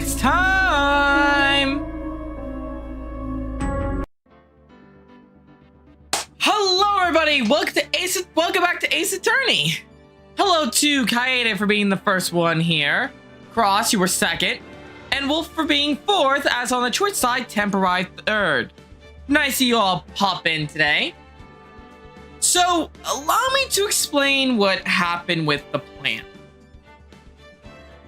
It's time! Hello, everybody! Welcome back to Ace Attorney! Hello to Kaede for being the first one here. Cross, you were second. And Wolf for being fourth, as on the Twitch side, Temporary third. Nice to you all pop in today. So, allow me to explain what happened with the plan.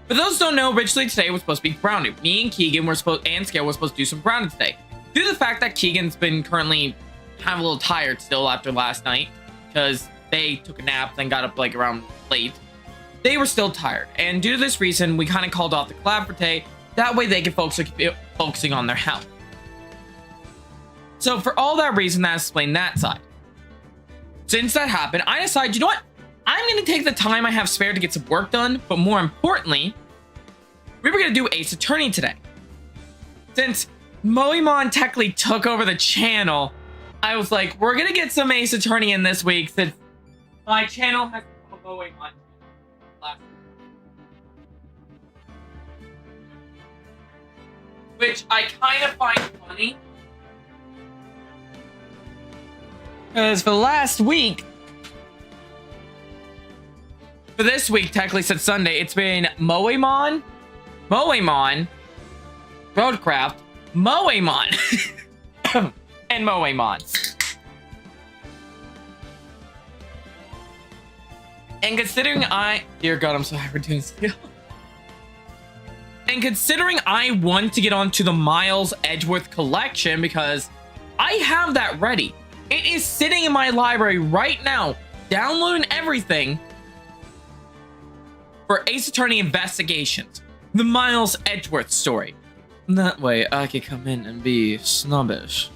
For those who don't know, originally today was supposed to be grounded. Me and Keegan and Scale were supposed to do some grounded today. Due to the fact that Keegan's been currently kind of a little tired still after last night, because they took a nap, then got up like around late. They were still tired, and due to this reason, we kind of called off the collab for today. That way they can focusing on their health. So for all that reason, that explained that side. Since that happened, I decided, you know what? I'm going to take the time I have spare to get some work done, but more importantly, we were going to do Ace Attorney today. Since Moemon technically took over the channel, I was like, we're going to get some Ace Attorney in this week since my channel has become a Moemon last week. Which I kind of find funny. Because for the last week, for this week, technically since Sunday, it's been Moemon, Roadcraft, Moemon, and Moemon. And considering dear God, I'm so happy we're doing this. And considering I want to get onto the Miles Edgeworth collection because I have that ready. It is sitting in my library right now, downloading everything for Ace Attorney Investigations, the Miles Edgeworth story. That way I can come in and be snobbish.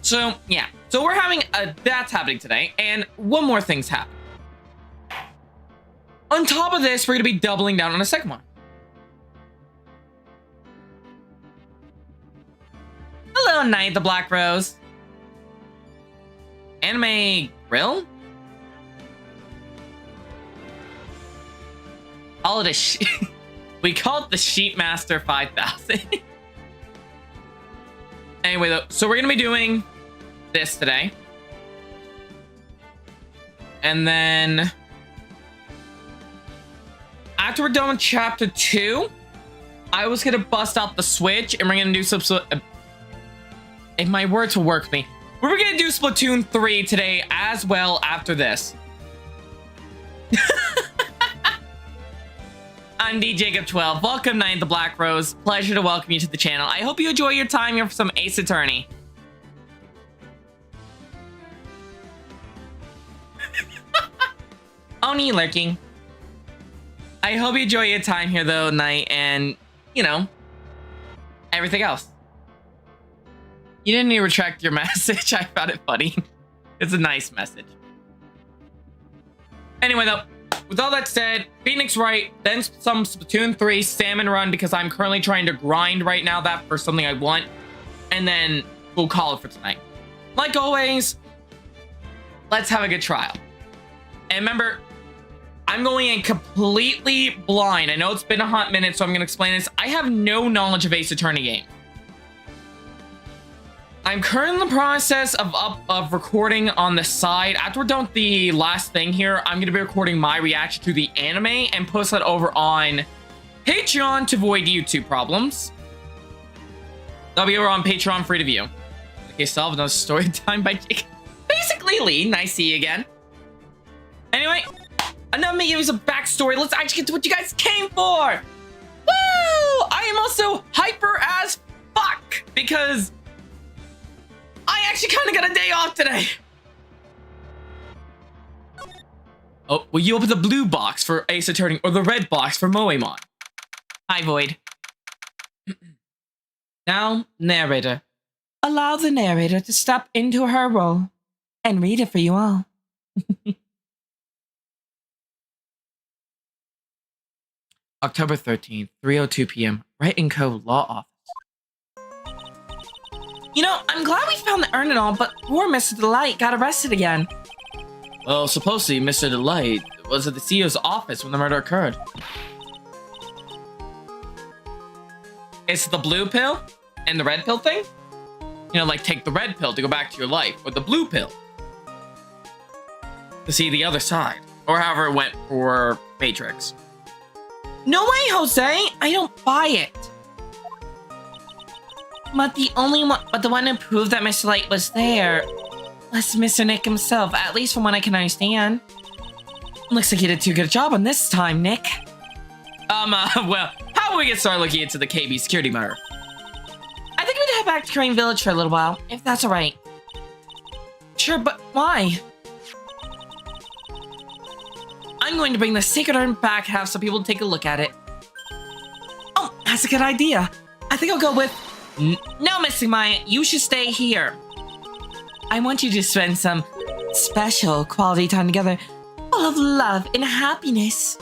So, yeah. So we're having that's happening today, and one more thing's happening. On top of this, we're going to be doubling down on a second one. Hello, Knight the Black Rose. Anime Grill? Call it we call it the Sheep Master 5000. Anyway, though, so we're going to be doing this today. And then after we're done with chapter 2, I was going to bust out the Switch and we're going to do some... if my words will work with me. We're going to do Splatoon 3 today as well after this. I'm DJacob12. Welcome, Knight the Black Rose. Pleasure to welcome you to the channel. I hope you enjoy your time here for some Ace Attorney. Oni lurking. I hope you enjoy your time here, though, Knight, and, you know, everything else. You didn't need to retract your message. I found it funny. It's a nice message. Anyway, though, with all that said, Phoenix Wright, then some Splatoon 3 Salmon Run, because I'm currently trying to grind right now that for something I want, and then we'll call it for tonight. Like always, let's have a good trial. And remember, I'm going in completely blind. I know it's been a hot minute, so I'm going to explain this. I have no knowledge of Ace Attorney game. I'm currently in the process of recording on the side. After we're done with the last thing here, I'm going to be recording my reaction to the anime and post that over on Patreon to avoid YouTube problems. That'll be over on Patreon free to view. Okay, so I'll have another story time by Jake. Basically, Lee. Nice to see you again. Anyway, enough me giving some backstory. Let's actually get to what you guys came for. Woo! I am also hyper as fuck because I actually kind of got a day off today. Oh, will you open the blue box for Ace Attorney or the red box for Moemon? Hi, Void. Now, narrator. Allow the narrator to step into her role and read it for you all. October 13th, 3:02 p.m. Wright & Co. Law Office. You know, I'm glad we found the urn and all, but poor Mr. Delight got arrested again. Well, supposedly Mr. Delight was at the CEO's office when the murder occurred. It's the blue pill and the red pill thing? You know, like take the red pill to go back to your life, or the blue pill to see the other side, or however it went for Matrix. No way, Jose! I don't buy it. But the one who proved that Mr. Light was there was Mr. Nick himself, at least from what I can understand. Looks like you did too good a job on this time, Nick. Well, how about we get started looking into the KB security murder? I think we'd head back to Crane Village for a little while, if that's alright. Sure, but why? I'm going to bring the sacred urn back, have some people take a look at it. Oh, that's a good idea. I think I'll go with... No, Missy Maya, you should stay here. I want you to spend some special quality time together, full of love and happiness.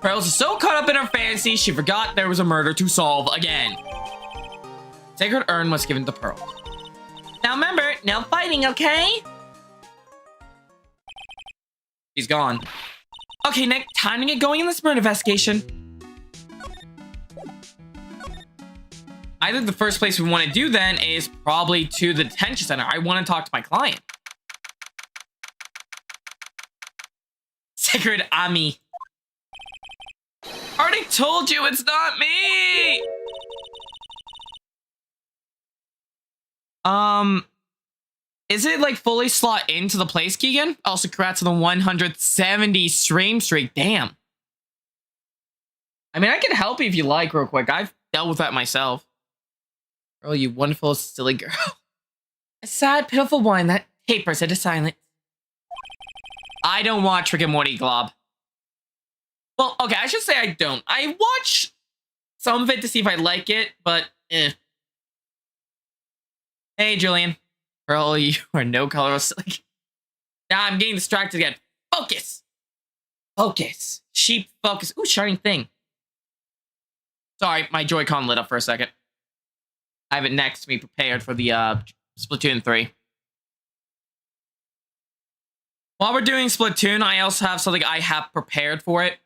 Pearls is so caught up in her fantasy, she forgot there was a murder to solve again. Sacred urn was given to Pearl. Now remember, no fighting, okay? She's gone. Okay, Nick, time to get going in this murder investigation. I think the first place we want to do then is probably to the detention center. I want to talk to my client. Sacred Ami. Already told you it's not me! Is it like fully slot into the place, Keegan? Also, congrats on the 170 stream streak. Damn. I mean, I can help you if you like real quick. I've dealt with that myself. Girl, you wonderful, silly girl. A sad, pitiful one that tapers into silence. I don't watch Rick and Morty, Glob. Well, okay, I should say I don't. I watch some of it to see if I like it, but eh. Hey, Julian. Girl, you are no color of silly. Now I'm getting distracted again. Focus! Focus. Sheep, focus. Ooh, shining thing. Sorry, my Joy-Con lit up for a second. I have it next to me prepared for the Splatoon 3. While we're doing Splatoon, I also have something I have prepared for it.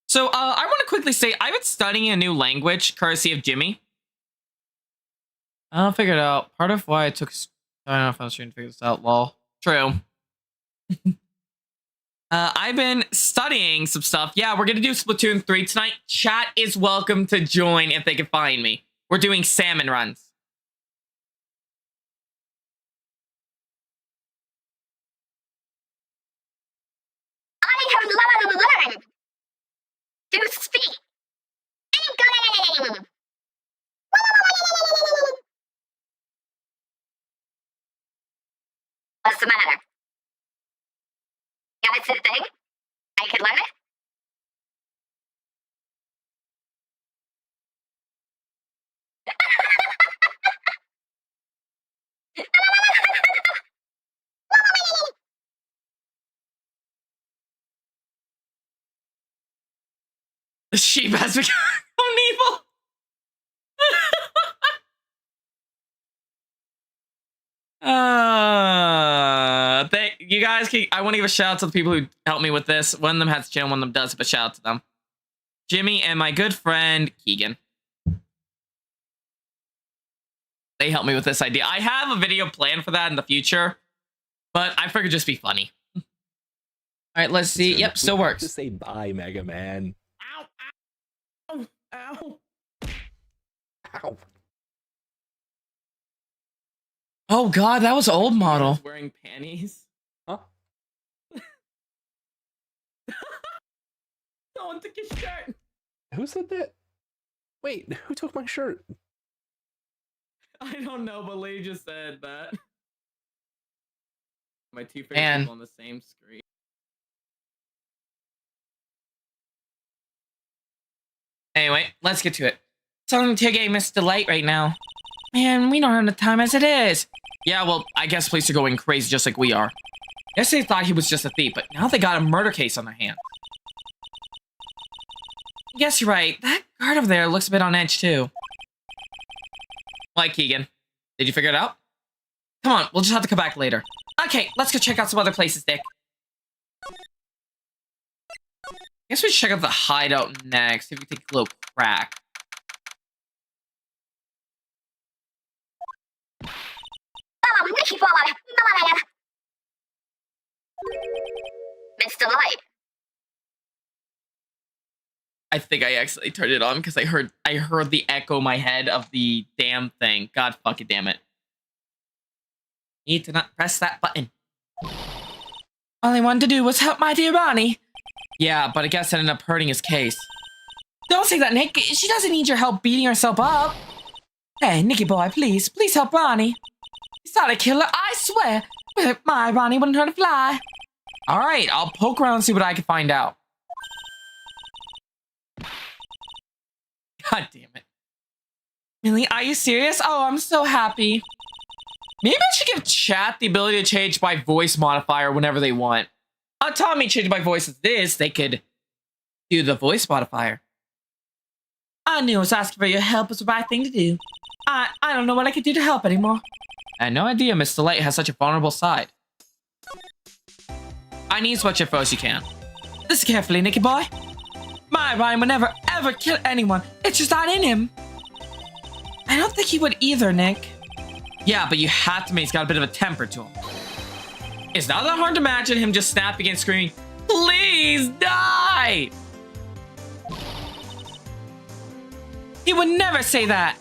So I want to quickly say, I've been studying a new language, courtesy of Jimmy. I'll figure it out. Part of why I took... I don't know if I was trying to figure this out, lol. True. I've been studying some stuff. Yeah, we're going to do Splatoon 3 tonight. Chat is welcome to join if they can find me. We're doing salmon runs. I have learned to speak English. What's the matter? Yeah, it's a thing. I can learn it. The sheep has become evil. You guys can, I want to give a shout out to the people who helped me with this. One of them has a channel, one of them does, but shout out to them. Jimmy and my good friend Keegan. They helped me with this idea. I have a video planned for that in the future, but I figured just be funny. All right, let's see. Yep, still works. Just say bye, Mega Man. Ow, ow, ow. Ow. Oh god, that was old model. Wearing panties. Huh? Someone took his shirt. Who said that? Wait, who took my shirt? I don't know, but Lee just said that. My two faces on the same screen. Anyway, let's get to it. Something to get Mr. Light right now. Man, we don't have enough time as it is. Yeah, well, I guess police are going crazy just like we are. Yes, they thought he was just a thief, but now they got a murder case on their hands. I guess you're right. That guard over there looks a bit on edge, too. Like Keegan. Did you figure it out? Come on, we'll just have to come back later. Okay, let's go check out some other places, Dick. Guess we should check out the hideout next. See if we take a little crack. Oh, Nicky boy, my. Mr. Light. I think I accidentally turned it on because I heard the echo in my head of the damn thing. God fucking damn it. Need to not press that button. All I wanted to do was help my dear Ronnie. Yeah, but I guess I ended up hurting his case. Don't say that, Nick. She doesn't need your help beating herself up. Hey, Nicky boy, please help Ronnie. He's not a killer, I swear. But my Ronnie wouldn't hurt a fly. All right, I'll poke around and see what I can find out. God damn it. Really? Are you serious? Oh, I'm so happy. Maybe I should give chat the ability to change by voice modifier whenever they want. On Tommy change by voice as this, they could do the voice modifier. I knew I was asking for your help was the right thing to do. I don't know what I could do to help anymore. I had no idea Mr. Light has such a vulnerable side. I need as much info as you can. Listen carefully, Nicky boy. My Ryan would never, ever kill anyone. It's just not in him. I don't think he would either, Nick. Yeah, but you have to admit he's got a bit of a temper to him. It's not that hard to imagine him just snapping and screaming, "Please die!" He would never say that.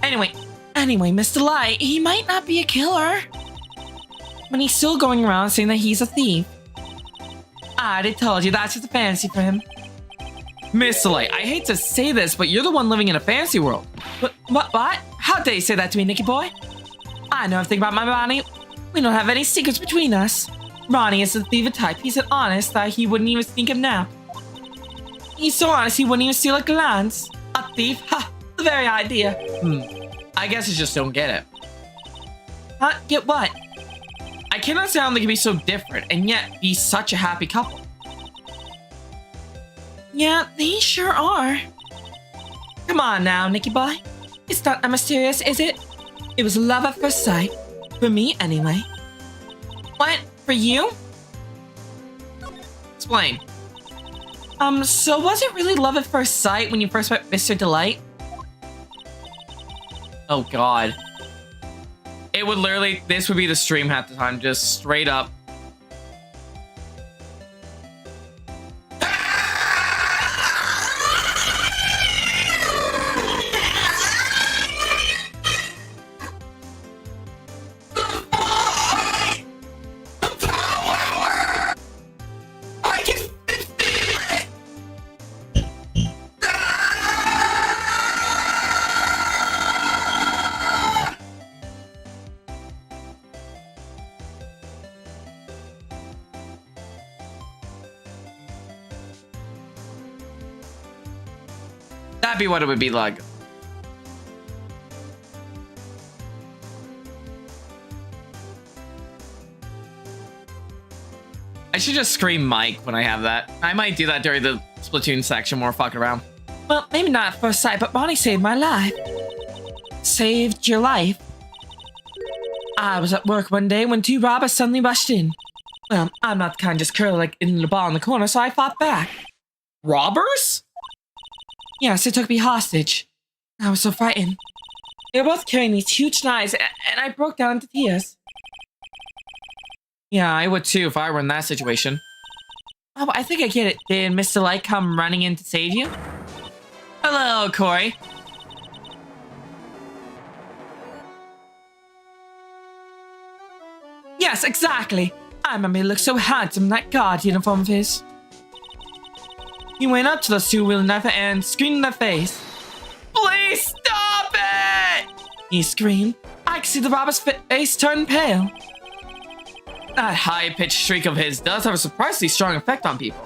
Anyway, Mr. Light, he might not be a killer. But he's still going around saying that he's a thief. I already told you that's just a fantasy for him. Mr. Light, I hate to say this, but you're the one living in a fantasy world. What? How dare you say that to me, Nicky boy? I know everything about my Ronnie. We don't have any secrets between us. Ronnie is the thief type. He's so honest that he wouldn't even think of nap. He's so honest he wouldn't even steal a glance. A thief? Ha! The very idea. I guess I just don't get it. Huh? Get what? I can't understand how they can be so different and yet be such a happy couple. Yeah, they sure are. Come on now, Nicky boy. It's not that mysterious, is it? It was love at first sight. For me, anyway. What? For you? Explain. So was it really love at first sight when you first met Mr. Delight? Oh, God. It would literally, this would be the stream half the time, just straight up. That'd be what it would be like. I should just scream Mike when I have that. I might do that during the Splatoon section more fucking around. Well, maybe not at first sight, but Bonnie saved my life. Saved your life? I was at work one day when two robbers suddenly rushed in. Well, I'm not the kind just curl like in the ball in the corner, so I fought back. Robbers? Yes, they took me hostage. I was so frightened. They were both carrying these huge knives, and I broke down into tears. Yeah, I would too if I were in that situation. Oh, I think I get it. Did Mr. Light come running in to save you? Hello, Corey. Yes, exactly. I remember he looked so handsome in that guard uniform of his. He went up to those two wielding knife and screamed in their face. Please stop it! He screamed. I could see the robber's face turn pale. That high-pitched shriek of his does have a surprisingly strong effect on people.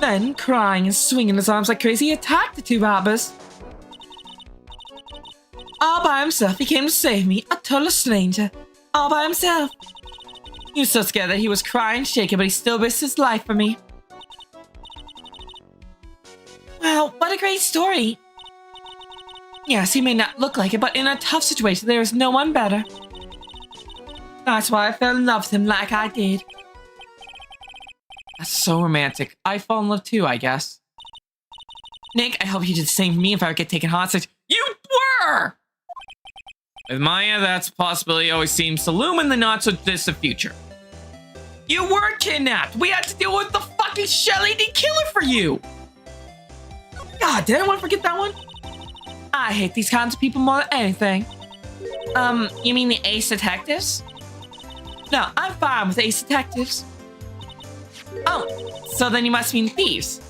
Then, crying and swinging his arms like crazy, he attacked the two robbers. All by himself, he came to save me, a total stranger. All by himself. He was so scared that he was crying, shaking, but he still risked his life for me. Wow, what a great story. Yes, he may not look like it, but in a tough situation, there is no one better. That's why I fell in love with him like I did. That's so romantic. I fall in love too, I guess. Nick, I hope you did the same for me if I would get taken hostage. You were! With Maya, that's a possibility always seems to loom in the not-so-distant future. You were kidnapped! We had to deal with the fucking Shell-eating killer for you! God, did anyone forget that one? I hate these kinds of people more than anything. You mean the Ace Detectives? No, I'm fine with Ace Detectives. Oh, so then you must mean thieves.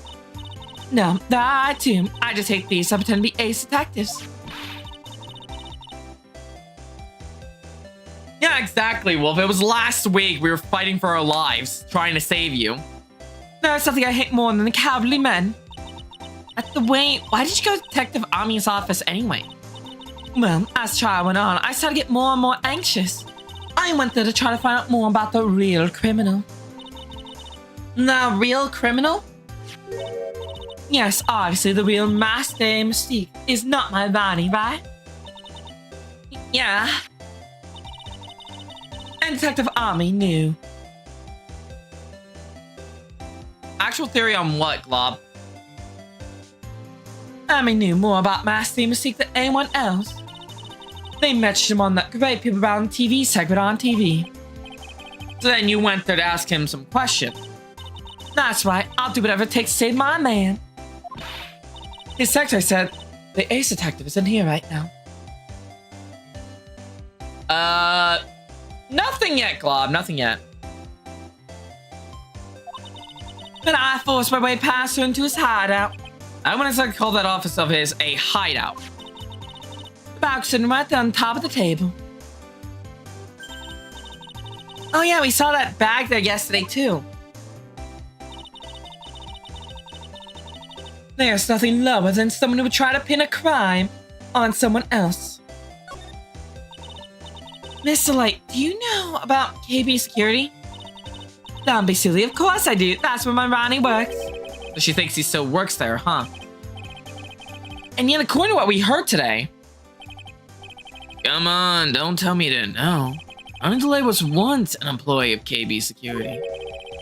No, I too. I just hate thieves. I pretend to be Ace Detectives. Yeah, exactly, Wolf. It was last week we were fighting for our lives, trying to save you. There's something I hate more than the cowardly men. Wait, why did you go to Detective Ami's office anyway? Well, as trial went on, I started to get more and more anxious. I went there to try to find out more about the real criminal. The real criminal? Yes, obviously the real Master Mystique is not my body, right? Yeah. And Detective Ami knew. Actual theory on what, Glob? Ami knew more about Master Mystique than anyone else. They mentioned him on that great People Around TV segment on TV. So then you went there to ask him some questions. That's right, I'll do whatever it takes to save my man. His secretary said the Ace Detective is in here right now. Nothing yet, Glob, nothing yet. Then I forced my way past her into his hideout. I wouldn't exactly call that office of his a hideout. The bag sitting right there on top of the table. Oh yeah, we saw that bag there yesterday too. There's nothing lower than someone who would try to pin a crime on someone else. Mr. Light, do you know about KB Security? Don't be silly, of course I do. That's where my Ronnie works. So she thinks he still works there, huh? And yet, according to what we heard today... Come on, don't tell me you didn't know. Ronnie was once an employee of KB Security.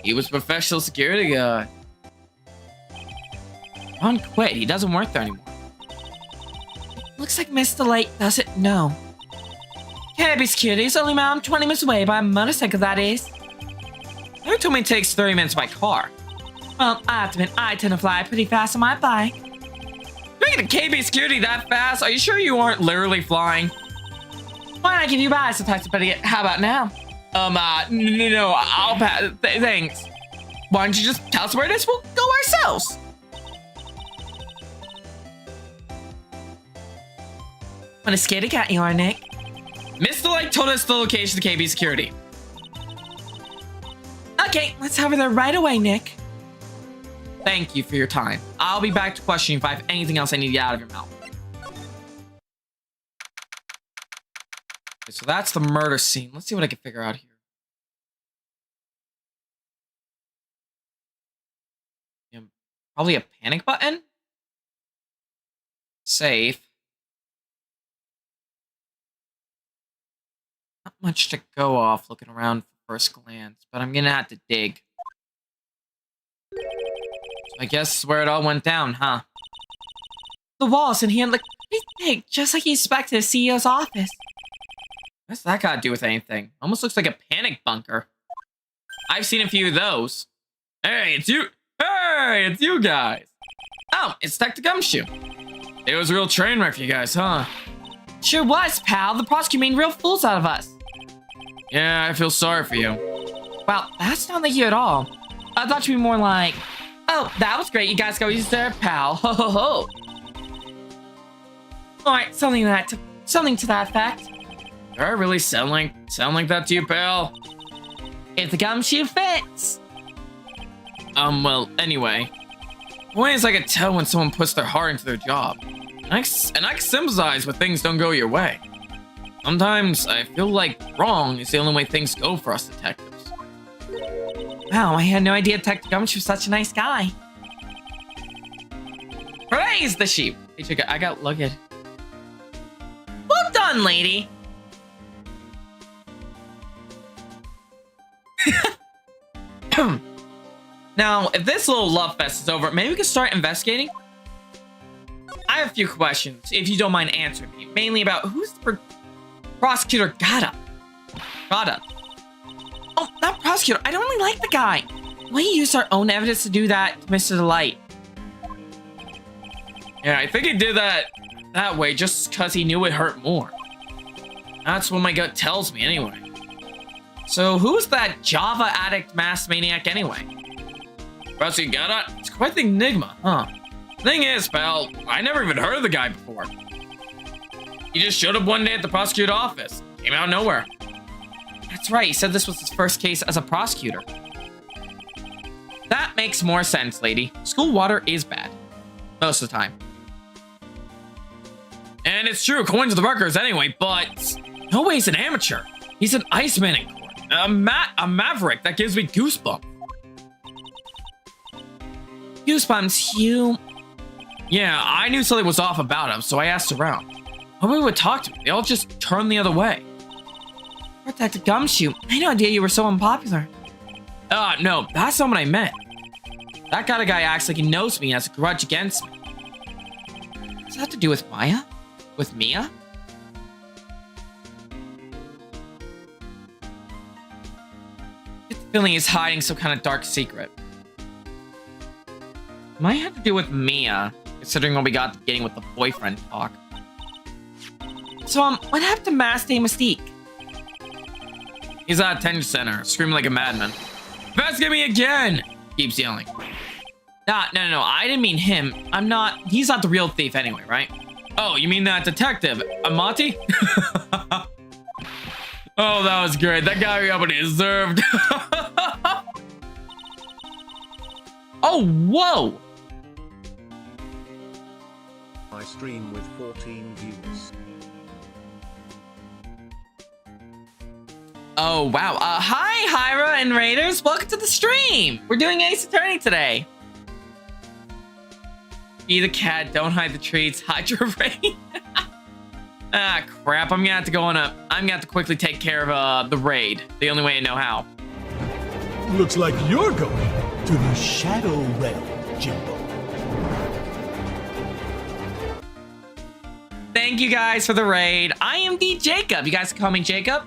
He was professional security guard. Ron quit. He doesn't work there anymore. Looks like Mr. Light doesn't know. KB Security is only around 20 minutes away by motorcycle, that is. They told me it takes 30 minutes by car. Well, I have to admit, I tend to fly pretty fast on my bike. Making the KB Security that fast? Are you sure you aren't literally flying? Why not give you rides to Detective Betty? How about now? No, I'll pass. Thanks. Why don't you just tell us where it is? We'll go ourselves. What a scaredy cat you are, Nick. Mr. Light told us the location of KB Security. Okay, let's have her there right away, Nick. Thank you for your time. I'll be back to question you if I have anything else I need to get out of your mouth. Okay, so that's the murder scene. Let's see what I can figure out here. Yeah, probably a panic button? Safe. Not much to go off looking around for first glance, but I'm gonna have to dig. I guess where it all went down, huh? The walls in here look pretty big, just like you expected a CEO's office. What's that got to do with anything? Almost looks like a panic bunker. I've seen a few of those. Hey, it's you! Hey, it's you guys! Oh, it's Detective Gumshoe. It was a real train wreck for you guys, huh? Sure was, pal. The prosecutor made real fools out of us. Yeah, I feel sorry for you. Well, that's not like you at all. I thought you'd be more like, oh, that was great. You guys go use their pal. Ho ho ho. Alright, something to that effect. Do I really sound like that to you, pal? If the gumshoe fits. Well, anyway. Point is, I can tell when someone puts their heart into their job. And I can sympathize when things don't go your way. Sometimes I feel like wrong is the only way things go for us detectives. Wow, I had no idea Detective Gumshoe was such a nice guy. Praise the sheep! Hey, I got luggage. Well done, lady! Now, if this little love fest is over, maybe we can start investigating? I have a few questions, if you don't mind answering me. Mainly about who's the prosecutor Gata. Oh, not prosecutor. I don't really like the guy. We used our own evidence to do that to Mr. Delight. Yeah, I think he did that way just because he knew it hurt more. That's what my gut tells me anyway. So who's that Java addict mass maniac anyway? Prosecutor Gata? It's quite the enigma, huh? Thing is, pal, I never even heard of the guy before. He just showed up one day at the prosecutor's office. Came out of nowhere. That's right, he said this was his first case as a prosecutor. That makes more sense, lady. School water is bad. Most of the time. And it's true, according to the records anyway, but no way he's an amateur. He's an Iceman in court. A maverick that gives me goosebumps. Goosebumps, you... Yeah, I knew something was off about him, so I asked around. Nobody would talk to me. They all just turned the other way. Protected Gumshoe. I had no idea you were so unpopular. No, that's not what I meant. That kind of guy acts like he knows me and has a grudge against me. Does that have to do with Maya? With Mia? I get the feeling he's hiding some kind of dark secret. Might have to do with Mia, considering what we got at the beginning with the boyfriend talk. So, what happened to Master Mystique? He's at a attention center, screaming like a madman. Investigate me again! Keeps yelling. No, I didn't mean him. He's not the real thief anyway, right? Oh, you mean that detective, Amati? Oh, that was great. That guy got what he deserved. Oh, whoa! I stream with 14 views. Oh, wow. Hi, Hyra and Raiders. Welcome to the stream. We're doing Ace Attorney today. Be the cat, don't hide the treats. Hide your rain. Ah, crap. I'm gonna have to quickly take care of the raid. The only way I know how. Looks like you're going to the Shadow Realm, Jimbo. Thank you guys for the raid. I am the Jacob. You guys can call me Jacob.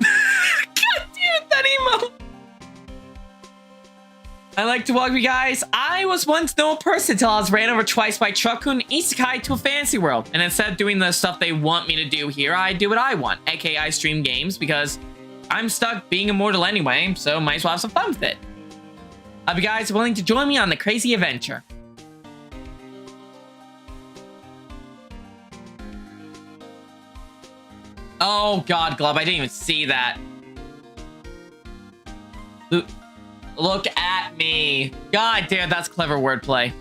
God damn it, that emo. I like to welcome you guys. I was once no person until I was ran over twice by Truckun Isekai to a fantasy world. And instead of doing the stuff they want me to do here, I do what I want. AKA I stream games because I'm stuck being immortal anyway, so might as well have some fun with it. Are you guys willing to join me on the crazy adventure? Oh god, Glove, I didn't even see that. Look at me. God damn, that's clever wordplay.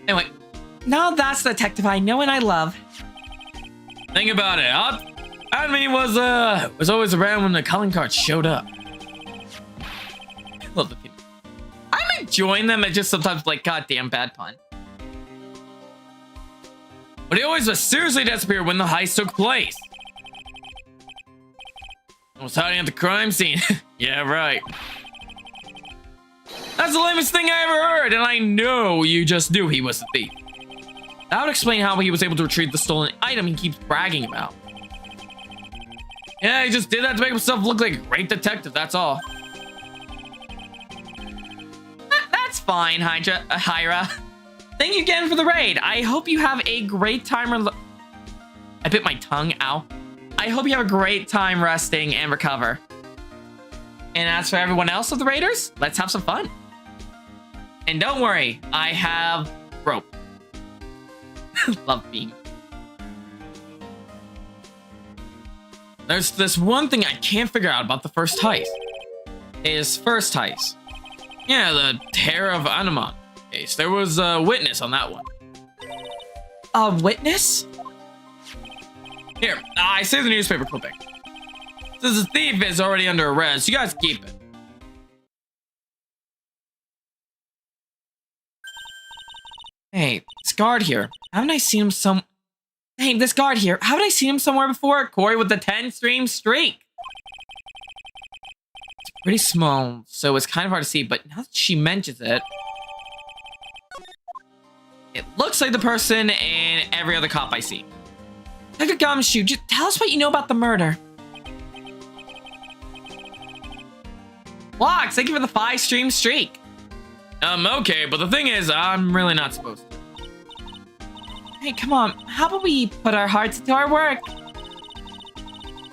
Anyway, now that's the detective I know and I love. Think about it, huh? Enemy was always around when the calling cards showed up. Love the people. I'm enjoying them, and just sometimes like, goddamn bad pun. But he always mysteriously disappeared when the heist took place. I was hiding at the crime scene. Yeah, right. That's the lamest thing I ever heard, and I know you just knew he was the thief. That would explain how he was able to retrieve the stolen item he keeps bragging about. Yeah, he just did that to make himself look like a great detective, that's all. That's fine, Hyra. Thank you again for the raid. I hope you have a great time. I bit my tongue, ow. I hope you have a great time resting and recover. And as for everyone else of the raiders, let's have some fun. And don't worry, I have rope. Love beam. There's this one thing I can't figure out about the first heist. His first heist. Yeah, the Terror of Anamon case. There was a witness on that one. A witness? Here, I saved the newspaper clipping. Since the thief is already under arrest, you guys keep it. Hey, this guard here. Haven't I seen him Hey, this guard here. Haven't I seen him somewhere before? Corey with the 10 stream streak. pretty small, so it's kind of hard to see, but now that she mentions it, it looks like the person and every other cop I see. Dr. Gumshoe, just tell us what you know about the murder. Vlogs, thank you for the 5-stream streak. Okay, but the thing is, I'm really not supposed to. Hey, come on. How about we put our hearts into our work?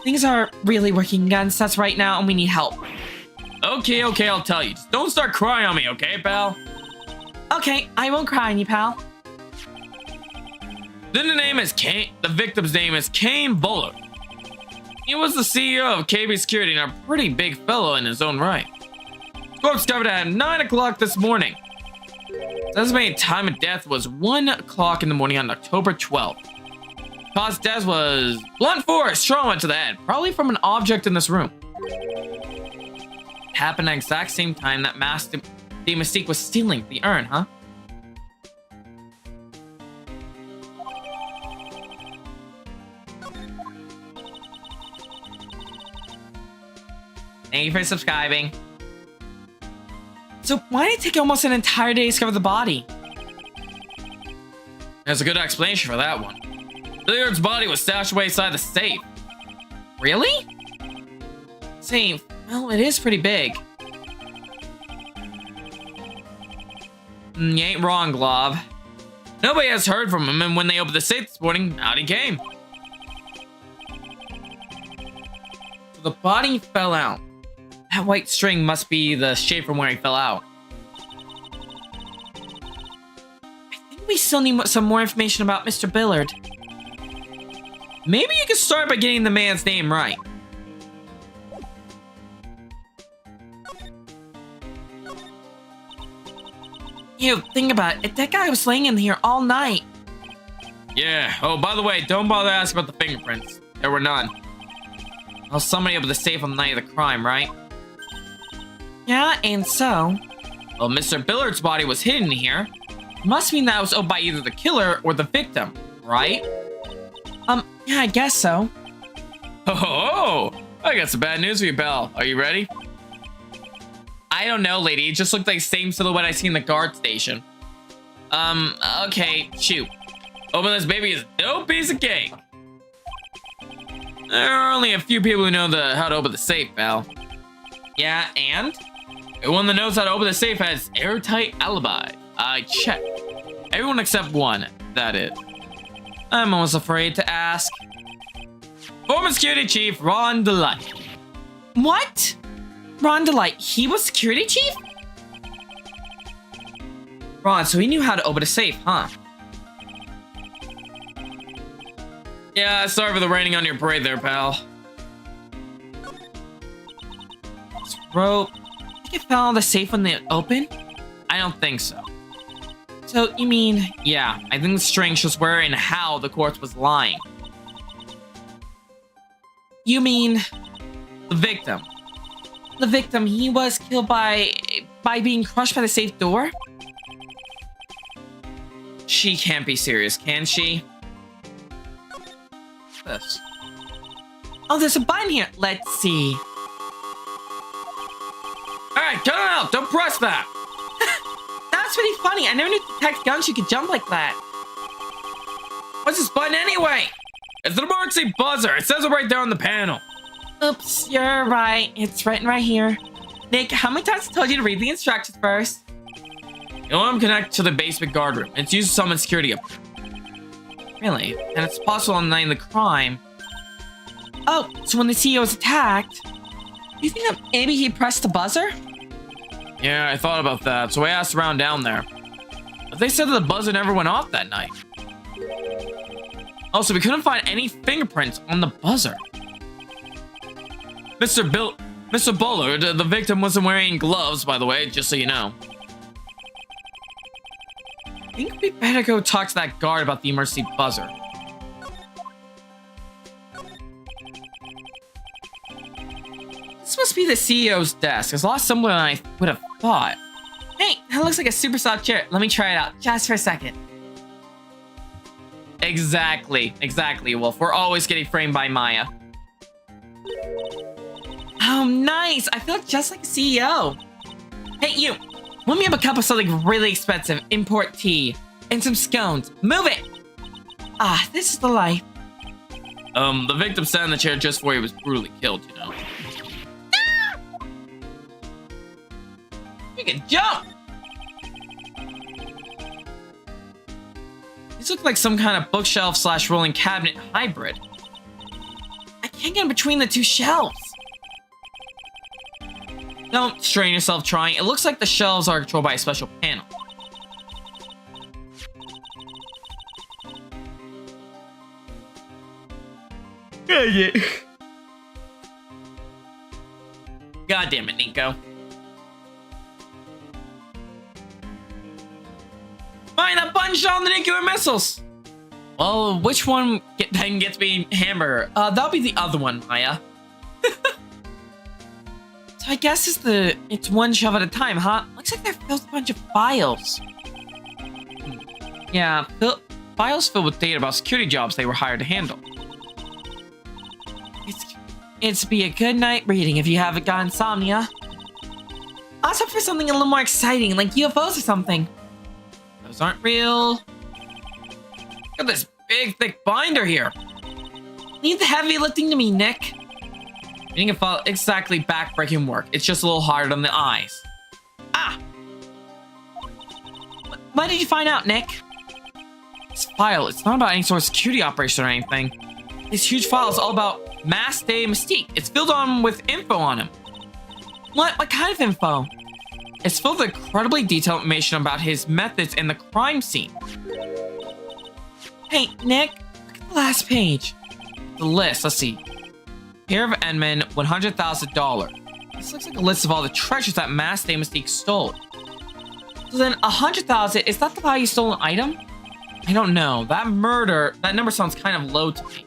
Things are really working against us right now, and we need help. Okay, I'll tell you. Just don't start crying on me, okay, pal? Okay, I won't cry on you, pal. Then the victim's name is Kane Bullard. He was the CEO of KB Security and a pretty big fellow in his own right. Corpse discovered at 9 o'clock this morning. The estimated time of death was 1 o'clock in the morning on October 12th. Cause of death was blunt force trauma to the head, probably from an object in this room. It happened at the exact same time that the Mystique was stealing the urn, huh? Thank you for subscribing. So why did it take almost an entire day to discover the body? There's a good explanation for that one. Billiard's body was stashed away inside the safe. Really? Safe? Well, it is pretty big. You ain't wrong, Glove. Nobody has heard from him, and when they opened the safe this morning, out he came. So the body fell out. That white string must be the shape from where he fell out. I think we still need some more information about Mr. Billard. Maybe you could start by getting the man's name right. Think about it. That guy was laying in here all night. Yeah. Oh, by the way, don't bother asking about the fingerprints. There were none. Well, somebody opened the safe on the night of the crime, right? Yeah, and so? Well, Mr. Billard's body was hidden here. Must mean that it was owned by either the killer or the victim, right? Yeah, I guess so. Oh, I got some bad news for you, pal. Are you ready? I don't know, lady. It just looked like the same silhouette I see in the guard station. Okay, shoot. Open this baby is a dope piece of cake. There are only a few people who know how to open the safe, pal. Yeah, and? Everyone that knows how to open the safe has airtight alibi. I checked. Everyone except one, that is. I'm almost afraid to ask. Former security chief Ron Delight. What? Ron Delight, he was security chief? Ron, so he knew how to open a safe, huh? Yeah, sorry for the raining on your parade there, pal. This rope, think it fell out of the safe when they opened? I don't think so. So, you mean, yeah, I think the string shows where and how the corpse was lying. You mean, the victim. The victim, he was killed by being crushed by the safe door? She can't be serious, can she? This. Oh, there's a button here. Let's see. Alright, cut it out. Don't press that. That's pretty funny. I never knew Detective Gumshoe could jump like that. What's this button anyway? It's an emergency buzzer. It says it right there on the panel. Oops, you're right. It's written right here. Nick, how many times I told you to read the instructions first? You know, I'm connected to the basement guard room. It's used to summon security up. Really? And it's possible on the night of the crime. Oh, so when the CEO was attacked, do you think that maybe he pressed the buzzer? Yeah, I thought about that, so I asked around down there. But they said that the buzzer never went off that night. Also, we couldn't find any fingerprints on the buzzer. Mr. Bullard, the victim wasn't wearing gloves, by the way, just so you know. I think we better go talk to that guard about the emergency buzzer. This must be the CEO's desk. It's a lot simpler than I would have thought. Hey, that looks like a super soft chair. Let me try it out, just for a second. Exactly, Wolf. We're always getting framed by Maya. Oh, nice. I feel just like a CEO. Hey, you. Want me up a cup of something really expensive, import tea, and some scones. Move it. Ah, this is the life. The victim sat in the chair just before he was brutally killed, you know. Ah! You can jump. These look like some kind of bookshelf slash rolling cabinet hybrid. I can't get in between the two shelves. Don't strain yourself trying. It looks like the shelves are controlled by a special panel. God damn it, Nico. Fine, that button shot on the nuclear missiles. Well, which one then gets me hamburger? That'll be the other one, Maya. So I guess it's one shelf at a time, huh? Looks like they're filled with a bunch of files. Yeah, files filled with data about security jobs they were hired to handle. It's be a good night reading if you haven't got insomnia. I was hoping for something a little more exciting, like UFOs or something. Those aren't real. Look at this big, thick binder here. Leave the heavy lifting to me, Nick. Reading a file exactly back-breaking work. It's just a little harder on the eyes. Ah! What did you find out, Nick? This file, it's not about any sort of security operation or anything. This huge file is all about Mass Day Mystique. It's filled on with info on him. What kind of info? It's filled with incredibly detailed information about his methods in the crime scene. Hey, Nick, look at the last page. The list, let's see. Pair of Enman, $100,000. This looks like a list of all the treasures that Mass Day Mystique stole. So then, 100,000, is that the value stolen item? I don't know. That number sounds kind of low to me.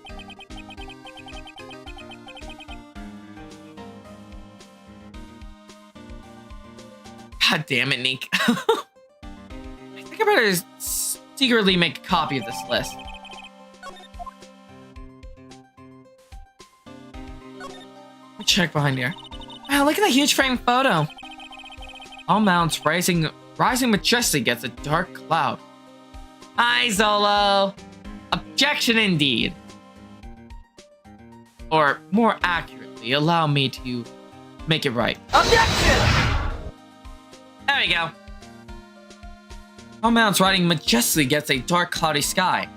God damn it, Nick. I think I better secretly make a copy of this list. Let me check behind here. Wow, look at that huge frame photo. All mounts rising majestic against a dark cloud. Hi, Zolo. Objection indeed. Or more accurately, allow me to make it right. Objection! There we go. All mounts riding majestically against a dark, cloudy sky.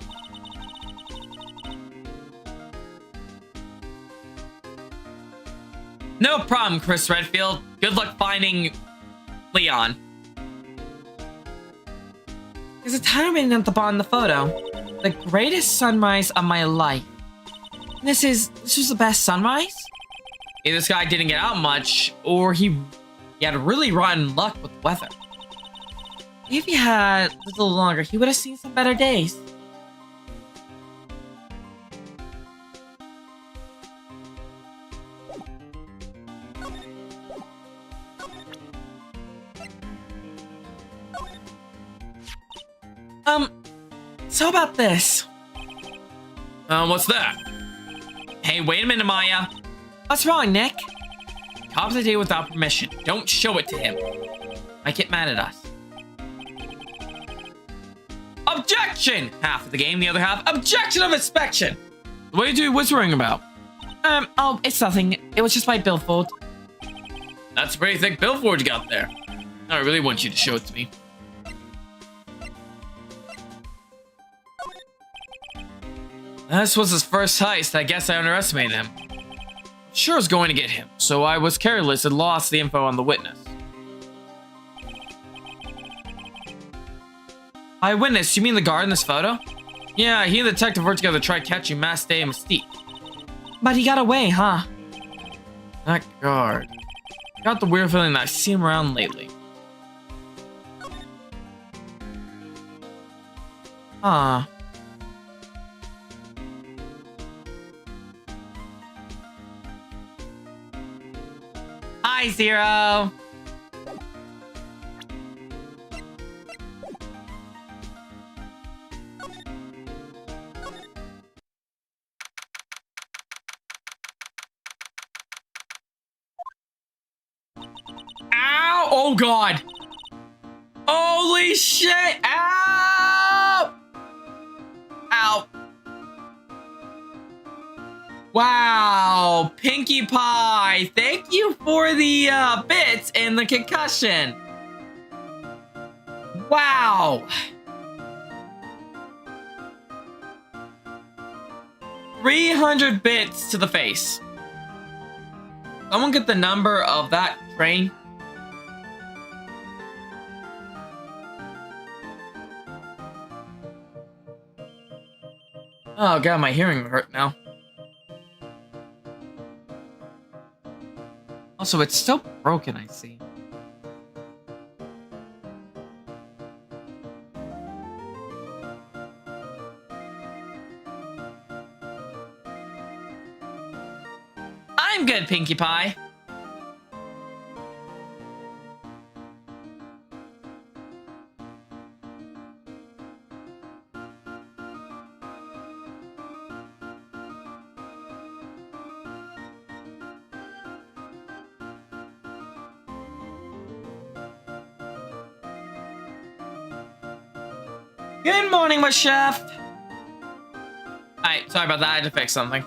No problem, Chris Redfield. Good luck finding Leon. There's a tiny written at the bottom of the photo. The greatest sunrise of my life. This was the best sunrise? Either this guy didn't get out much, or he had really rotten luck with weather. If he had a little longer, he would have seen some better days. So about this. What's that? Hey, wait a minute, Maya. What's wrong, Nick? Cops a day without permission. Don't show it to him. Might get mad at us. Objection! Half of the game, the other half. Objection of inspection! What are you whispering about? Oh, it's nothing. It was just my billfold. That's a pretty thick billfold you got there. I really want you to show it to me. This was his first heist. I guess I underestimated him. Sure was going to get him, so I was careless and lost the info on the witness. Eyewitness, you mean the guard in this photo? Yeah, he and the detective worked together to try catching Mass Day and Mystique. But he got away, huh? That guard. Got the weird feeling that I've seen him around lately. Huh. Hi, Zero! Oh, God. Holy shit. Ow. Ow. Wow. Pinkie Pie. Thank you for the bits and the concussion. Wow. 300 bits to the face. Someone get the number of that train. Oh god, my hearing hurt now. Also, it's still broken, I see. I'm good, Pinkie Pie. Good morning, my chef. Alright, sorry about that. I had to fix something.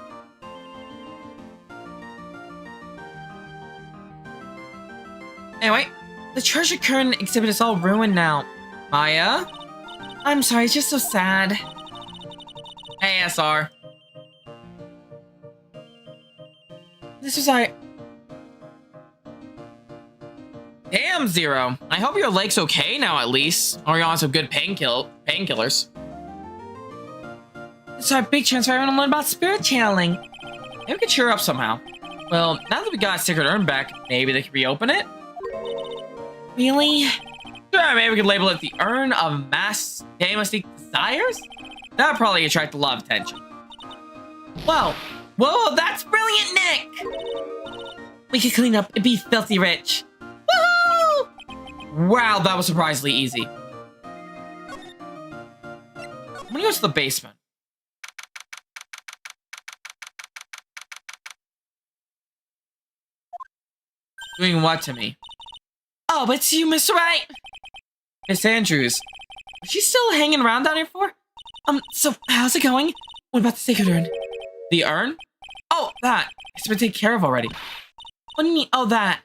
Anyway, the treasure curtain exhibit is all ruined now. Maya? I'm sorry, it's just so sad. Hey, SR. This was our... Damn, Zero. I hope your leg's okay now, at least. Or you're on some good painkillers. It's our big chance for everyone to learn about spirit channeling. Maybe we could cheer up somehow. Well, now that we got Sacred Urn back, maybe they could reopen it? Really? Sure, maybe we could label it the Urn of Mass Mystique Desires? That would probably attract a lot of attention. Whoa! Whoa, that's brilliant, Nick! We could clean up and be filthy rich. Woohoo! Wow, that was surprisingly easy. I'm gonna go to the basement. Doing what to me? Oh, it's you, Mr. Wright! Miss Andrews. Is she still hanging around down here for? So, how's it going? What about the sacred urn? The urn? Oh, that. It's been taken care of already. What do you mean, oh, that?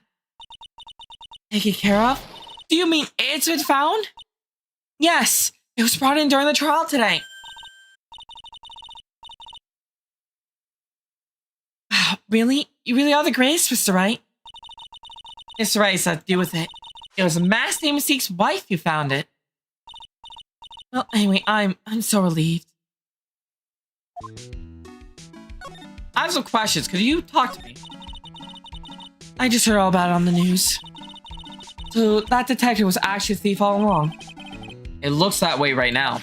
Taken care of? Do you mean it's been found? Yes, it was brought in during the trial today. Really? You really are the greatest, Mr. Wright. Mr. Wright has to do with it. It was a Mass Mystique's wife who found it. Well, anyway, I'm so relieved. I have some questions. Could you talk to me? I just heard all about it on the news. So, that detective was actually a thief all along. It looks that way right now.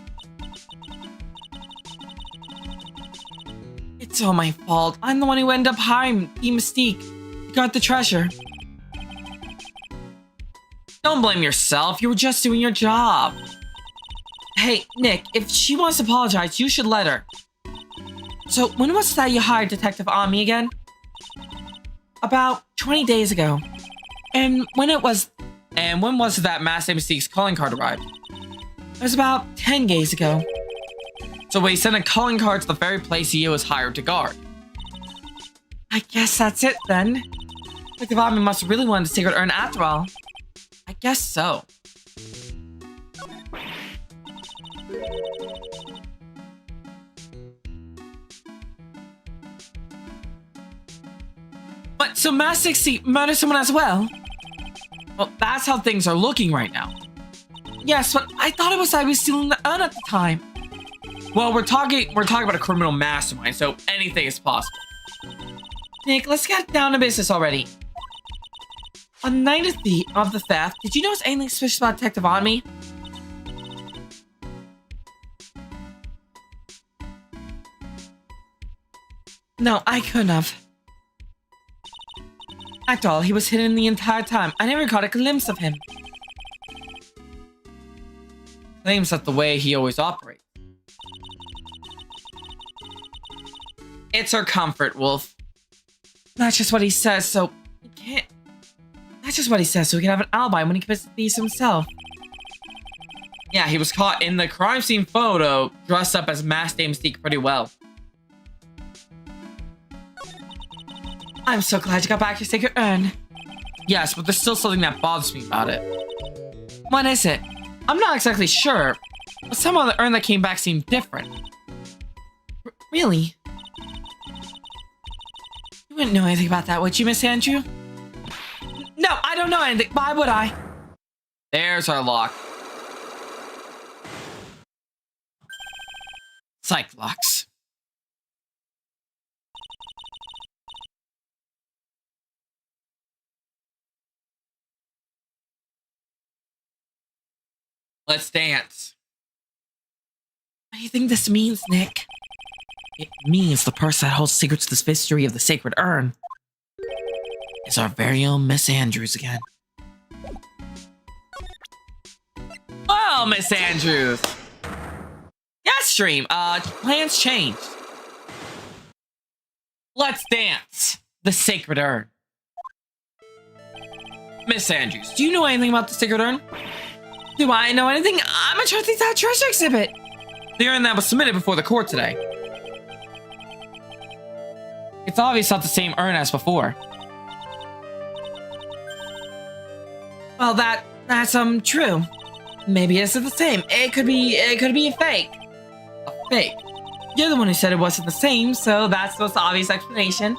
It's all my fault. I'm the one who ended up hiring Team Mystique. You got the treasure. Don't blame yourself. You were just doing your job. Hey, Nick, if she wants to apologize, you should let her. So, when was that you hired Detective Ami again? About 20 days ago. And when was it that Mass Mystique's calling card arrived? It was about 10 days ago. So we sent a calling card to the very place he was hired to guard. I guess that's it then. Detective Ami must really want the Sacred Urn after all. I guess so. But so Mass Mystique murdered someone as well? Well, that's how things are looking right now. Yes, but I thought it was I was stealing the urn at the time. Well, we're talking about a criminal mastermind, so anything is possible. Nick, let's get down to business already. On the night of the theft, did you notice anything suspicious about Detective Ami? No, I couldn't have. After all, he was hidden the entire time. I never caught a glimpse of him. Claims that the way he always operates. It's her comfort, Wolf. That's just what he says, so he can't. That's just what he says, so he can have an alibi when he commits the thieves himself. Yeah, he was caught in the crime scene photo, dressed up as Masked Mystique pretty well. I'm so glad you got back your sacred urn. Yes, but there's still something that bothers me about it. What is it? I'm not exactly sure, but somehow the urn that came back seemed different. Really? You wouldn't know anything about that, would you, Miss Andrew? No, I don't know anything. Why would I? There's our lock. Psych locks. Let's dance. What do you think this means, Nick? It means the person that holds secrets to this mystery of the sacred urn is our very own Miss Andrews again. Well, Miss Andrews. Yes, stream. Plans changed. Let's dance. The sacred urn. Miss Andrews, do you know anything about the sacred urn? Do I know anything? I'm in charge of that treasure exhibit. The urn that was submitted before the court today. It's obvious not the same urn as before. Well, that's true. Maybe it's the same. It could be a fake. A fake. You're the one who said it wasn't the same, so that's the most obvious explanation.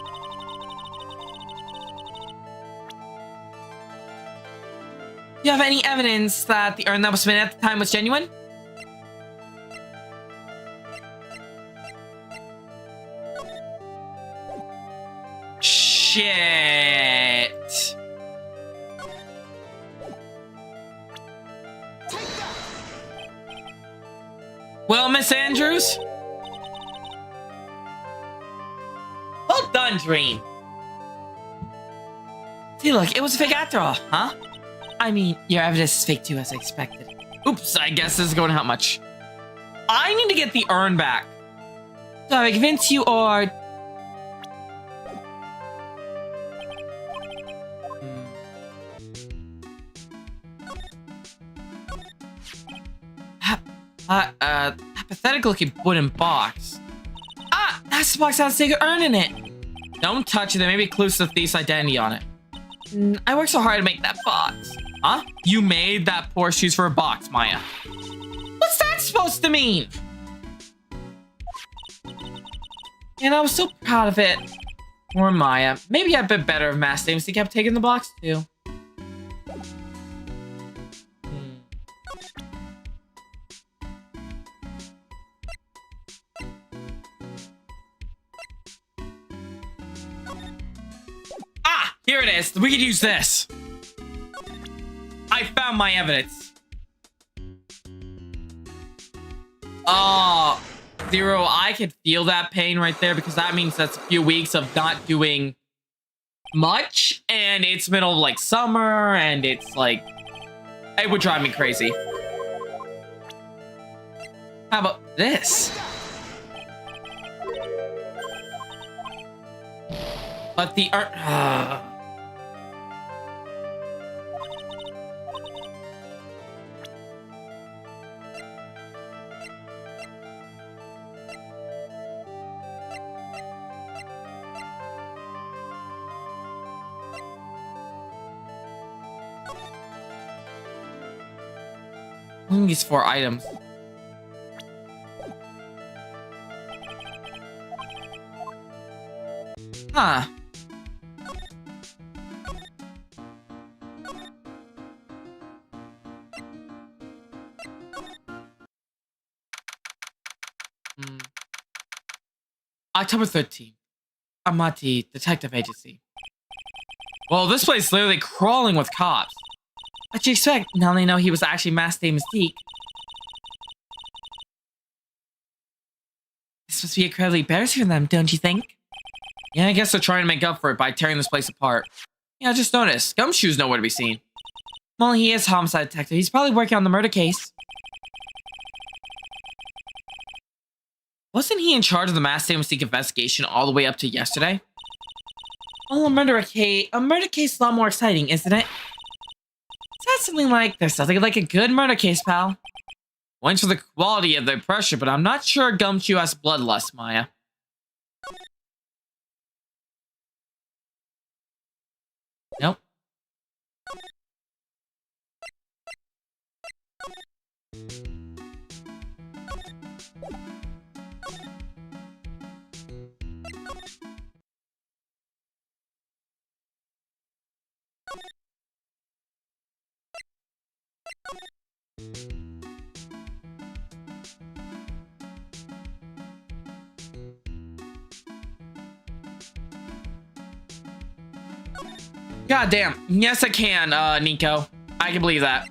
Do you have any evidence that the urn that was submitted at the time was genuine? Shit. Well, Miss Andrews? Well done, Dream. See, look, it was a fake after all, huh? I mean, your evidence is fake too, as I expected. Oops, I guess this is going to help much. I need to get the urn back. So I convince you or... Hypothetical looking wooden box. Ah, that's the box that has a sacred urn in it. Don't touch it, there may be clues to the thief's identity on it. I worked so hard to make that box. Huh? You made that poor shoes for a box, Maya. What's that supposed to mean? And I was so proud of it. Or Maya. Maybe I'd been better if Masked Mystique kept taking the box too. Here it is. We could use this. I found my evidence. Oh, Zero, I could feel that pain right there because that means that's a few weeks of not doing much. And it's middle of like summer and it's like, it would drive me crazy. How about this? But the art... These 4 items. Huh. October 13th. Amati Detective Agency. Well, this place is literally crawling with cops. What you expect? Now they know he was actually Masked Mystique. This must be incredibly embarrassing for them, don't you think? Yeah, I guess they're trying to make up for it by tearing this place apart. Yeah, just noticed. Gumshoe's nowhere to be seen. Well, he is a homicide detective. He's probably working on the murder case. Wasn't he in charge of the Masked Mystique investigation all the way up to yesterday? Oh, a murder case is a lot more exciting, isn't it? That's something like, there's something like a good murder case, pal. Points for the quality of the pressure, but I'm not sure Gumshoe has bloodlust, Maya. Nope. God damn. Yes, I can, Nico. I can believe that.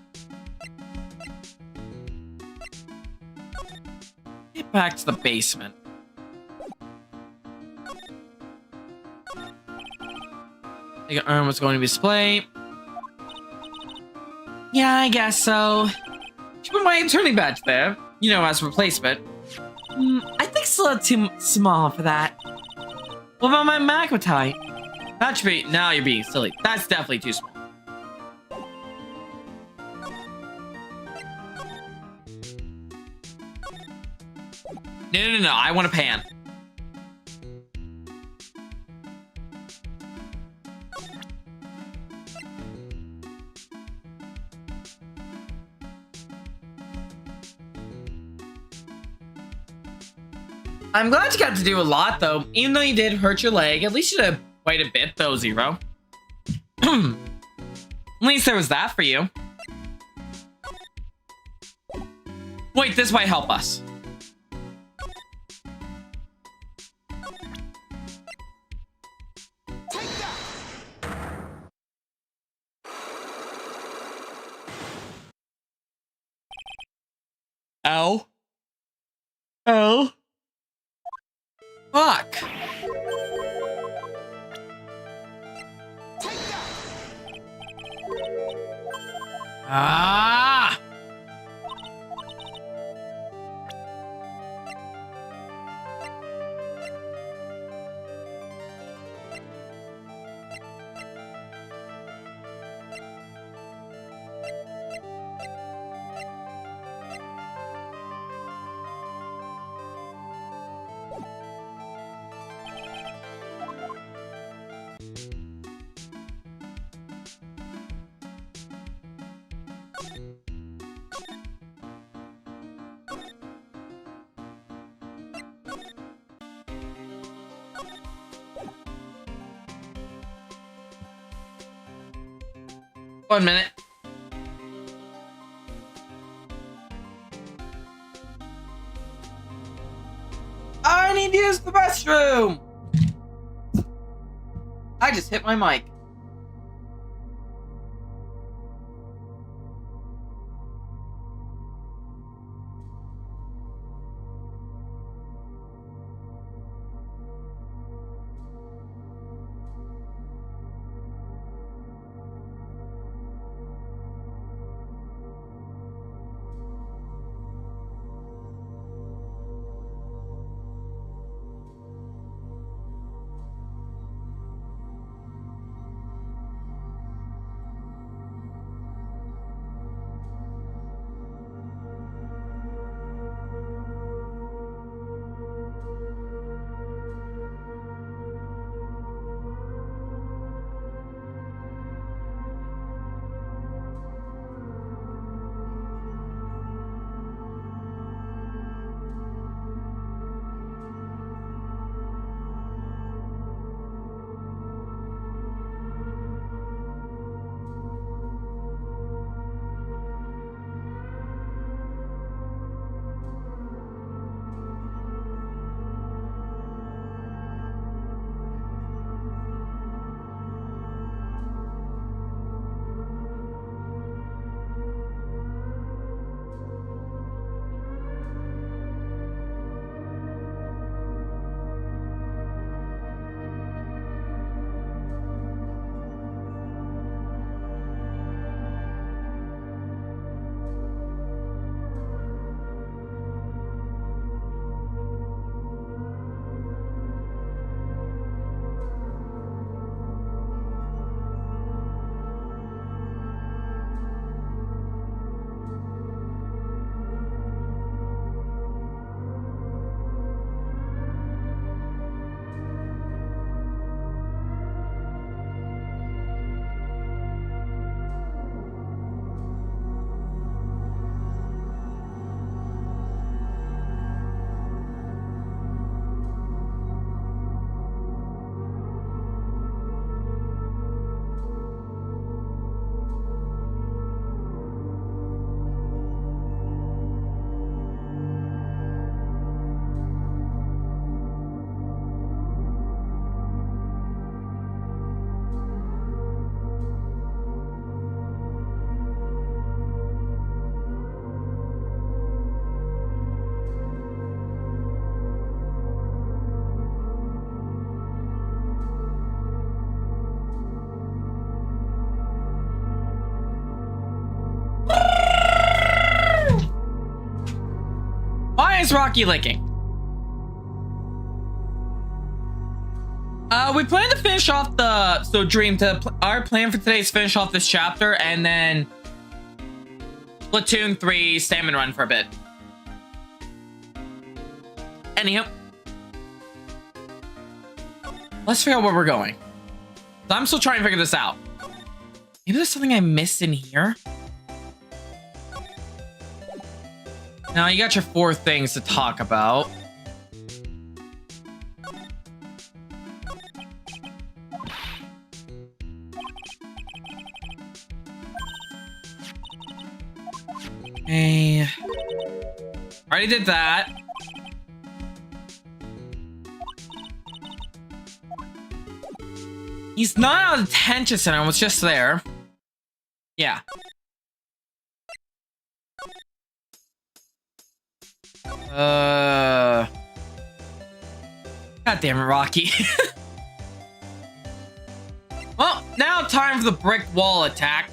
Get back to the basement. I think Urn was going to be displayed. Yeah, I guess so. Should put my turning badge there, you know, as a replacement. I think it's a little too small for that. What about my Magmatite? That should be. Now you're being silly. That's definitely too small. No. I want a pan. I'm glad you got to do a lot, though. Even though you did hurt your leg, at least you did quite a bit, though, Zero. At least there was that for you. Wait, this might help us. Ow. Oh. Fuck. Ah. One minute. I need to use the restroom. I just hit my mic. is Rocky licking? We plan to finish off our plan for today is finish off this chapter and then Platoon 3 Salmon Run for a bit. Anyhow, let's figure out where we're going. I'm still trying to figure this out. Maybe there's something I missed in here. Now you got your 4 things to talk about. Hey, already did that. He's not out of the detention center. I was just there. Yeah. God damn it, Rocky. Well, now time for the brick wall attack.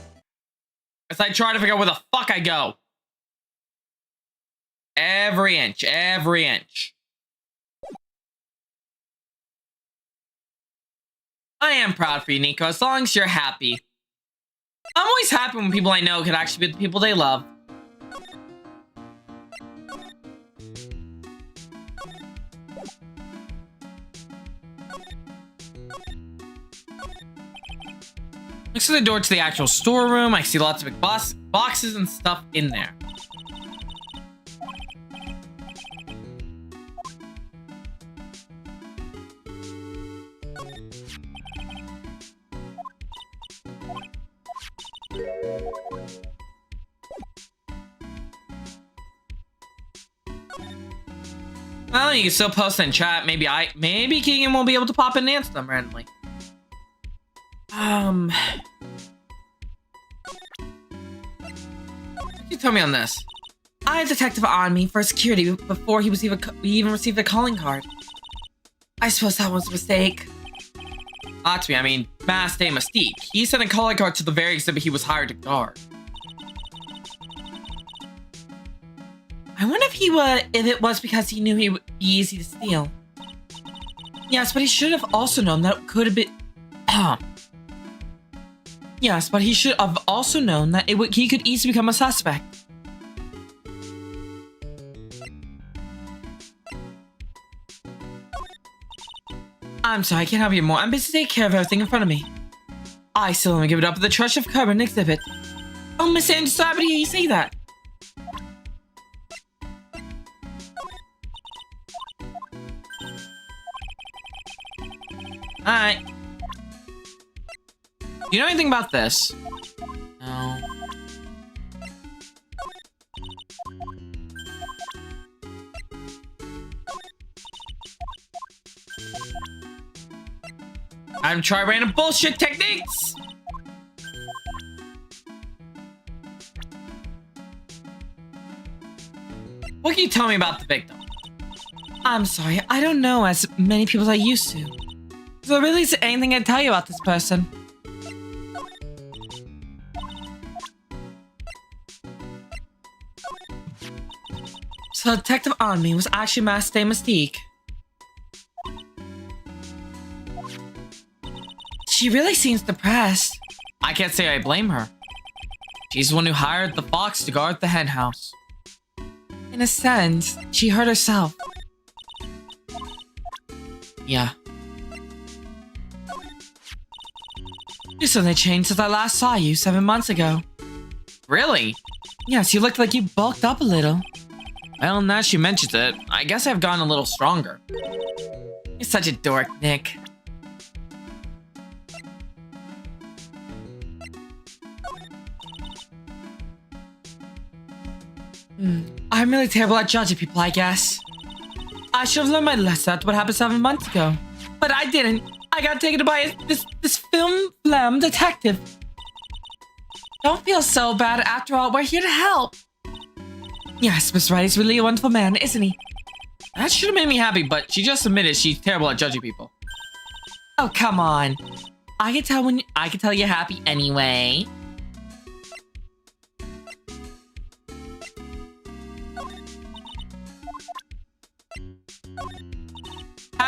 As I try to figure out where the fuck I go. Every inch, every inch. I am proud for you, Nico, as long as you're happy. I'm always happy when people I know could actually be the people they love. Next to the door to the actual storeroom, I see lots of big boxes and stuff in there. Well, you can still post in chat. Maybe Keegan won't be able to pop in and answer them randomly. What can you tell me on this? I had a detective on me for security before we even received a calling card. I suppose that was a mistake. Not to me, I mean, Mass Day Mystique. He sent a calling card to the very exhibit he was hired to guard. I wonder if it was because he knew he would be easy to steal. Yes, but he should have also known that it could have been. Yes, but he should have also known that he could easily become a suspect. I'm sorry, I can't help you more. I'm busy taking care of everything in front of me. I still want to give it up for the Trust of Carbon exhibit. Oh, Miss Angie, sorry to hear you say that. Alright. Do you know anything about this? No. I'm trying random bullshit techniques! What can you tell me about the victim? I'm sorry, I don't know as many people as I used to. So there really isn't anything I can tell you about this person. So Detective on me was actually Mass Day Mystique. She really seems depressed. I can't say I blame her. She's the one who hired the fox to guard the hen house. In a sense, she hurt herself. Yeah. You suddenly changed since I last saw you 7 months ago. Really? Yes, you looked like you bulked up a little. Well, now she mentions it, I guess I've gotten a little stronger. You're such a dork, Nick. I'm really terrible at judging people, I guess. I should have learned my lesson after what happened 7 months ago. But I didn't. I got taken by this film detective. Don't feel so bad. After all, we're here to help. Yes, Miss Wright is really a wonderful man, isn't he? That should have made me happy, but she just admitted she's terrible at judging people. Oh, come on. I can tell you're happy anyway.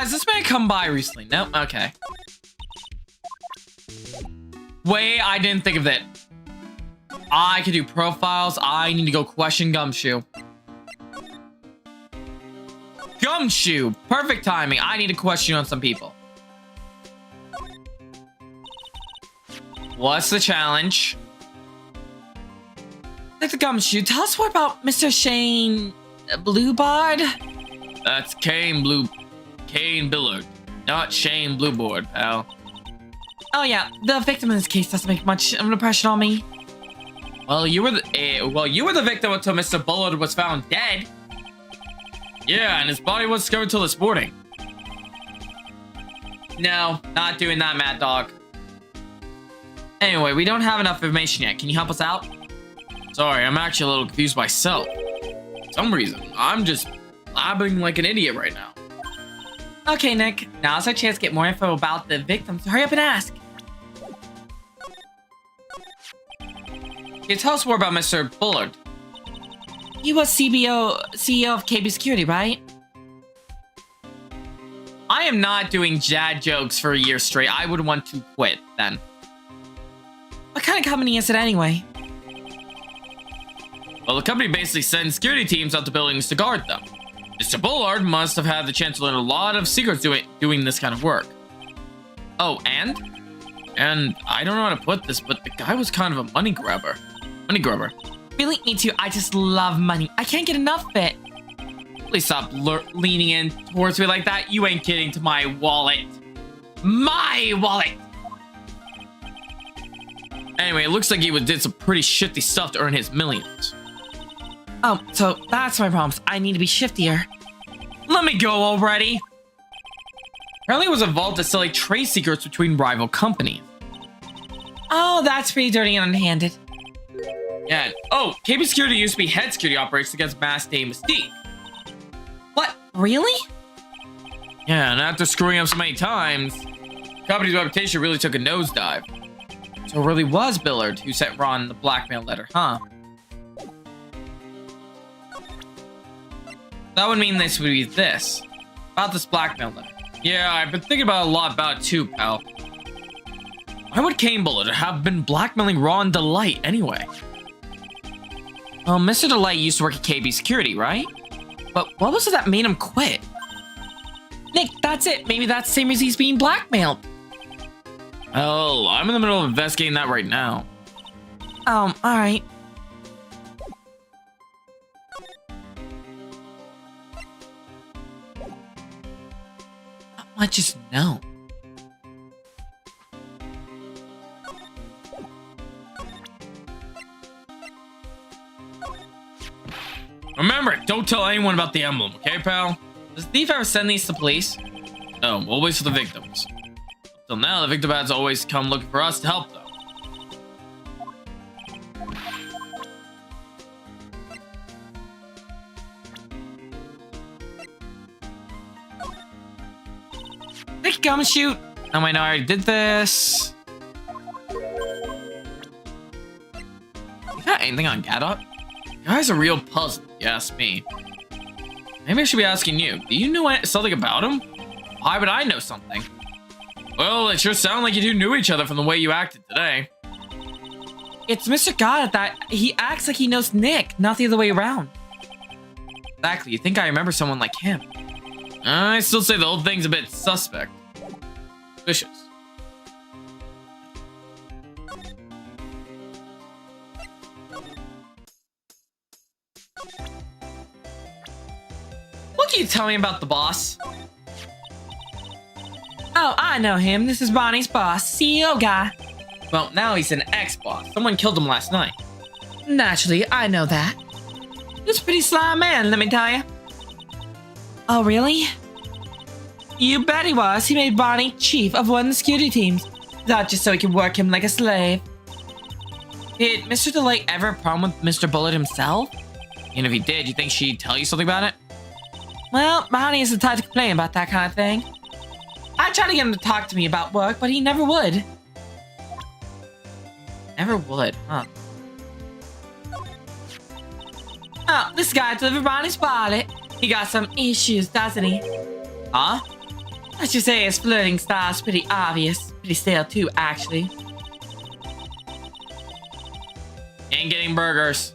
Has this man come by recently? Nope. Okay. Wait, I didn't think of it. I could do profiles. I need to go question Gumshoe. Gumshoe! Perfect timing. I need to question on some people. What's the challenge? Dr. Gumshoe, tell us more about Mr. Shane Bluebard. That's Kane Billard, not Shane Blueboard, pal. Oh yeah, the victim in this case doesn't make much of an impression on me. Well, you were the victim until Mr. Bullard was found dead. Yeah, and his body was discovered until this morning. No, not doing that, Mad Dog. Anyway, we don't have enough information yet. Can you help us out? Sorry, I'm actually a little confused myself. For some reason, I'm just blabbing like an idiot right now. Okay, Nick. Now's our chance to get more info about the victim, so hurry up and ask. Can you tell us more about Mr. Bullard? He was CEO of KB Security, right? I am not doing dad jokes for a year straight. I would want to quit then. What kind of company is it anyway? Well, the company basically sends security teams out to buildings to guard them. Mr. Bullard must have had the chance to learn a lot of secrets doing this kind of work. Oh, and I don't know how to put this, but the guy was kind of a money grabber. Really? Me too. I just love money. I can't get enough of it. Please stop leaning in towards me like that. You ain't kidding to my wallet. My wallet! Anyway, it looks like he did some pretty shifty stuff to earn his millions. Oh, so that's my problem. I need to be shiftier. Let me go already. Apparently it was involved in selling trade secrets between rival companies. Oh, that's pretty dirty and unhanded. Yeah. Oh, KB Security used to be head security operations against Mass Day Mystique. What? Really? Yeah, and after screwing up so many times, the company's reputation really took a nosedive. So it really was Billard who sent Ron the blackmail letter, huh? That would mean this would be this. About this blackmail letter. Yeah, I've been thinking about a lot about it too, pal. Why would Kane Bullard have been blackmailing Ron Delight anyway? Well, Mr. Delight used to work at KB Security, right? But what was it that made him quit? Nick, that's it. Maybe that's the same reason he's being blackmailed. Oh, I'm in the middle of investigating that right now. Alright. I just know. Remember, don't tell anyone about the emblem, okay, pal? Does the thief ever send these to police? No, always for the victims. Till now, the victim has always come looking for us to help them. Nick Gumshoe. Oh, wait, no, I already did this. You got anything on Gadot? You guys are a real puzzle, if you ask me. Maybe I should be asking you. Do you know something about him? Why would I know something? Well, it sure sounded like you two knew each other from the way you acted today. It's Mr. Gadot that he acts like he knows Nick, not the other way around. Exactly, you think I remember someone like him? I still say the whole thing's a bit suspect. Suspicious. What can you tell me about the boss? Oh, I know him. This is Bonnie's boss, CEO guy. Well, now he's an ex-boss. Someone killed him last night. Naturally, I know that. He's a pretty sly man, let me tell you. Oh, really? You bet he was. He made Bonnie chief of one of the security teams. Not just so he could work him like a slave. Did Mr. Delight ever have a problem with Mr. Bullet himself? And if he did, you think she'd tell you something about it? Well, Bonnie is the type to complain about that kind of thing. I tried to get him to talk to me about work, but he never would. Never would, huh? Oh, this guy delivered Bonnie's wallet. He got some issues, doesn't he? Huh? I should say his flirting style's pretty obvious. Pretty stale too, actually. Ain't getting burgers.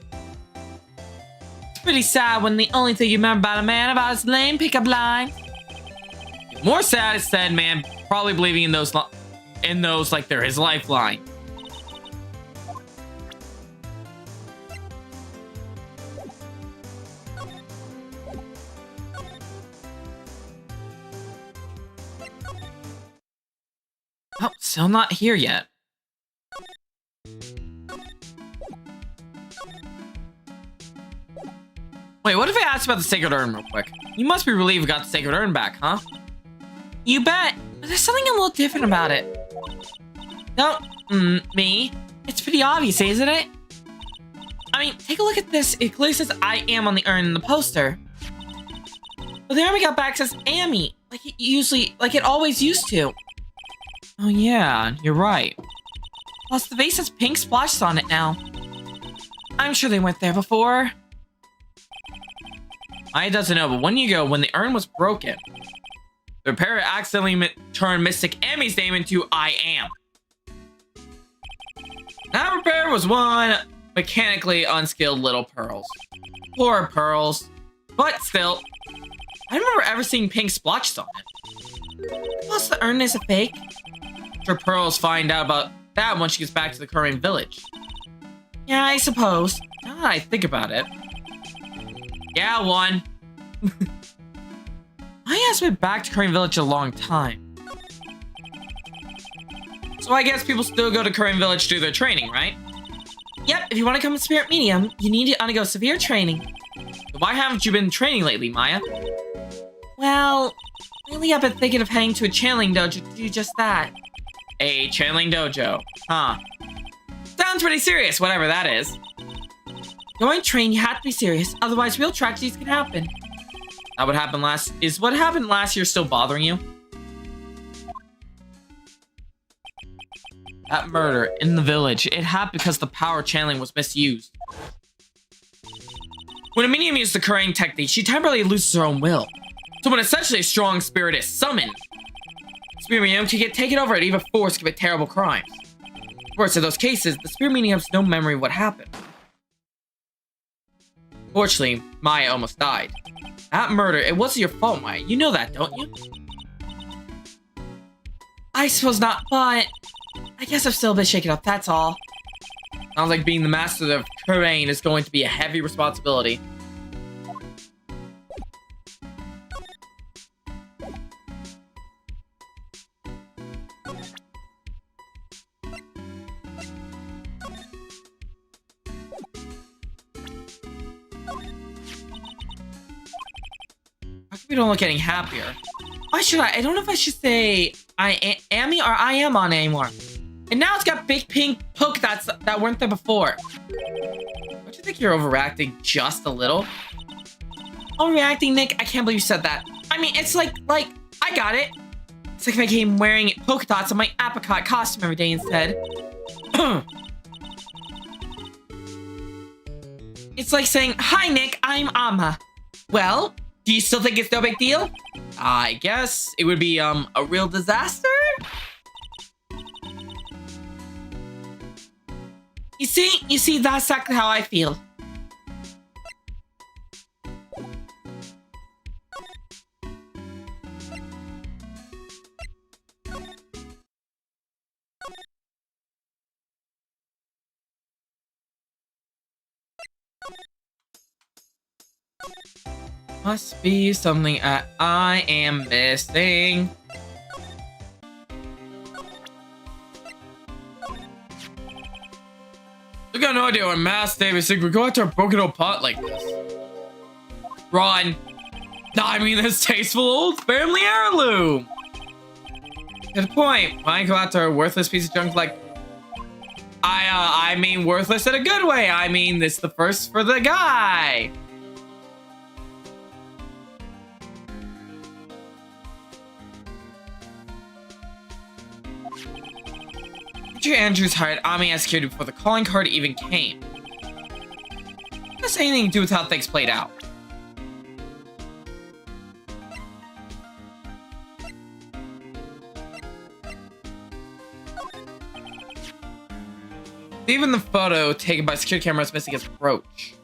It's pretty sad when the only thing you remember about a man about his lame pickup line. More sad is said man probably believing in those like they're his lifeline. Oh, still not here yet. Wait, what if I asked about the Sacred Urn real quick? You must be relieved we got the Sacred Urn back, huh? You bet. But there's something a little different about it. No, me? It's pretty obvious, isn't it? I mean, take a look at this. It clearly says I am on the urn in the poster. But the army got back says Amy, like it always used to. Oh yeah, you're right. Plus the vase has pink splashes on it now. I'm sure they went there before. I doesn't know, but when the urn was broken, the repairer accidentally turned Mystic Amy's name into I am. That repairer was one mechanically unskilled little Pearls. Poor Pearls. But still, I don't remember ever seeing pink splotches on it. Plus the urn is a fake. Sure Pearls find out about that when she gets back to the Korean village. Yeah, I suppose. Now that I think about it. Yeah, one. I has been back to Korean village a long time. So I guess people still go to Korean village to do their training, right? Yep, if you want to become a spirit medium, you need to undergo severe training. Why haven't you been training lately, Maya? Well, lately I've been thinking of heading to a channeling dojo to do just that. A channeling dojo, huh? Sounds pretty serious, whatever that is. Going to train, you have to be serious, otherwise real tragedies can happen. That what happened what happened last year still bothering you? That murder in the village, it happened because the power channeling was misused. When a medium uses the Korean technique, she temporarily loses her own will. So when essentially a strong spirit is summoned, spirit medium can get taken over and even forced to commit terrible crimes. Worse, in those cases, the spirit medium has no memory of what happened. Fortunately, Maya almost died. That murder, it wasn't your fault, Maya. You know that, don't you? I suppose not, but I guess I'm still a bit shaken up, that's all. Sounds like being the master of Korean is going to be a heavy responsibility. We don't look any happier. Why should I? I don't know if I should say I am or I am on anymore. And now it's got big pink polka dots that weren't there before. Don't you think you're overreacting just a little? Overreacting, Nick? I can't believe you said that. I mean, it's like, I got it. It's like if I came wearing polka dots on my apricot costume every day instead. It's like saying, hi, Nick, I'm Amma. Well, do you still think it's no big deal? I guess it would be, a real disaster? You see, that's exactly how I feel. Must be something I am missing. I got no idea what Mass Davis think we go after a broken old pot like this. Run. I mean this tasteful old family heirloom. Good point. Why go after a worthless piece of junk like I mean worthless in a good way. I mean this is the first for the guy. Teacher Andrews hired Ami as security before the calling card even came. It has anything to do with how things played out. Even the photo taken by security camera is missing its brooch.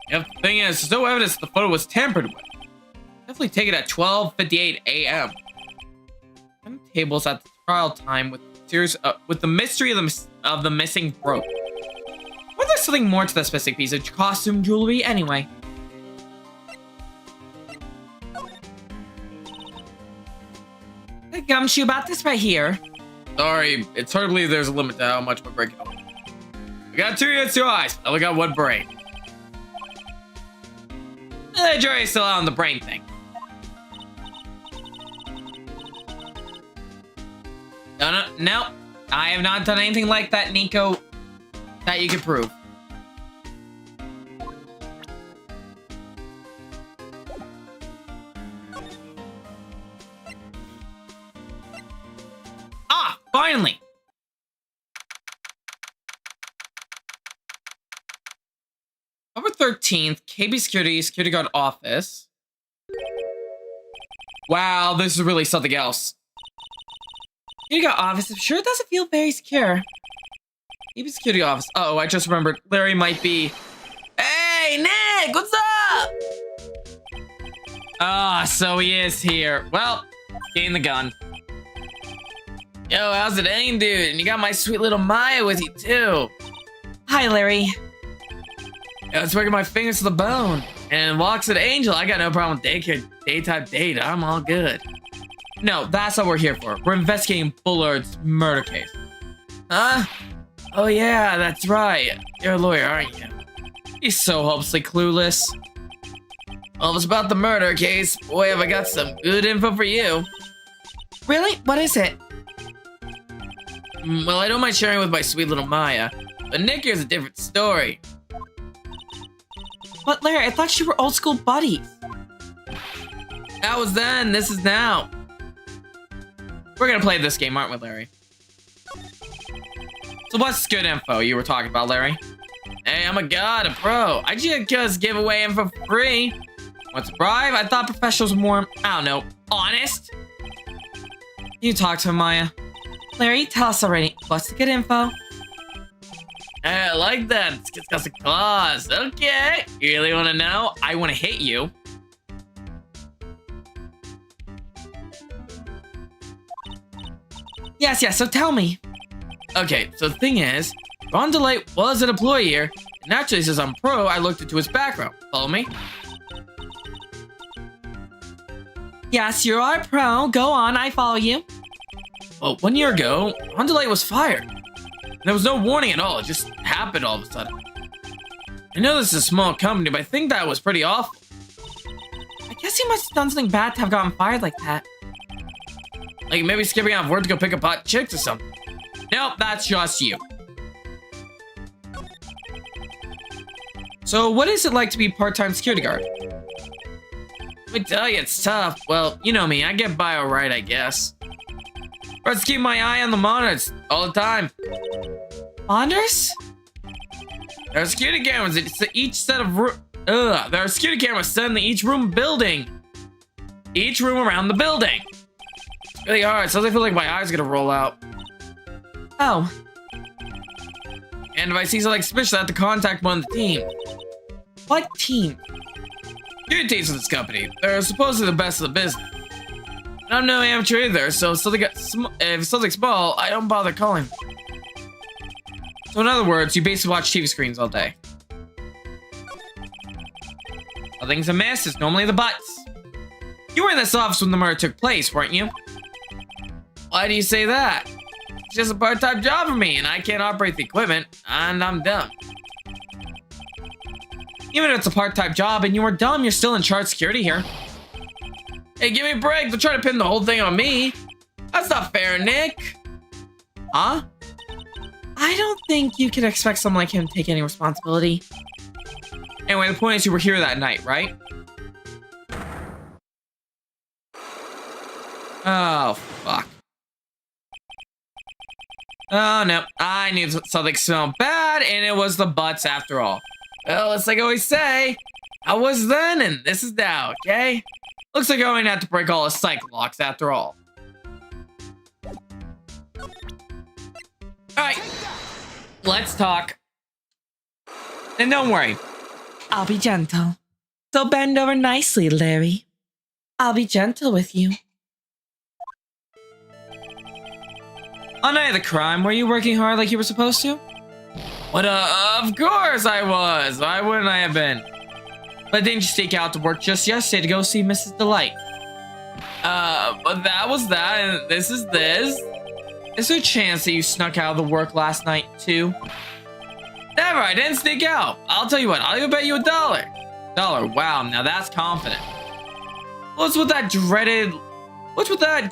The thing is, there's no evidence the photo was tampered with. Definitely taken at 12:58 a.m. Tables at the trial time with the mystery of the missing brooch. Was there something more to this missing piece of costume jewelry anyway? The gumshoe about this right here. Sorry, it's hard to believe there's a limit to how much we're breaking open. We got 2 ears, 2 eyes. I only got 1 brain. The jury's still out on the brain thing. No. I have not done anything like that, Nico, that you can prove. Ah, finally. October 13th, KB security guard office. Wow, this is really something else. Security guard office, I'm sure it doesn't feel very secure. KB security office. Uh oh, I just remembered. Larry might be. Hey, Nick, what's up? Ah, so he is here. Well, gain the gun. Yo, how's it aimed, dude? And you got my sweet little Maya with you, too. Hi, Larry. Yeah, it's working my fingers to the bone. And walks an angel. I got no problem with daytime date. I'm all good. No, that's what we're here for. We're investigating Bullard's murder case. Huh? Oh, yeah, that's right. You're a lawyer, aren't you? He's so hopelessly clueless. Well, if it's about the murder case, boy, have I got some good info for you. Really? What is it? Well, I don't mind sharing with my sweet little Maya, but Nick here's a different story. But Larry, I thought you were old school buddies. That was then, this is now. We're gonna play this game, aren't we, Larry? So what's good info you were talking about, Larry? Hey, I'm a god, a pro. I just give away info for free. What's a bribe? I thought professionals were more, I don't know, honest. You talk to him, Maya. Larry, tell us already. What's the good info? Hey, I like that. It's got some claws. Okay. You really want to know? I want to hit you. Yes, so tell me. Okay, so the thing is, Ron DeLay was an employee here, and naturally since I'm pro, I looked into his background. Follow me? Yes, you are pro. Go on, I follow you. Well, 1 year ago, Ron DeLay was fired. And there was no warning at all, it just happened all of a sudden. I know this is a small company, but I think that was pretty awful. I guess he must have done something bad to have gotten fired like that. Like maybe skipping out of work to go pick up hot chicks or something. Nope, that's just you. So what is it like to be part-time security guard? Let me tell you, it's tough. Well, you know me, I get by alright, I guess. Let's keep my eye on the monitors all the time. Monitors? There are security cameras in each set of there are security cameras set in each room building. Each room around the building. It's really hard, so I feel like my eyes are gonna roll out. Oh. And if I see something suspicious, I have to contact one of the team. What team? Security teams of this company. They're supposedly the best of the business. And I'm no amateur either, so if something small, I don't bother calling. So in other words, you basically watch TV screens all day. Nothing's a mess, it's normally the butts. You were in this office when the murder took place, weren't you? Why do you say that? It's just a part-time job for me, and I can't operate the equipment, and I'm dumb. Even if it's a part-time job and you were dumb, you're still in charge of security here. Hey, give me a break. They're trying to pin the whole thing on me. That's not fair, Nick. Huh? I don't think you can expect someone like him to take any responsibility. Anyway, the point is you were here that night, right? Oh, fuck. Oh, no. I knew something smelled bad, and it was the butts after all. Well, it's like I always say, I was then, and this is now, okay? Looks like I'm going to have to break all the psych locks after all. Alright, let's talk. And don't worry, I'll be gentle. So bend over nicely, Larry. I'll be gentle with you. On night of the crime, were you working hard like you were supposed to? What, of course I was. Why wouldn't I have been? But didn't you sneak out to work just yesterday to go see Mrs. Delight? But that was that, and this is this. Is there a chance that you snuck out of the work last night, too? Never, I didn't sneak out. I'll tell you what, I'll even bet you $1. $1, wow, now that's confident. What's with that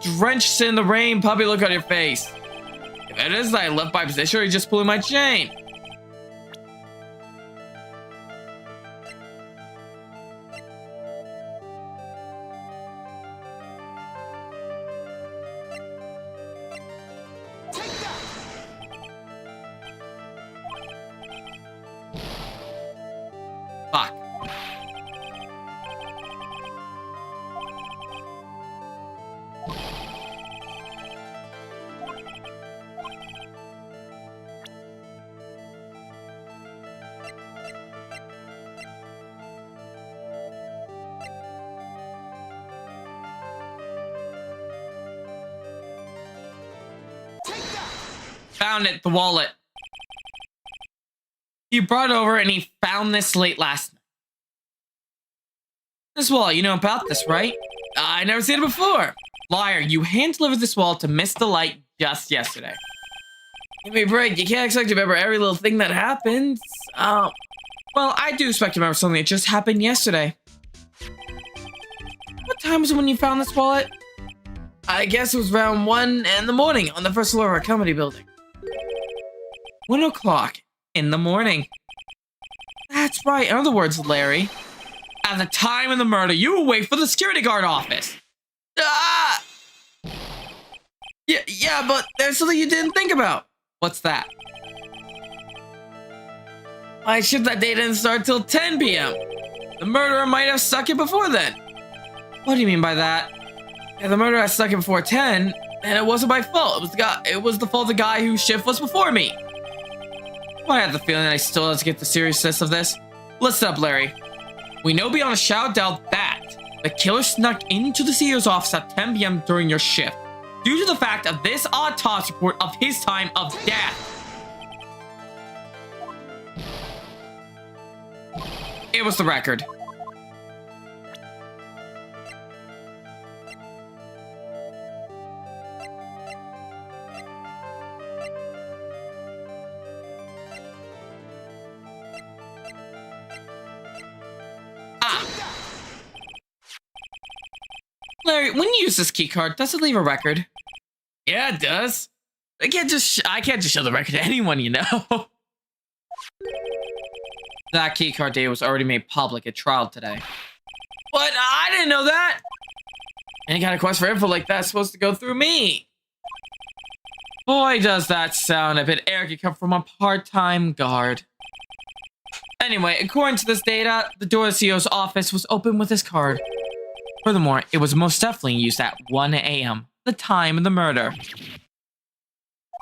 drenched in the rain puppy look on your face? If it is that I left my position or you just pulling my chain. Fuck. Found it, the wallet. He brought over and he found this late last night. This wallet, you know about this, right? I never seen it before. Liar, you hand-delivered this wallet to Miss Delight just yesterday. Give me a break, you can't expect to remember every little thing that happens. Well, I do expect to remember something that just happened yesterday. What time was it when you found this wallet? I guess it was around 1 in the morning on the first floor of our company building. 1 o'clock in the morning. That's right. In other words, Larry, at the time of the murder, you were away for the security guard office. Ah! Yeah, but there's something you didn't think about. What's that? My shift that day didn't start till 10 p.m. The murderer might have stuck it before then. What do you mean by that? If the murderer had stuck it before 10, then it wasn't my fault. It was the fault of the guy whose shift was before me. I have the feeling that I still have to get the seriousness of this. Listen up, Larry. We know beyond a shadow of doubt that the killer snuck into the CEO's office at 10 p.m. during your shift, due to the fact of this autopsy report of his time of death. It was the record. Larry, when you use this keycard, does it leave a record? Yeah, it does. I can't just show the record to anyone, you know. That keycard data was already made public at trial today. But I didn't know that. Any kind of quest for info like that's supposed to go through me. Boy, does that sound a bit arrogant come from a part-time guard. Anyway, according to this data, the door of the CEO's office was open with his card. Furthermore, it was most definitely used at 1 a.m., the time of the murder.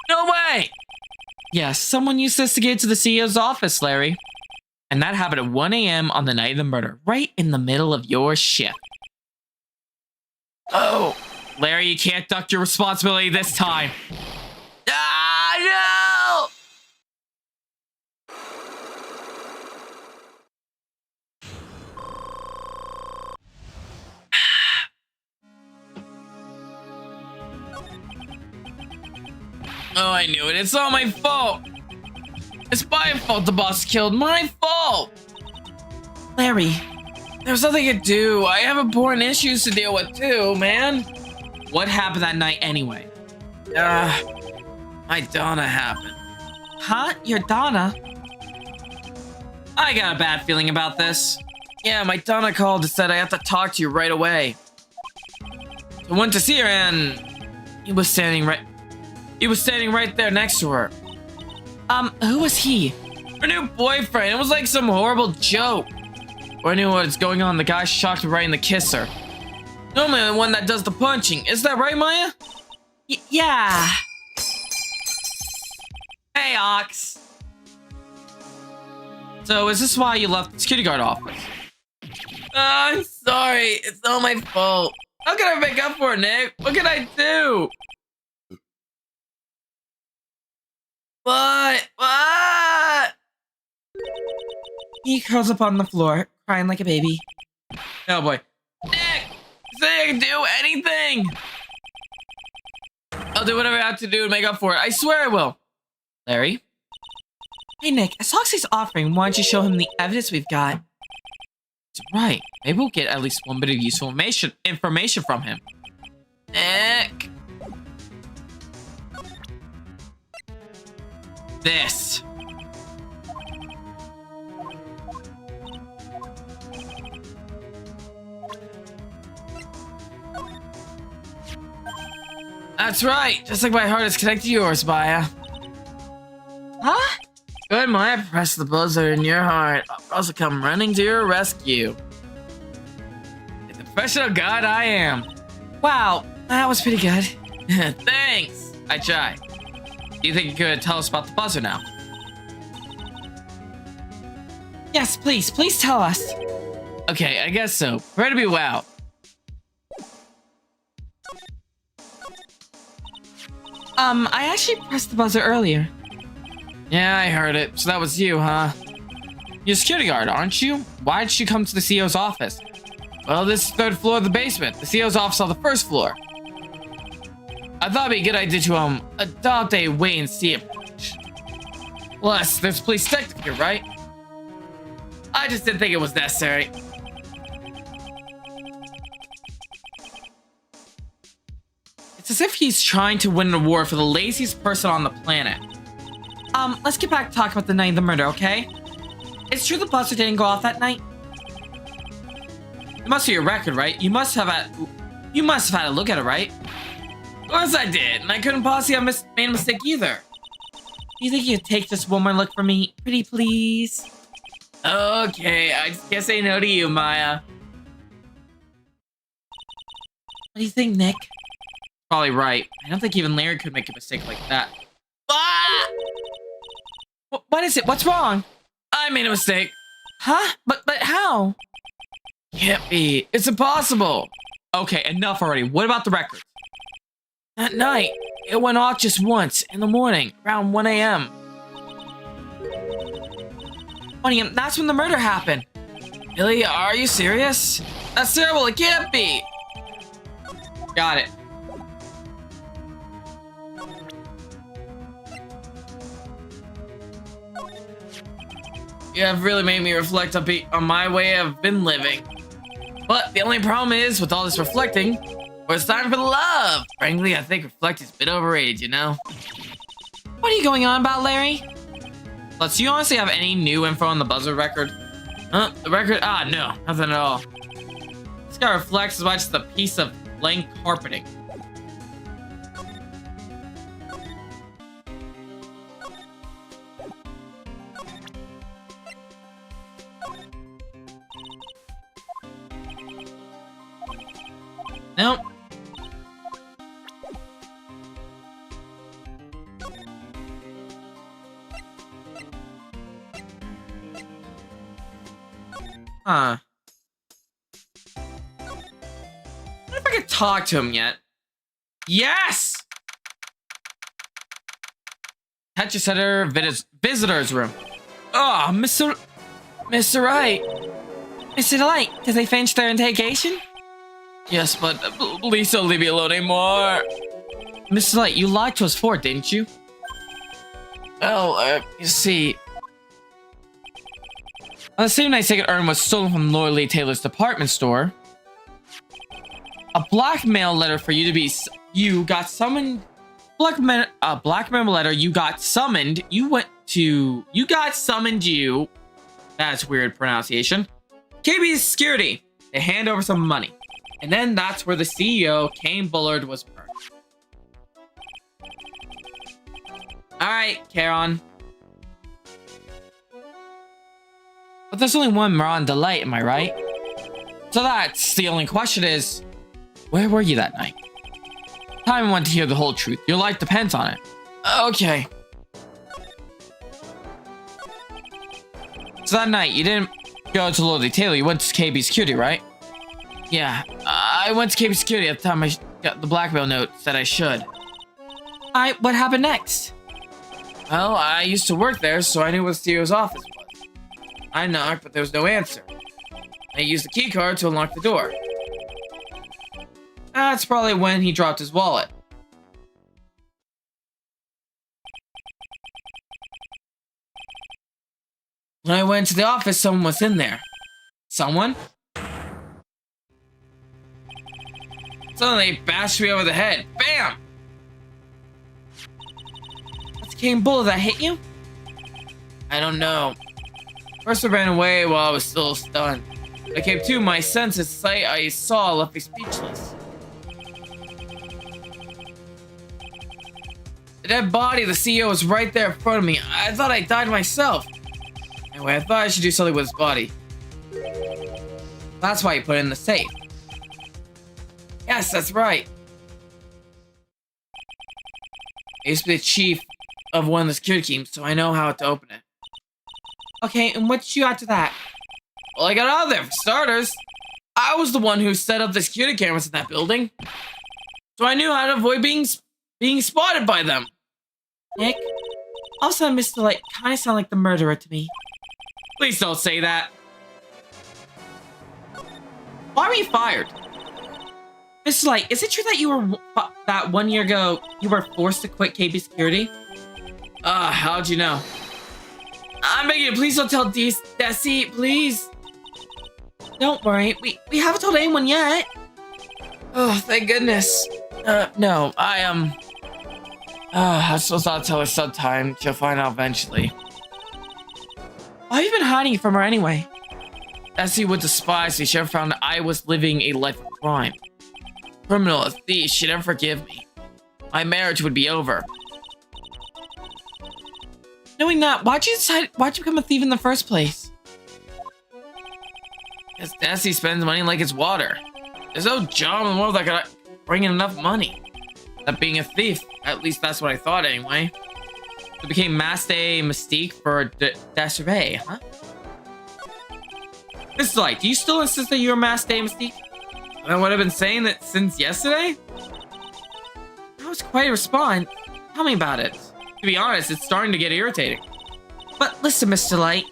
No way! Yes, someone used this to get to the CEO's office, Larry. And that happened at 1 a.m. on the night of the murder, right in the middle of your shift. Oh, Larry, you can't duck your responsibility this time. Ah, no! Oh, I knew it. It's all my fault. It's my fault the boss killed. My fault. Larry, there's nothing to do. I have important issues to deal with too, man. What happened that night anyway? My Donna happened. Huh? Your Donna? I got a bad feeling about this. Yeah, my Donna called and said I have to talk to you right away. So I went to see her and he was standing right there next to her. Who was he? Her new boyfriend. It was like some horrible joke. Or I knew what was going on. The guy shocked her right in the kisser. Normally I'm the one that does the punching. Is that right, Maya? Yeah. Knox. So is this why you left the security guard office? I'm sorry. It's not my fault. How can I make up for it, Nick? What can I do? What? He curls up on the floor, crying like a baby. Oh boy. Nick! Say I can do anything! I'll do whatever I have to do to make up for it. I swear I will. Larry? Hey Nick, as Oxy's offering, why don't you show him the evidence we've got? It's right. Maybe we'll get at least one bit of useful information from him. Nick! This. That's right, just like my heart is connected to yours, Maya. Huh? Good, Maya, press the buzzer in your heart. I'll also come running to your rescue. The professional god I am. Wow, that was pretty good. Thanks, I tried. Do you think you could tell us about the buzzer now? Yes, please tell us. Okay, I guess so. Prepare to be wowed. I actually pressed the buzzer earlier. Yeah, I heard it. So that was you, huh? You're a security guard, aren't you? Why did you come to the CEO's office? Well, this is the 3rd floor of the basement. The CEO's office on the 1st floor. I thought it'd be a good idea to, adopt a wait-and-see approach. Plus, there's a police detective here, right? I just didn't think it was necessary. It's as if he's trying to win an award for the laziest person on the planet. Let's get back to talk about the night of the murder, okay? It's true the buzzer didn't go off that night? It must be your record, right? You must have had a look at it, right? Of course I did, and I couldn't possibly have made a mistake either. Do you think you could take just one more look for me? Pretty please? Okay, I just can't say no to you, Maya. What do you think, Nick? Probably right. I don't think even Larry could make a mistake like that. Ah! What is it? What's wrong? I made a mistake. Huh? But how? Can't be. It's impossible. Okay, enough already. What about the record? That night, it went off just once in the morning, around 1 a.m. 1 a.m. That's when the murder happened. Really? Are you serious? That's terrible. It can't be. Got it. You have really made me reflect on my way I've been living. But the only problem is, with all this reflecting, well, it's time for the love. Frankly, I think reflecting's a bit overrated, you know? What are you going on about, Larry? Plus, do you honestly have any new info on the buzzer record? Huh? The record? Ah, no. Nothing at all. This guy reflects as much as a piece of blank carpeting. Nope. Huh. I wonder if I could talk to him yet. Yes! Hatcher Center visitor's room. Oh, Mr. Wright. Mr. Light, did they finish their interrogation? Yes, but please don't leave me alone anymore. Mr. Light, you lied to us before, didn't you? Well, you see... On the same night Sacred Urn was stolen from Lord Lee Taylor's department store, a blackmail letter for you to be... You got summoned... A blackmail letter, you got summoned... You got summoned you... That's weird pronunciation. KB's security. They hand over some money. And then that's where the CEO, Kane Bullard, was burned. Alright, Charon. But there's only one Miranda Light, am I right? So that's the only question is, where were you that night? Time want to hear the whole truth. Your life depends on it. Okay. So that night, you didn't go to Lodi Taylor, you went to KB Security, right? Yeah, I went to KB Security at the time I got the blackmail note, said I should. What happened next? Well, I used to work there, so I knew what CEO's office was. I knocked, but there was no answer. I used the key card to unlock the door. That's probably when he dropped his wallet. When I went to the office, someone was in there. Someone? Suddenly, they bashed me over the head. Bam! That's the king bullet that hit you? I don't know. First I ran away while I was still stunned. When I came to my senses, the sight I saw left me speechless. The dead body of the CEO was right there in front of me. I thought I died myself. Anyway, I thought I should do something with his body. That's why he put it in the safe. Yes, that's right. I used to be the chief of one of the security teams, so I know how to open it. Okay, and what did you add to that? Well, I got out of there, for starters. I was the one who set up the security cameras in that building. So I knew how to avoid being spotted by them. Nick, also Mr. Light kind of sound like the murderer to me. Please don't say that. Why were you fired? Mr. Light, is it true that you were that 1 year ago you were forced to quit KB Security? How'd you know? I'm begging you, please don't tell Desi, please. Don't worry, we haven't told anyone yet. Oh, thank goodness. No, I still thought I'd tell her sometime. She'll find out eventually. Why have you been hiding from her anyway? Desi would despise me. She ever found I was living a life of crime. Criminal, a thief, she'd never forgive me. My marriage would be over. Knowing that, why'd you become a thief in the first place? Because Desi spends money like it's water. There's no job in the world that could bring in enough money. That being a thief, at least that's what I thought anyway. It became Master Mystique for Desiree, huh? Mr. Light, do you still insist that you're Master Mystique? And what I've been saying that since yesterday? That was quite a response. Tell me about it. To be honest, it's starting to get irritating. But listen, Mr. Light.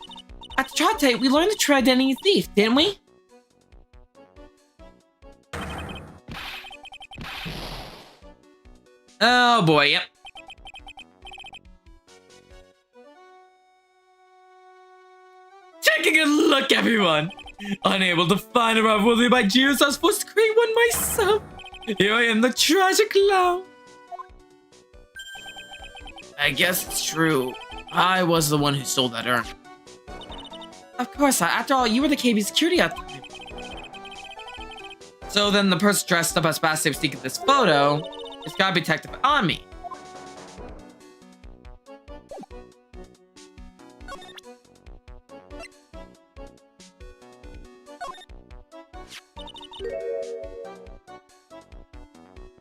At the trial tape, we learned the true identity of the thief, didn't we? Oh boy, yep. Taking a look, everyone. Unable to find a rivalry by Jews, I was supposed to create one myself. Here I am, the tragic clown. I guess it's true. I was the one who stole that urn. Of course, after all, you were the KB security at the time. So then the person dressed up as Master Mystique in this photo has got to be Detective Ami.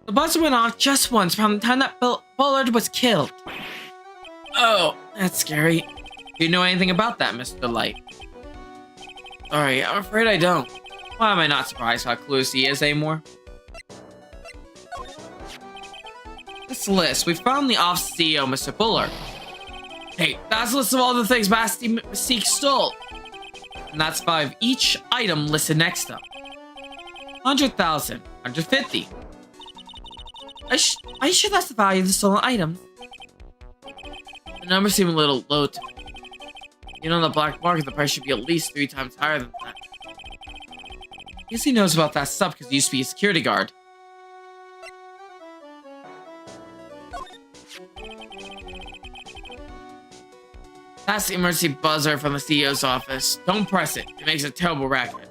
The buzzer went off just once from the time that Bullard was killed. Oh, that's scary. Do you know anything about that, Mr. Light? Sorry, I'm afraid I don't. Why am I not surprised how clueless he is anymore? This list, we found the office CEO, Mr. Bullard. Hey, that's a list of all the things Master Mystique stole. And that's 5 each item listed next to him. 100,000, 150. Are you sure that's the value of the stolen items? The numbers seem a little low to me. You know, on the black market, the price should be at least 3 times higher than that. I guess he knows about that stuff because he used to be a security guard. That's the emergency buzzer from the CEO's office. Don't press it. It makes a terrible racket.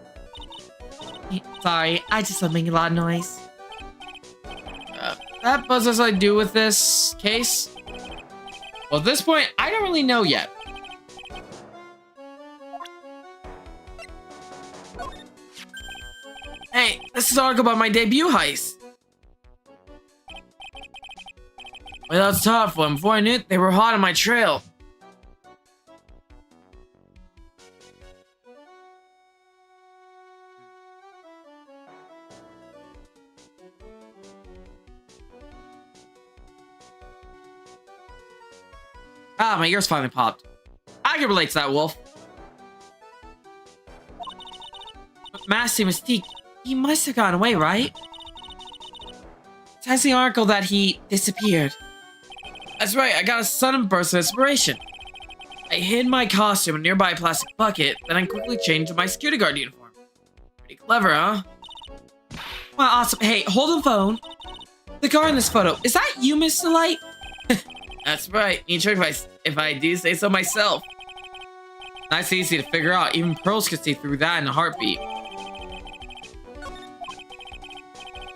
Sorry, I just love making a lot of noise. That buzz has to do with this case? Well, at this point, I don't really know yet. Hey, this is an article about my debut heist. Well, that's a tough one. Before I knew it, they were hot on my trail. Ah, my ears finally popped. I can relate to that, Wolf. But Master Mystique, he must have gone away, right? It says in the article that he disappeared. That's right, I got a sudden burst of inspiration. I hid my costume in a nearby plastic bucket, then I quickly changed to my security guard uniform. Pretty clever, huh? Wow, awesome. Hey, hold the phone. The guard in this photo, is that you, Mr. Light? That's right. Need trick if I do say so myself. Nice and easy to figure out. Even pros could see through that in a heartbeat.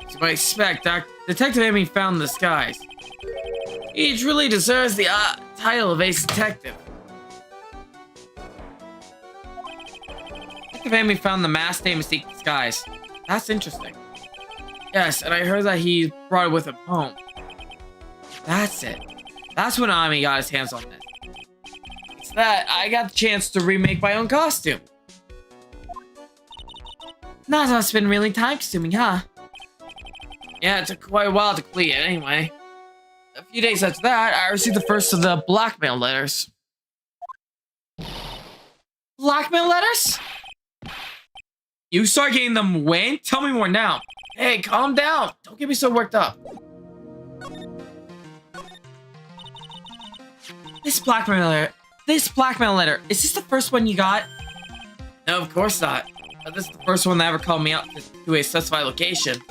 As you might expect, Detective Amy found the disguise. He truly deserves the title of Ace Detective. Detective Amy found the masked Mystique disguise. That's interesting. Yes, and I heard that he brought it with him home. That's it. That's when Ami got his hands on this. It's that I got the chance to remake my own costume. That must have been really time-consuming, huh? Yeah, it took quite a while to complete it anyway. A few days after that, I received the first of the blackmail letters. Blackmail letters? You start getting them when? Tell me more now. Hey, calm down. Don't get me so worked up. This blackmail letter, is this the first one you got? No, of course not. But this is the first one that ever called me out to a specified location.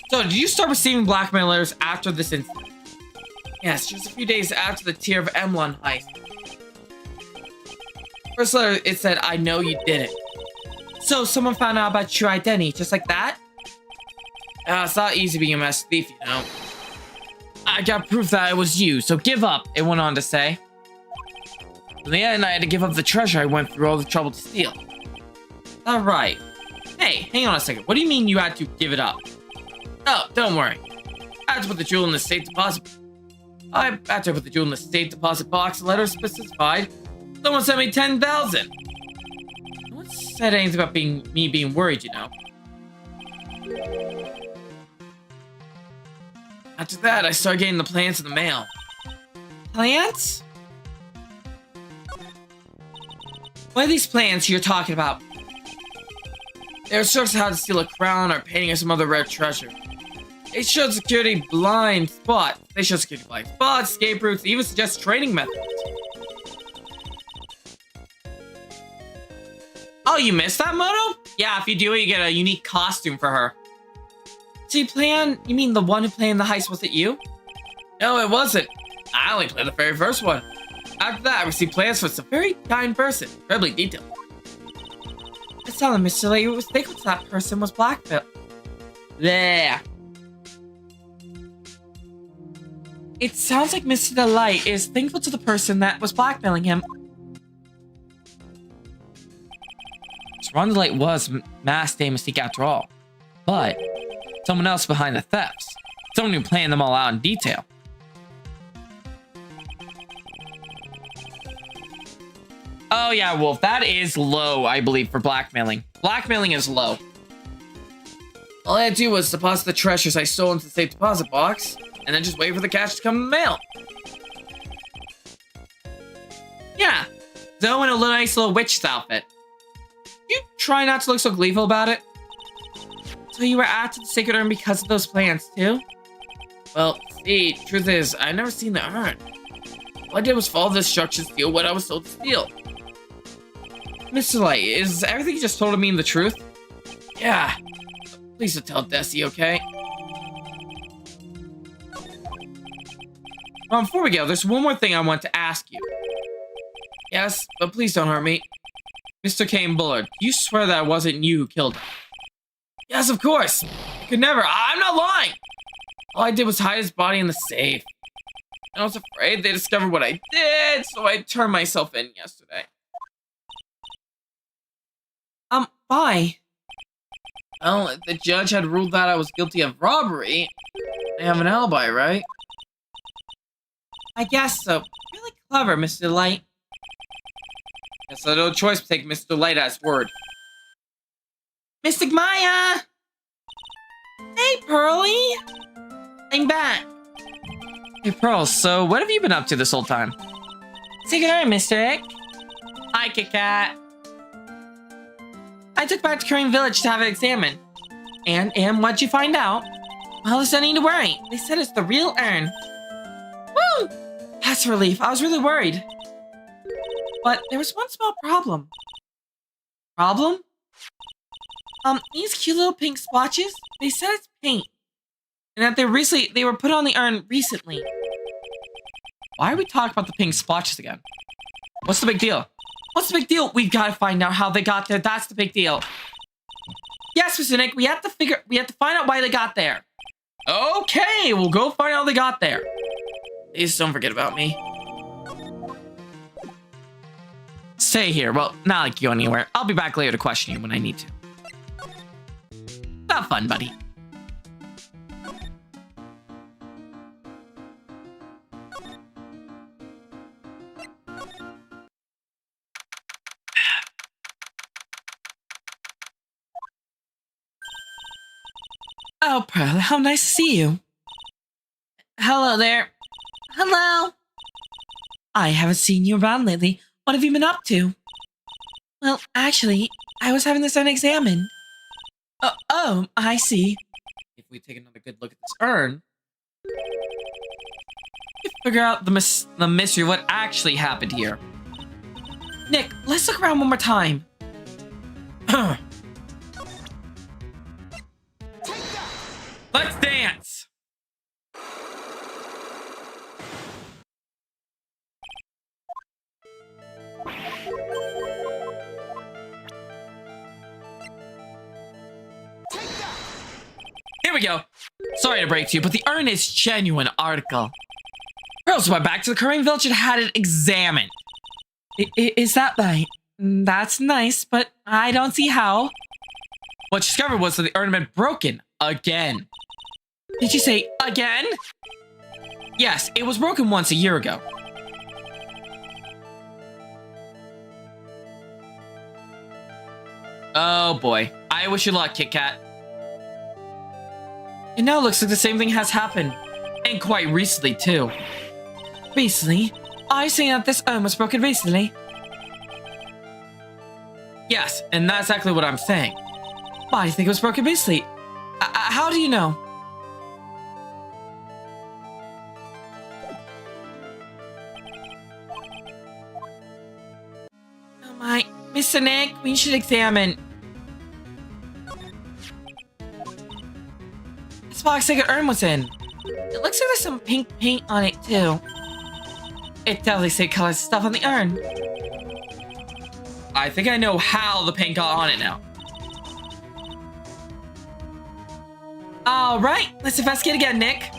So, did you start receiving blackmail letters after this incident? Yes, just a few days after the Tear of Emlon heist. First letter, it said, I know you did it. So, someone found out about your identity, just like that? It's not easy being a master thief, you know. I got proof that it was you, so give up, it went on to say. In the end, I had to give up the treasure I went through all the trouble to steal. Alright. Hey, hang on a second. What do you mean you had to give it up? Oh, don't worry. I had to put the jewel in the safe deposit. I had to put the jewel in the safe deposit box. The letter specified. Someone sent me 10,000. No one said anything about me being worried, you know. After that, I started getting the plans in the mail. Plans? What are these plans you're talking about? They were instructions how to steal a crown or painting or some other rare treasure. They showed security blind spots. Escape routes, even suggest training methods. Oh, you missed that, Moto? Yeah, if you do it, you get a unique costume for her. So you mean the one who planned the heist wasn't you? No, it wasn't. I only played the very first one. After that, I received plans from some very kind person, incredibly detailed. It's telling Mr. Light was thankful that person was blackmailed. There. It sounds like Mr. Light is thankful to the person that was blackmailing him. Ron Light was masked Mystique after all, but someone else behind the thefts. Someone who planned them all out in detail. Oh yeah, Wolf, that is low, I believe, for blackmailing. Blackmailing is low. All I had to do was deposit the treasures I stole into the safe deposit box, and then just wait for the cash to come in the mail. Yeah, though in a nice little witch's outfit. You try not to look so gleeful about it. So you were after the sacred urn because of those plans, too? Well, see, truth is, I've never seen the urn. All I did was follow the instructions, steal what I was told to steal. Mr. Light, is everything you just told me the truth? Yeah. Please don't tell Desi, okay? Before we go, there's one more thing I want to ask you. Yes, but please don't hurt me. Mr. Kane Bullard, you swear that it wasn't you who killed him? Yes, of course. I could never. I'm not lying. All I did was hide his body in the safe. I was afraid they discovered what I did, so I turned myself in yesterday. Why? Well, if the judge had ruled that I was guilty of robbery, they have an alibi, right? I guess so. Really clever, Mr. Light. Guess I had no choice but take Mr. Light at his word. Mystic Maya! Hey, Pearly! I'm back. Hey, Pearl, so what have you been up to this whole time? Say good night, Mr. Ick. Hi, Kit Kat. I took back to Korean Village to have it examined. And what'd you find out? Well, there's nothing to worry. They said it's the real urn. Woo! That's a relief. I was really worried. But there was one small problem. Problem? These cute little pink splotches, they said it's paint. And that they were put on the urn recently. Why are we talking about the pink splotches again? What's the big deal? What's the big deal? We've got to find out how they got there. That's the big deal. Yes, Mr. Nick, we have to find out why they got there. Okay, we'll go find out how they got there. Please don't forget about me. Stay here. Well, not like you go anywhere. I'll be back later to question you when I need to. Have fun, buddy. Oh, Pearl, how nice to see you. Hello there. Hello. I haven't seen you around lately. What have you been up to? Well, actually, I was having this urn examined. Oh, I see. If we take another good look at this urn, we can figure out the mystery of what actually happened here. Nick, let's look around one more time. Let's dance! Here we go. Sorry to break to you, but the urn is genuine article. Girls went back to the Korean village and had it examined. Is that right? That's nice, but I don't see how. What she discovered was that the urn had been broken again. Did you say again? Yes, it was broken once a year ago. Oh boy. I wish you luck, Kit Kat. It now looks like the same thing has happened. And quite recently, too. Recently? Are you saying that this urn was broken recently? Yes, and that's exactly what I'm saying. Why do you think it was broken recently? How do you know? Oh my, Mr. Nick, we should examine. This box like an urn was in. It looks like there's some pink paint on it too. It definitely say colors stuff on the urn. I think I know how the paint got on it now. Alright, let's investigate again, Nick.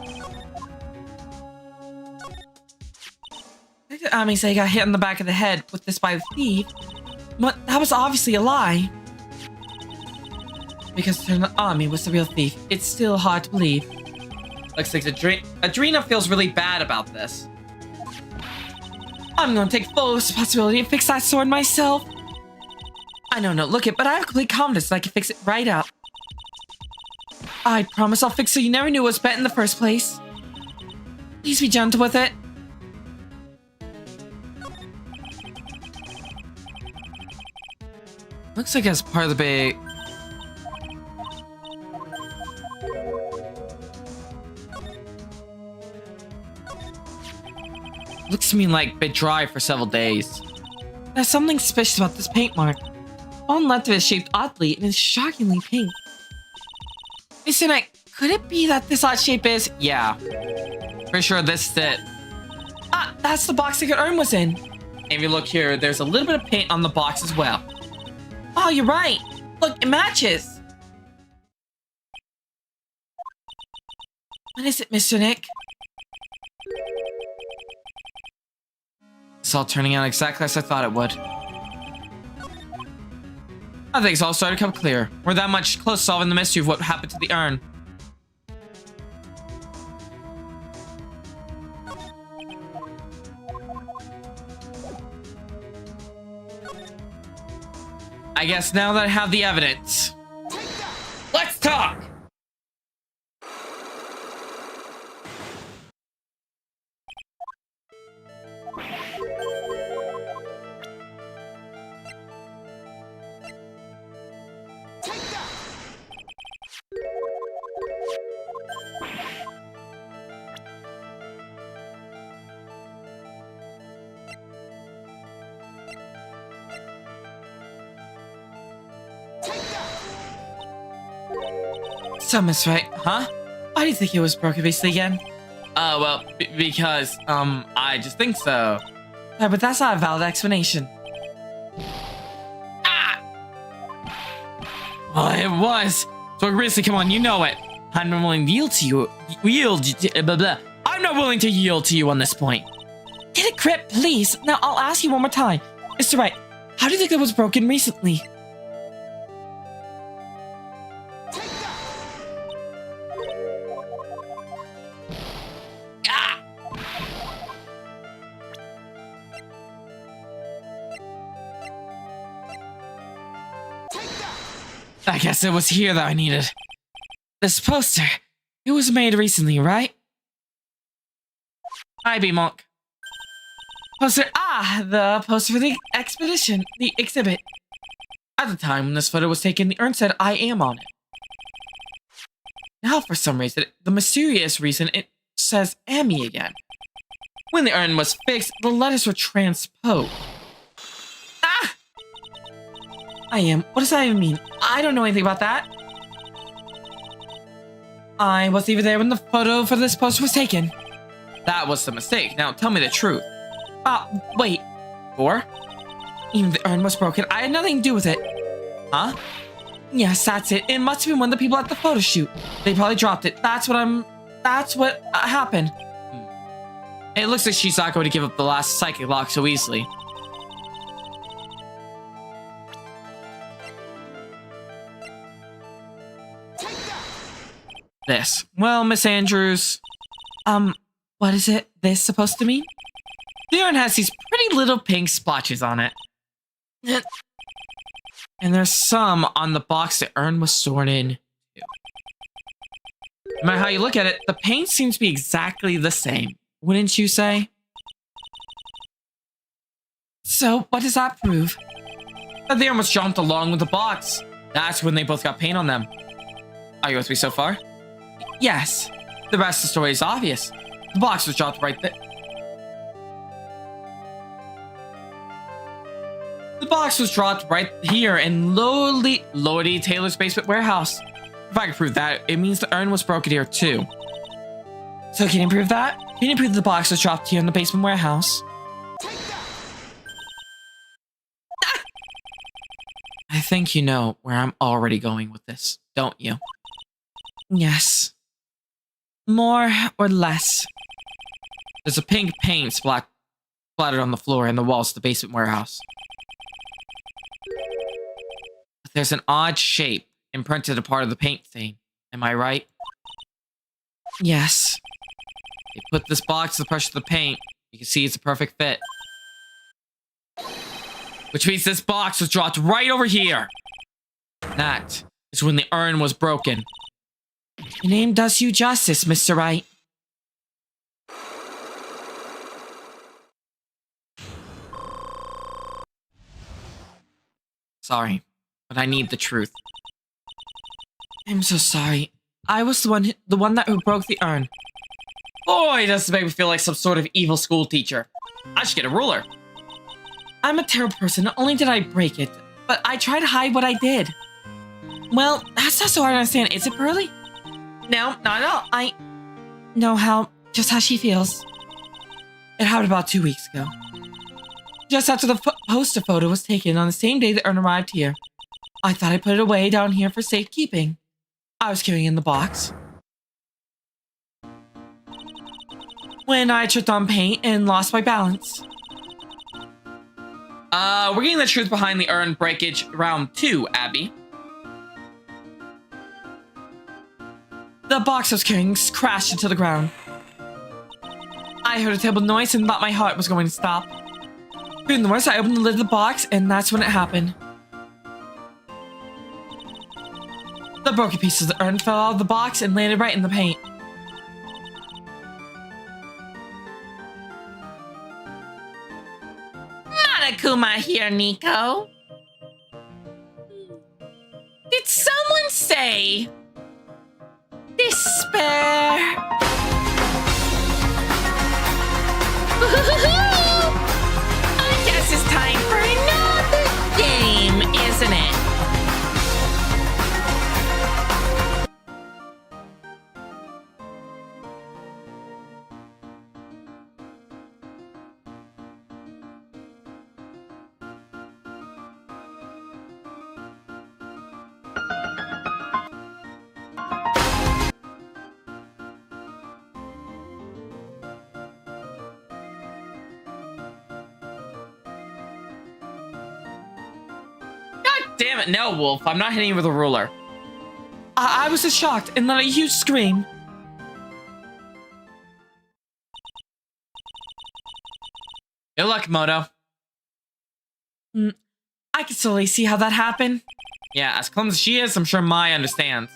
The army say he got hit on the back of the head with this by the thief. But that was obviously a lie. Because the army was the real thief. It's still hard to believe. Looks like Adrena feels really bad about this. I'm gonna take full responsibility and fix that sword myself. I know, no, look it, but I have complete confidence that I can fix it right up. I promise I'll fix it. You never knew it was bent in the first place. Please be gentle with it. Looks like it's part of the big... Looks to me like been dry for several days. There's something suspicious about this paint mark. One left of it is shaped oddly and is shockingly pink. Mr. Knight, could it be that this odd shape is... Yeah. Pretty sure this is it. Ah, that's the box that your urn was in. And if you look here, there's a little bit of paint on the box as well. Oh, you're right. Look, it matches. What is it, Mr. Nick? It's all turning out exactly as I thought it would. I think it's all starting to come clear. We're that much close to solving the mystery of what happened to the urn. I guess now that I have the evidence, let's talk! So, Miss Wright, huh? Why do you think it was broken recently again? Well, because, I just think so. Yeah, but that's not a valid explanation. Ah! Well, it was. So, Grizzly, come on, you know it. I'm not willing to yield to you. Blah, blah. I'm not willing to yield to you on this point. Get a grip, please. Now, I'll ask you one more time. Mr. Wright, how do you think it was broken recently? Ah! I guess it was here that I needed. This poster. It was made recently, right? IB Monk. Poster. Ah, the poster for the expedition. The exhibit. At the time when this photo was taken, the urn said, I am on it. Now, for some reason, the mysterious reason, it says Amy again. When the urn was fixed, the letters were transposed. Ah! I am. What does that even mean? I don't know anything about that. I wasn't even there when the photo for this poster was taken. That was the mistake. Now tell me the truth. Wait. Or? Even the urn was broken. I had nothing to do with it. Huh? Yes, that's it. It must have been one of the people at the photo shoot. They probably dropped it. That's what happened. It looks like she's not going to give up the last psychic lock so easily. This. Well, Miss Andrews. What is this supposed to mean? The urn has these pretty little pink splotches on it. And there's some on the box the urn was stored in. No matter how you look at it, the paint seems to be exactly the same. Wouldn't you say? So, what does that prove? That they almost jumped along with the box. That's when they both got paint on them. Are you with me so far? Yes. The rest of the story is obvious. The box was dropped right there. The box was dropped right here in Lodi Taylor's basement warehouse. If I can prove that, it means the urn was broken here too. So can you prove that? Can you prove the box was dropped here in the basement warehouse? Ah! I think you know where I'm already going with this, don't you? Yes. More or less. There's a pink paint splattered on the floor and the walls of the basement warehouse. But there's an odd shape imprinted a part of the paint stain. Am I right? Yes. They put this box to the pressure of the paint. You can see it's a perfect fit. Which means this box was dropped right over here. That is when the urn was broken. Your name does you justice, Mr. Wright. Sorry, but I need the truth. I'm so sorry. I was the one who broke the urn. Boy, does this make me feel like some sort of evil school teacher. I should get a ruler. I'm a terrible person. Not only did I break it, but I tried to hide what I did. Well, that's not so hard to understand, is it, Pearly? No, not at all. I know just how she feels. It happened about 2 weeks ago. Just after the poster photo was taken on the same day the urn arrived here. I thought I'd put it away down here for safekeeping. I was carrying it in the box. When I tripped on paint and lost my balance. We're getting the truth behind the urn breakage round 2, Abby. The box I was carrying crashed into the ground. I heard a terrible noise and thought my heart was going to stop. Fearing the worst, I opened the lid of the box, and that's when it happened. The broken pieces of the urn fell out of the box and landed right in the paint. Monokuma here, Nico. Did someone say despair? I guess it's time for another game, isn't it? damn it. No, Wolf. I'm not hitting you with a ruler. I was just shocked and let a huge scream. Good luck, Moto. I can slowly see how that happened. Yeah, as clumsy as she is, I'm sure Mai understands.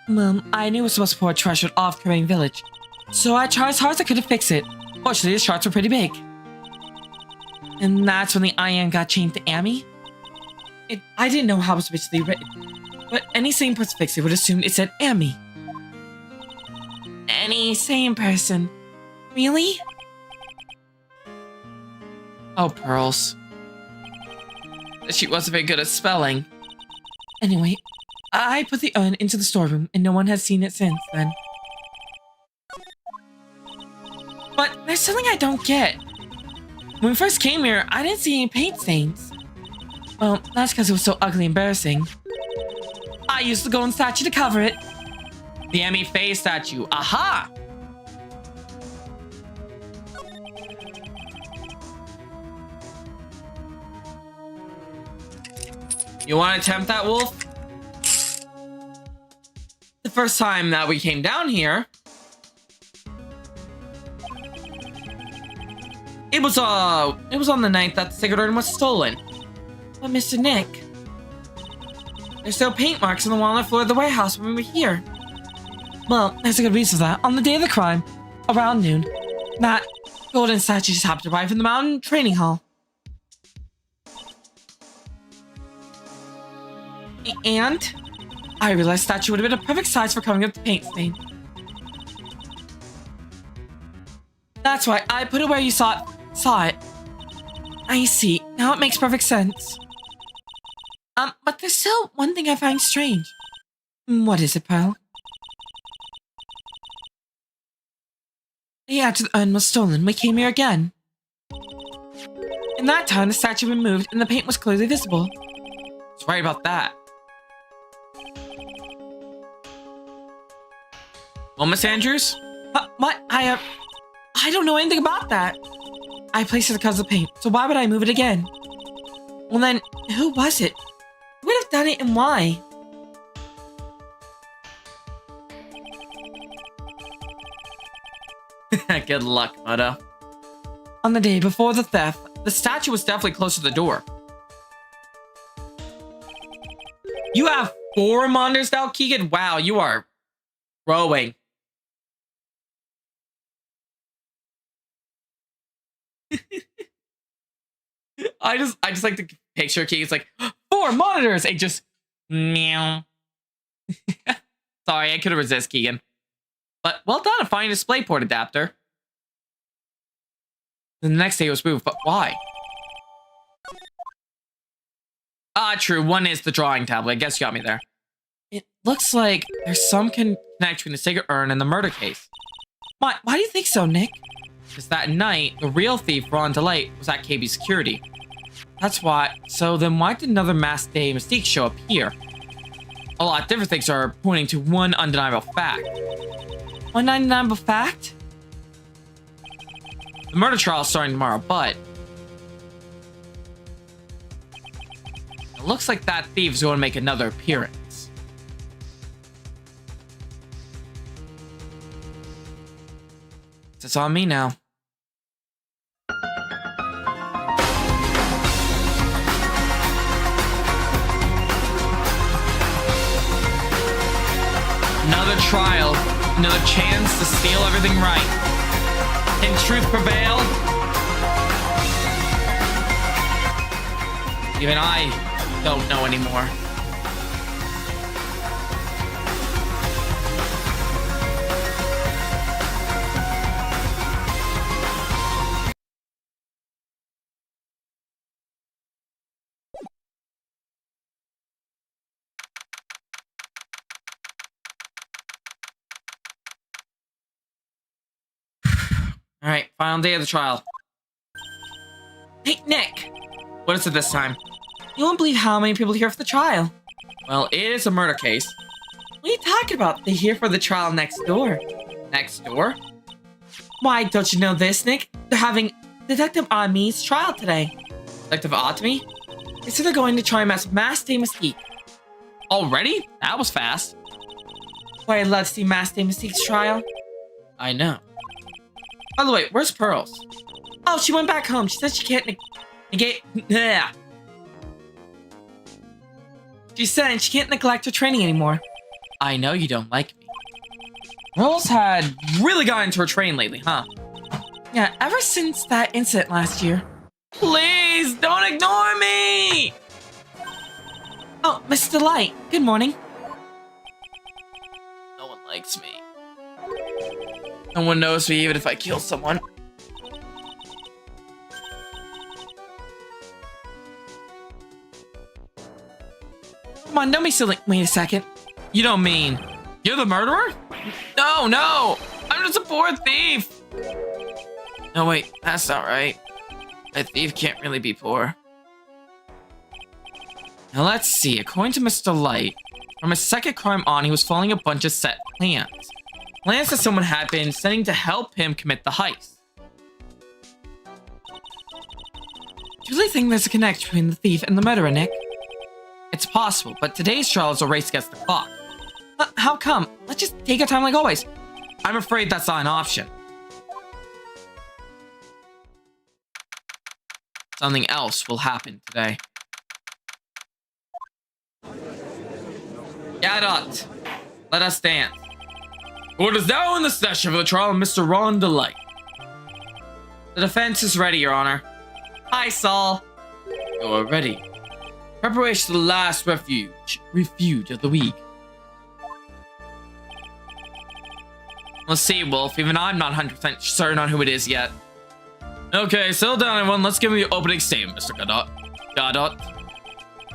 Well, I knew it was supposed to pour a treasure off Korean village, so I tried as hard as I could to fix it. Fortunately, the shards were pretty big. And that's when the IM got changed to Amy? I didn't know how it was originally written, but any sane person fixed it would assume it said Amy. Any sane person? Really? Oh, Pearls. She wasn't very good at spelling. Anyway, I put the urn into the storeroom and no one has seen it since then. But there's something I don't get. When we first came here, I didn't see any paint stains. Well, that's because it was so ugly and embarrassing. I used the golden statue to cover it. The Emmy Faye statue. Aha! You want to attempt that, Wolf? The first time that we came down here, it was on the night that the sacred urn was stolen. But Mr. Nick, there's still paint marks on the wall on the floor of the warehouse when we were here. Well, there's a good reason for that. On the day of the crime, around noon, that golden statue just happened to arrive in the mountain training hall. And I realized the statue would have been a perfect size for covering up the paint stain. That's why I put it where you saw it. I see. Now it makes perfect sense. But there's still one thing I find strange. What is it, Pearl? After the urn was stolen, we came here again. In that time, the statue had been moved and the paint was clearly visible. It's right about that. Well, Miss Andrews? What? I don't know anything about that. I placed it because of the paint, so why would I move it again? Well then, who was it? Who would have done it and why? Good luck, Moto. On the day before the theft, the statue was definitely close to the door. You have 4 monitors now, Keegan? Wow, you are growing. I just like to picture Keegan's like 4 monitors and just meow. Sorry, I couldn't resist, Keegan. But well done on finding a DisplayPort adapter. The next day was moved, but why? True. One is the drawing tablet. I guess you got me there. It looks like there's some connection between the sacred urn and the murder case. Why do you think so, Nick? Because that night, the real thief, Ron Delight, was at KB Security. That's why. So then why did another masked day Mystique show up here? A lot of different things are pointing to one undeniable fact. One undeniable fact? The murder trial is starting tomorrow, but it looks like that thief is going to make another appearance. It's on me now. Another trial, another chance to steal everything right. Can truth prevail? Even I don't know anymore. All right, final day of the trial. Hey, Nick! What is it this time? You won't believe how many people are here for the trial. Well, it is a murder case. What are you talking about? They're here for the trial next door. Next door? Why, don't you know this, Nick? They're having Detective Ami's trial today. Detective Atami? They said they're going to try Mass Day Mystique. Already? That was fast. Why I'd love to see Mass Day Mystique's trial. I know. By the way, where's Pearls? Oh, she went back home. She said she can't negate. Yeah. She said she can't neglect her training anymore. I know you don't like me. Pearls had really got into her training lately, huh? Yeah, ever since that incident last year. Please, don't ignore me! Oh, Miss Delight, good morning. No one likes me. No one knows me even if I kill someone. Come on, don't be silly. Wait a second. You don't mean you're the murderer? No, no! I'm just a poor thief! No, wait, that's not right. A thief can't really be poor. Now let's see. According to Mr. Light, from his second crime on, he was following a bunch of set plans. Plans that someone had been sending to help him commit the heist. Do you really think there's a connection between the thief and the murderer, Nick? It's possible, but today's trial is a race against the clock. How come? Let's just take our time like always. I'm afraid that's not an option. Something else will happen today. Gadot, let us dance. Court is now in the session for the trial of Mr. Ron Delight. The defense is ready, Your Honor. Hi, Saul. You are ready. Preparation to the last refuge of the week. Let's see, Wolf. Even I'm not 100% certain on who it is yet. Okay, settle down, everyone. Let's give him the opening statement, Mr. Gadot.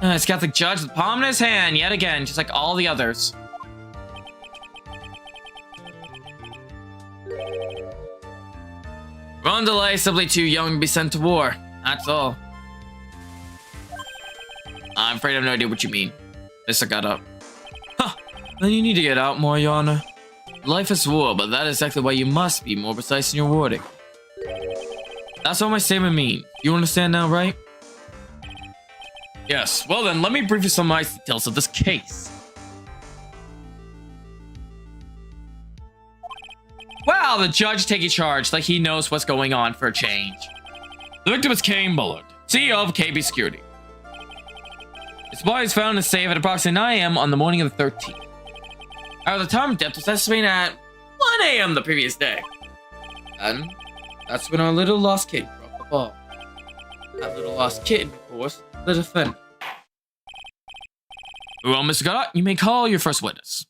It's got the judge with the palm in his hand yet again, just like all the others. Ron Delay is simply too young to be sent to war. That's all. I'm afraid I have no idea what you mean, Mr. Gadot. Huh. Then you need to get out more, Your Honor. Life is war, but that is exactly why you must be more precise in your wording. That's what my statement means. You understand now, right? Yes. Well then, let me brief you some of my details of this case. Wow, the judge taking charge like he knows what's going on for a change. The victim is Kane Bullard, CEO of KB Security. His body was found in a safe at approximately 9 a.m. on the morning of the 13th. However, the time of death was estimated at 1 a.m. the previous day. And that's when our little lost kitten dropped the ball. That little lost kitten, of course, the defendant. Well, Mr. Gadot, you may call your first witness.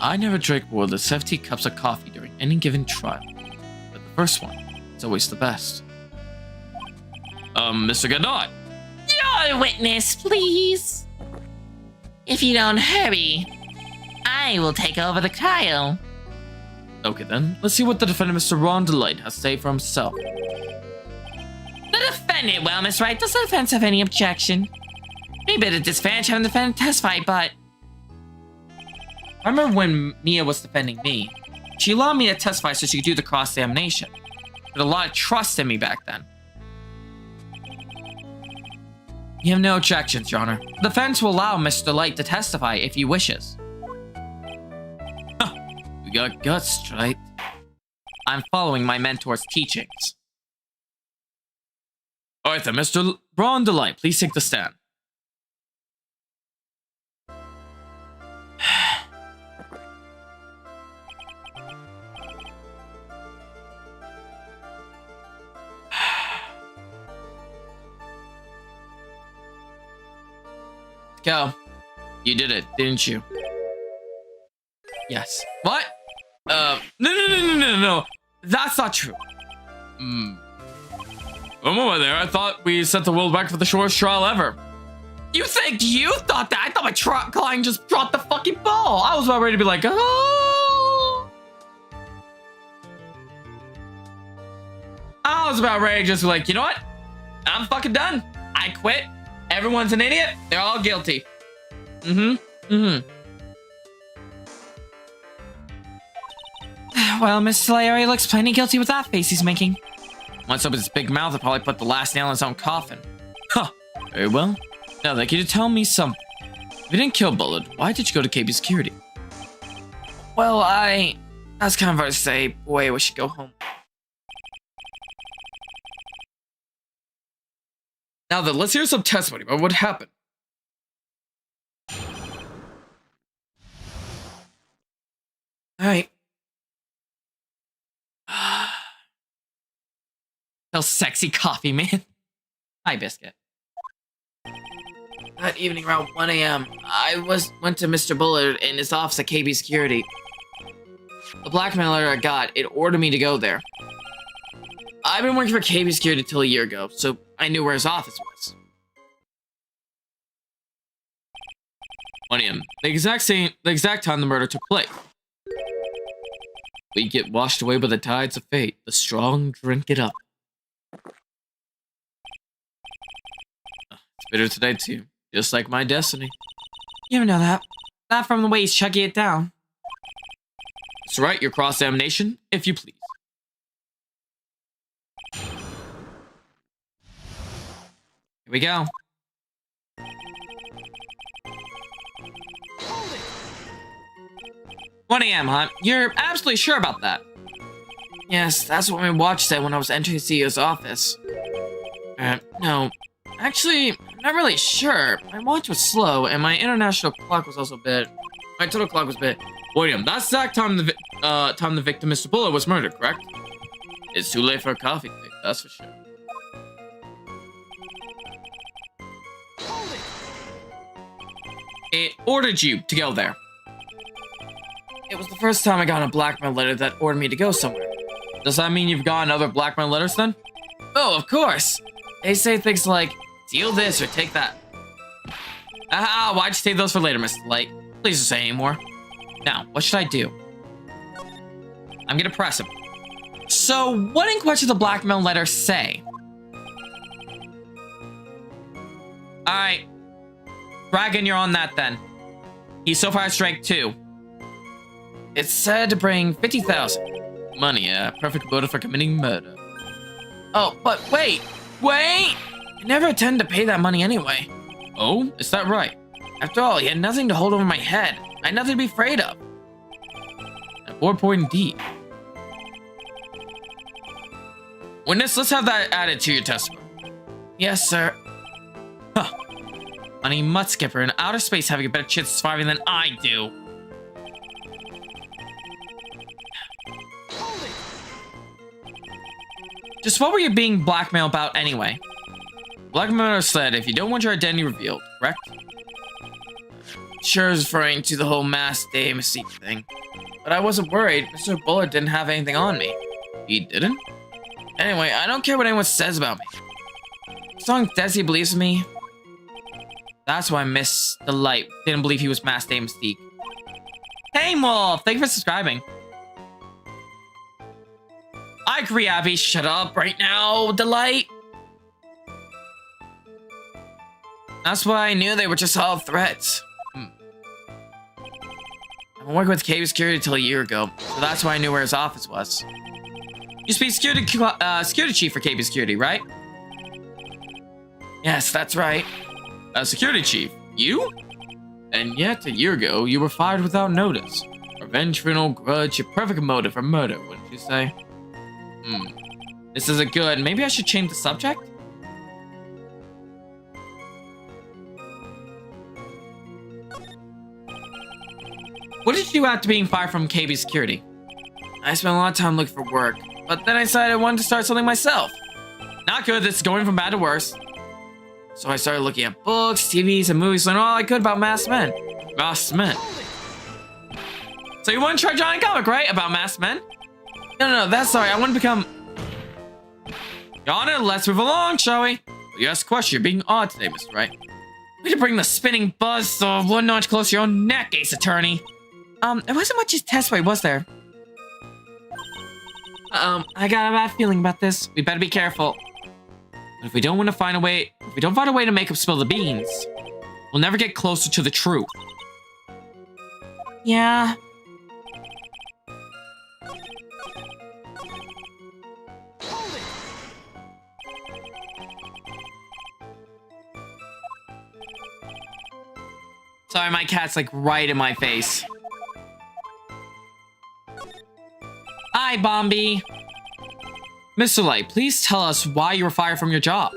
I never drank more than 70 cups of coffee during any given trial, but the first one is always the best. Mr. Gadot. Your witness, please. If you don't hurry, I will take over the trial. Okay then, let's see what the defendant, Mr. Ron Delight, has to say for himself. The defendant, well, Miss Wright, does the defense have any objection? Maybe the disadvantage having the defendant testify, but... I remember when Mia was defending me. She allowed me to testify so she could do the cross-examination. But a lot of trust in me back then. You have no objections, Your Honor. The defense will allow Mr. Light to testify if he wishes. Huh. You got guts, right? I'm following my mentor's teachings. Alright then, Mr. Ron Delight, please take the stand. Go. You did it, didn't you? Yes. What? No. That's not true. One moment there. I thought we sent the world back for the shortest trial ever. You thought that? I thought my client just dropped the fucking ball. I was about ready to be like, oh. I was about ready to just be like, you know what? I'm fucking done. I quit. Everyone's an idiot. They're all guilty. Well, Miss Slayer, he looks plenty guilty with that face he's making. Once opens his big mouth, he'll probably put the last nail in his own coffin. Huh. Very well. Now then, can you tell me something? If you didn't kill Bullet, why did you go to KB Security? Well, that's kind of hard to say. Boy, we should go home. Now then, let's hear some testimony about what happened. Alright. So sexy coffee, man. Hi, Biscuit. That evening around 1 a.m., I went to Mr. Bullard in his office at KB Security. The blackmailer I got, it ordered me to go there. I've been working for KB Security till a year ago, so I knew where his office was. 1 a.m., the exact time the murder took place. We get washed away by the tides of fate. The strong drink it up. It's bitter today too, just like my destiny. You ever know that? Not from the way he's chugging it down. That's right, your cross-examination, if you please. Here we go. Hold it. 1 a.m., huh? You're absolutely sure about that? Yes, that's what my watch said when I was entering the CEO's office. No. Actually, I'm not really sure. My watch was slow, and my international clock was also a bit... My total clock was a bit... William, that's the exact time the victim, Mr. Bullard, was murdered, correct? It's too late for a coffee date, that's for sure. Hold it. It ordered you to go there. It was the first time I got a blackmail letter that ordered me to go somewhere. Does that mean you've gotten other blackmail letters then? Oh, of course. They say things like, deal this or take that. Why'd you save those for later, Mr. Light? Please don't say anymore. Now, what should I do? I'm gonna press him. So, what in question the blackmail letter say? Alright. Dragon, you're on that then. He's so far strike 2. It's said to bring 50,000. Money, perfect motive for committing murder. Oh, but wait! I never intend to pay that money anyway. Oh, is that right? After all, he had nothing to hold over my head. I had nothing to be afraid of. A 4 point indeed. Witness, let's have that added to your testimony. Yes, sir. Huh. Money mutt skipper in outer space having a better chance of surviving than I do. Just what were you being blackmailed about anyway? Blackmailer said if you don't want your identity revealed, correct? Sure is referring to the whole mass day mystique thing. But I wasn't worried. Mr. Bullard didn't have anything on me. He didn't? Anyway, I don't care what anyone says about me. As long as Desi believes in me. That's why Miss the Light didn't believe he was mass day mystique. Hey, Wolf! Thank you for subscribing. I agree, Abby. Shut up right now, Delight. That's why I knew they were just all threats. I've been working with KB Security until a year ago, so that's why I knew where his office was. You used to be security chief for KB Security, right? Yes, that's right. Security chief? You? And yet, a year ago, you were fired without notice. Revenge for an old grudge, a perfect motive for murder, wouldn't you say? This isn't good. Maybe I should change the subject? What did you do after being fired from KB Security? I spent a lot of time looking for work, but then I decided I wanted to start something myself. Not good, this is going from bad to worse. So I started looking at books, TVs, and movies, learning all I could about masked men. Masked men. So you want to try drawing a comic, right? About masked men? No, that's sorry. I want to become... Your Honor, let's move along, shall we? Well, you asked a question. You're being odd today, Mr. Wright. We should bring the spinning buzz so 1 notch closer to your own neck, Ace Attorney. It wasn't much his test way, was there? I got a bad feeling about this. We better be careful. But if we don't find a way to make him spill the beans, we'll never get closer to the truth. Yeah. Sorry, my cat's like right in my face. Hi, Bombi. Mr. Light, please tell us why you were fired from your job.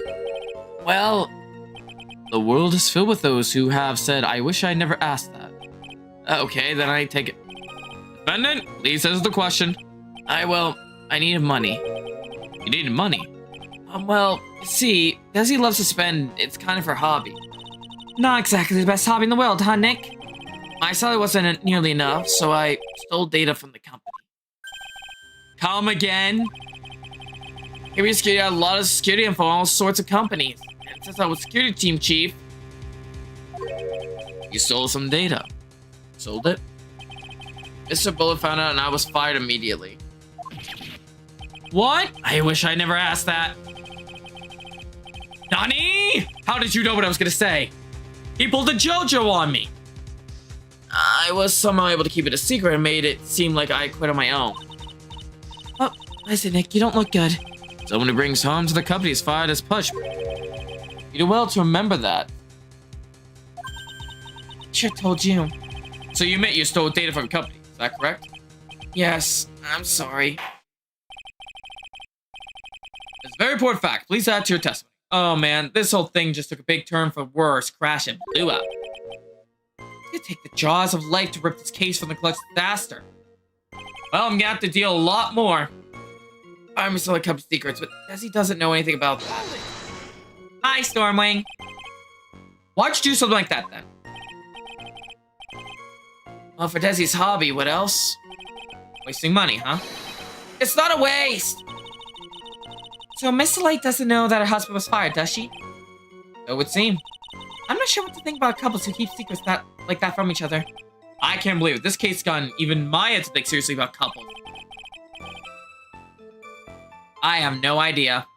Well, the world is filled with those who have said, I wish I never asked that. Okay, then I take it. Defendant, please answer the question. I needed money. You needed money? Well, see, Desi loves to spend, it's kind of her hobby. Not exactly the best hobby in the world, huh, Nick? My salary wasn't nearly enough, so I stole data from the company. Come again? KBS Security had a lot of security info on all sorts of companies. And since I was security team chief, you stole some data. Sold it? Mr. Bullet found out and I was fired immediately. What? I wish I never asked that. Nani? How did you know what I was gonna say? He pulled a JoJo on me. I was somehow able to keep it a secret and made it seem like I quit on my own. Oh, listen, Nick, you don't look good. Someone who brings harm to the company is fired as punishment. You do well to remember that. Sure told you. So you admit you stole data from a company, is that correct? Yes, I'm sorry. It's a very important fact. Please add to your testimony. Oh man, this whole thing just took a big turn for worse. Crash and blew up. You take the jaws of life to rip this case from the clutch disaster. Well, I'm gonna have to deal a lot more. I'm still a Cub's secrets, but Desi doesn't know anything about that. Hi, Stormwing. Why'd you do something like that then? Well, for Desi's hobby, what else? Wasting money, huh? It's not a waste! So Mr. Light doesn't know that her husband was fired, does she? So it would seem. I'm not sure what to think about couples who keep secrets like that from each other. I can't believe it. This case gotten even Maya to think seriously about couples. I have no idea.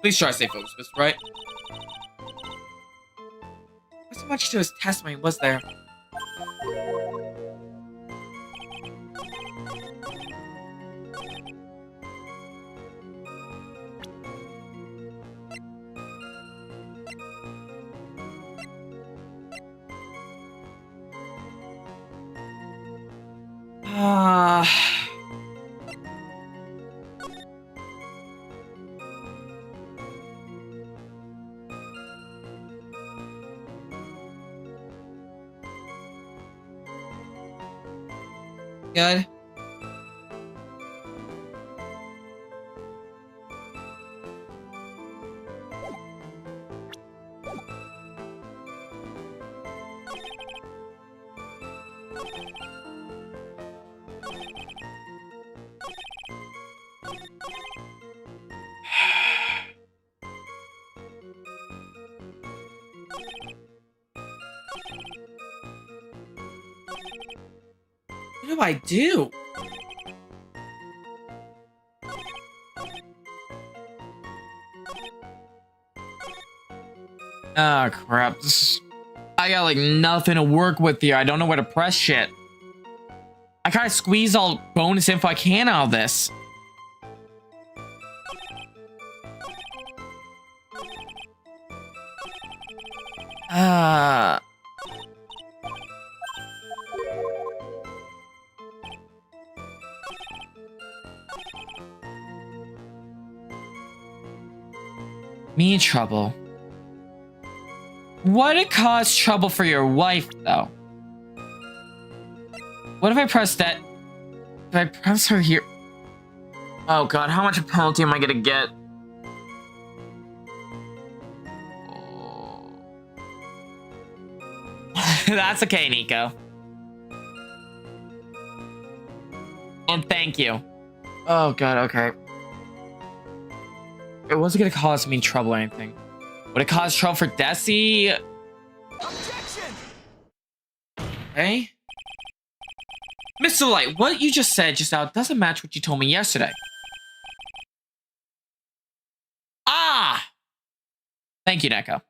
Please try to stay focused, Mr. Wright. Not so much to his testimony, was there? Good. What do I do? Ah, crap. I got like nothing to work with here. I don't know where to press shit. I gotta squeeze all bonus info I can out of this. Me in trouble. What it cause trouble for your wife, though? What if I press that? If I press her here? Oh god, how much a penalty am I gonna get? Oh. That's okay, Nico. And thank you. Oh god, okay. It wasn't gonna cause me trouble or anything. Would it cause trouble for Desi? Objection! Hey? Mr. Light, what you just said just now doesn't match what you told me yesterday. Ah! Thank you, Neko.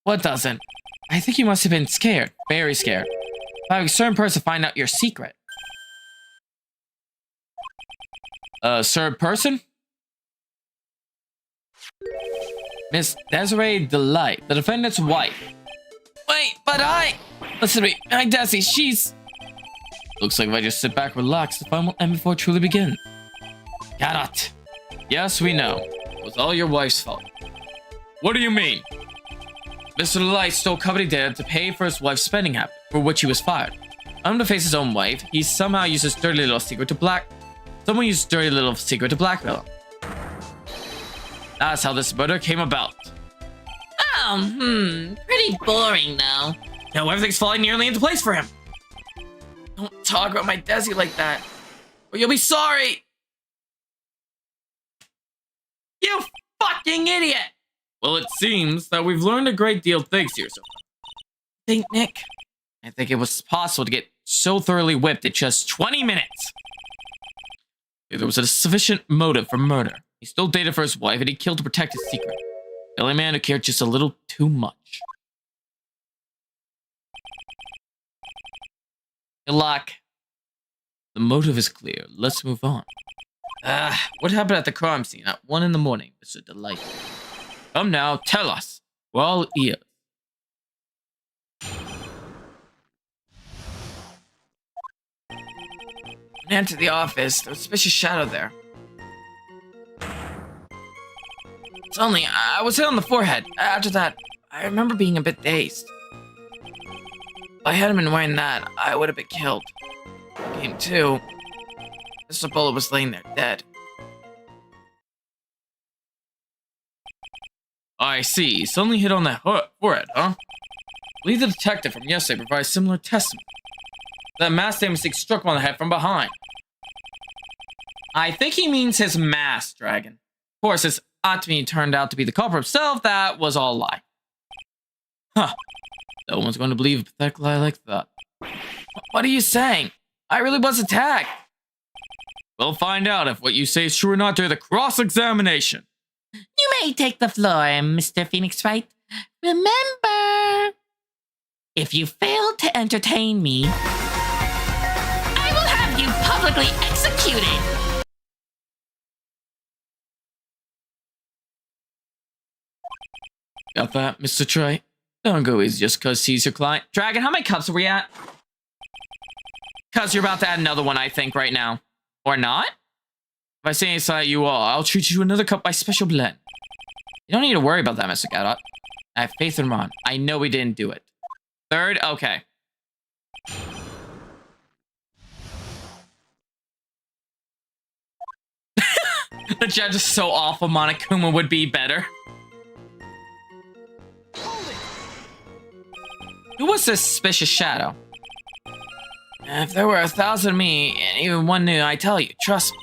What doesn't? I think you must have been scared. Very scared. By a certain person find out your secret. Third person? Miss Desiree Delight, the defendant's wife. Wait, but listen to me. My Desi, she's... Looks like if I just sit back, relax, the fun will end before it truly begins. Garrett. Yes, we know. It was all your wife's fault. What do you mean? Mr. Light stole company data to pay for his wife's spending habit, for which he was fired. Unable to face his own wife, he somehow used his dirty little secret to Someone used dirty little secret to blackmail him. That's how this murder came about. Oh, pretty boring though. Now everything's falling nearly into place for him. Don't talk about my Desi like that, or you'll be sorry. You fucking idiot! Well, it seems that we've learned a great deal thanks to you so far. Think, Nick? I think it was possible to get so thoroughly whipped in just 20 minutes. There was a sufficient motive for murder. He stole data for his wife and he killed to protect his secret. The only man who cared just a little too much. Good luck. The motive is clear. Let's move on. What happened at the crime scene at 1 in the morning, Mr. Delight? Come now, tell us. We're all ears. When I entered the office, there was a suspicious shadow there. It's only, I was hit on the forehead. After that, I remember being a bit dazed. If I hadn't been wearing that, I would have been killed. Game 2, Mr. Bullet was laying there dead. I see. Suddenly hit on that forehead, huh? I believe the detective from yesterday provides similar testimony. That mask day mistake struck him on the head from behind. I think he means his mask, Dragon. Of course, his Atmi turned out to be the culprit himself. That was all a lie. Huh. No one's going to believe a pathetic lie like that. What are you saying? I really was attacked. We'll find out if what you say is true or not during the cross-examination. You may take the floor, Mr. Phoenix Wright. Remember, if you fail to entertain me, I will have you publicly executed. Got that, Mr. Trey? Don't go easy just because he's your client. Dragon, how many cups are we at? Because you're about to add another one, I think, right now. Or not? If I say inside you all, I'll treat you to another cup by special blend. You don't need to worry about that, Mr. Gadot. I have faith in Ron. I know we didn't do it. Third? Okay. The judge is so awful, Monokuma would be better. Who was this suspicious shadow? If there were 1,000 of me, and even one knew, I tell you, trust me.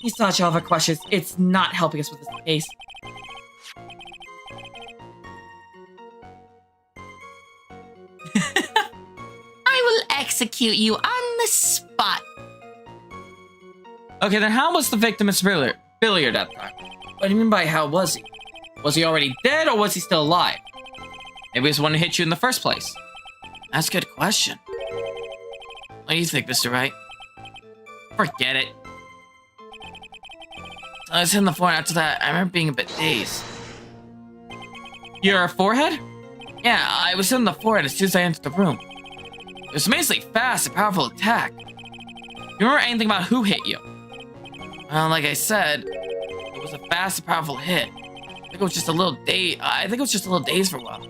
He's not all of our questions. It's not helping us with this case. I will execute you on the spot. Okay, then how was the victim at Billiard at the time? What do you mean by how was he? Was he already dead or was he still alive? Maybe he was the one who hit you in the first place. That's a good question. What do you think, Mr. Wright? Forget it. So I was hitting the floor, and after that, I remember being a bit dazed. Your forehead? Yeah, I was hitting the forehead as soon as I entered the room. It was amazingly fast and powerful attack. Do you remember anything about who hit you? Well, like I said, it was a fast and powerful hit. I think it was just a little dazed for a while.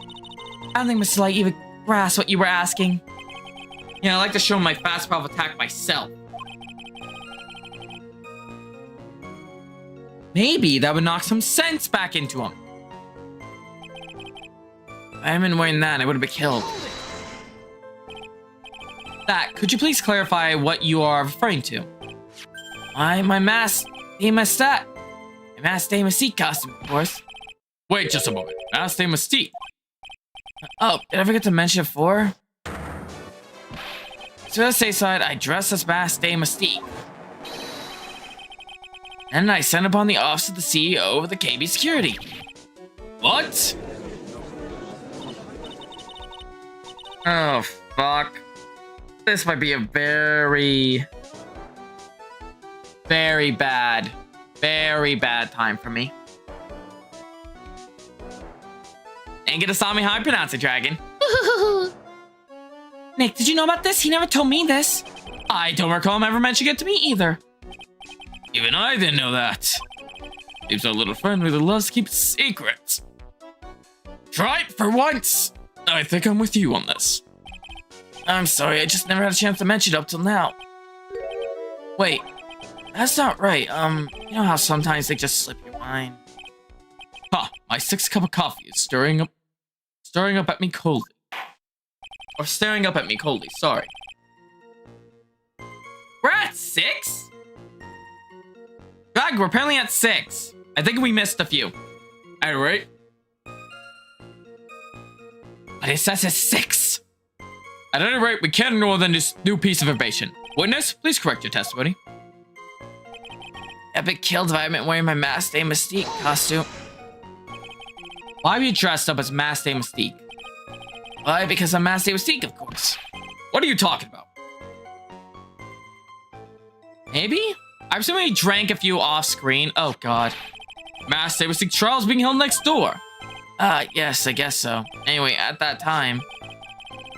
I don't think Mr. Light even grasped what you were asking. Yeah, I like to show my fast, powerful attack myself. Maybe that would knock some sense back into him. If I hadn't been wearing that, I would have been killed. That, could you please clarify what you are referring to? My mask de Mystique. My mask de Mystique costume, of course. Wait just a moment. Mask de Mystique. Oh, did I forget to mention before? So let's say side, I dress as Mask de Mystique. And I send upon the office of the CEO of the KB Security. What? Oh, fuck. This might be a very bad time for me. Ain't gonna stop me how I pronounce it, Dragon. Nick, did you know about this? He never told me this. I don't recall him ever mentioning it to me either. Even I didn't know that. He's our little friend who loves to keep secrets. Try it for once. I think I'm with you on this. I'm sorry, I just never had a chance to mention it up till now. Wait, that's not right. You know how sometimes they just slip your mind? Huh, my 6th cup of coffee is stirring up at me coldly. Or staring up at me coldly, sorry. We're at 6? God, we're apparently at 6. I think we missed a few. Alright. But it says it's 6. At any rate, we can't ignore the new piece of information. Witness, please correct your testimony. Epic killed if I hadn't been wearing my Masked Day Mystique costume. Why are you dressed up as Masked Day Mystique? Why? Because I'm Masked Day Mystique, of course. What are you talking about? Maybe? I'm assuming he drank a few off-screen. Oh, God. Masked Day Mystique trials being held next door. Yes, I guess so. Anyway, at that time,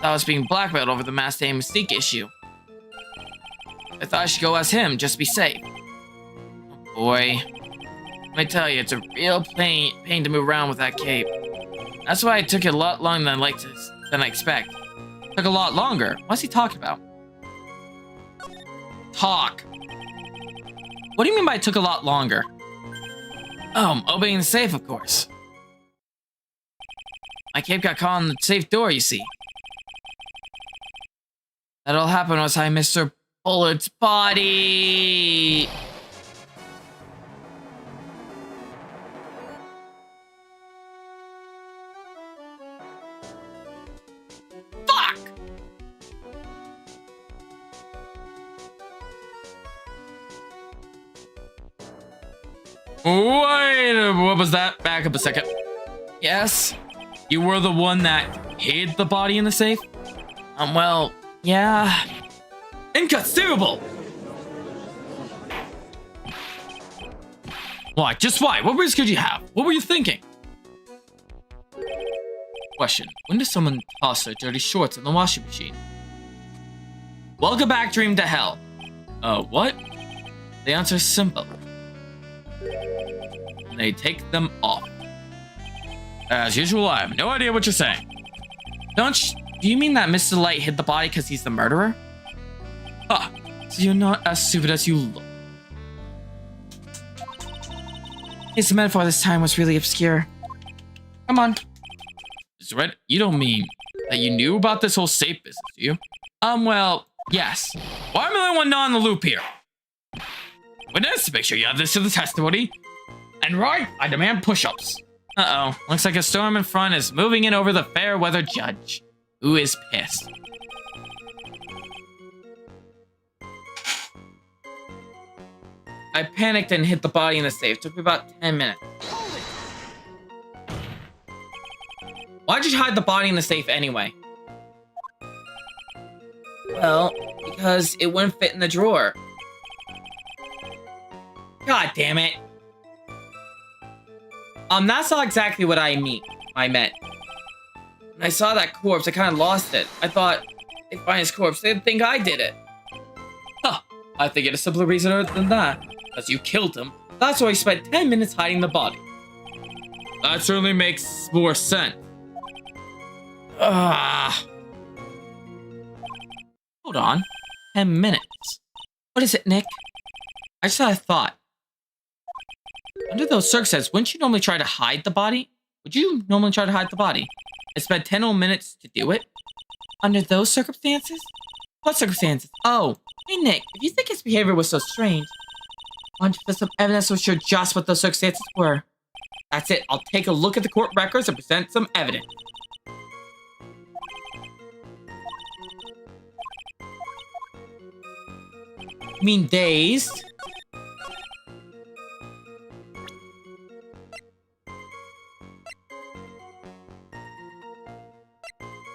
I was being blackmailed over the Masked Day Mystique issue. I thought I should go as him, just to be safe. Oh boy. Let me tell you, it's a real pain to move around with that cape. That's why it took a lot longer than I expect. Took a lot longer. What's he talking about? Talk. What do you mean by it took a lot longer? Oh, opening the safe, of course. My cape got caught on the safe door, you see. That all happened was I Mr. Bullet's body. Fuck! Wait, what was that? Back up a second. Yes? You were the one that hid the body in the safe? Well, yeah. Inconceivable! Why? Just why? What risk could you have? What were you thinking? Question. When does someone toss their dirty shorts in the washing machine? Welcome back, Dream to Hell. What? The answer is simple. They take them off. As usual, I have no idea what you're saying. Do you mean that Mr. Light hid the body because he's the murderer? Huh. So you're not as stupid as you look. His metaphor this time was really obscure. Come on. Mr. Red, you don't mean that you knew about this whole safe business, do you? Well, yes. Well, I'm the only one not in the loop here. Witness, make sure you have this to the testimony. And Wright, I demand push-ups. Uh-oh. Looks like a storm in front is moving in over the fair weather judge, who is pissed. I panicked and hit the body in the safe. Took me about 10 minutes. Why'd you hide the body in the safe anyway? Well, because it wouldn't fit in the drawer. God damn it. That's not exactly what I meant. When I saw that corpse, I kind of lost it. I thought, they'd find his corpse, they'd think I did it. Huh. I think it a simpler reason than that. As you killed him, that's why you spent 10 minutes hiding the body. That certainly makes more sense. Hold on. 10 minutes. What is it, Nick? I just had a thought. Under those circumstances, wouldn't you normally try to hide the body? Would you normally try to hide the body? And spend 10 whole minutes to do it? Under those circumstances? What circumstances? Oh, Hey, Nick, if you think his behavior was so strange, why don't you put some evidence to show just what those circumstances were? that's it. I'll take a look at the court records and present some evidence. You mean dazed?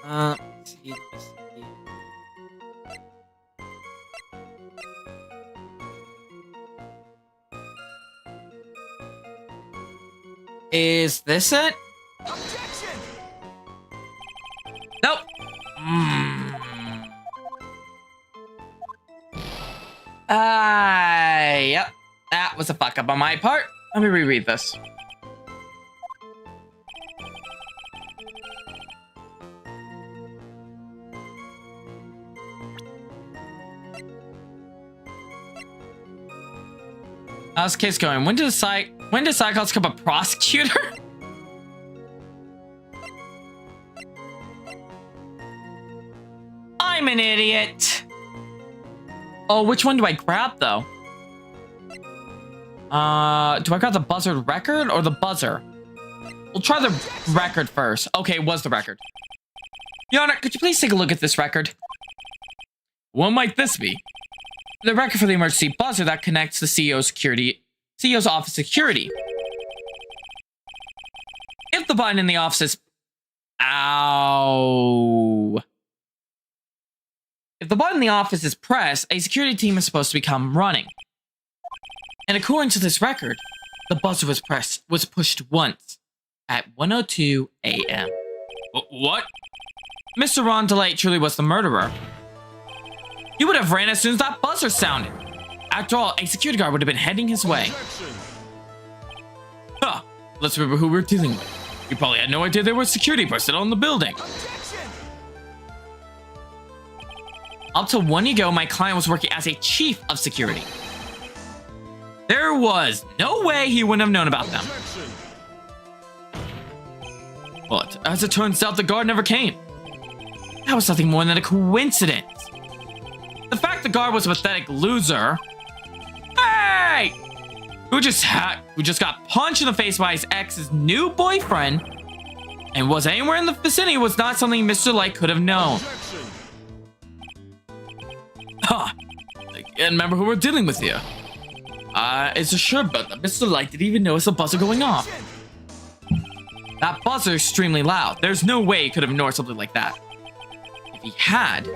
Let's see. Is this it? Objection! Yep. That was a fuck up on my part. Let me reread this. How's the case going? When did Cyclops become a prosecutor? I'm an idiot. Oh, which one do I grab though? Do I grab the buzzard record or the buzzer? We'll try the record first. Okay, it was the record. Your Honor, could you please take a look at this record? What might this be? The record for the emergency buzzer that connects the CEO's office security. If the button in the office is... Ow. If the button in the office is pressed, a security team is supposed to become running. And according to this record, the buzzer was pushed once at 1:02 a.m. What? Mr. Ron DeLay truly was the murderer. He would have ran as soon as that buzzer sounded. After all, a security guard would have been heading his way. Huh. Let's remember who we're dealing with. You probably had no idea there was security personnel in the building. Up till 1 year ago, my client was working as a chief of security. There was no way he wouldn't have known about them. But as it turns out, the guard never came. That was nothing more than a coincidence. The fact the guard was a pathetic loser, hey, who just got punched in the face by his ex's new boyfriend and was anywhere in the vicinity was not something Mr. Light could have known. Huh. I can't remember who we're dealing with here. It's a sure bet that Mr. Light didn't even notice a buzzer going off. That buzzer is extremely loud. There's no way he could have ignored something like that. If he had...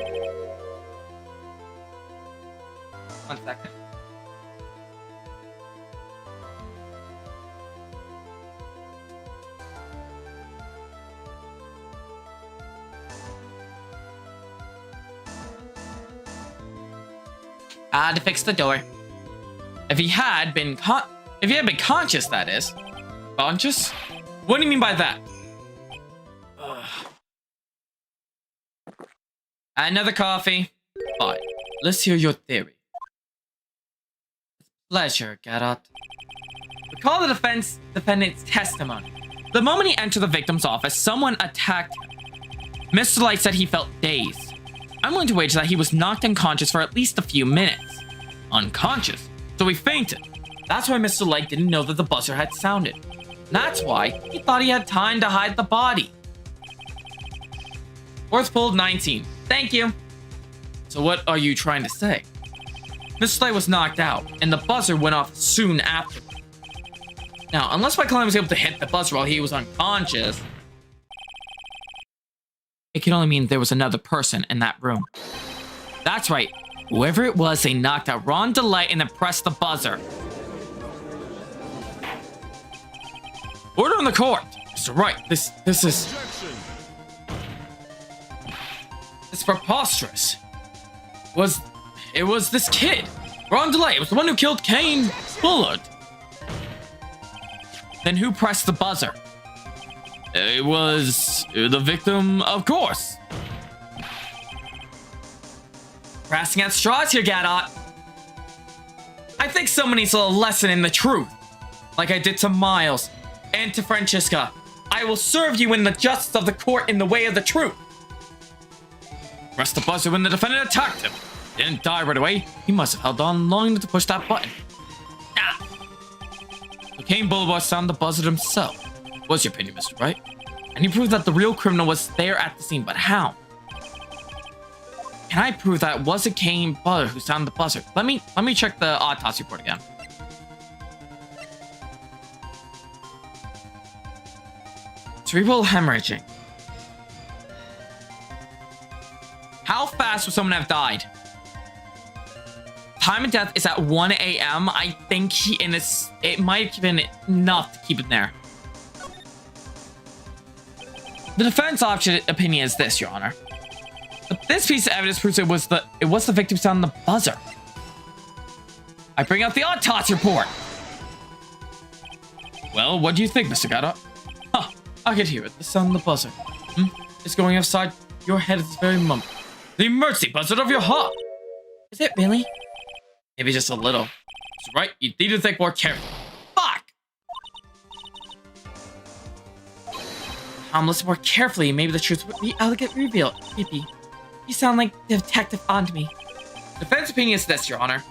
1 second. To fix the door. If he had been conscious, that is. Conscious? What do you mean by that? Ugh. Another coffee. Fine. Let's hear your theory. Pleasure, Garrett. Recall the defendant's testimony. The moment he entered the victim's office, someone attacked him. Mr. Light said he felt dazed. I'm willing to wager that he was knocked unconscious for at least a few minutes. Unconscious? So he fainted. That's why Mr. Light didn't know that the buzzer had sounded. That's why he thought he had time to hide the body. Fourth pulled 19. Thank you. So what are you trying to say? Mr. Light was knocked out, and the buzzer went off soon after. Now, unless my client was able to hit the buzzer while he was unconscious, it can only mean there was another person in that room. That's right. Whoever it was, they knocked out Ron DeLay and then pressed the buzzer. Order in the court. Mr. Wright, this is... It's preposterous. It was this kid. Ron DeLay. It was the one who killed Kane Bullard. Then who pressed the buzzer? It was the victim, of course. Grasping at straws here, Gadot. I think someone needs a little lesson in the truth. Like I did to Miles and to Francesca. I will serve you in the justice of the court in the way of the truth. Press the buzzer when the defendant attacked him. Didn't die right away. He must have held on long enough to push that button. Ah. So Kane Boulevard sounded the buzzer himself. What's your opinion, Mr. Wright? And he proved that the real criminal was there at the scene, but how? Can I prove that it wasn't Kane Bullard who sounded the buzzer? Let me check the autopsy report again. Cerebral hemorrhaging. How fast would someone have died? Time of death is at 1 a.m. I think it might have been enough to keep it there. The defense opinion is this, Your Honor. This piece of evidence proves it was the victim sounding the buzzer. I bring out the autopsy report. Well, what do you think, Mr. Gata? Huh, I could hear it. The sound of the buzzer. It's going outside your head at this very moment. The emergency buzzer of your heart. Is it really? Maybe just a little. That's right, you need to think more carefully. Fuck! Listen more carefully. Maybe the truth would be elegant revealed. Creepy. You sound like Detective onto me. Defense opinion is this, Your Honor.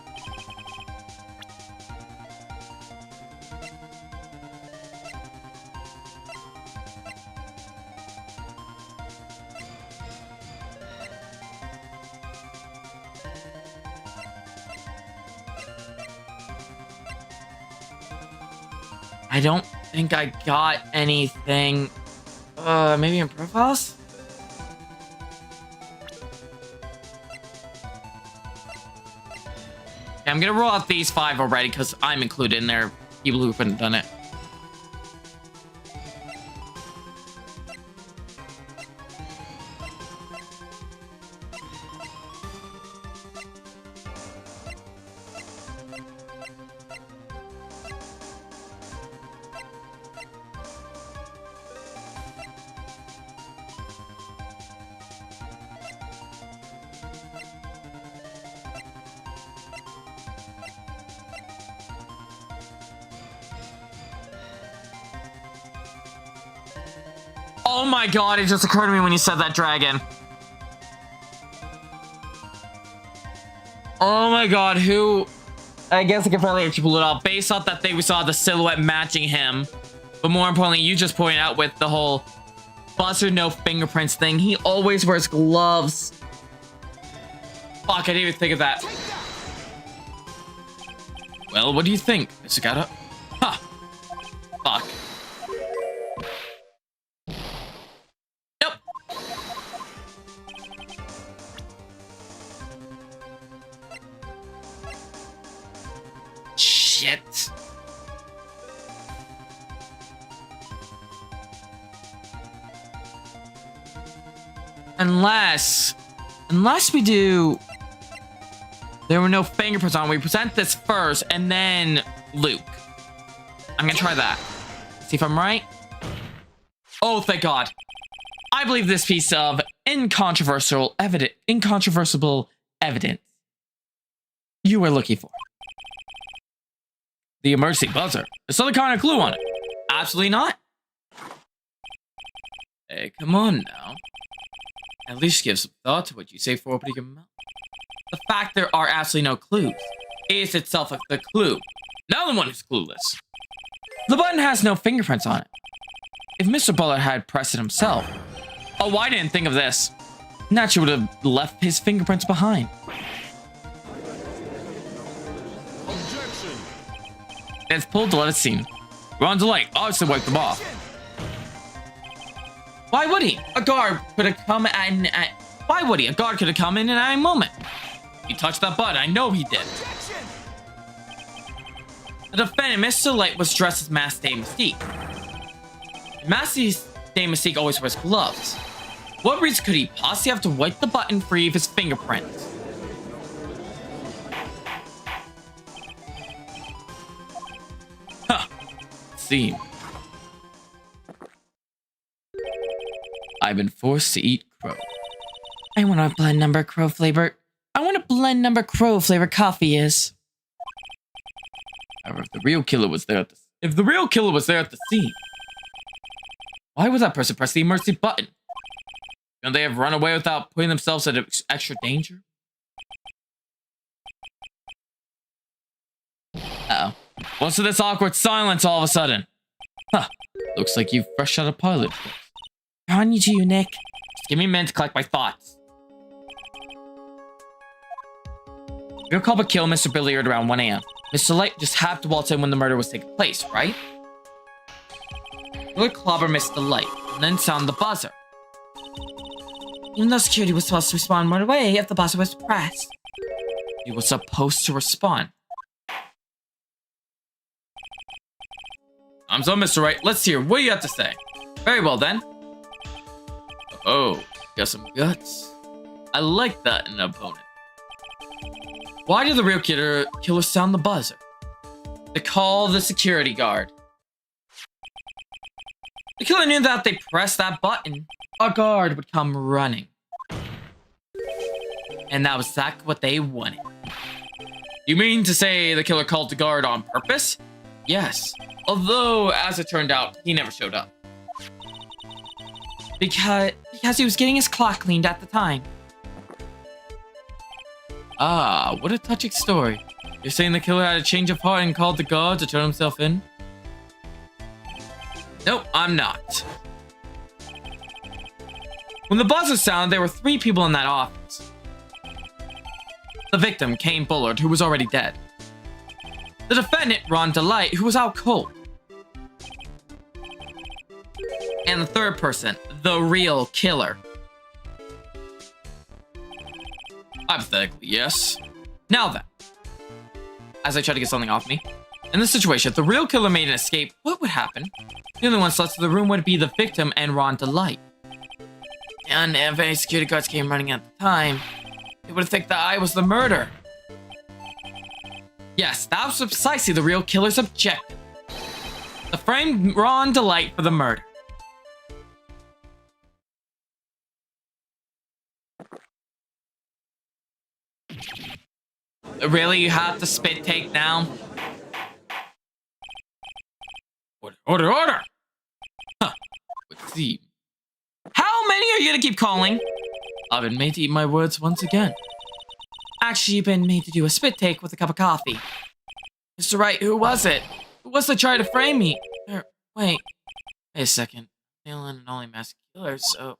I don't think I got anything. Maybe in profiles? Okay, I'm gonna roll out these 5 already because I'm included in there. People who couldn't have done it. Oh my god, it just occurred to me when you said that, dragon. Oh my god, who... I guess I can finally actually pull it off. Based off that thing, we saw the silhouette matching him. But more importantly, you just pointed out with the whole buzzer no fingerprints thing. He always wears gloves. Fuck, I didn't even think of that. Well, what do you think, Mr. Gata? Huh. Fuck. Nope. Shit. Unless we do... There were no fingerprints on. We present this first, and then Luke. I'm gonna try that. See if I'm right. Oh, thank God. I believe this piece of incontrovertible evidence you were looking for. The emergency buzzer. There's some kind of clue on it. Absolutely not. Hey, come on now. At least give some thought to what you say for opening your mouth. The fact there are absolutely no clues is itself the clue. Now the one who's clueless. The button has no fingerprints on it. If Mr. Bullard had pressed it himself... Oh, I didn't think of this. Naturally would have left his fingerprints behind. Objection! It's pulled to let it seem. We're on delay. Obviously wipe them off. Why would he? A guard could have come in at... Why would he? A guard could have come in at any moment. He touched that button. I know he did. The defendant, Mr. Light, was dressed as Master Day Mystique. Master Day Mystique always wears gloves. What reason could he possibly have to wipe the button free of his fingerprints? Huh. Scene. I've been forced to eat crow. I want a blend number crow flavor. I want a blend number crow flavor coffee is. However, if the real killer was there at the scene, why would that person press the emergency button? Couldn't they have run away without putting themselves at extra danger? Uh-oh. What's with this awkward silence all of a sudden? Huh. Looks like you've fresh out of pilot. On you to you, Nick. Just give me a minute to collect my thoughts. Your culprit killed Mr. Billiard around 1 a.m. Mr. Light just happened to waltz in when the murder was taking place, right? You would clobber Mr. Light, and then sound the buzzer. Even though security was supposed to respond right away if the buzzer was pressed. He was supposed to respond. I'm so Mr. Wright. Let's hear. What do you have to say? Very well, then. Oh, got some guts. I like that in an opponent. Why did the real killer sound the buzzer to call the security guard? The killer knew that if they pressed that button, a guard would come running. And that was exactly what they wanted. You mean to say the killer called the guard on purpose? Yes. Although, as it turned out, he never showed up. Because he was getting his clock cleaned at the time. Ah, what a touching story. You're saying the killer had a change of heart and called the guard to turn himself in? Nope, I'm not. When the buzzer sounded, there were 3 people in that office. The victim, Kane Bullard, who was already dead. The defendant, Ron Delight, who was out cold. And the third person, the real killer. Hypothetically, yes. Now then, as I try to get something off me, in this situation, if the real killer made an escape, what would happen? The only ones left in the room would be the victim and Ron Delight. And if any security guards came running at the time, they would think that I was the murderer. Yes, that was precisely the real killer's objective. To frame Ron Delight for the murder. Really, you have to spit take now? Order! Huh. Let's see. How many are you gonna keep calling? I've been made to eat my words once again. Actually, you've been made to do a spit take with a cup of coffee. Mr. Wright, who was it? Who was to try to frame me? Wait a second. Feeling an only masked killer, so...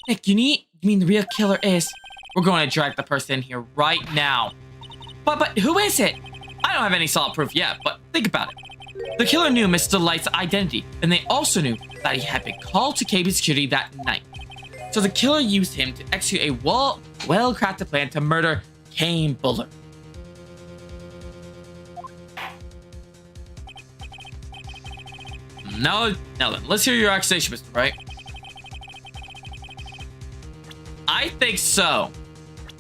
Nick, you mean the real killer is... We're going to drag the person in here right now. But who is it? I don't have any solid proof yet, but think about it. The killer knew Mr. Delight's identity, and they also knew that he had been called to KB security that night. So the killer used him to execute a well-crafted plan to murder Kane Bullard. Now then, let's hear your accusation, Mr. Wright. I think so.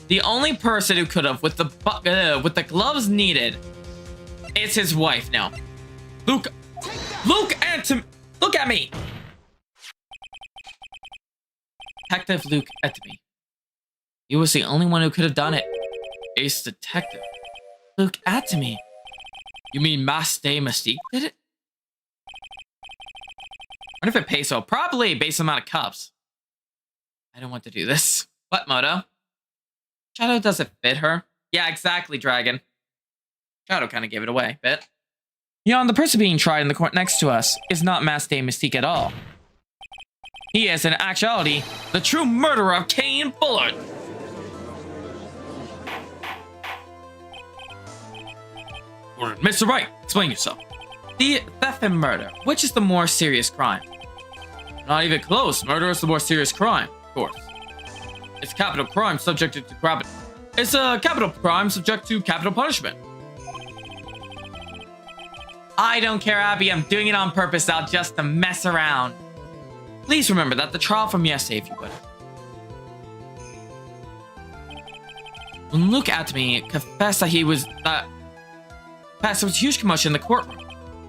The only person who could have, with the gloves needed, is his wife now. Look at me! Detective Luke Etamy. He was the only one who could have done it. Ace Detective. Luke Etamy. You mean Mass Day Mystique did it? I wonder if it pays so. Probably, based on the amount of cups. I don't want to do this. What, Moto? Shadow doesn't fit her. Yeah, exactly, Dragon. Shadow kind of gave it away, bit. The person being tried in the court next to us is not Mass Day Mystique at all. He is, in actuality, the true murderer of Kane Bullard. Mr. Wright, explain yourself. The theft and murder, which is the more serious crime? Not even close. Murder is the more serious crime, of course. It's capital crime subjected to gravity. It's a capital crime subject to capital punishment. I don't care, Abby. I'm doing it on purpose now just to mess around. Please remember that the trial from yesterday, if you would. When Luke Etamy confessed that there was a huge commotion in the courtroom.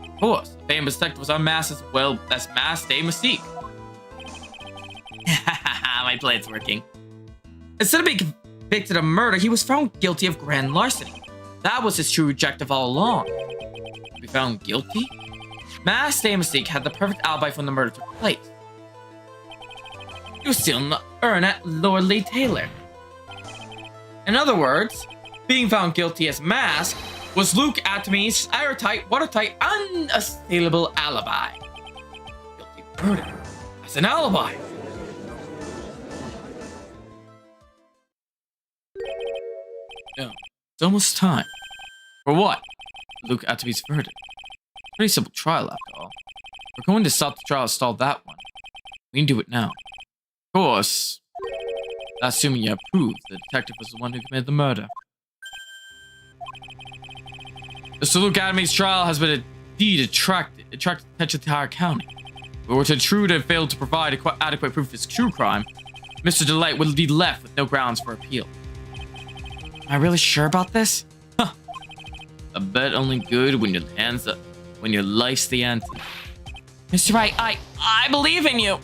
Of course, the famous detective was unmasked as well as Mass Day Mystique. My plan's working. Instead of being convicted of murder, he was found guilty of grand larceny. That was his true objective all along. To be found guilty? Mass Day Mystique had the perfect alibi when the murder took place. He was stealing the urn at Lord Lee Taylor. In other words, being found guilty as Mask was Luke Etamy's airtight, watertight, unassailable alibi. Guilty murder as an alibi. No, it's almost time. For what? Luke Etamy's verdict. Pretty simple trial after all. We're going to stop the trial and stall that one. We can do it now. Of course, assuming you have proof the detective was the one who committed the murder. Mr. Luke Etamy's trial has been indeed attracted the attention of the entire county. If we were to intrude and fail to provide adequate proof of his true crime, Mr. Delight would be left with no grounds for appeal. Am I really sure about this? Huh. A bet only good when your hands up, when your life's the ante. Mr. Wright, I believe in you.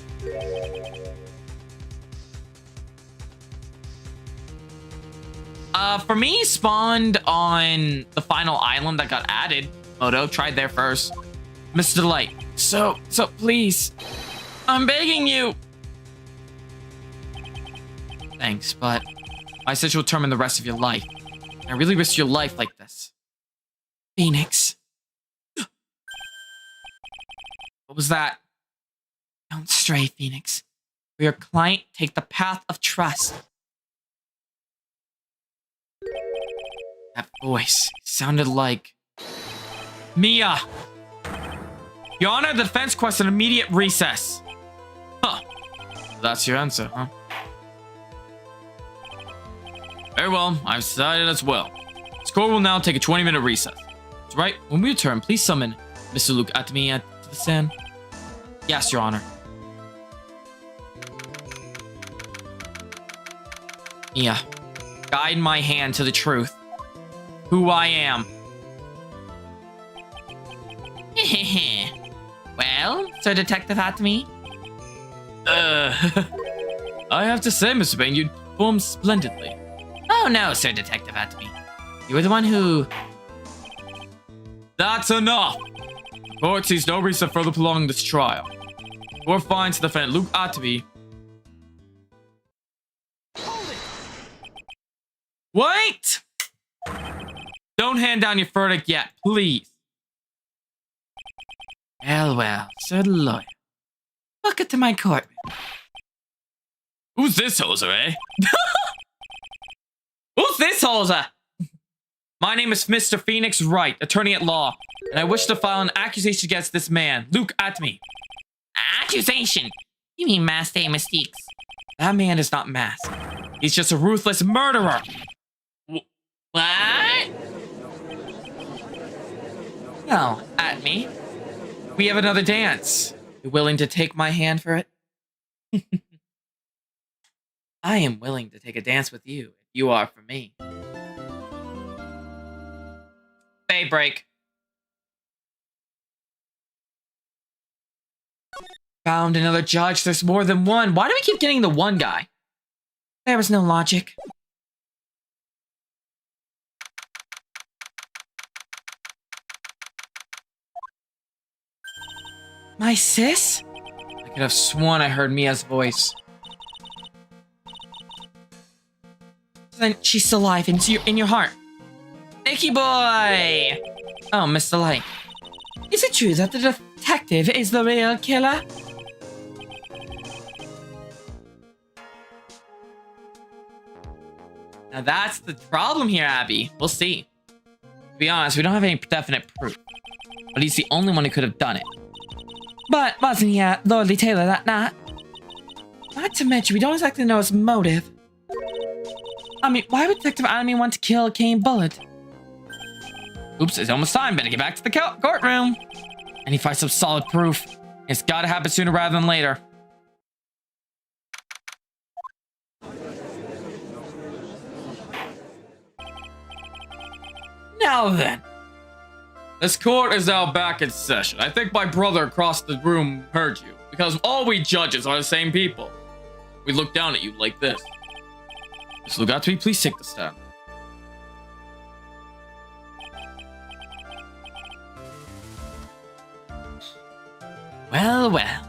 For me, spawned on the final island that got added. Moto, tried there first. Mr. Delight, so please, I'm begging you. Thanks, but my situation will determine the rest of your life. I really risk your life like this. Phoenix. What was that? Don't stray, Phoenix. For your client, take the path of trust. That voice sounded like... Mia! Your Honor, the defense requests an immediate recess. Huh. That's your answer, huh? Very well, I've decided as well. This court will now take a 20-minute recess. That's right, when we return, please summon Mr. Luke Atmi to the stand. Yes, Your Honor. Mia, guide my hand to the truth. Who I am. Well, Sir Detective Atmi? I have to say, Mr. Bain, you performed splendidly. Oh no, Sir Detective Atmi. You were the one who... That's enough! The court sees no reason for further prolonging this trial. The court finds the defendant Luke Atby. Wait! Don't hand down your verdict yet, please. Well, Sir Lawyer. Welcome to my court. Who's this hoser, eh? Who's this hoser? My name is Mr. Phoenix Wright, attorney at law, and I wish to file an accusation against this man, Luke Atmy. Accusation? You mean masked mystiques? That man is not masked. He's just a ruthless murderer. What? No, Atmy. We have another dance. You willing to take my hand for it? I am willing to take a dance with you if you are for me. Daybreak. Found another judge. There's more than one. Why do we keep getting the one guy? There was no logic. My sis? I could have sworn I heard Mia's voice. Then she's still alive in your heart. Nicky boy! Oh, Mr. Light. Is it true that the detective is the real killer? Now that's the problem here, Abby. We'll see. To be honest, we don't have any definite proof. But he's the only one who could have done it. But wasn't he at Lordly Taylor that night? Not to mention, we don't exactly know his motive. I mean, why would Detective Anime want to kill Kane Bullet? Oops, it's almost time. Better get back to the courtroom. And he finds some solid proof. It's gotta happen sooner rather than later. Now then. This court is now back in session. I think my brother across the room heard you, because all we judges are the same people. We look down at you like this. Mr. Lugatwi, please take the stand. Well, well.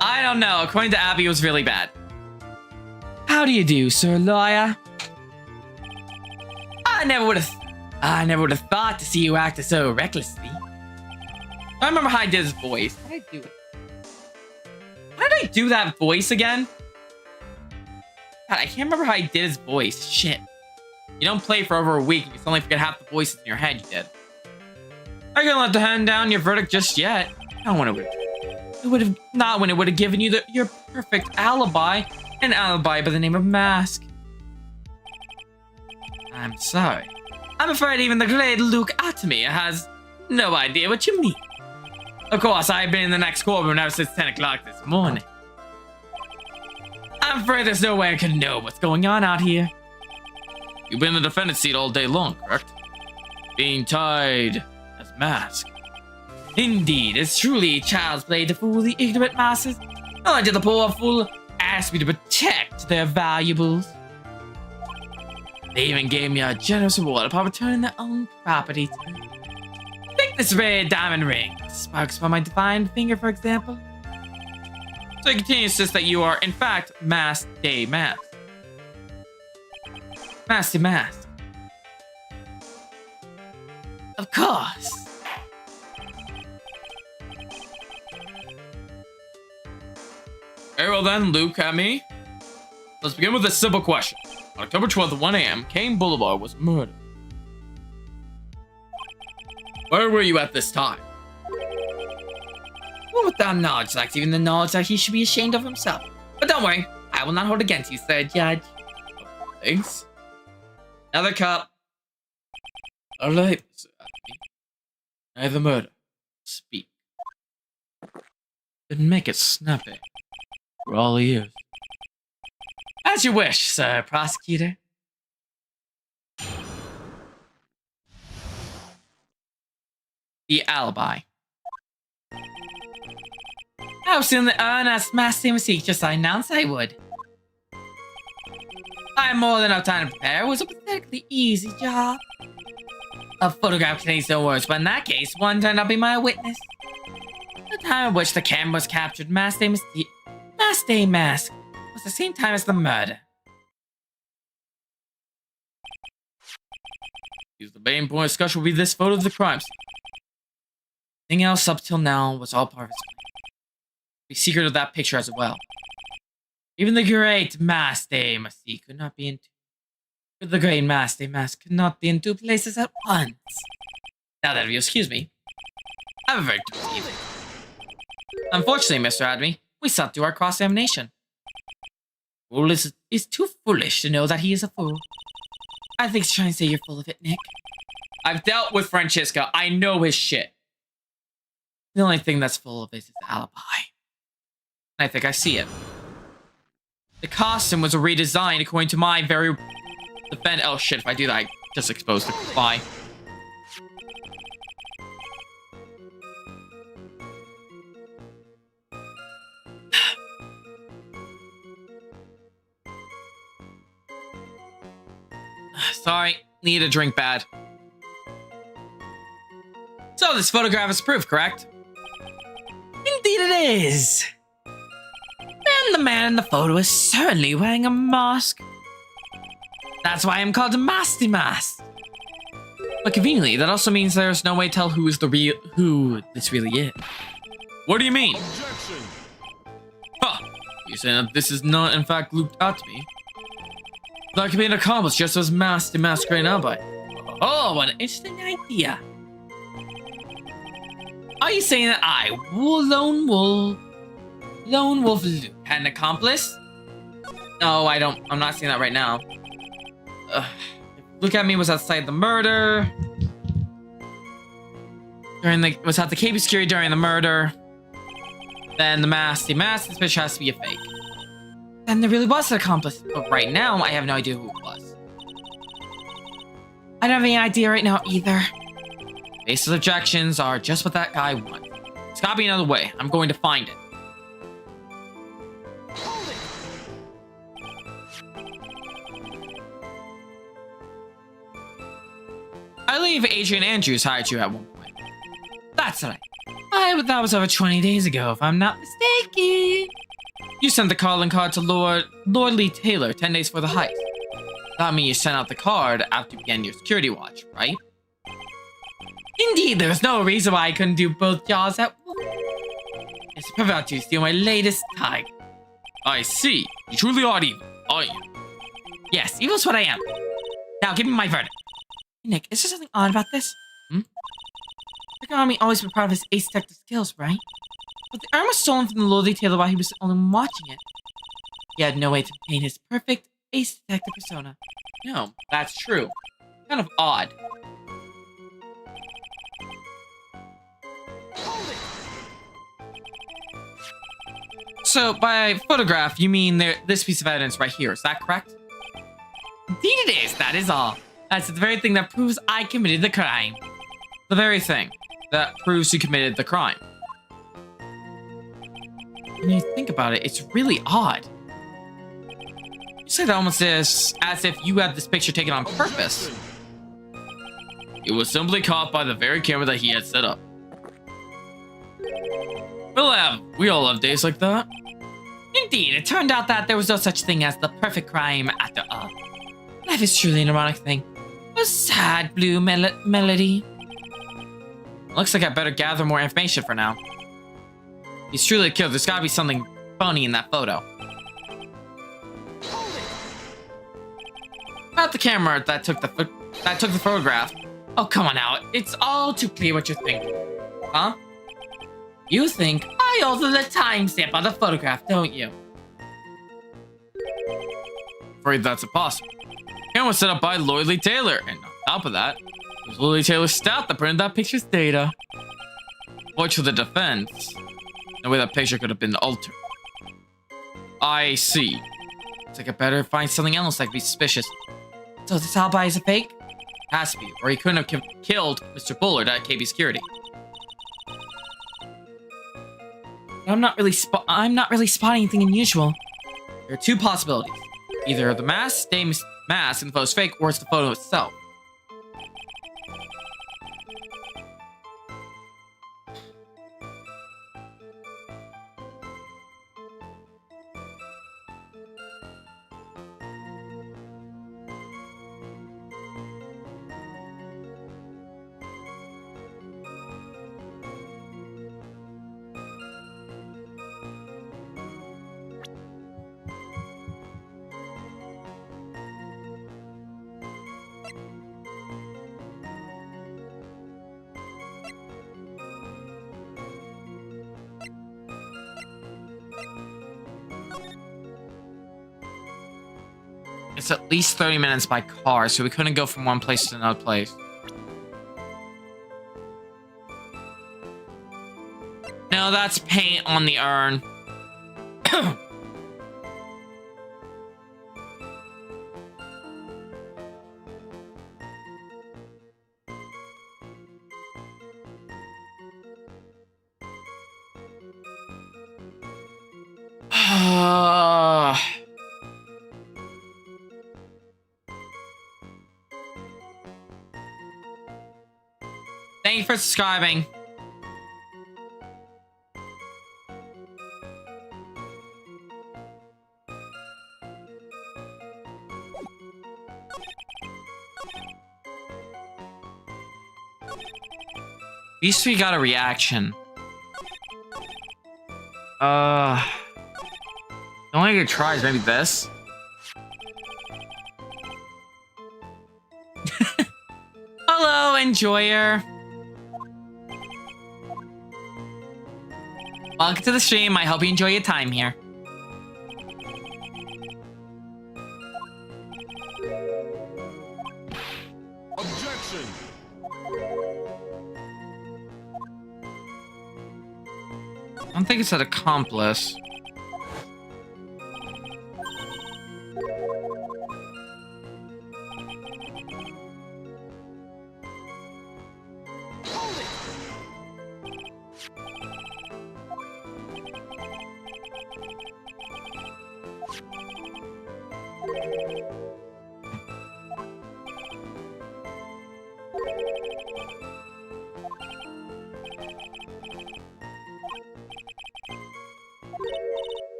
I don't know. According to Abby, it was really bad. How do you do, Sir Lawyer? I never would have thought to see you act so recklessly. I remember how I did his voice. How did I do it? How did I do that voice again? God, I can't remember how I did his voice. Shit. You don't play for over a week and you suddenly forget half the voices in your head you did. Are you gonna let the hand down your verdict just yet? Not when it would have given you your perfect alibi. An alibi by the name of Mask. I'm sorry. I'm afraid even the great Luke Atmi has no idea what you mean. Of course, I've been in the next courtroom ever since 10 o'clock this morning. I'm afraid there's no way I could know what's going on out here. You've been in the defendant's seat all day long, correct? Being tied as mask. Indeed, it's truly child's play to fool the ignorant masses. Not until the poor fool asked me to protect their valuables. They even gave me a generous reward upon returning their own property to me. Take this red diamond ring. Sparks from my divine finger, for example. So he continues to insist that you are, in fact, Mask Day Mask. Mask Day Mask. Of course. Very well then, Luke and me. Let's begin with a simple question. On October 12th at 1 a.m., Kane Boulevard was murdered. Where were you at this time? Well, without knowledge lacks even the knowledge that he should be ashamed of himself. But don't worry, I will not hold against you, Sir Judge. Thanks. Another cup. All right, Mr. Acme. I have the murder. Speak. Then make it snappy. For all ears. As you wish, Sir Prosecutor. The alibi. I was in the earnest master mistake just I announced I would. I had more than enough time to prepare. It was a pathetically easy job. A photograph contains no words, but in that case, one turned out to be my witness. The time at which the camera was captured, Mask Day Mask was the same time as the murder. The main point of discussion will be this photo of the crime scene. Everything else up till now was all part of his plan. The secret of that picture as well. Even the great Mask Day Mask could not be in the great Mask Day Mask could not be in two places at once. Now that if you excuse me, I have a very different evening. Unfortunately, Mr. Adme, we sat through our cross-examination. Fool is too foolish to know that he is a fool. I think he's trying to say you're full of it, Nick. I've dealt with Francesca. I know his shit. The only thing that's full of it is his alibi. I think I see it. The costume was redesigned according to my very defend. Oh shit! If I do that, I just exposed the lie. Sorry, need a drink bad. So this photograph is proof, correct? Indeed it is. And the man in the photo is certainly wearing a mask. That's why I'm called a Mask Day Mask. But conveniently, that also means there's no way to tell who this really is. What do you mean? Objection. Huh. You're saying that this is not in fact looped out to me? That could be an accomplice just as Mask Day Mask right now, but oh, what an interesting idea. Are you saying that I, Lone Wolf Luke, had an accomplice? No, I don't. I'm not saying that right now. Look at me was outside the murder. Was at the Cape Security during the murder. Then the Mask Day Mask, this bitch has to be a fake. Then there really was an accomplice, but right now I have no idea who it was. I don't have any idea right now either. Baseless objections are just what that guy wanted. It's gotta be another way. I'm going to find it. I believe Adrian Andrews hired you at one point. That's right. That was over 20 days ago, if I'm not mistaken. You sent the calling card to Lord Lee Taylor 10 days for the heist. That means you sent out the card after you began your security watch, right? Indeed, there's no reason why I couldn't do both jobs at once. It's about to steal my latest tag. I see. You truly are evil, are you? Yes, evil's what I am. Now, give me my verdict. Nick, is there something odd about this? The army always been proud of his ace detective skills, right? But the arm was stolen from the Lord Lee Taylor while he was the only one watching it. He had no way to obtain his perfect ace detective persona. No, that's true. Kind of odd. So, by photograph, you mean this piece of evidence right here, is that correct? Indeed it is, that is all. That's the very thing that proves I committed the crime. The very thing that proves you committed the crime. When you think about it, it's really odd. You say that almost as if you had this picture taken on purpose. It was simply caught by the very camera that he had set up. We all have days like that. Indeed, it turned out that there was no such thing as the perfect crime after all. Life is truly an ironic thing. A sad blue melody. Looks like I better gather more information for now. He's truly a killer. There's gotta be something phony in that photo. About the camera that took the photograph. Oh, come on now. It's all too clear what you're thinking. Huh? You think I alter the timestamp on the photograph, don't you? Afraid that's impossible. Camera was set up by Lloyd Lee Taylor, and on top of that, it was Lloyd Lee Taylor's staff that printed that picture's data. Which for the defense, no way that picture could have been altered. I see. Looks like I better find something else that could be suspicious. So this alibi is a fake? Has to be, or he couldn't have killed Mr. Bullard at KB Security. I'm not really spotting anything unusual. There are two possibilities. Either the mask in the photo's fake, or it's the photo itself. It's at least 30 minutes by car, so we couldn't go from one place to another place. No, that's paint on the urn. Thank you for subscribing. These three got a reaction. The only good try is maybe this. Hello, enjoyer. Welcome to the stream. I hope you enjoy your time here. Objection! I don't think it's an accomplice.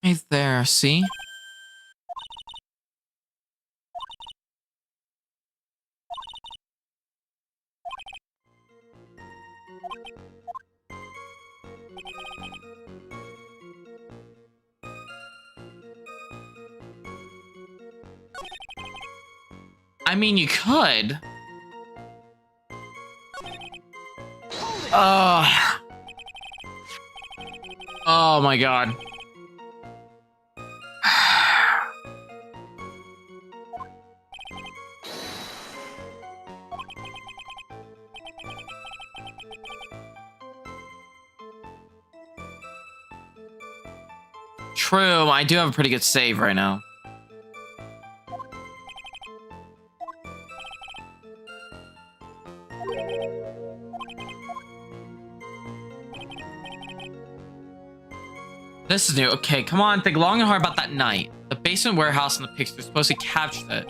Right there, see? I mean, you could. Oh my god. True, I do have a pretty good save right now. This is new. Okay, come on, think long and hard about that night. The basement warehouse in the picture is supposed to capture it.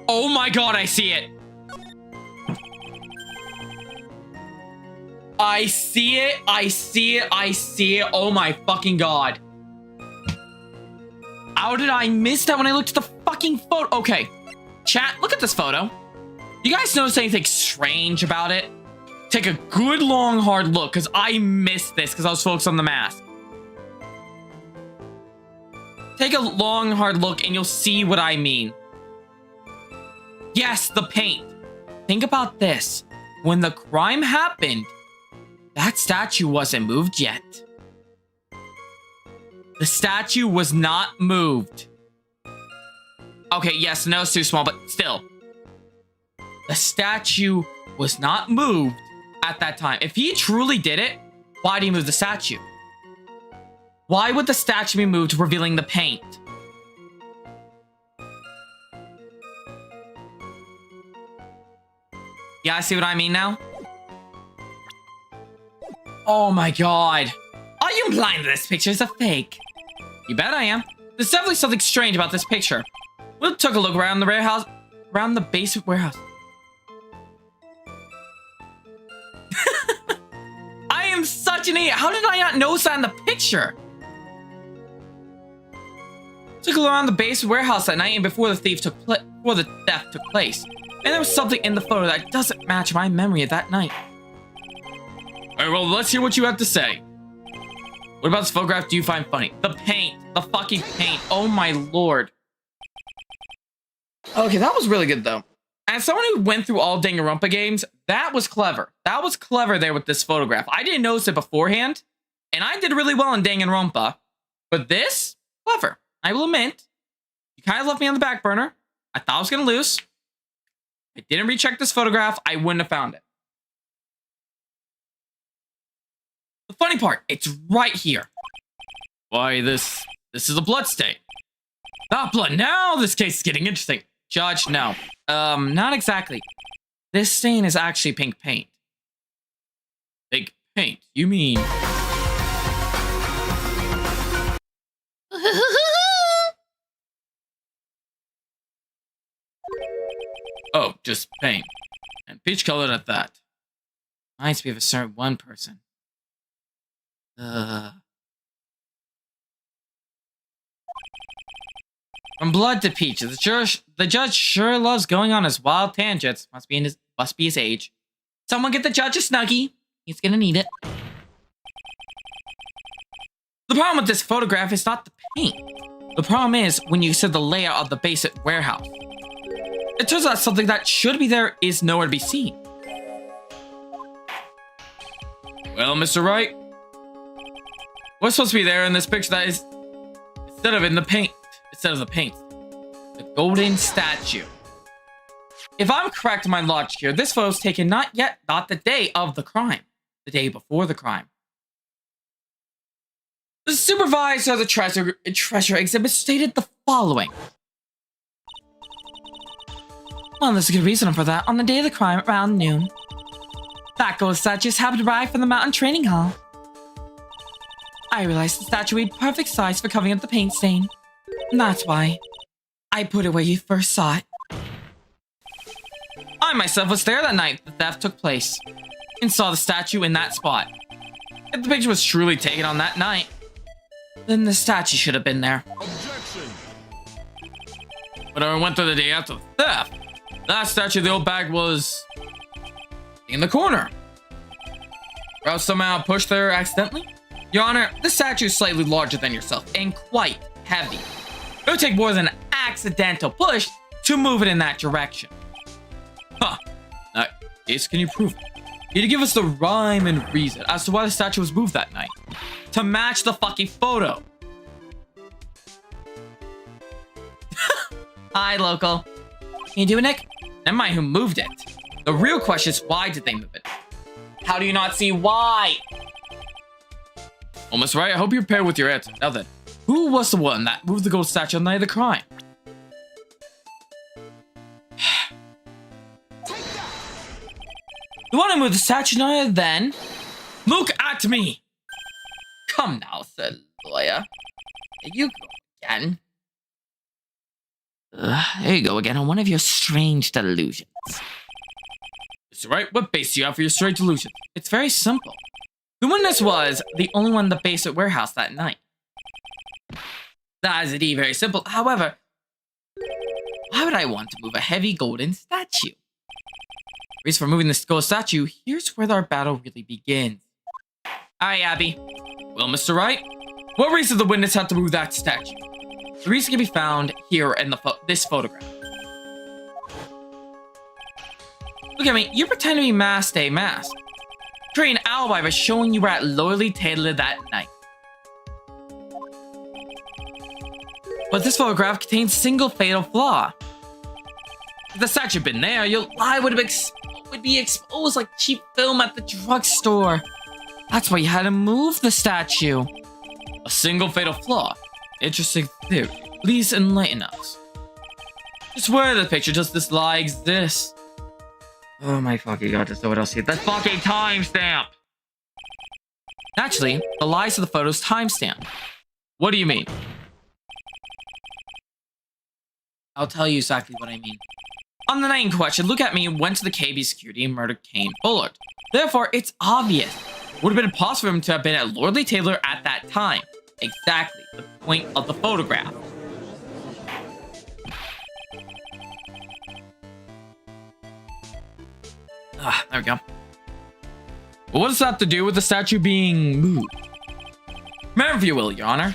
Oh my god, I see it. I see it. I see it. I see it. Oh my fucking god. How did I miss that when I looked at the fucking photo? Okay, chat, look at this photo. You guys notice anything strange about it? Take a good long hard look, because I missed this because I was focused on the mask. Take a long hard look and you'll see what I mean. Yes, the paint. Think about this. When the crime happened, that statue wasn't moved yet. The statue was not moved. Okay, yes, no, it's too small, but still. The statue was not moved at that time. If he truly did it, why did he move the statue? Why would the statue be moved, revealing the paint? Yeah, I see what I mean now? Oh my god. Are you implying that this picture is a fake? You bet I am. There's definitely something strange about this picture. We took a look around the warehouse, around the basement warehouse. I am such an idiot. How did I not notice that in the picture? Took a look around the basement warehouse that night and before the theft took place. And there was something in the photo that doesn't match my memory of that night. Alright, well, let's hear what you have to say. What about this photograph do you find funny? The paint. The fucking paint. Oh my lord. Okay, that was really good though. As someone who went through all Danganronpa games, that was clever. That was clever there with this photograph. I didn't notice it beforehand, and I did really well in Danganronpa. But this, clever. I will admit, you kind of left me on the back burner. I thought I was going to lose. I didn't recheck this photograph. I wouldn't have found it. The funny part, it's right here. Why, this is a blood stain. Not blood. Now this case is getting interesting. Judge, no. Not exactly. This stain is actually pink paint. Pink paint? You mean... Oh, just paint. And peach colored at that. Reminds me of a certain one person. From blood to peach, the judge sure loves going on his wild tangents. Must be his age. Someone get the judge a Snuggie. He's gonna need it. The problem with this photograph is not the paint. The problem is when you consider the layout of the basement warehouse. It turns out something that should be there is nowhere to be seen. Well, Mr. Wright, what's supposed to be there in this picture that is instead of the paint? The golden statue. If I'm correct in my logic here, this photo is taken not the day of the crime, the day before the crime. The supervisor of the treasure exhibit stated the following. Well, there's a good reason for that. On the day of the crime, around noon, that gold statue just happened to arrive from the mountain training hall. I realized the statue would be perfect size for covering up the paint stain. And that's why I put it where you first saw it. I myself was there that night the theft took place and saw the statue in that spot. If the picture was truly taken on that night, then the statue should have been there. Objection. But I went through the day after the theft. That statue, the old bag was in the corner. Or else somehow pushed there accidentally. Your Honor, the statue is slightly larger than yourself and quite heavy. It would take more than an accidental push to move it in that direction. Huh. Now, Ace, can you prove it? You need to give us the rhyme and reason as to why the statue was moved that night. To match the fucking photo. Hi, local. Can you do it, Nick? Never mind who moved it. The real question is, why did they move it? How do you not see why? Almost right. I hope you're prepared with your answer. Now then, who was the one that moved the gold statue on the night of the crime? The one who moved the statue on then? Look at me! Come now, said the lawyer. You go again. There you go again on one of your strange delusions. Mr. Wright, what base do you have for your strange delusion? It's very simple. The witness was the only one in the basement warehouse that night. That is indeed very simple. However, why would I want to move a heavy golden statue? The reason for moving this gold statue, here's where our battle really begins. Alright, Abby. Well, Mr. Wright, what reason did the witness have to move that statue? The reason can be found here in this photograph. Look at me, you pretend to be masked, create an alibi by showing you were at Lowly Taylor that night. But this photograph contains a single fatal flaw. If the statue had been there, your lie would be exposed like cheap film at the drugstore. That's why you had to move the statue. A single fatal flaw. Interesting theory. Please enlighten us. Just where in the picture does this lie exist? Oh my fucking god, there's no one else here. That fucking timestamp! Naturally, the lies of the photos timestamp. What do you mean? I'll tell you exactly what I mean. On the night in question, look at me went to the KB security and murdered Kane Bullard. Therefore, it's obvious. It would have been impossible for him to have been at Lordly Taylor at that time. Exactly the point of the photograph. There we go. But what does that have to do with the statue being moved? Remember, if you will, Your Honor.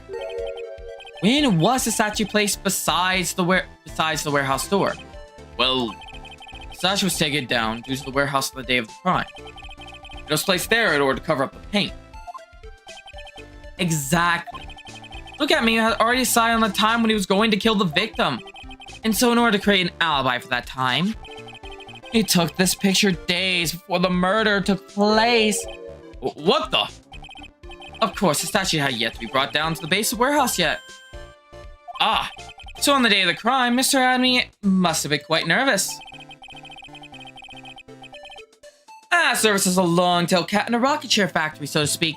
When was the statue placed besides the warehouse door? Well, the statue was taken down due to the warehouse on the day of the crime. It was placed there in order to cover up the paint. Exactly. Look at me, I had already decided on the time when he was going to kill the victim. And so in order to create an alibi for that time, he took this picture days before the murder took place. What the? Of course, the statue had yet to be brought down to the base of the warehouse yet. Ah, so on the day of the crime, Mr. Adamy must have been quite nervous. Service is a long-tailed cat in a rocket chair factory, so to speak.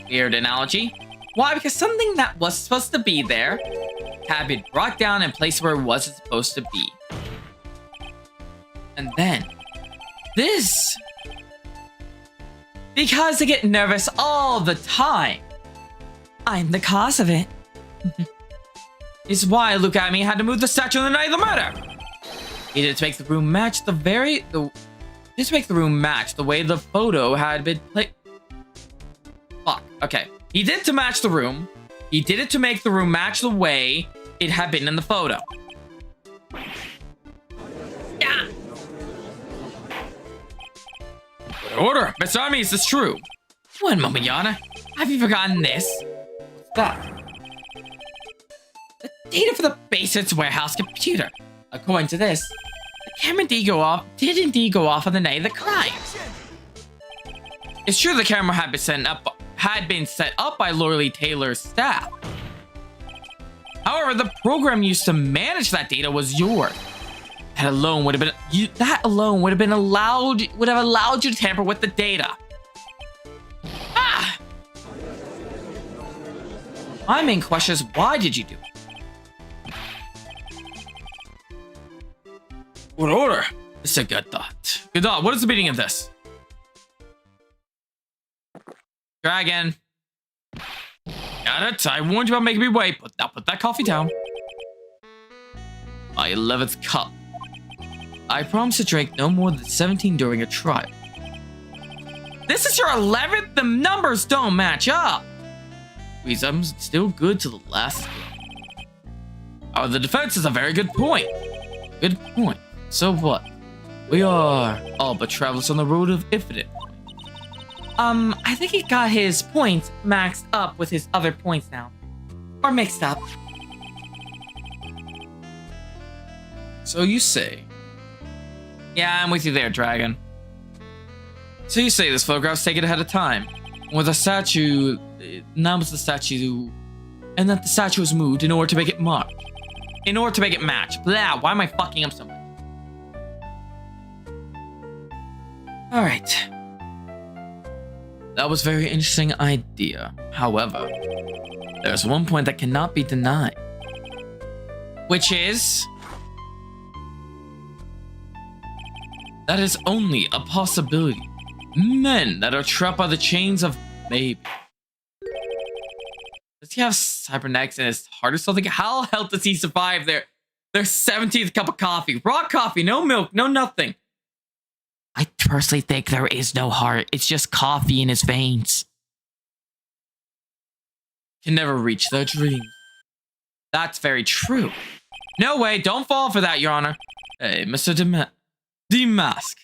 Weird analogy. Why? Because something that was supposed to be there had been brought down and placed where it wasn't supposed to be. And then, this. Because I get nervous all the time. I'm the cause of it. Is why Look at Me had to move the statue on the night of the murder. He did it to make the room match the way the photo had been played. Fuck. Okay. He did it to match the room. He did it to make the room match the way it had been in the photo. Yeah. Order, Mr. Army, is this true? One moment, Yana. Have you forgotten this? What's that? The data for the basement's warehouse computer. According to this, the camera did indeed go off on the night of the crime. It's true the camera had been set up by Lordly Taylor's staff. However, the program used to manage that data was yours. That alone would have allowed you to tamper with the data. Ah! My main question is, why did you do it? What order? This is a good thought. Good thought. What is the meaning of this? Dragon. Got it. I warned you about making me wait. Now put that coffee down. My 11th cup. I promise to drink no more than 17 during a trial. This is your 11th? The numbers don't match up. Please, I'm still good to the last one. Oh, the defense is a very good point. Good point. So what? We are all but travelers on the road of infinite. I think he got his points maxed up with his other points now. Or mixed up. So you say. Yeah, I'm with you there, Dragon. So you say this photograph's taken ahead of time. with a statue, that was the statue, and that the statue was moved in order to make it mark. In order to make it match. Blah, why am I fucking up so much? Alright. That was a very interesting idea. However, there's one point that cannot be denied. Which is... that is only a possibility. Men that are trapped by the chains of maybe. Does he have cybernetics in his heart or something? How the hell does he survive their 17th cup of coffee? Raw coffee, no milk, no nothing. I personally think there is no heart. It's just coffee in his veins. Can never reach their dreams. That's very true. No way, don't fall for that, Your Honor. Hey, Mr. Demask.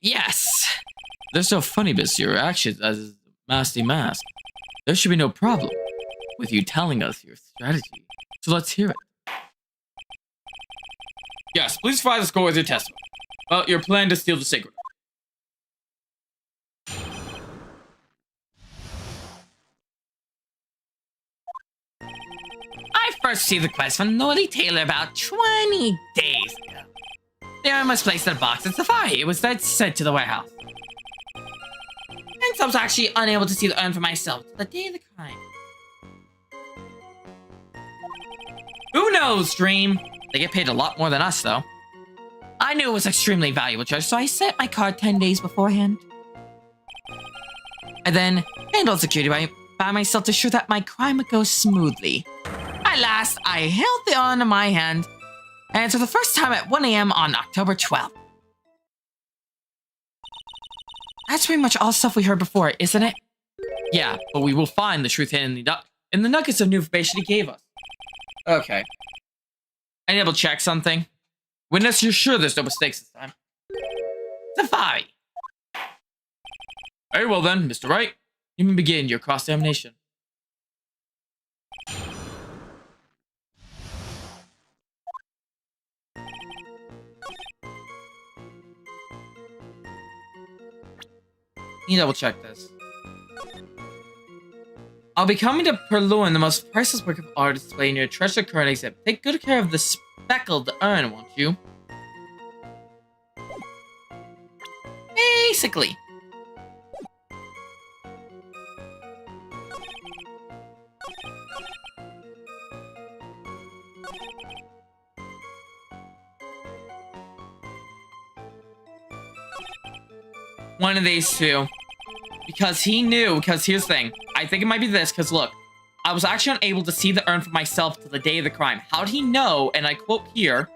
Yes. There's no funny bits to your actions as Master Demask. There should be no problem with you telling us your strategy. So let's hear it. Yes, please provide the score with your testimony about your plan to steal the sacred. I first received the quest from Lordy Taylor about 20 days ago. The urn was placed in a box at Safari. It was then sent to the warehouse. And I was actually unable to see the urn for myself till the day of the crime. Who knows, Dream? They get paid a lot more than us, though. I knew it was extremely valuable treasure, so I sent my card 10 days beforehand. I then handled security by myself to ensure that my crime would go smoothly. At last, I held the urn in my hand, and for the first time at 1 a.m. on October 12th. That's pretty much all stuff we heard before, isn't it? Yeah, but we will find the truth in the nuggets of new information he gave us. Okay. I need to check something. Witness, you're sure there's no mistakes this time? Safari. Very well then, Mr. Wright. You may begin your cross-examination. Need to double check this. I'll be coming to Purloin, the most priceless work of art displayed in your treasure current exhibit. Take good care of the speckled urn, won't you? Basically. One of these two. Because he knew, because here's the thing. I think it might be this, because look. I was actually unable to see the urn for myself till the day of the crime. How'd he know, and I quote here,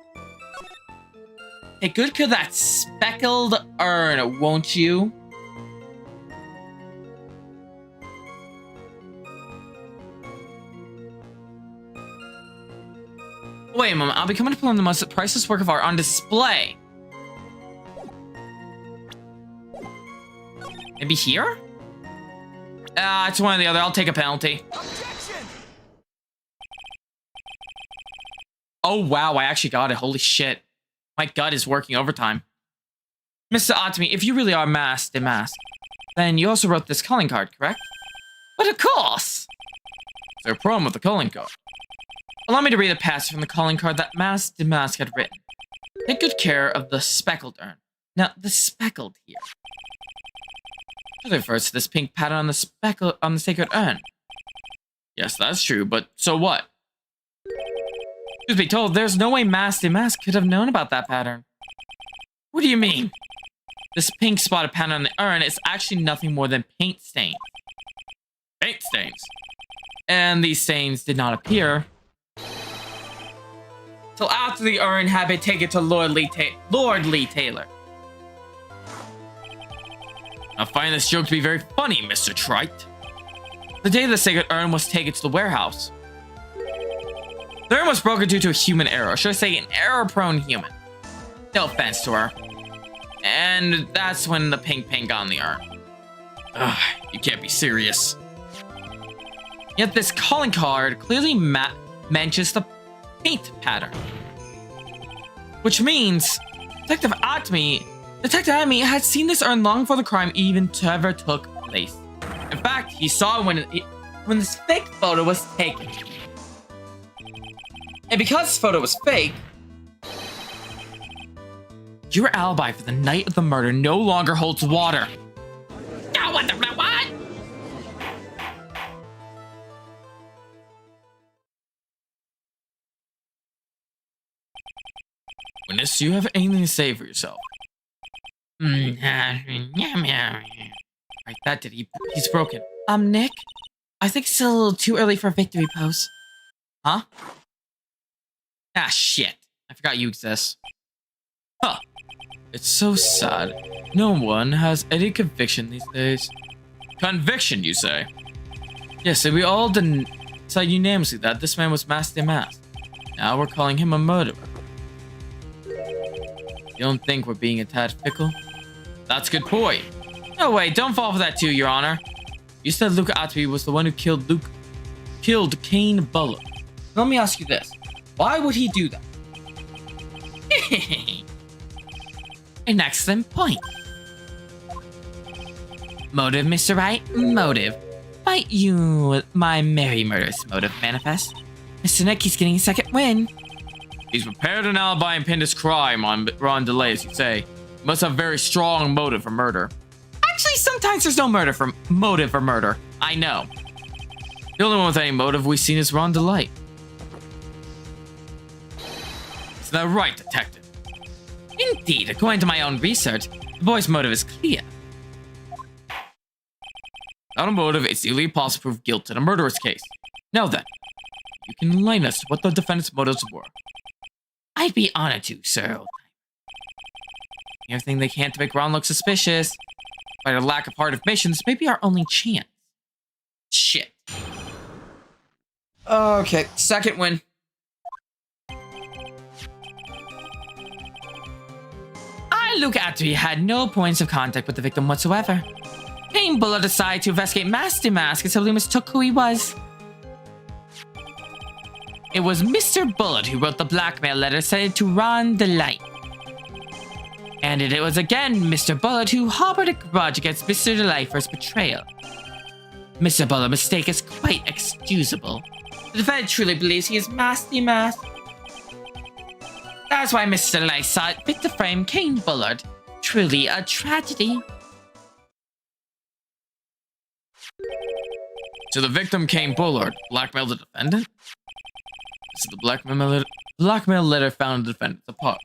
take good care of that speckled urn, won't you? Wait a moment, I'll be coming to pull on the most priceless work of art on display. Maybe here? It's one or the other. I'll take a penalty. Objection! Oh, wow. I actually got it. Holy shit. My gut is working overtime. Mr. Ottomy, if you really are masked, then you also wrote this calling card, correct? But of course! Is there a problem with the calling card? Allow me to read a passage from the calling card that Mask Demask had written. Take good care of the speckled urn. Now, the speckled here. It refers to this pink pattern on the sacred urn. Yes, that's true, but so what? Truth be told, there's no way Mask Demask could have known about that pattern. What do you mean? This pink spotted pattern on the urn is actually nothing more than paint stains. Paint stains. And these stains did not appear till after the urn had been taken to Lord Lee Taylor. I find this joke to be very funny, Mr. Trite. The day the sacred urn was taken to the warehouse, the urn was broken due to a human error, or should I say an error-prone human. No offense to her. And that's when the pink paint got on the urn. Ugh, you can't be serious. Yet this calling card clearly mentions the paint pattern. Which means Detective Atmi had seen this urn long before the crime even ever took place. In fact, he saw when this fake photo was taken. And because this photo was fake, your alibi for the night of the murder no longer holds water. Oh, what? Witness, do you have anything to say for yourself? Right, that did. He's broken. Nick? I think it's still a little too early for a victory pose. Huh? Ah, shit. I forgot you exist. Huh. It's so sad. No one has any conviction these days. Conviction, you say? Yes, and we all decide unanimously that this man was masked. Now we're calling him a murderer. You don't think we're being a tad fickle? That's a good point. No, wait, don't fall for that too, Your Honor. You said Luke Atby was the one who killed Kane Buller. Let me ask you this. Why would he do that? An excellent point. Motive, Mr. Wright? Motive. Might you, my merry murderous motive manifest? Mr. Nick, he's getting a second win. He's prepared an alibi and pinned his crime on Ron DeLay, as you say. He must have very strong motive for murder. Actually, sometimes there's no motive for murder. I know. The only one with any motive we've seen is Ron DeLay. Is that right, Detective? Indeed, according to my own research, the boy's motive is clear. Without a motive, it's easily possible to prove guilt in a murderous case. Now then, you can enlighten us to what the defendant's motives were. I'd be honored to, sir. Everything they can to make Ron look suspicious. By their lack of hard information, this may be our only chance. Shit. Okay, second win. Luke Atby had no points of contact with the victim whatsoever. Kane Buller decided to investigate Master Mask and simply mistook who he was. It was Mr. Bullet who wrote the blackmail letter sent to Ron DeLay. And it was again Mr. Bullet who harbored a grudge against Mr. DeLay for his betrayal. Mr. Bullet's mistake is quite excusable. The defendant truly believes he is Master Mask. That's why Mr. DeLay saw it fit to frame Kane Bullard. Truly a tragedy. So the victim, Kane Bullard, blackmailed the defendant? This is the blackmail letter found in the defendant's apartment.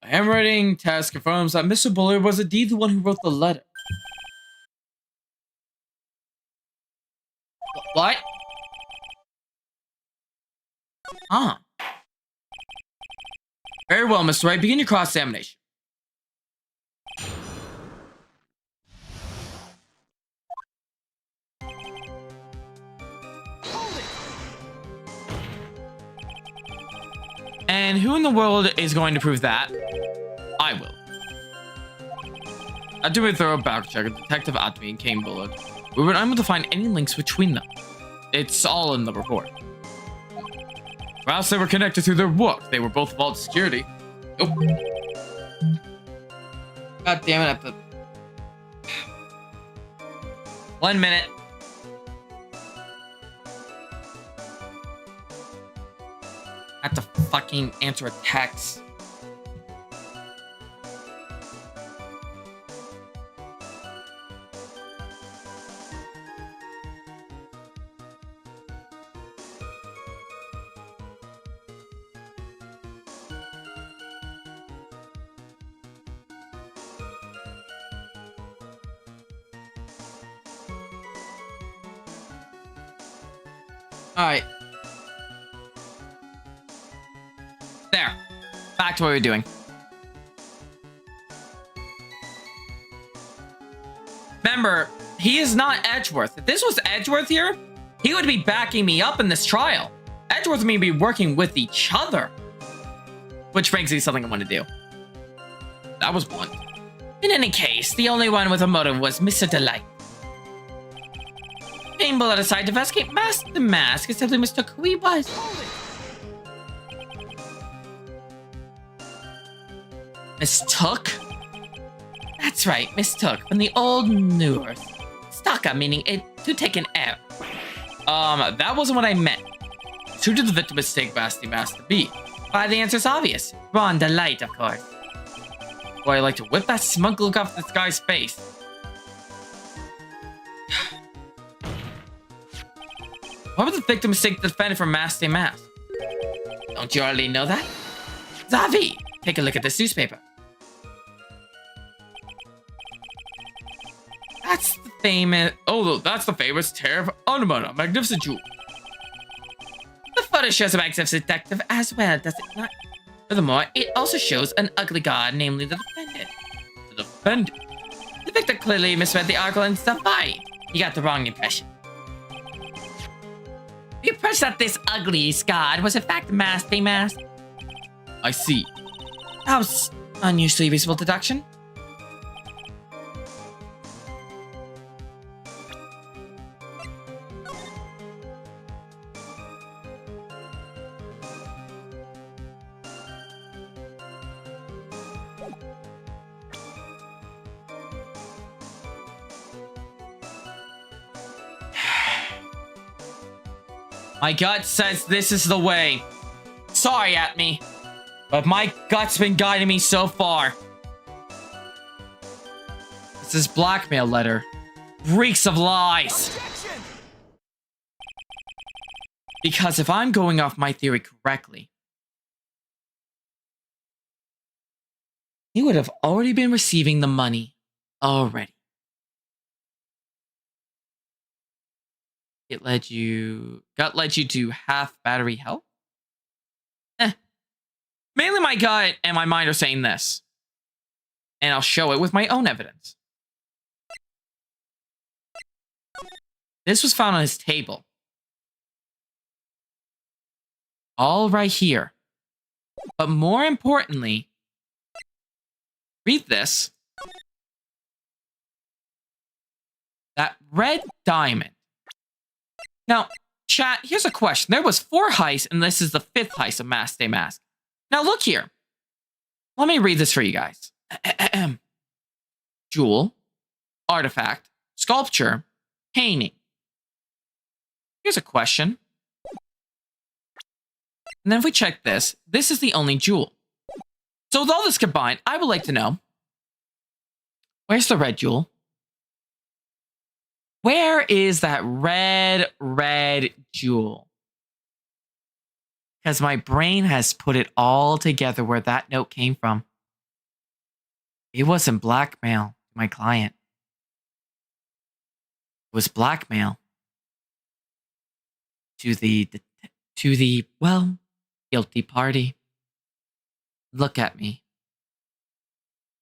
A handwriting test confirms that Mr. Bullard was indeed the one who wrote the letter. What? Huh. Very well, Mr. Wright. Begin your cross-examination. And who in the world is going to prove that? I will. After a thorough background check of Detective Atby and Kane Bullard, we were unable to find any links between them. It's all in the report. Perhaps they were connected through their work. They were both involved in security. Oh. God damn it, I have to... 1 minute. I have to fucking answer a text. Alright. There. Back to what we were doing. Remember, he is not Edgeworth. If this was Edgeworth here, he would be backing me up in this trial. Edgeworth and me would be working with each other. Which brings me to something I want to do. That was blunt. In any case, the only one with a motive was Mr. DeLay. Kane Bullard decided to investigate Master Mask and simply mistook who he was. Mistook? That's right, mistook from the old Norse. Staka, meaning it to take an air. That wasn't what I meant. Who did the victim mistake Basti Master be? Why, the answer's obvious. Ron the Light, of course. Boy, I'd like to whip that smug look off this guy's face. Why would the victim mistake the defendant for Master Mask? Don't you already know that? Zavi, take a look at this newspaper. That's the famous... Oh, that's the famous Terror of Anumana, a magnificent jewel. The photo shows a magnificent detective as well, does it not? Furthermore, it also shows an ugly god, namely the defendant. The defendant? The victim clearly misread the article and Zavi. He got the wrong impression. The impression that this ugly god was in fact Master Mask. I see. That was unusually reasonable deduction. My gut says this is the way. Sorry, at me. But my gut's been guiding me so far. It's this blackmail letter. Reeks of lies. Because if I'm going off my theory correctly, he would have already been receiving the money already. Gut led you to half battery health? Mainly my gut and my mind are saying this. And I'll show it with my own evidence. This was found on his table. All right here. But more importantly, read this. That red diamond. Now, chat, here's a question. There was 4 heists, and this is the 5th heist of Master Mask. Now, look here. Let me read this for you guys. Jewel, artifact, sculpture, painting. Here's a question. And then if we check this, this is the only jewel. So with all this combined, I would like to know, where's the red jewel? Where is that red jewel? Because my brain has put it all together where that note came from. It wasn't blackmail to my client. It was blackmail to the, well, guilty party. Look at me.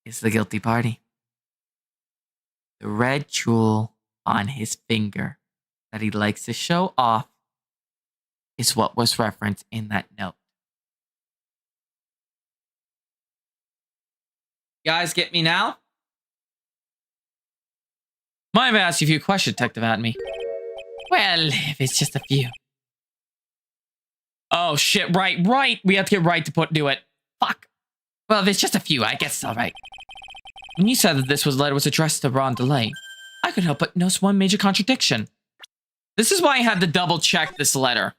It's the guilty party. The red jewel on his finger that he likes to show off is what was referenced in that note. You guys get me now? Might have asked you a few questions, Detective Atme. Well, if it's just a few. Oh shit, right. We have to get Wright to do it. Fuck. Well, if it's just a few, I guess it's alright. When you said that this letter was addressed to Ron DeLay, I couldn't help but notice one major contradiction. This is why I had to double check this letter.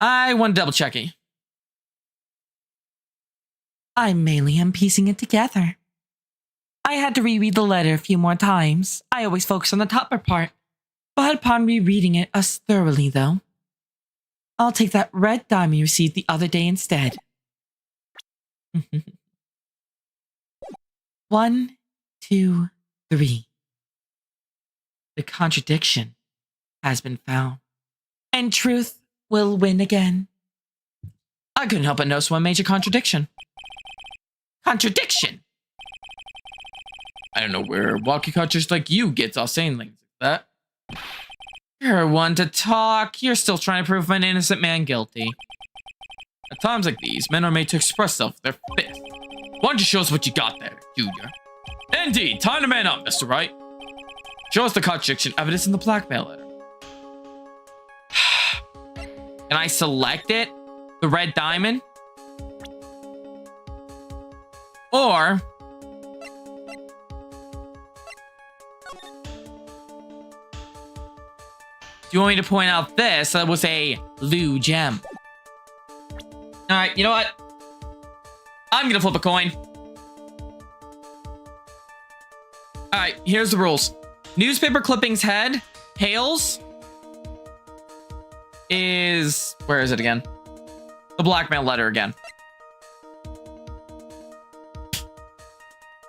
I want to double check it. I mainly am piecing it together. I had to reread the letter a few more times. I always focus on the topper part. But upon rereading it us thoroughly, though, I'll take that red diamond you received the other day instead. 1, 2, 3. The contradiction has been found, and truth will win again. I couldn't help but notice one major contradiction. Contradiction? I don't know where walkie cultures like you gets all saying things like that. You're one to talk. You're still trying to prove an innocent man guilty. At times like these, men are made to express themselves with their fist. Why don't you show us what you got there, Junior? Indeed, time to man up, Mr. Wright. Show us the contradiction evidence in the blackmail letter. Can I select it? The red diamond? Or do you want me to point out this? That was a blue gem. Alright, you know what? I'm gonna flip a coin. Alright, here's the rules. Newspaper clippings head, tails, is... where is it again? The blackmail letter again.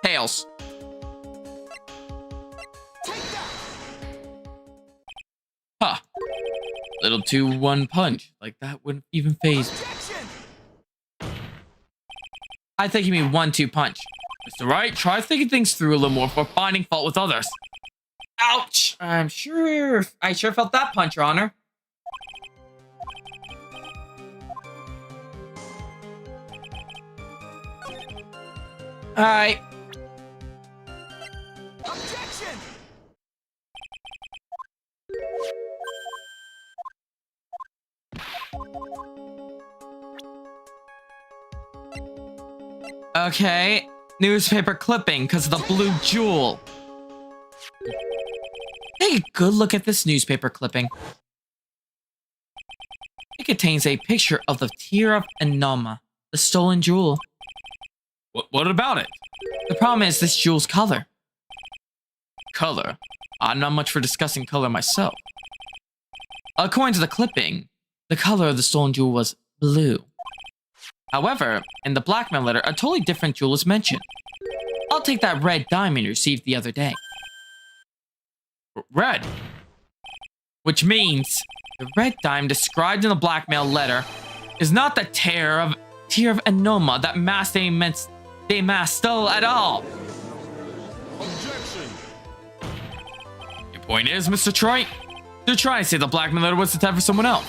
Tails. Huh. Little 2-1 punch. Like that wouldn't even phase me. I think you mean 1-2 punch. Mr. Wright, try thinking things through a little more before finding fault with others. Ouch! I sure felt that punch, Your Honor. Alright. Objection! Okay. Newspaper clipping because of the blue jewel. Take a good look at this newspaper clipping. It contains a picture of the Tear of Enoma, the stolen jewel. What about it? The problem is this jewel's color. Color? I'm not much for discussing color myself. According to the clipping, the color of the stolen jewel was blue. However, in the blackmail letter, a totally different jewel is mentioned. I'll take that red diamond you received the other day. Red? Which means the red diamond described in the blackmail letter is not the Tear of Enoma that they stole at all. Objection! Your point is, Mr. Troy? You're trying to say the blackmail letter was intended for someone else.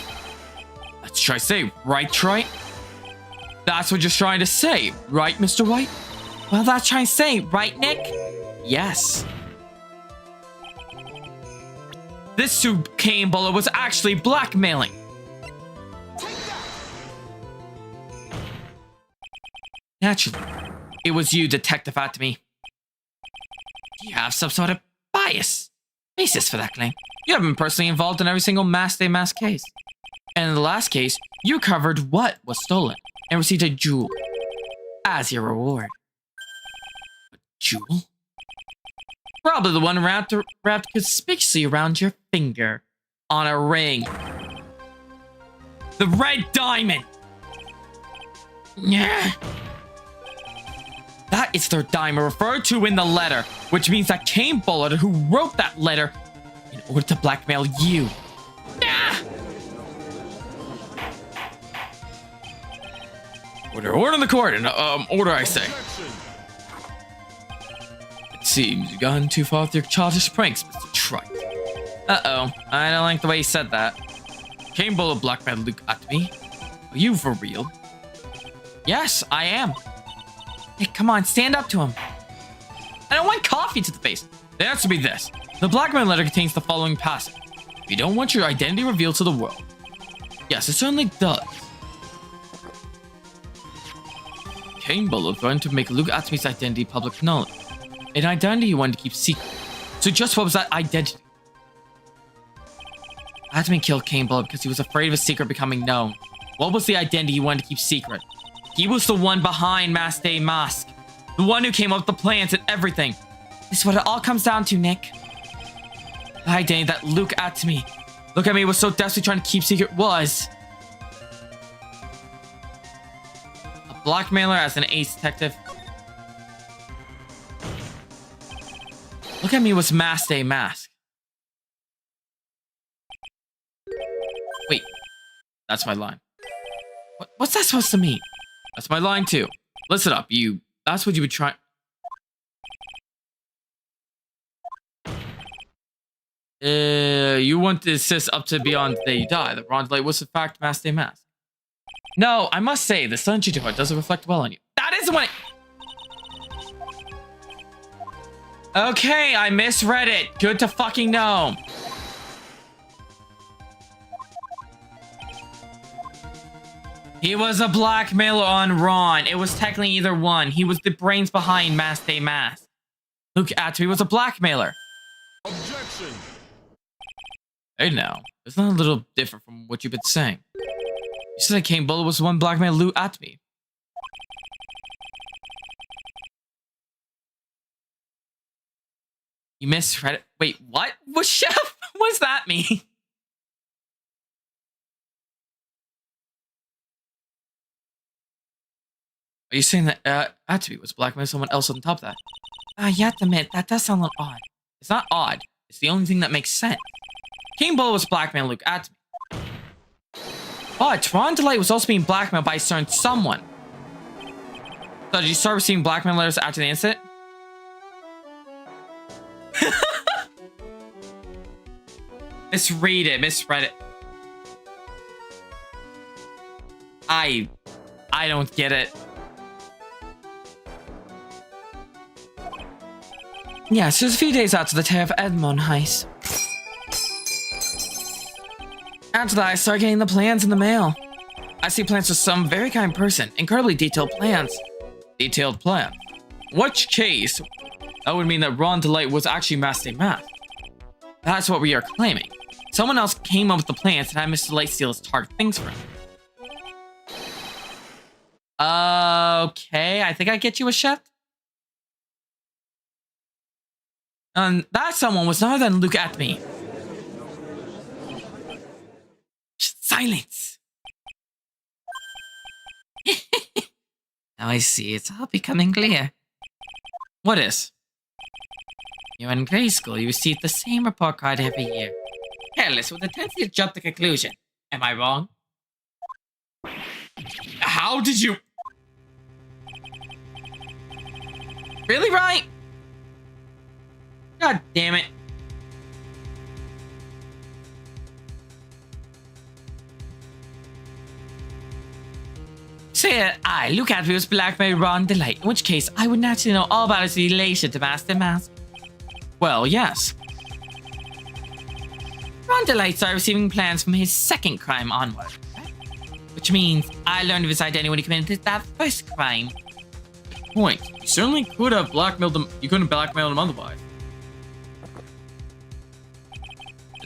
That's what I say, right, Troy? That's what you're trying to say, right, Mr. White? Well, that's trying to say, right, Nick? Yes. This cocaine bullet was actually blackmailing. Naturally, it was you, Detective Atomy. You have some sort of basis for that claim. You have been personally involved in every single mass case. And in the last case, you covered what was stolen and received a jewel as your reward. A jewel? Probably the one wrapped conspicuously around your finger on a ring. The red diamond! Yeah. That is the diamond referred to in the letter, which means that Kane Bullard who wrote that letter in order to blackmail you. Ah! Order in the court. Order, I say. It seems you've gone too far with your childish pranks, Mr. Troy. Uh-oh. I don't like the way he said that. Kane Bullard blackmailed Luke Atomy. Are you for real? Yes, I am. Hey, come on, stand up to him. I don't want coffee to the face. The answer be this. The blackmail letter contains the following passage. You don't want your identity revealed to the world. Yes, it certainly does. Kane Bullard threatened to make Luke Atomy's identity public knowledge. An identity he wanted to keep secret. So just what was that identity? Atomy killed Kane Bullard because he was afraid of his secret becoming known. What was the identity he wanted to keep secret? He was the one behind Mass Day Mask. The one who came up with the plans and everything. This is what it all comes down to, Nick. The identity that Luke Atomy was so desperately trying to keep secret was... a blackmailer as an ace detective. Look at me was Mass Day Mask. Wait, that's my line. What's that supposed to mean? That's my line too. Listen up, you. That's what you would try. You want to insist up to beyond the day you die. The wrong delay was in fact Mass Day Mask. No, I must say, the sun you do doesn't reflect well on you. That isn't what Okay, I misread it. Good to fucking know. He was a blackmailer on Ron. It was technically either one. He was the brains behind Mask Day Mask. Luke Atby was a blackmailer. Objection. Hey now, isn't that a little different from what you've been saying? You said that Kane Bullet was the one blackmailer Luke Atby. You misread it. Wait, what? What, Chef? What does that mean? Are you saying that Atby was blackmailing someone else on top of that? You have to admit, that does sound a little odd. It's not odd. It's the only thing that makes sense. King Bull was blackmailing Luke Atby. But Ron Delight was also being blackmailed by a certain someone. So did you start receiving blackmail letters after the incident? Misread it. I don't get it. Yes, just a few days after the tear of Edmond heist. After that, I started getting the plans in the mail. I see plans for some very kind person. Incredibly detailed plans. Detailed plan. Which case, that would mean that Ron Delight was actually Mask Day Mask. That's what we are claiming. Someone else came up with the plans and had Mr. Delight steal his target things from him. Okay, I think I get you a chef. And that someone was none other than Luke Atby. Silence. Now I see, it's all becoming clear. What is? You're in grade school, you received the same report card every year. Careless with a tendency to jump to conclusion. Am I wrong? How did you... Really, Wright? God damn it. Say that I, Luke Atby, was blackmailed Ron Delight, in which case I would naturally know all about his relation to Master Mask. Well, yes. Ron Delight started receiving plans from his second crime onward. Which means I learned of his identity when he committed that first crime. Point. You certainly could have blackmailed him. You couldn't have blackmailed him otherwise.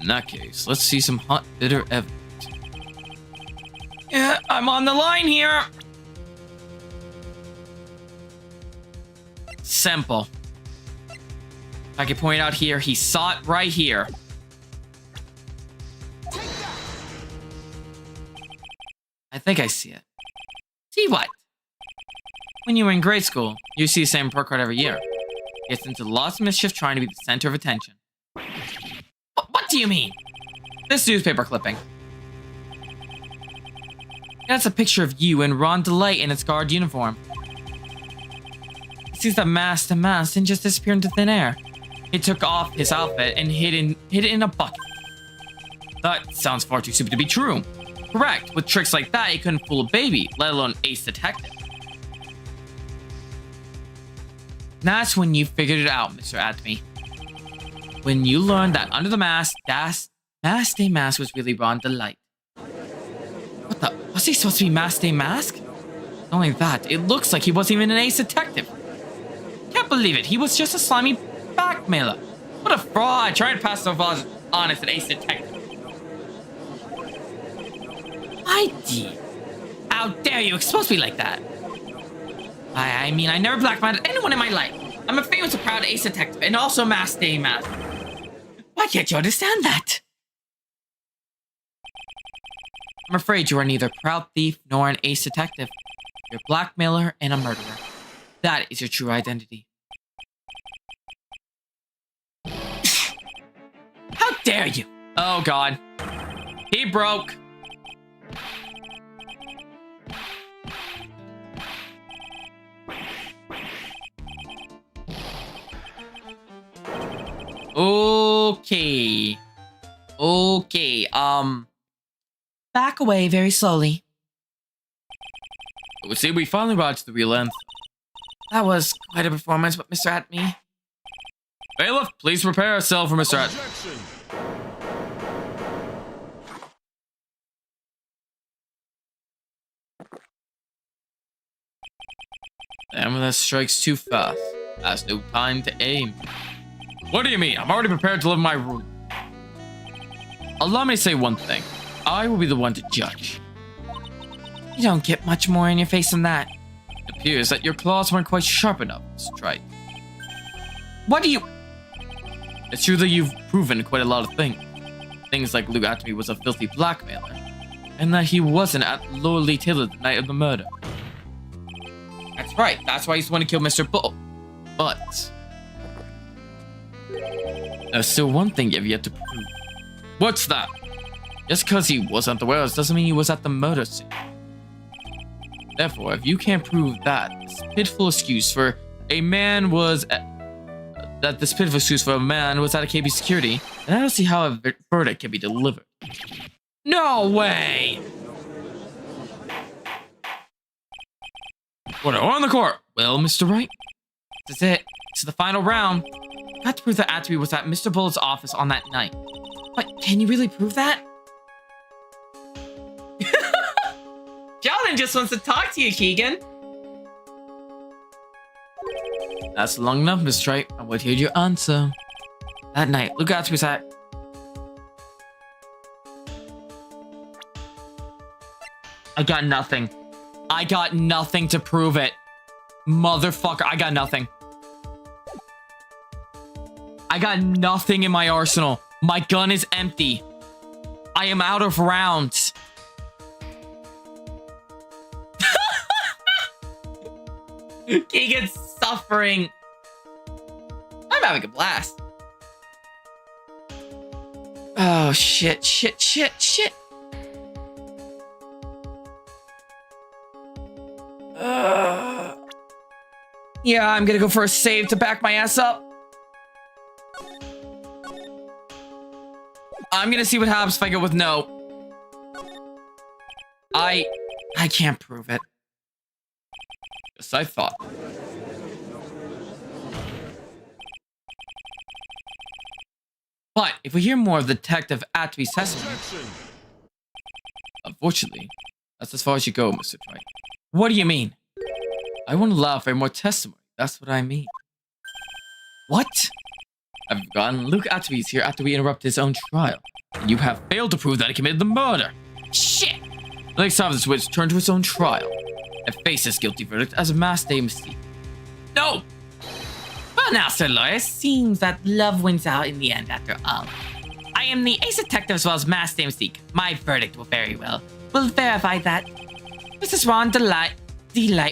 In that case, let's see some hot, bitter evidence. Yeah, I'm on the line here. Simple. I can point out here, he saw it right here. I think I see it. See what? When you were in grade school, you see the same report card every year. Gets into lots of mischief trying to be the center of attention. What do you mean? This newspaper clipping. That's a picture of you and Ron Delight in its guard uniform. It seems that Mask to Mask didn't just disappear into thin air. He took off his outfit and hid it in a bucket. That sounds far too stupid to be true. Correct. With tricks like that, he couldn't fool a baby, let alone ace detective. That's when you figured it out, Mr. Atby. When you learned that under the mask, Mask Day Mask was really Ron Delight. What the? Was he supposed to be Mask Day Mask? Not only that, it looks like he wasn't even an ace detective. Can't believe it. He was just a slimy blackmailer. What a fraud. Trying to pass off as honest an ace detective. ID. How dare you expose me like that? I mean, I never blackmailed anyone in my life. I'm a famous and proud ace detective and also Mask Day Mask. Why can't you understand that? I'm afraid you are neither a proud thief nor an ace detective. You're a blackmailer and a murderer. That is your true identity. How dare you? Oh god. He broke. Okay. Okay, Back away very slowly. we see we finally brought it to the real end. That was quite a performance, but Mr. Atby. Bailiff, please prepare ourselves for Mr. Atby. Objection. Time that strikes too fast. Has no time to aim. What do you mean? I'm already prepared to live my rule. Allow me to say one thing. I will be the one to judge. You don't get much more in your face than that. It appears that your claws weren't quite sharp enough, Mr. Wright. What do you... It's true that you've proven quite a lot of things. Things like Luke Atterby was a filthy blackmailer, and that he wasn't at Lord Lee Taylor the night of the murder. That's right, that's why he's the one to kill Mr. Bull. But there's still one thing you've yet to prove. What's that? Just because he wasn't the warehouse doesn't mean he was at the murder scene. Therefore, if you can't prove that this pitiful excuse for a man was at a KB security, then I don't see how a verdict can be delivered. No way! What on the court? Well, Mr. Wright, this is it. This is the final round. I have to prove that Atterby was at Mr. Bullett's office on that night. But can you really prove that? Jonathan just wants to talk to you, Keegan. That's long enough, Mr. Wright. I will hear your answer. That night, Luke Atterby was at... I got nothing. I got nothing to prove it. Motherfucker, I got nothing. I got nothing in my arsenal. My gun is empty. I am out of rounds. Keegan's suffering. I'm having a blast. Oh, shit. Yeah, I'm gonna go for a save to back my ass up. I'm gonna see what happens if I go with no. I can't prove it. Yes, I thought. But if we hear more of Detective Atterby's testimony, unfortunately, that's as far as you go, Mr. Wright. What do you mean? I won't allow for more testimony. That's what I mean. What? I've forgotten. Luke Atterby is here after we interrupt his own trial. And you have failed to prove that he committed the murder. Shit! The next time this witness turned to his own trial and face his guilty verdict as a mass day mistake. No! Well now, Sir Lawyer, seems that love wins out in the end after all. I am the ace detective as well as mass day mistake. My verdict will very well. We'll verify that. Mrs. Ron Delight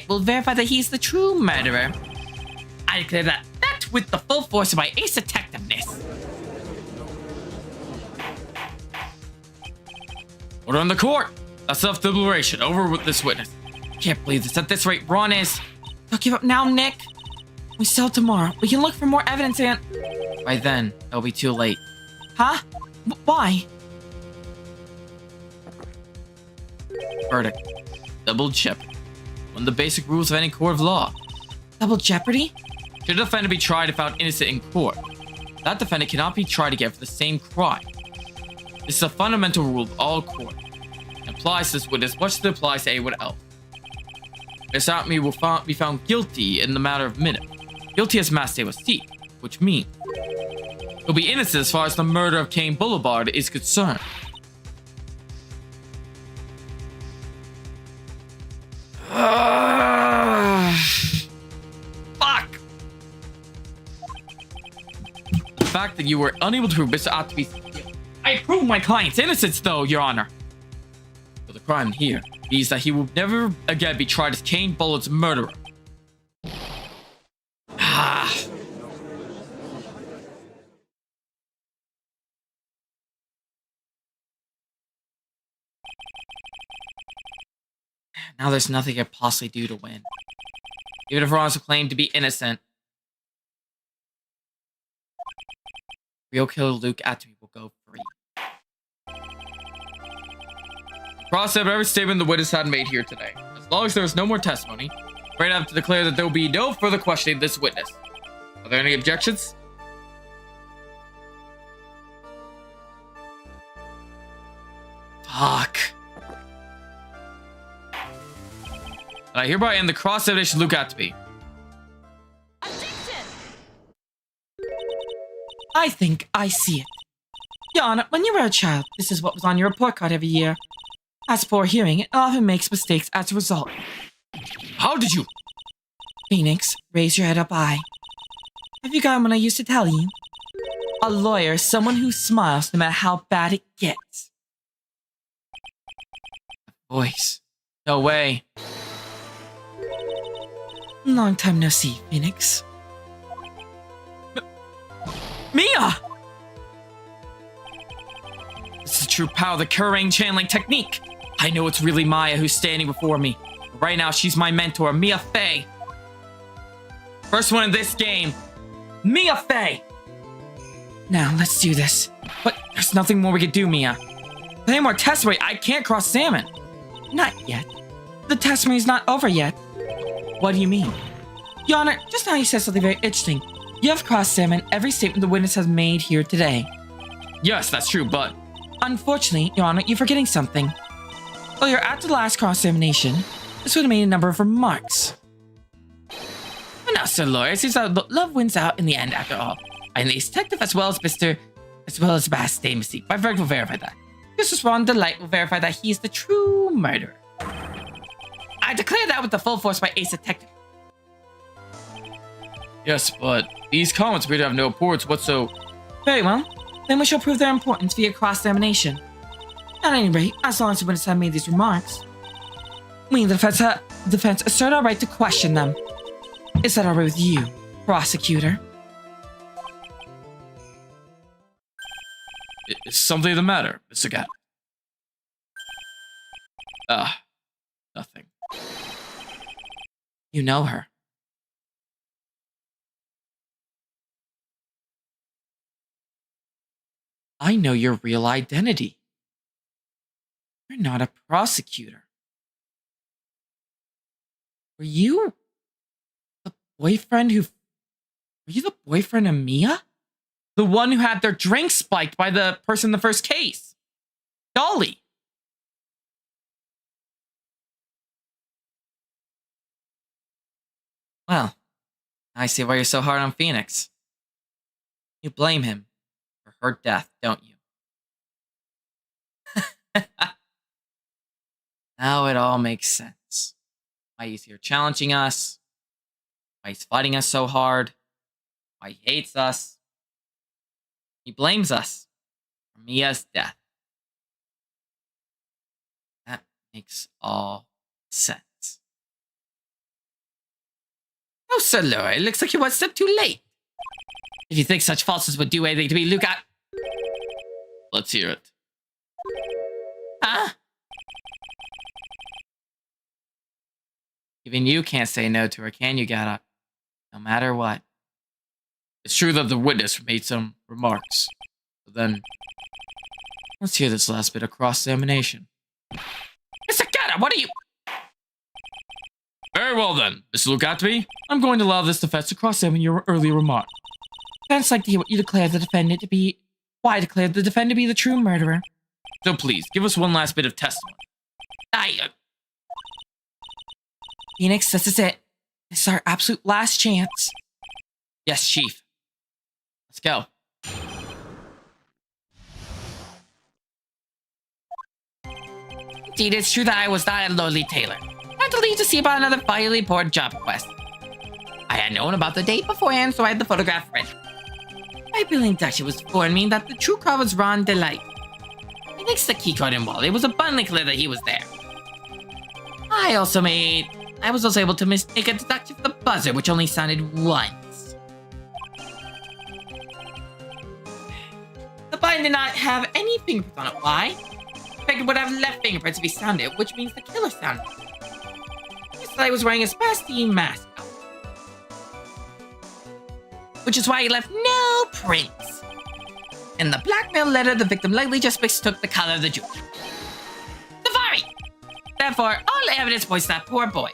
will verify that he's the true murderer. I declare that with the full force of my ace detectiveness. Order on the court. A self-deliberation. Over with this witness. Can't believe this. At this rate, Ron is... Don't give up now, Nick. We still have tomorrow. We can look for more evidence and... By then, it'll be too late. Huh? Why? Verdict. Double jeopardy. One of the basic rules of any court of law. Double jeopardy? Should a defendant be tried and found innocent in court, that defendant cannot be tried again for the same crime. This is a fundamental rule of all court. It applies to this witness much as it applies to anyone else. Miss Atterby will be found guilty in the matter of minutes. Guilty as mass day mistake, which means he'll be innocent as far as the murder of Kane Boulevard is concerned. Fuck! The fact that you were unable to prove Mr. Atterby's... I prove my client's innocence, though, Your Honor. But the crime here is that he will never again be tried as Kane Bullett's murderer. Now there's nothing I could possibly do to win. Even if Ron's claimed to be innocent, real killer Luke Atterby will go free. Cross out every statement the witness had made here today. As long as there is no more testimony, I'm afraid I have to declare that there will be no further questioning of this witness. Are there any objections? Fuck. And I hereby end the cross-examination of Luke Atterby. I think I see it. Your Honor, when you were a child, this is what was on your report card every year. As poor hearing, it often makes mistakes as a result. How did you? Phoenix, raise your head up high. Have you forgotten what I used to tell you? A lawyer is someone who smiles no matter how bad it gets. Voice. No way. Long time no see, Phoenix. Mia! This is the true power of the Kurain channeling technique. I know it's really Maya who's standing before me. But right now, she's my mentor, Mia Fey. First one in this game. Mia Fey! Now, let's do this. But there's nothing more we could do, Mia. If any more testimony, I can't cross salmon. Not yet. The testimony's not over yet. What do you mean? Your Honor, just now you said something very interesting. You have cross-examined every statement the witness has made here today. Yes, that's true, but... Unfortunately, Your Honor, you're forgetting something. Earlier, after the last cross-examination, this would have made a number of remarks. But now, Sir Lawyer, it seems that love wins out in the end after all. I am the detective as well as Bass Mystique. My verdict will verify that. This Ron Delight will verify that he is the true murderer. I declare that with the full force by Ace Detective. Yes, but these comments appear to have no importance whatsoever. Very well. Then we shall prove their importance via cross-examination. At any rate, as long as the witness have made these remarks, we, the defense, assert our right to question them. Is that all right with you, prosecutor? Is something the matter, Mr. Gat? Nothing. You know her. I know your real identity. You're not a prosecutor. Were you the boyfriend who... Were you the boyfriend of Mia? The one who had their drink spiked by the person in the first case. Dolly. Well, I see why you're so hard on Phoenix. You blame him for her death, don't you? Now it all makes sense. Why he's here challenging us. Why he's fighting us so hard. Why he hates us. He blames us for Mia's death. That makes all sense. Oh, Sir Lord, it looks like you one step too late. If you think such falsehoods would do anything to me, look at... Let's hear it. Huh? Even you can't say no to her, can you, Gata? No matter what. It's true that the witness made some remarks. But then... Let's hear this last bit of cross-examination. Mr. Gata, what are you... Very well then, Mr. Lugatby. I'm going to allow this defense to cross-examine your earlier remark. Defense like to hear what you declare the defendant to be... Why I declared the defendant to be the true murderer. So please, give us one last bit of testimony. Phoenix, this is it. This is our absolute last chance. Yes, Chief. Let's go. Indeed, it's true that I was not a lowly tailor. I had to leave to see about another vitally important job request. I had known about the date beforehand, so I had the photograph ready. My billing Dutchie was informing me that the true crowd was Ron Delight. And thanks to the keycard and wallet, it was abundantly clear that he was there. I was also able to make a deduction for the buzzer, which only sounded once. The button did not have any fingerprints on it. Why? The figure would have left fingerprints if he sounded, which means the killer sounded. This guy was wearing a Spasti mask, which is why he left no prints. In the blackmail letter, the victim likely just mistook the color of the jewelry. Safari! Therefore, all evidence points to that poor boy.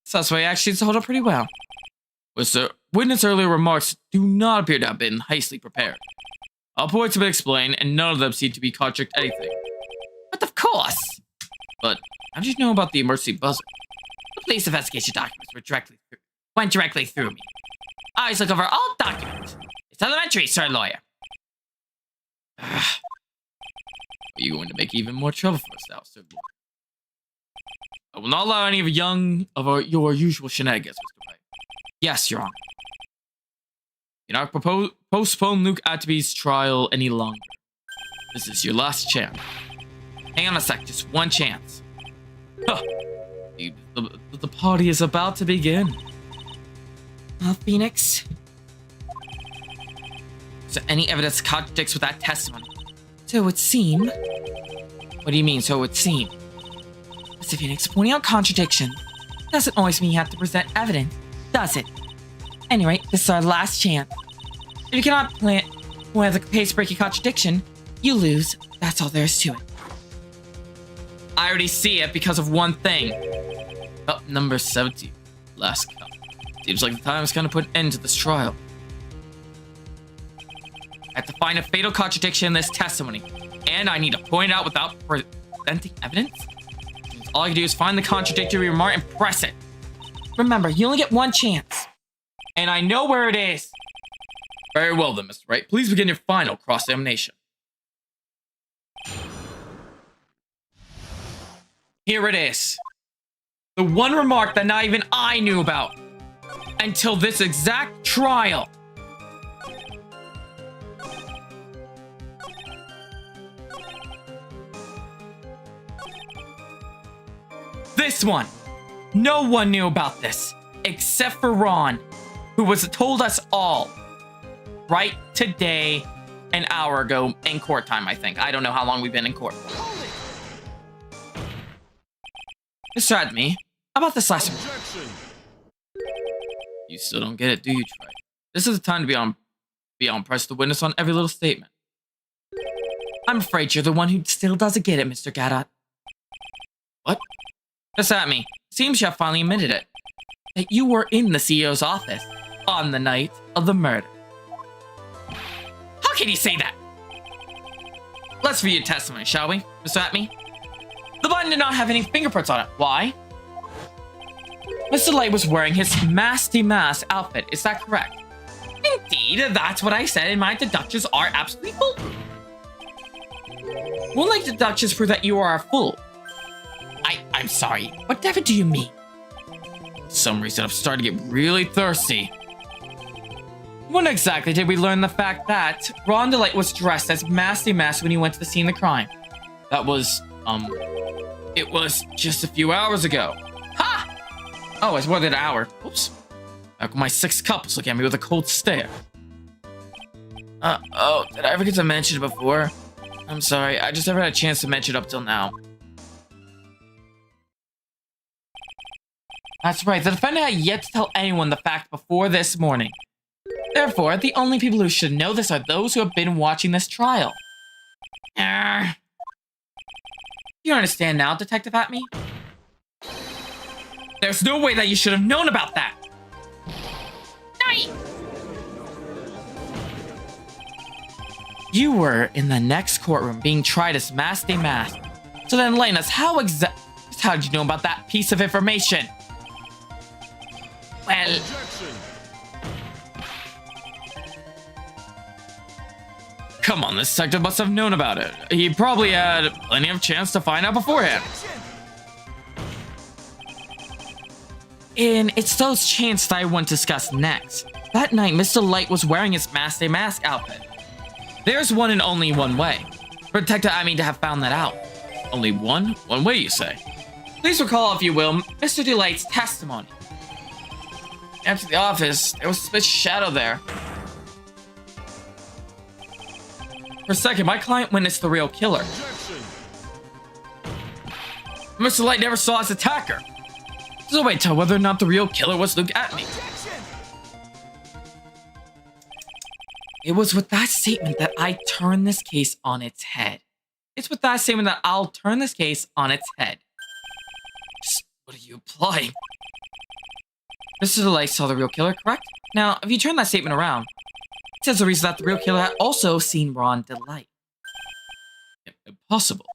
Suspect actually hold up pretty well. Mr. Witness' earlier remarks do not appear to have been hastily prepared. All points have been explained, and none of them seem to be contradict anything. But of course! But how did you know about the emergency buzzer? The police investigation documents were directly went directly through me. I always look over all documents. It's elementary, sir lawyer. Are you going to make even more trouble for us now, sir? I will not allow any of your usual shenanigans, Mr. Wright. Yes, Your Honor. You cannot postpone Luke Atby's trial any longer. This is your last chance. Hang on a sec, just one chance. Huh. The party is about to begin. Well, Phoenix. Is there any evidence contradicts with that testimony? So it would seem. What do you mean, so it would seem? Mr. Phoenix, pointing out contradiction doesn't always mean you have to present evidence, does it? Anyway, this is our last chance. If you cannot point at the case-breaking contradiction, you lose. That's all there is to it. I already see it because of one thing. Cup number 70. Last cup. Seems like the time is going to put an end to this trial. I have to find a fatal contradiction in this testimony, and I need to point it out without presenting evidence. All I can do is find the contradictory remark and press it. Remember, you only get one chance. And I know where it is. Very well then, Mr. Wright. Please begin your final cross-examination. Here it is. The one remark that not even I knew about. Until this exact trial. This one. No one knew about this. Except for Ron. Who was told us all. Right today. An hour ago. In court time, I think. I don't know how long we've been in court. Mr. Adme, how about this last one? You still don't get it, do you, Troy? This is the time to be on press to witness on every little statement. I'm afraid you're the one who still doesn't get it, Mr. Gaddot. What? Mr. Adme, seems you have finally admitted it. That you were in the CEO's office on the night of the murder. How can you say that? Let's view your testimony, shall we, Mr. Atme? The button did not have any fingerprints on it. Why? Mr. Light was wearing his Masty Mask outfit. Is that correct? Indeed, that's what I said, and my deductions are absolutely foolproof. Won't deductions prove that you are a fool? I'm sorry. Whatever do you mean? For some reason, I'm starting to get really thirsty. When exactly did we learn the fact that Ron DeLight was dressed as Masty Mask when he went to the scene of the crime? That was, it was just a few hours ago. Ha! Oh, it's more than an hour. Oops. Back when my 6 couples look at me with a cold stare. Oh, did I forget to mention it before? I'm sorry, I just never had a chance to mention it up till now. That's right, the defendant had yet to tell anyone the fact before this morning. Therefore, the only people who should know this are those who have been watching this trial. You understand now, Detective Atme? There's no way that you should have known about that! You were in the next courtroom being tried as Masty Mask. So then enlighten us, how did you know about that piece of information? Well... Come on, this detective must have known about it. He probably had plenty of chance to find out beforehand. And it's those chances that I want to discuss next. That night, Mr. Light was wearing his Masty Mask outfit. There's one and only one way for Detective Atme to have found that out. Only one? One way, you say? Please recall, if you will, Mr. DeLight's testimony. After the office, there was a suspicious shadow there. For a second, my client witnessed the real killer. Mr. Light never saw his attacker. So wait, tell whether or not the real killer was Luke Atme. It was with that statement that I turned this case on its head. It's with that statement that I'll turn this case on its head. Just, what are you implying? Mr. DeLight saw the real killer, correct? Now, if you turn that statement around, it says the reason that the real killer had also seen Ron DeLight. Impossible.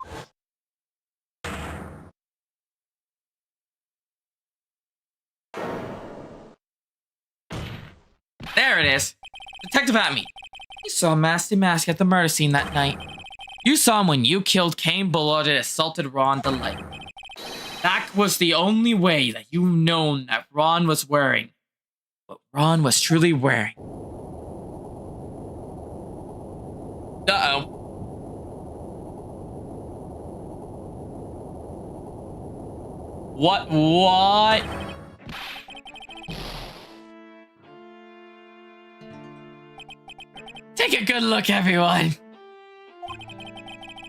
There it is. Detective Atme. You saw Masty Mask at the murder scene that night. You saw him when you killed Kane Bullard and assaulted Ron Delight. That was the only way that you've known that Ron was wearing what Ron was truly wearing. Uh-oh. What? Take a good look, everyone.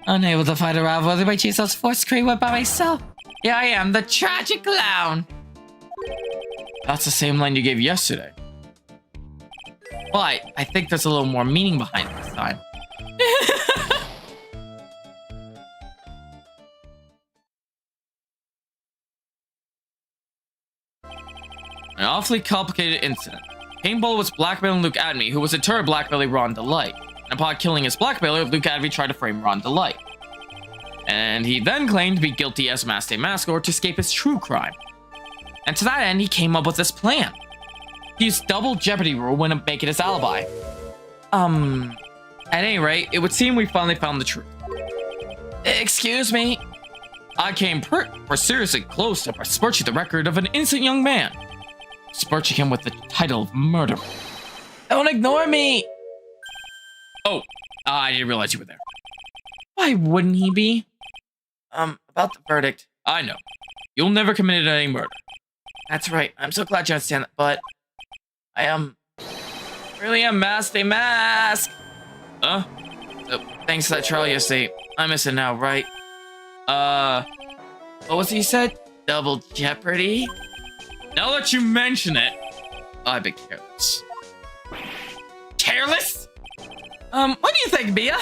Unable to fight a rivalry by Jesus forced create by myself. Here I am, the tragic clown. That's the same line you gave yesterday. But I think there's a little more meaning behind it this time. An awfully complicated incident. Paintball was blackmailing Luke Adney, who was in turn blackmailing Ron Delight. And upon killing his blackmailer, Luke Adney tried to frame Ron Delight. And he then claimed to be guilty as Masty Maskor to escape his true crime. And to that end, he came up with this plan. He used double jeopardy rule when making his alibi. At any rate, it would seem we finally found the truth. Excuse me? I came seriously close to besmirching the record of an innocent young man. Besmirching him with the title of murderer. Don't ignore me! Oh, I didn't realize you were there. Why wouldn't he be? About the verdict. I know. You'll never commit any murder. That's right. I'm so glad you understand that, but I really am Masty Mask. Thanks to that trial yesterday. I miss it now, right? What was it you said? Double jeopardy? Now that you mention it, I've been careless. Careless? What do you think, Mia?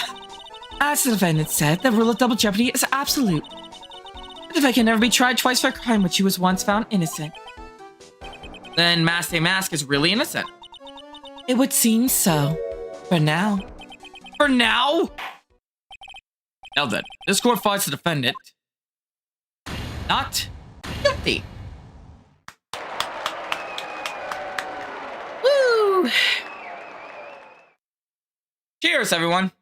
As the defendant said, the rule of double jeopardy is absolute. The defendant can never be tried twice for a crime which he was once found innocent. Then Masty Mask is really innocent. It would seem so. For now. For now? Now then, this court finds the defendant not guilty. Woo! Cheers, everyone.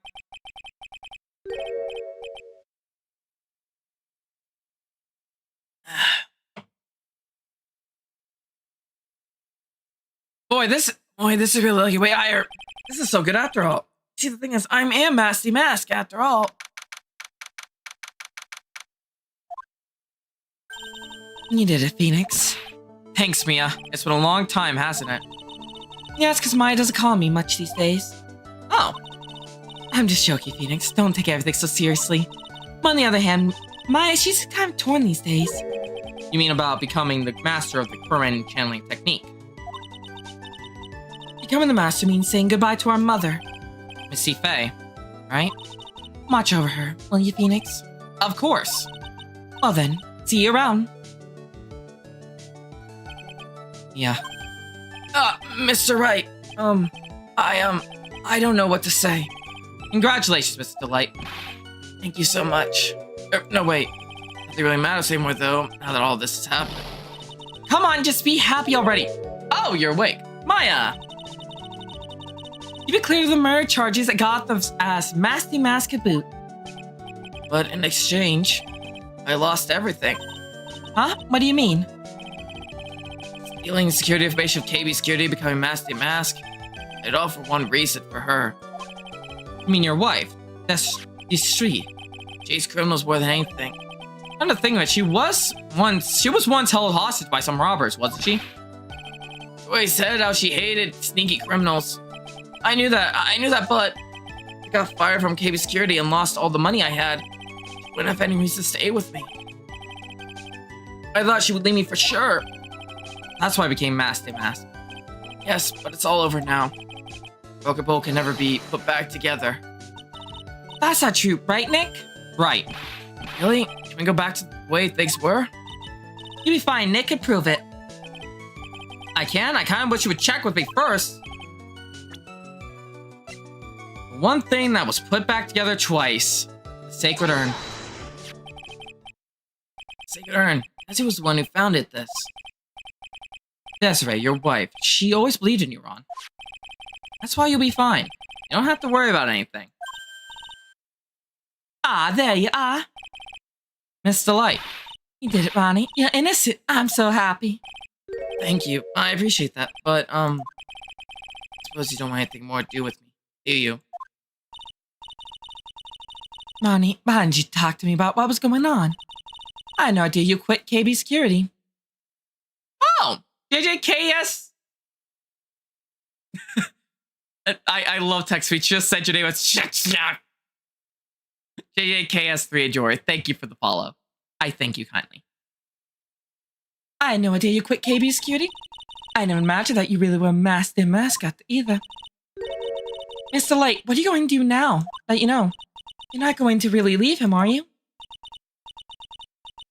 Boy, this is really lucky. Wait, this is so good after all. See, the thing is, I am Masty Mask after all. You did it, Phoenix. Thanks, Mia. It's been a long time, hasn't it? Yeah, it's because Maya doesn't call me much these days. Oh. I'm just joking, Phoenix. Don't take everything so seriously. But on the other hand, Maya, she's kind of torn these days. You mean about becoming the master of the current channeling technique? Becoming the master means saying goodbye to our mother, Missy Faye, right? Watch over her, will you, Phoenix? Of course. Well then, see you around. Yeah. Mr. Wright, I don't know what to say. Congratulations, Mr. Delight. Thank you so much. No, wait. Nothing really matters anymore, though, now that all this has happened. Come on, just be happy already. Oh, you're awake. Maya! You've been cleared of the murder charges that got them as Masty Mask at boot. But in exchange, I lost everything. Huh? What do you mean? Stealing security information of KB Security, becoming Masty Mask. I did all for one reason, for her. You mean your wife? That's Street. She's criminals more than anything. Come to think of it, she was once held hostage by some robbers, wasn't she? She always said how she hated sneaky criminals. I knew that, but I got fired from KB Security and lost all the money I had. She wouldn't have any reason to stay with me. I thought she would leave me for sure. That's why I became Masty Mask. Yes, but it's all over now. Broken Bowl can never be put back together. That's not true, right, Nick? Right. Really? Can we go back to the way things were? You'll be fine, Nick can prove it. I can? I kind of wish you would check with me first. One thing that was put back together twice. The Sacred Urn. Sacred Urn. As he was the one who founded this. Desiree, your wife, she always believed in you, Ron. That's why you'll be fine. You don't have to worry about anything. Ah, there you are. Miss Delight. You did it, Ronnie. You're innocent. I'm so happy. Thank you. I appreciate that. But, suppose you don't want anything more to do with me, do you? Ronnie, why didn't you talk to me about what was going on? I had no idea you quit KB Security. Oh! JJKS! I love text. We just said your name was JJKS3 Jory. Thank you for the follow. I thank you kindly. I had no idea you quit KB Security. I never imagined that you really were their mascot either. Mr. Light, what are you going to do now? That you know, you're not going to really leave him, are you?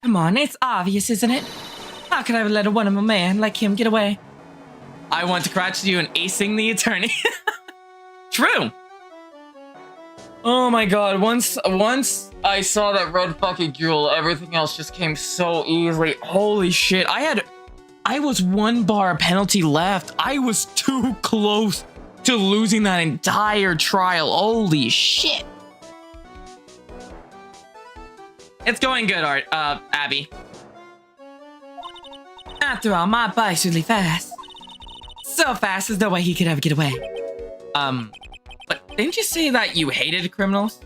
Come on, it's obvious, isn't it? How could I let a wonderful man like him get away? I want to congratulate you on acing the attorney. True. Oh my god, once I saw that red fucking jewel, everything else just came so easily. Holy shit, I was 1 bar penalty left. I was too close to losing that entire trial. Holy shit. It's going good, Abby. After all, my bike's really fast. So fast, there's no way he could ever get away. But didn't you say that you hated criminals?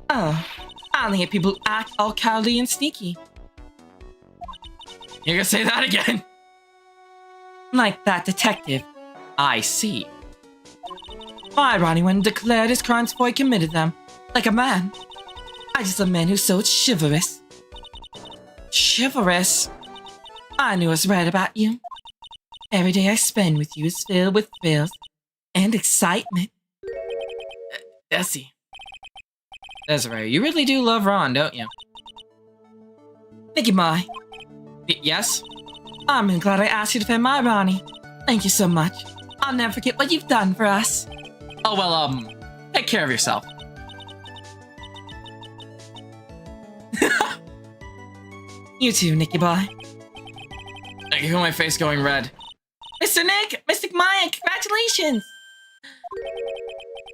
Oh, I only hate people who act all cowardly and sneaky. You're gonna say that again? Like that detective. I see. My Ronnie went and declared his crimes before he committed them. Like a man. I just a man who's so chivalrous. Chivalrous? I knew I was right about you. Every day I spend with you is filled with thrills and excitement. Desi. Desiree, you really do love Ron, don't you? Thank you, Mai. Yes? I'm really glad I asked you to defend my Ronnie. Thank you so much. I'll never forget what you've done for us. Oh, well, take care of yourself. You too, Nicky boy. I can feel my face going red. Mr. Nick! Mystic Maya, congratulations!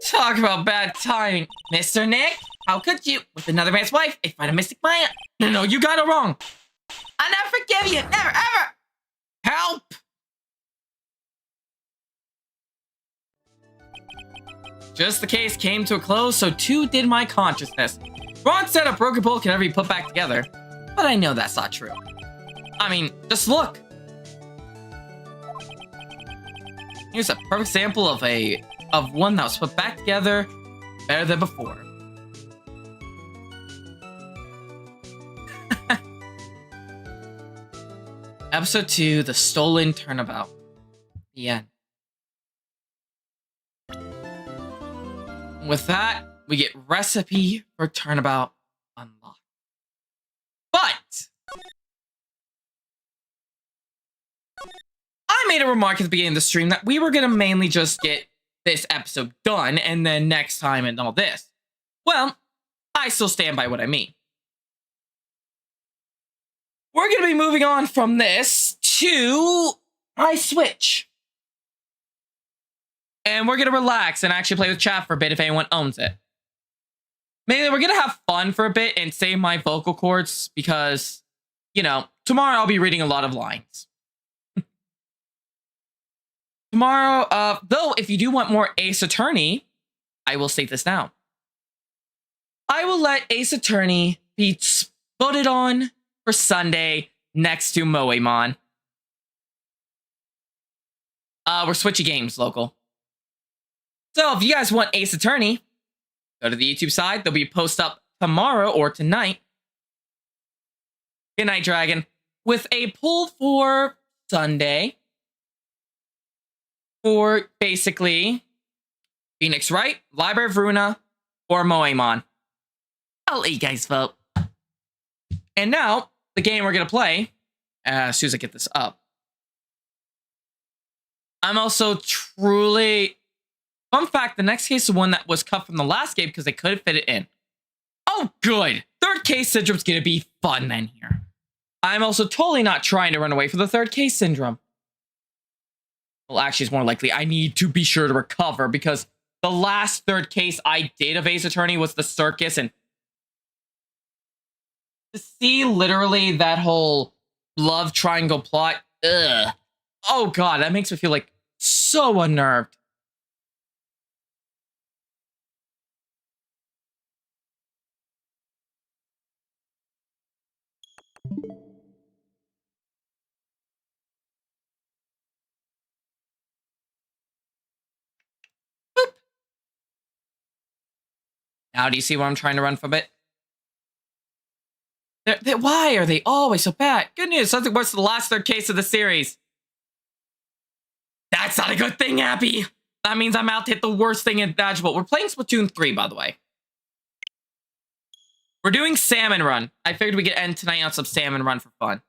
Talk about bad timing. Mr. Nick, how could you, with another man's wife, in front of Mystic Maya? No, you got it wrong. I'll never forgive you, never, ever! Help! Just the case came to a close, so too did my consciousness. Ron said a broken bowl can never be put back together, but I know that's not true. I mean, just look. Here's a perfect example of one that was put back together better than before. Episode 2, The Stolen Turnabout. The end. With that, we get Recipe for Turnabout unlocked. But I made a remark at the beginning of the stream that we were going to mainly just get this episode done and then next time and all this. Well, I still stand by what I mean. We're going to be moving on from this to my Switch. And we're going to relax and actually play with chat for a bit if anyone owns it. Mainly, we're going to have fun for a bit and save my vocal cords because, you know, tomorrow I'll be reading a lot of lines. Tomorrow, though, if you do want more Ace Attorney, I will state this now. I will let Ace Attorney be voted on for Sunday next to Moemon. We're switching games, local. So if you guys want Ace Attorney, go to the YouTube side. There'll be a post up tomorrow or tonight. Good night, Dragon. With a poll for Sunday. For basically Phoenix Wright, Library of Runa, or Moemon. I'll let you guys vote. And now, the game we're going to play, as soon as I get this up. I'm also truly... Fun fact, the next case is one that was cut from the last game because they couldn't fit it in. Oh, good. Third case syndrome's going to be fun then here. I'm also totally not trying to run away from the third case syndrome. Well, actually, it's more likely I need to be sure to recover because the last third case I did of Ace Attorney was the circus, and to see literally that whole love triangle plot, ugh. Oh god, that makes me feel like so unnerved. Boop. Now do you see why I'm trying to run from it? Why are they always so bad? Good news, something worse than the last third case of the series. That's not a good thing, Abby. That means I'm out to hit the worst thing in Dodgeball. We're playing Splatoon 3, by the way. We're doing Salmon Run. I figured we could end tonight on some Salmon Run for fun.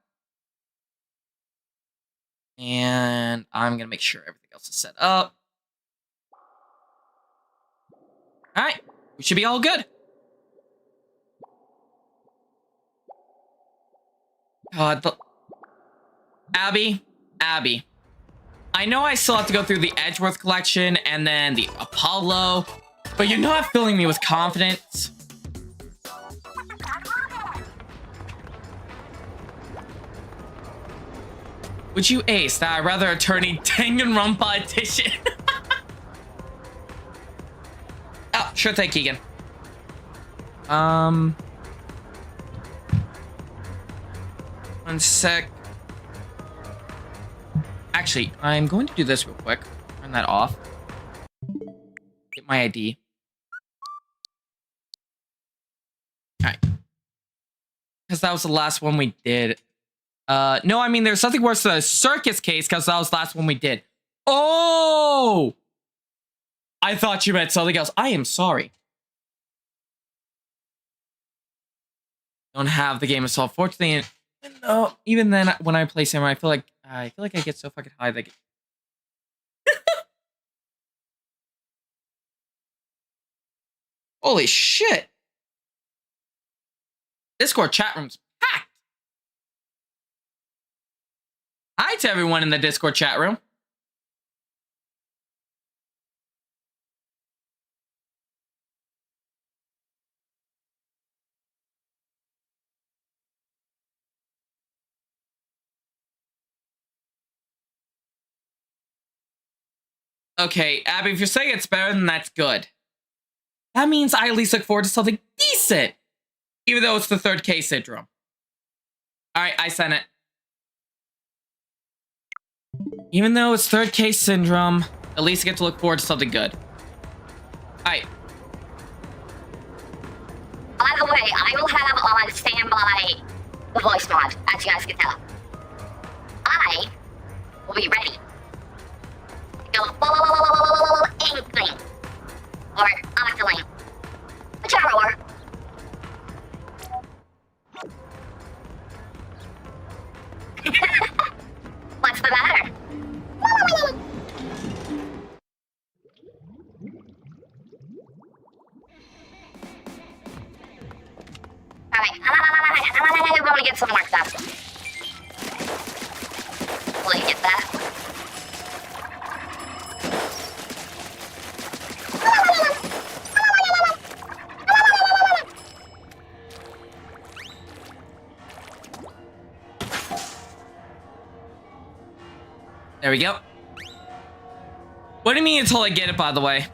And I'm going to make sure everything else is set up. All right. We should be all good. God, Abby. I know I still have to go through the Edgeworth collection and then the Apollo, but you're not filling me with confidence. Would you ace that I'd rather attorney Danganronpa edition? Oh, sure thing, Keegan. One sec. Actually, I'm going to do this real quick. Turn that off. Get my ID. Alright. Because that was the last one we did. No, I mean, there's something worse than a circus case, because that was the last one we did. Oh! I thought you meant something else. I am sorry. Don't have the game installed. Fortunately, no, even then, when I play Samurai, I feel like I get so fucking high that. Holy shit! Discord chat room's packed. Hi to everyone in the Discord chat room. Okay, Abby, if you're saying it's better, then that's good. That means I at least look forward to something decent. Even though it's the third case syndrome. Alright, I sent it. Even though it's third case syndrome, at least I get to look forward to something good. Alright. By the way, I will have on standby the voice mod, as you guys can tell. I will be ready to go full inkling or octoling, whichever or. What's the matter? Alright, I want to get some work done. Will you get that? There we go. What do you mean until I get it, by the way?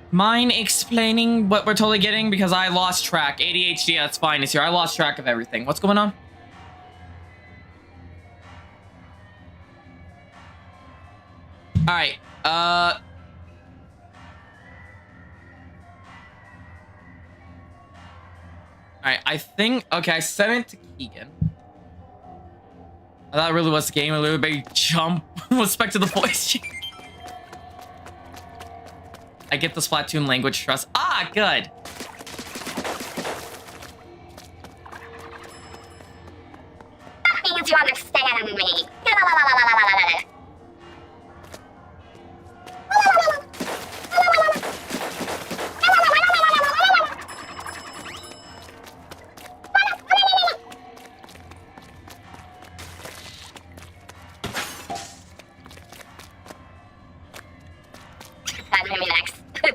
Mind explaining what we're totally getting? Because I lost track. ADHD, that's fine. It's here. I lost track of everything. What's going on? Alright. Alright, I think... Okay, I sent it to Keegan. I thought it really was the game. A little big jump with respect to the voice. I get the Splatoon language trust. Ah, good. That means you understand me. me next time.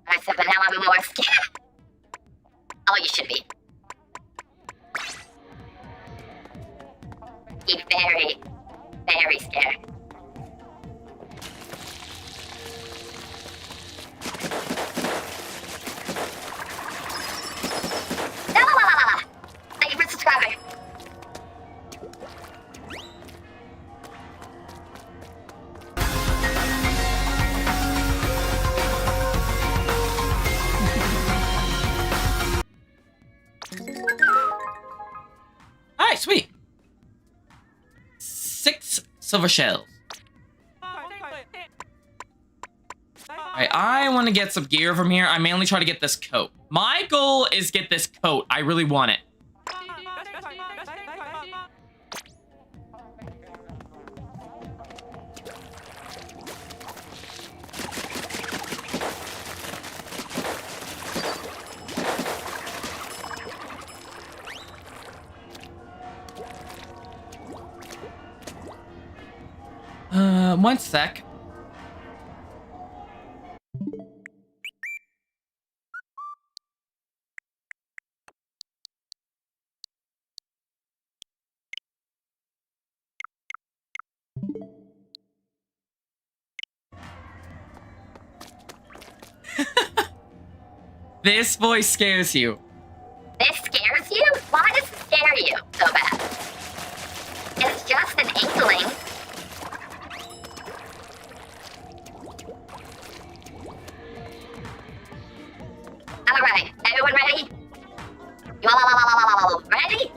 Alright, so but now I'm more scared. Oh, you should be. Be very, very scared. Thank you for subscribing. All right, sweet. 6 silver shells. Alright, I want to get some gear from here. I mainly try to get this coat. My goal is get this coat. I really want it. One sec. This voice scares you. This scares you? Why does it scare you so bad? It's just an inkling. Alright, everyone ready? You all ready?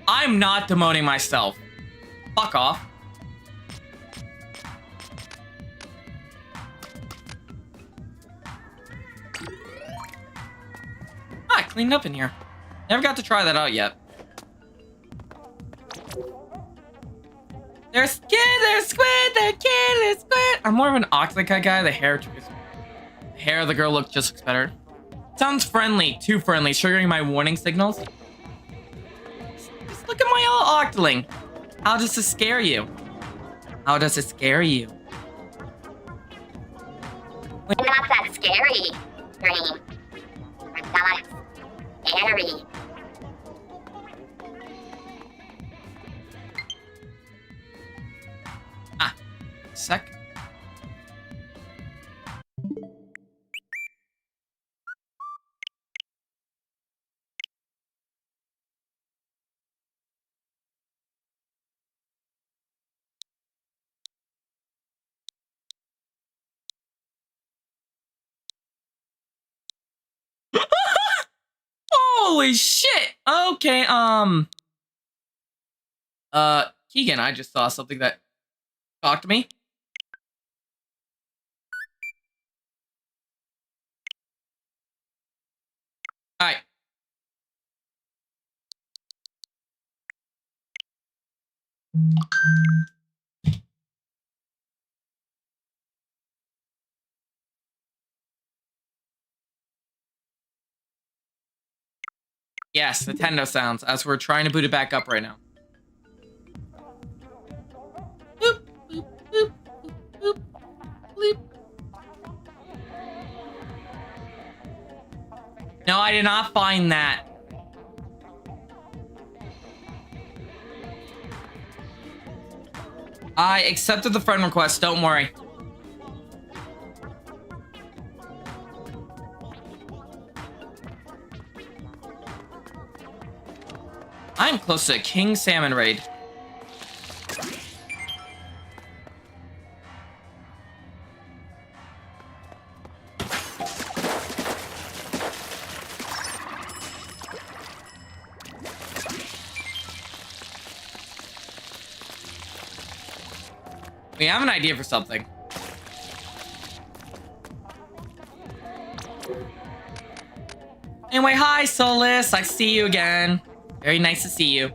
I'm not demoting myself. Fuck off. I cleaned up in here. Never got to try that out yet. There's squid, there's squid, there's kid, there's squid. I'm more of an Octocut guy. The hair of the girl looks just looks better. Sounds friendly, too friendly, triggering my warning signals. Just look at my old Octoling. How does this scare you? How does it scare you? Not that scary, Green. We're not scary. Sec. Holy shit! Okay, Keegan, I just saw something that shocked me. Alright. Yes, Nintendo sounds, as we're trying to boot it back up right now. Boop, boop, boop, boop, boop, bleep. No, I did not find that. I accepted the friend request, don't worry. I'm close to a King Salmon raid. We have an idea for something. Anyway, hi Solus, I see you again. Very nice to see you.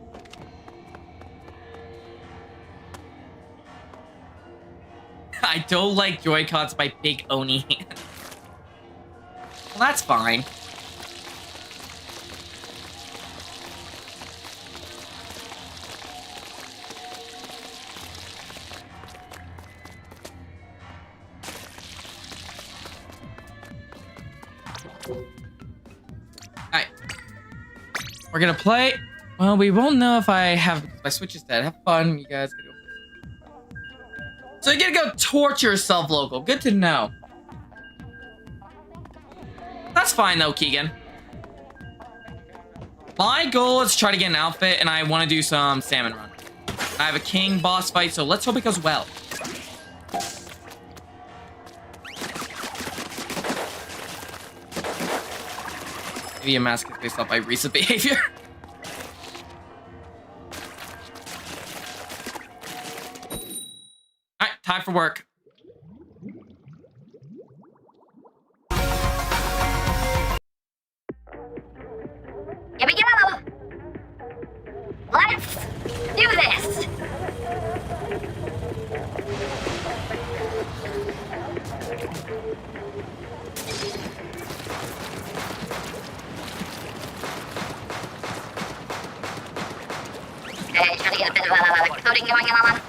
I don't like Joy-Cons by big Oni hand. Well, that's fine. Alright. We're gonna play. Well, we won't know if I have my Switch is dead. Have fun, you guys. So you're gonna go torture yourself, local. Good to know. That's fine though, Keegan. My goal is to try to get an outfit, and I want to do some salmon run. I have a king boss fight, so let's hope it goes well. Maybe a mask is based off my recent behavior. Alright, time for work. Here we go! Let's do this! Okay, trying to get a bit of coding going on.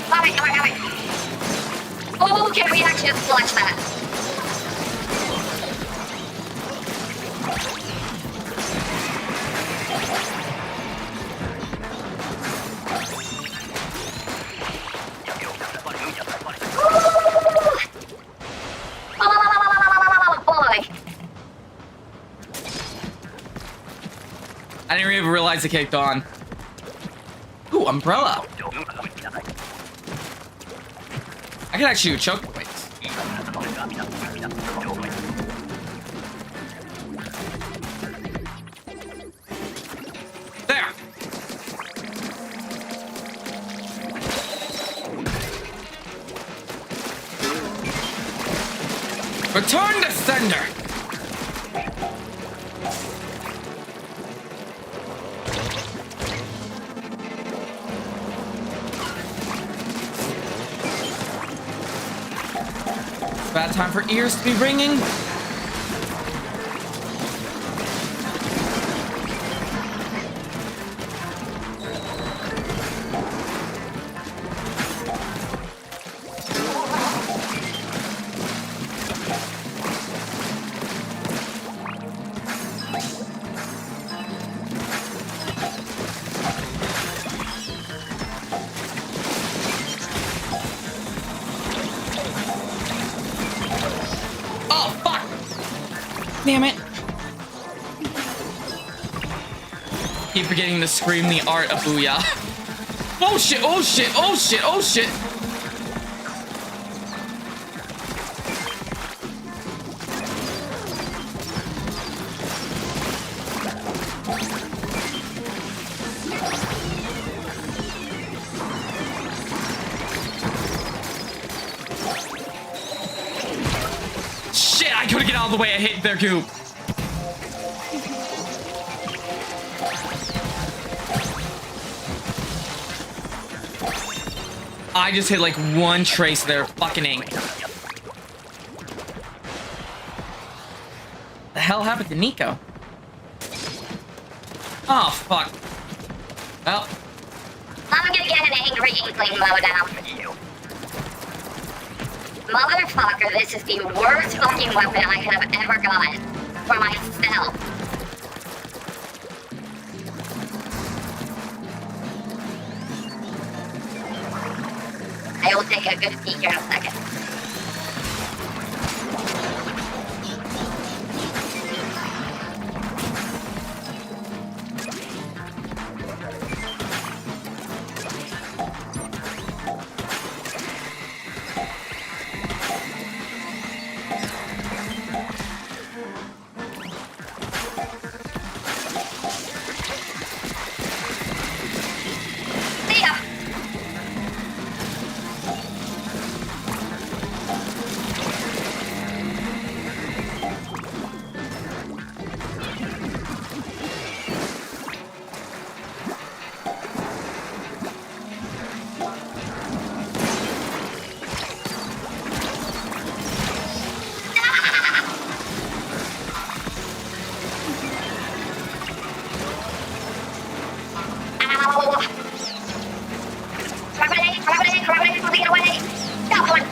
There we go. Oh, can we actually just flush that? I didn't even realize it kicked on. Ooh, umbrella. I can actually do choke points. There. Return to sender. Bad time for ears to be ringing. Damn it. Keep forgetting to scream the art of Booyah. Oh shit, oh shit, oh shit, oh shit. get all the way I hit their goop. I just hit like one trace of their fucking ink. The hell happened to Nico? Oh, fuck. Well. I'm gonna get an angry inkling mode out for you. Motherfucker, this is the worst fucking weapon I could have ever gotten for myself. I will take a good peek here in a second. See ya! Ow! Gravity, moving it away! Stop one!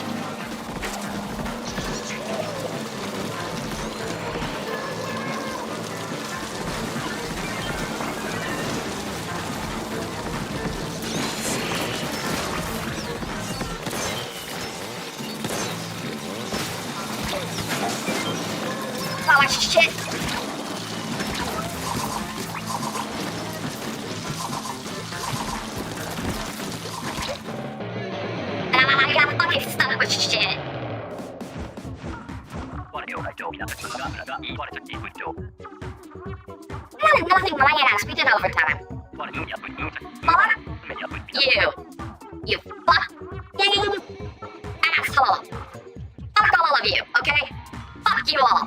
Oh, shit! I got fucking stuck with shit. That is nothing my ass. We did overtime. Fuck you. You fucking asshole. Fuck all of you, okay? Fuck you all.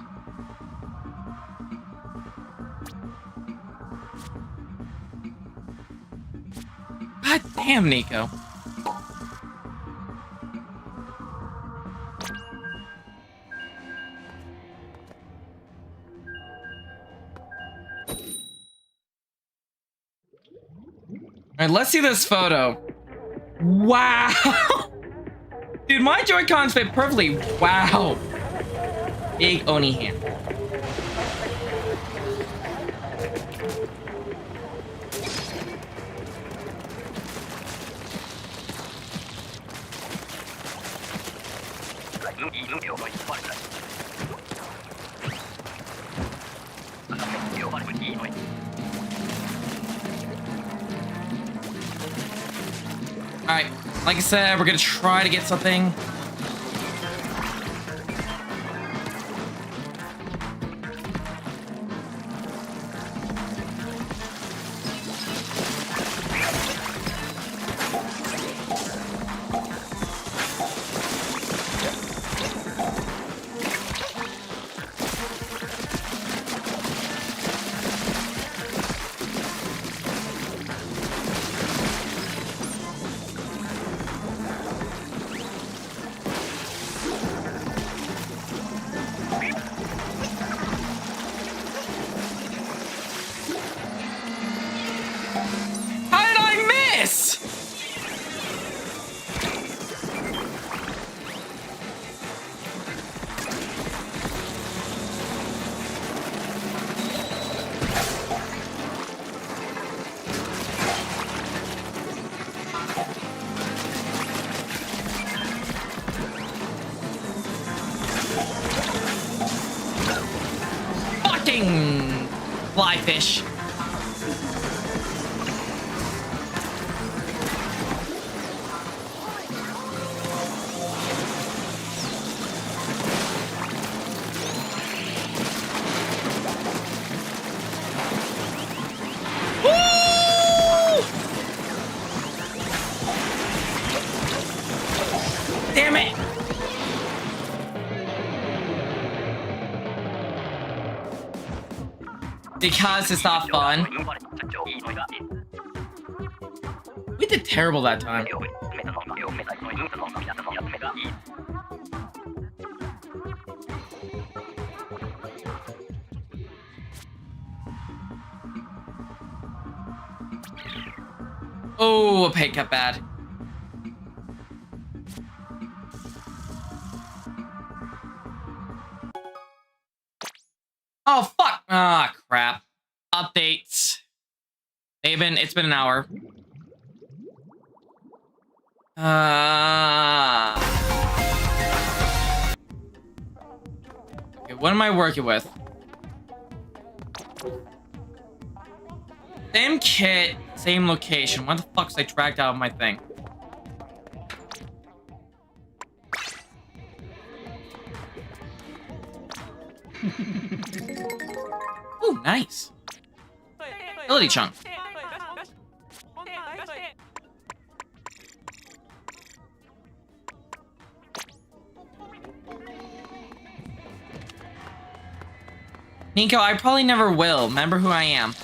God damn, Nico. All right, let's see this photo. Wow. Dude, my Joy-Cons fit perfectly. Wow. Big Oni hand. Alright, like I said, we're gonna try to get something. How did I miss? Fucking fly fish. Woo! Damn it! Because it's not fun. We did terrible that time. Oh, a pay cut bad. Oh, fuck. Ah, crap. Updates. It's been an hour. Okay, what am I working with? Same kit, same location. What the fuck's I dragged out of my thing? Oh, nice. Ability chunk. Nico, I probably never will. Remember who I am.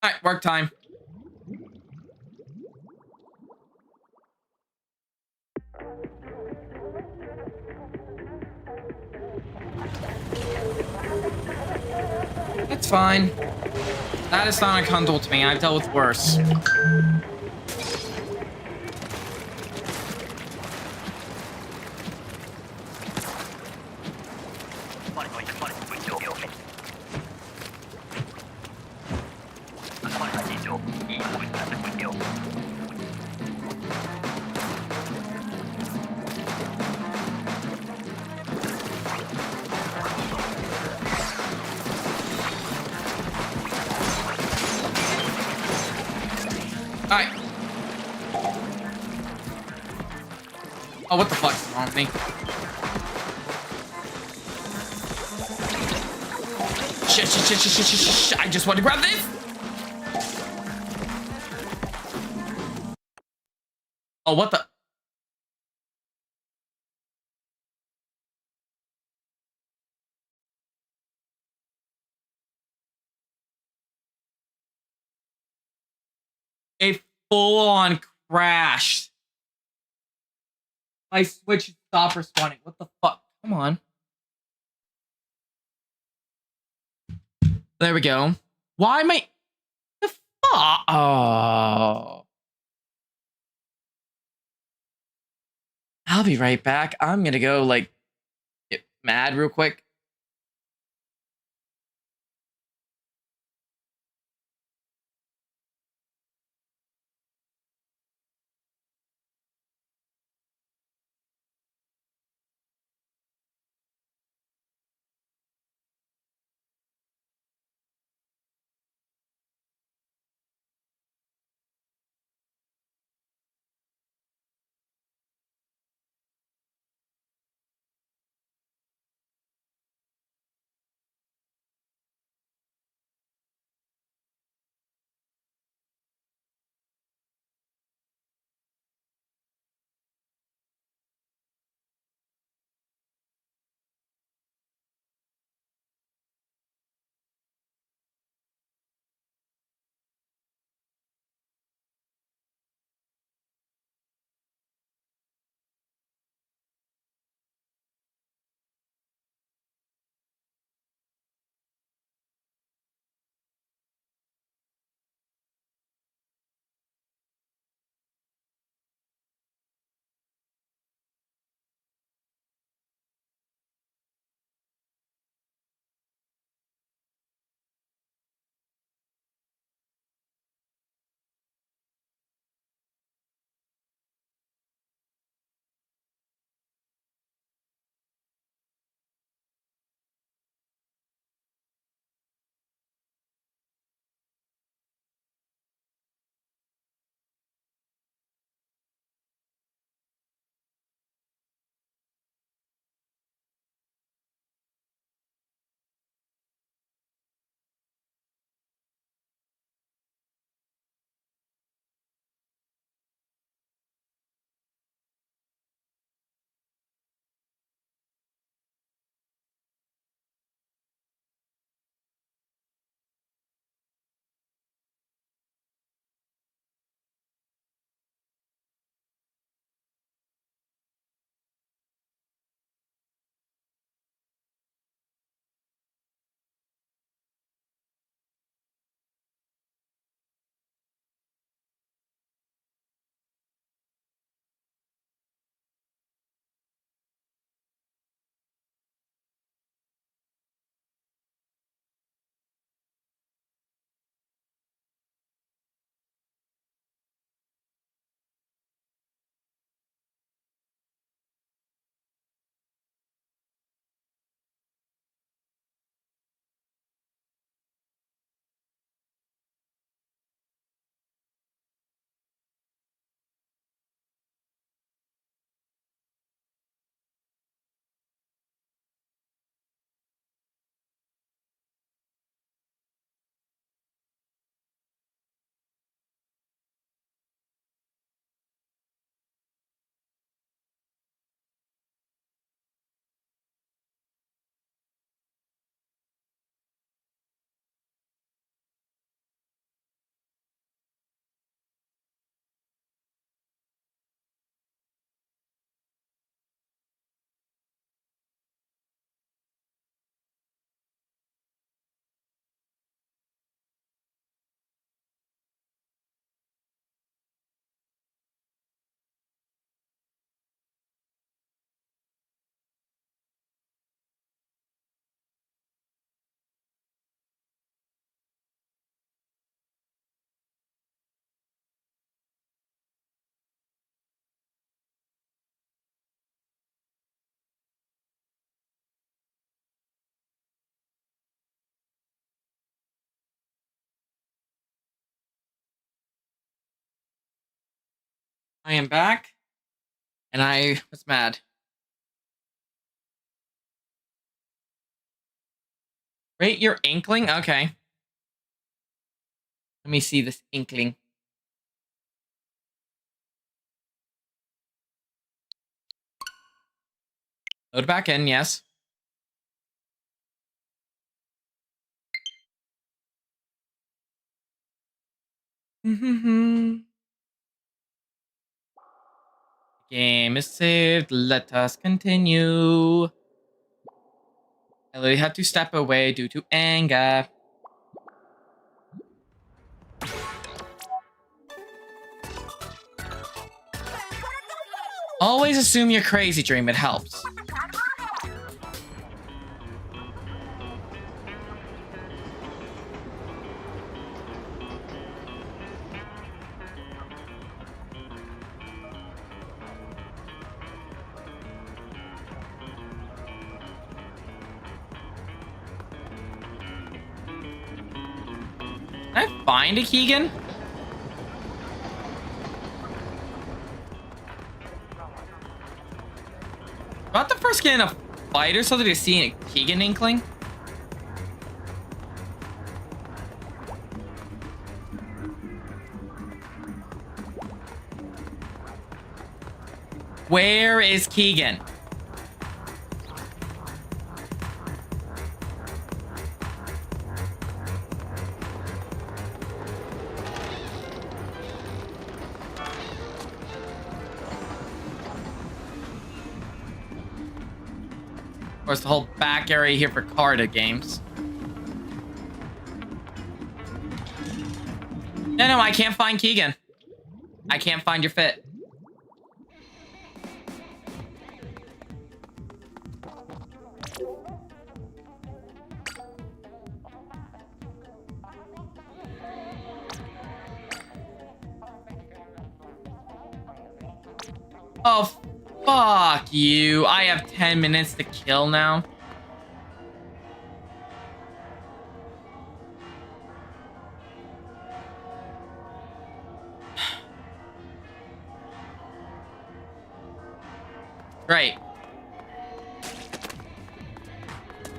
Alright, work time. It's fine. That is not uncomfortable to me. I've dealt with worse. Alright. Oh, what the fuck's wrong with me? Shit. I just want to grab this! Oh, what the? A full-on crash. My Switch stopped responding. What the fuck? Come on. There we go. Why am I... The fuck? Oh. I'll be right back. I'm gonna go, like, get mad real quick. I am back, and I was mad. Rate your inkling? Okay. Let me see this inkling. Load back in, yes. Game is saved. Let us continue. I literally had to step away due to anger. Always assume you're crazy, Dream. It helps. Can I find a Keegan? About the first get in a fight or something to see a Keegan inkling? Where is Keegan? Of course, the whole back area here for Carta games. No, I can't find Keegan. I can't find your fit. Oh, fuck you. I have 10 minutes to kill now. Great.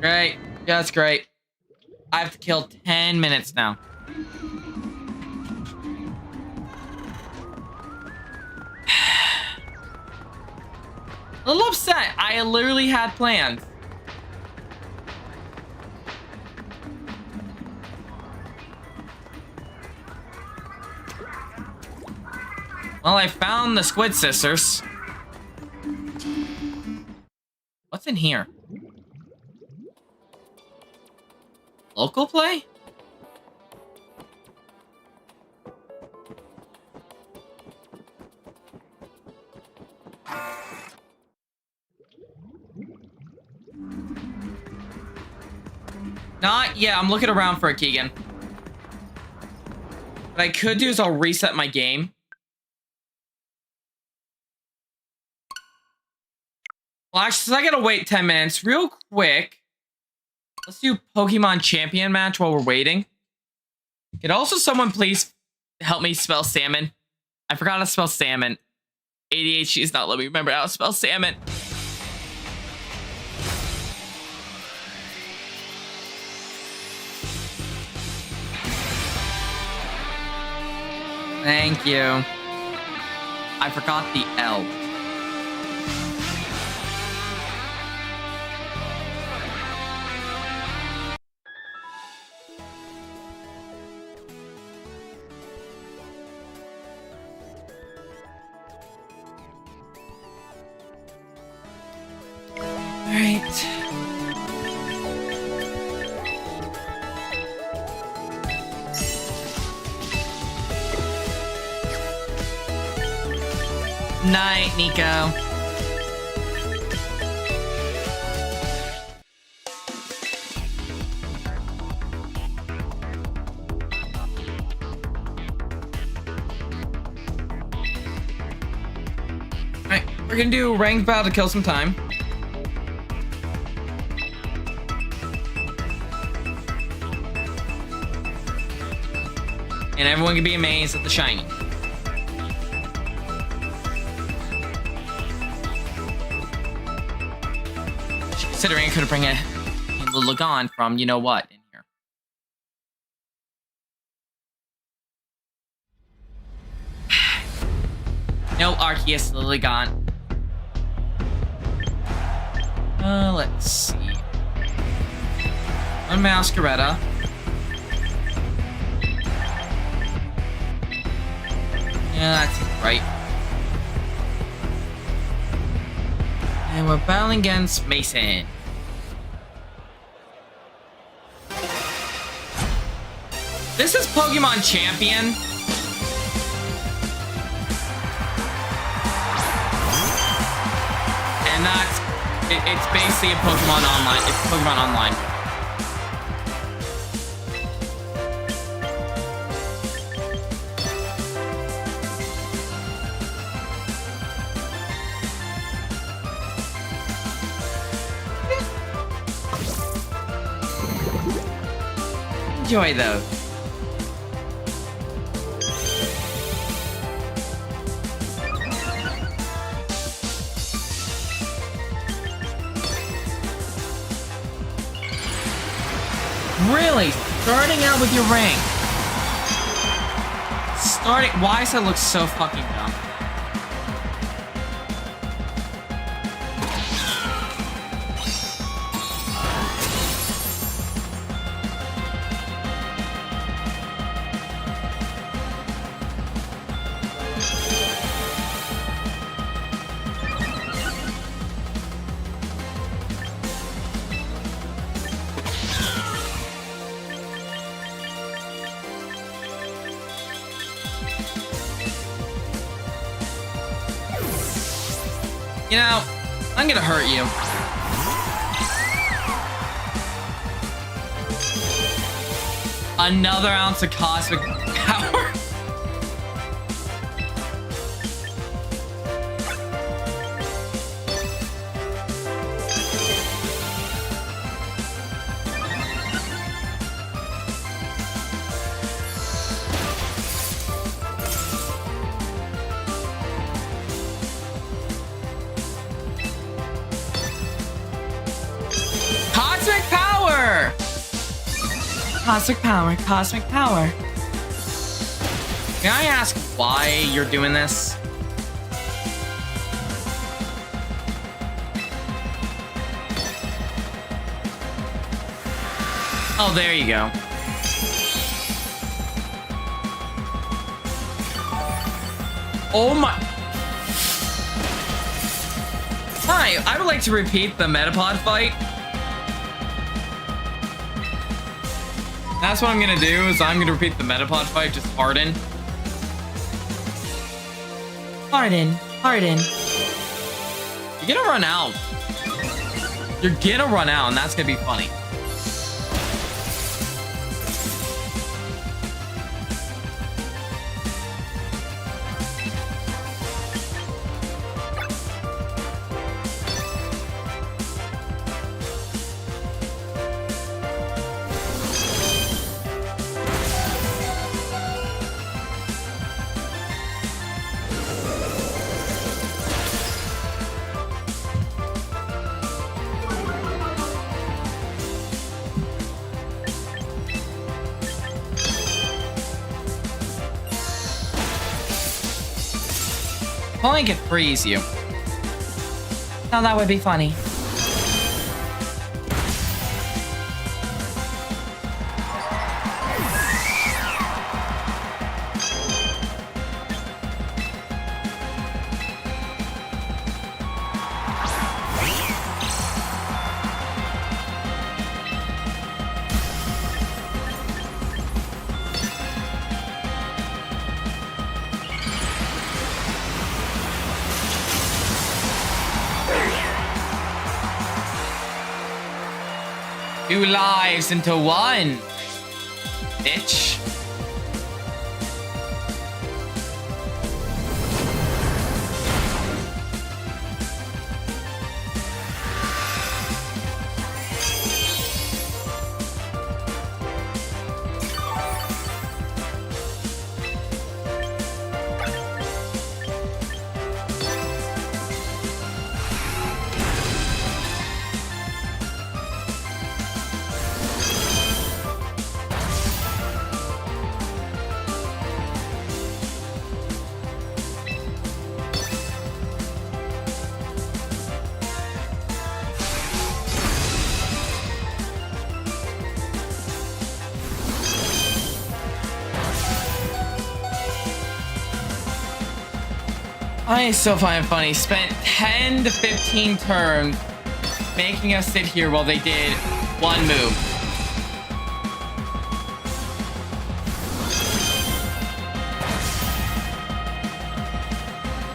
Great. That's great. I have to kill 10 minutes now. A little upset. I literally had plans. Well, I found the Squid Sisters. What's in here? Local play? Not yet. I'm looking around for a Keegan. What I could do is I'll reset my game. Well, actually, since I gotta wait 10 minutes, real quick, let's do Pokemon Champion match while we're waiting. Could also someone please help me spell salmon? I forgot how to spell salmon. ADHD is not letting me remember how to spell salmon. Thank you. I forgot the L. All right. Night, Nico. Alright, we're gonna do ranked battle to kill some time. And everyone can be amazed at the shiny. Considering I could bring a Lulagon from you know what in here. No Arceus Lulagon. Let's see. One Masqueretta. Yeah, that's right. And we're battling against Mason. This is Pokemon Champion. And it's basically a Pokemon Online. It's Pokemon Online. Enjoy those. Really? Starting out with your ring. Why does that look so fucking dumb? You know, I'm gonna hurt you. Another ounce of cosmic power. Cosmic power! Cosmic power, cosmic power. Can I ask why you're doing this? Oh, there you go. Oh my... Hi, I would like to repeat the Metapod fight. That's what I'm gonna do, is I'm gonna repeat the Metapod fight, just Harden. Harden, Harden. You're gonna run out. You're gonna run out, and that's gonna be funny. Only could freeze you. Now that would be funny. Two lives into one, bitch. I still find it funny. Spent 10 to 15 turns making us sit here while they did one move.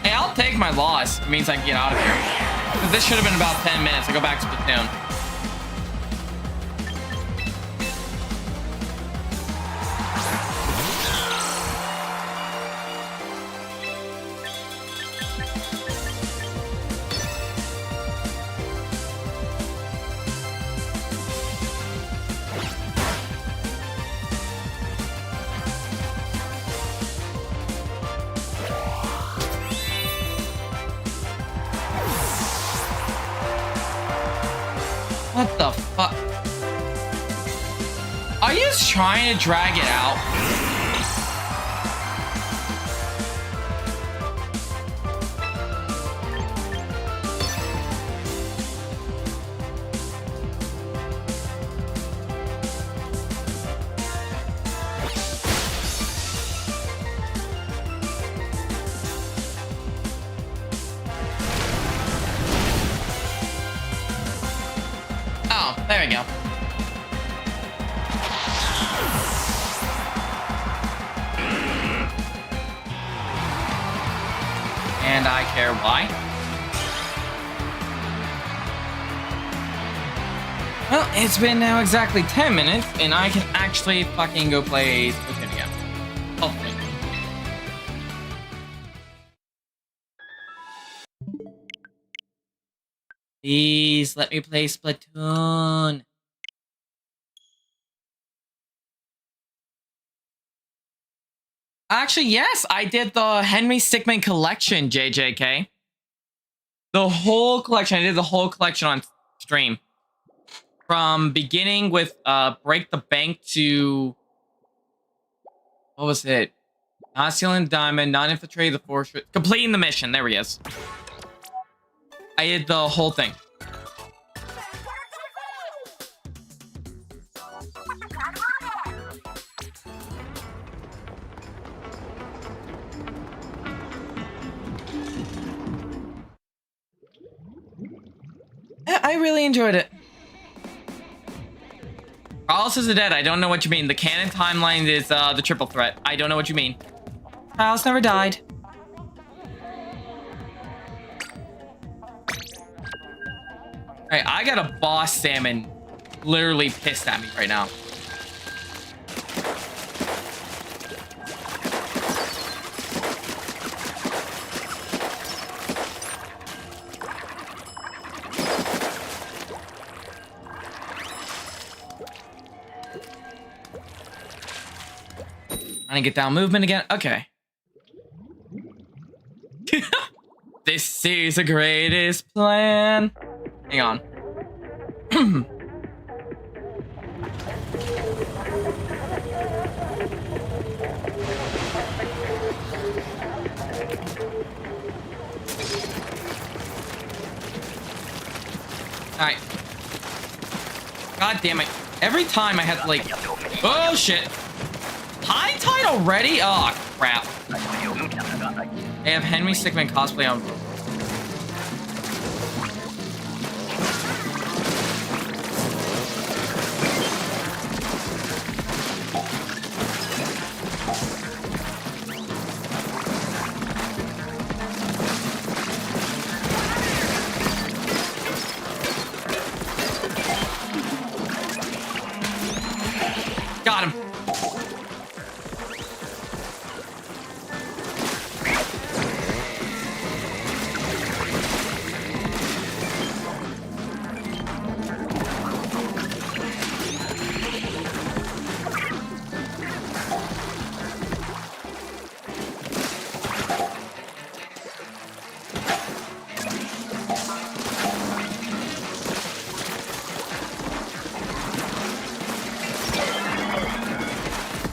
Hey, I'll take my loss. It means I can get out of here. Because this should have been about 10 minutes. I go back to Splatoon. What the fuck? Are you just trying to drag it out? Oh, there we go. And I care why. Well, it's been now exactly 10 minutes, and I can actually fucking go play Splatoon again. Hopefully. Please let me play Splatoon. Actually, yes, I did the Henry Stickmin collection, JJK. The whole collection. I did the whole collection on stream. From beginning with Break the Bank to... What was it? Not stealing the diamond, not infiltrating the fortress. Completing the mission. There he is. I did the whole thing. I really enjoyed it. Carlos is dead. I don't know what you mean. The canon timeline is the triple threat. I don't know what you mean. Carlos never died. Hey, I got a boss salmon literally pissed at me right now. Trying to get down movement again. Okay. This is the greatest plan. Hang on. Alright. God damn it. Every time I have to, like... Oh, shit. High tide already? Oh, crap. They have Henry Stickmin cosplay on... Got him.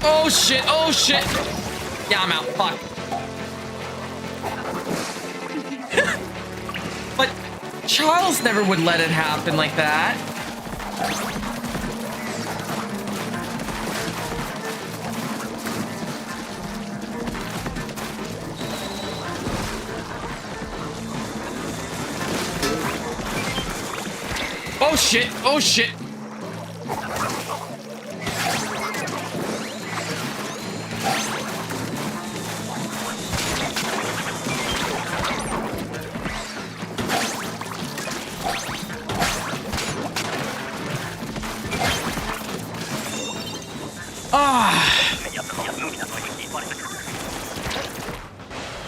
Oh shit, oh shit. Yeah, I'm out, fuck. But Charles never would let it happen like that. shit. Oh shit.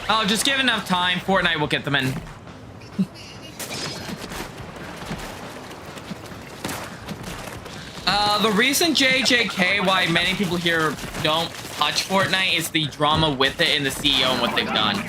Oh, just give enough time. Fortnite will get them in. The reason JJK, why many people here don't touch Fortnite, is the drama with it and the CEO and what they've done.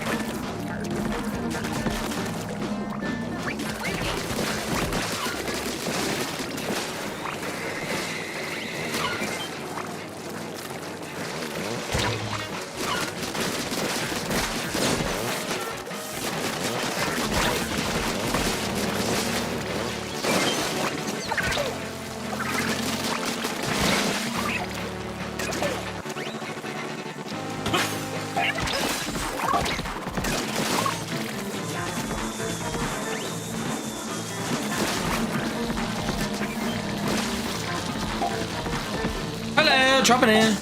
Hello, dropping in.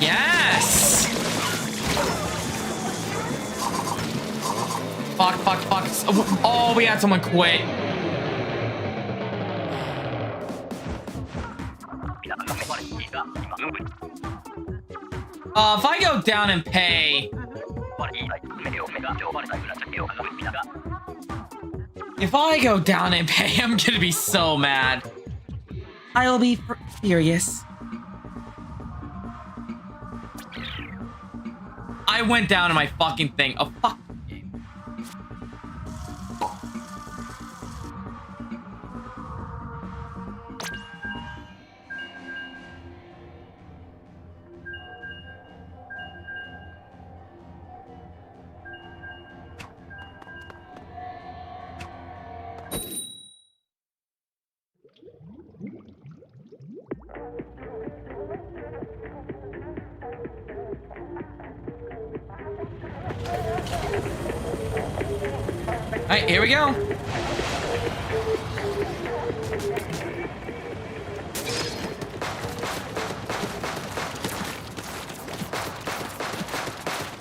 Yes. Fuck, fuck, fuck. Oh, we had someone quit. If I go down and pay... If I go down and pay, I'm gonna be so mad. I'll be furious. I went down to my fucking thing. Oh, fuck. Alright, here we go.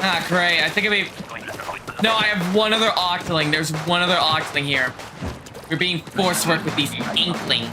Ah, great. I think it'd be... No, I have one other Octoling. There's one other Octoling here. You're being forced to work with these Inklings.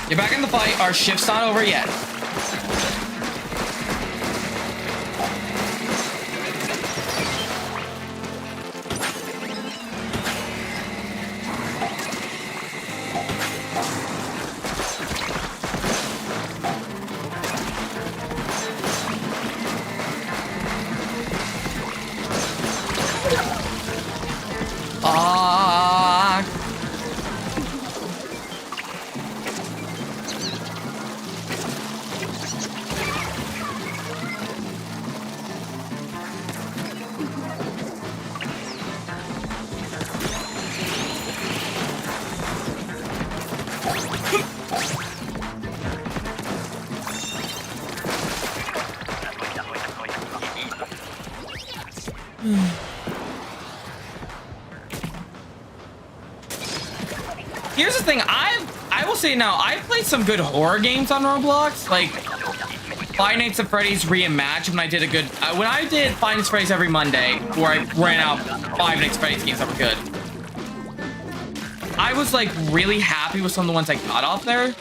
You're back in the fight. Our shift's not over yet. Here's the thing, I will say now, I've played some good horror games on Roblox, like Five Nights at Freddy's Reimagined. When I did when I did Five Nights at Freddy's every Monday, where I ran out Five Nights at Freddy's games that were good, I was like really happy with some of the ones I got off there.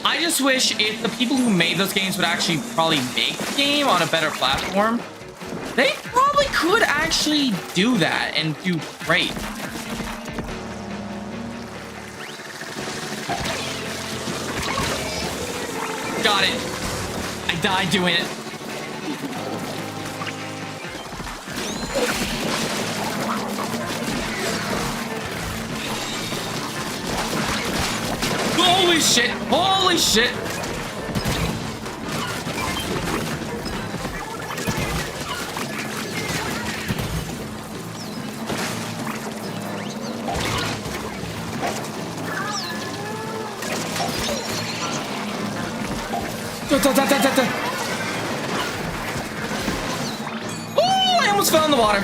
I just wish if the people who made those games would actually probably make the game on a better platform. They probably could actually do that and do great. Got it. I died doing it. Holy shit! Holy shit! Oh, I almost fell in the water.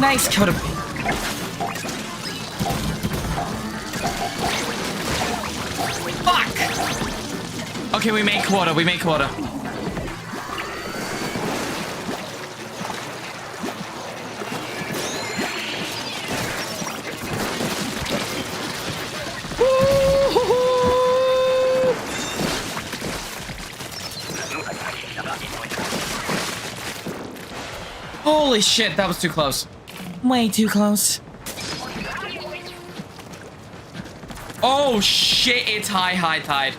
Nice coat of paint. Fuck! Okay, we made quota. We made quota. Holy shit, that was too close. Way too close. Oh shit, it's high tide.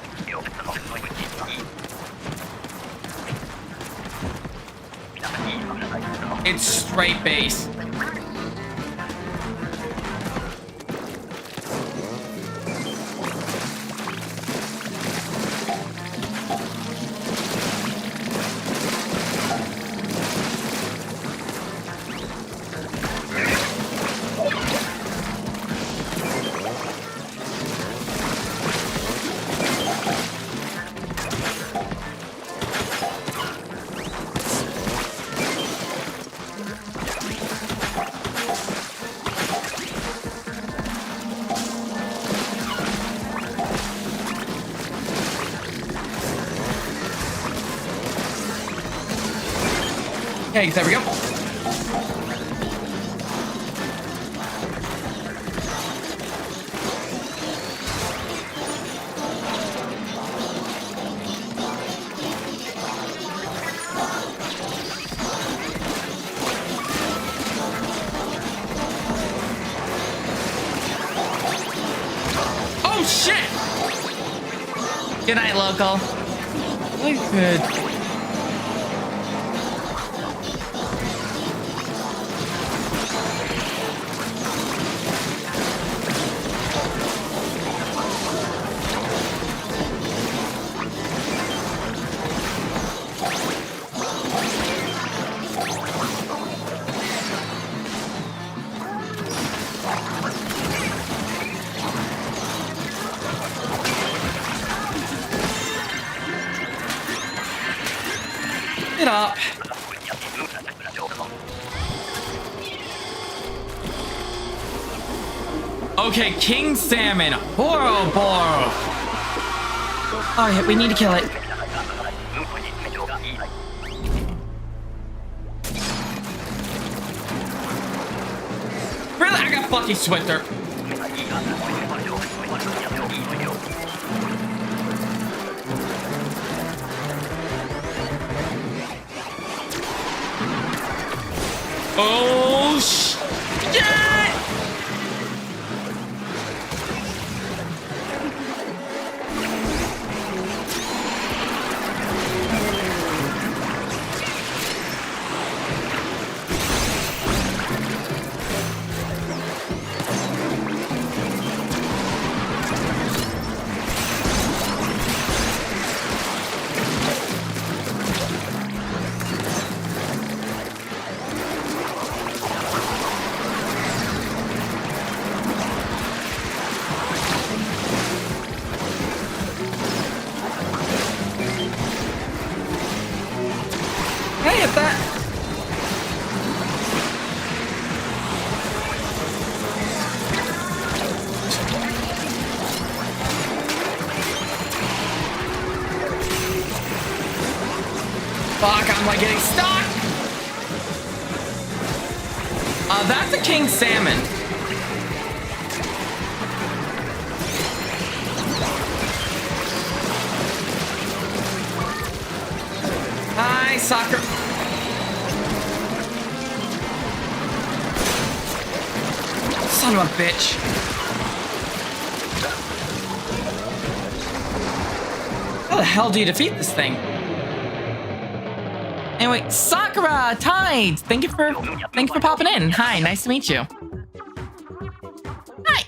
It's straight base. Okay, there we go. Oh shit! Good night, local. We're good. It up. Okay, King Salmon. Horrible. Alright, we need to kill it. Really? I got fucking Swifter. Oh, shit! Hey, at that. Fuck, I'm like getting stuck. That's a king salmon. Hi, soccer. Son of a bitch. How the hell do you defeat this thing? Anyway, Sakura, Tides, thank you for popping in. Hi, nice to meet you. Hi.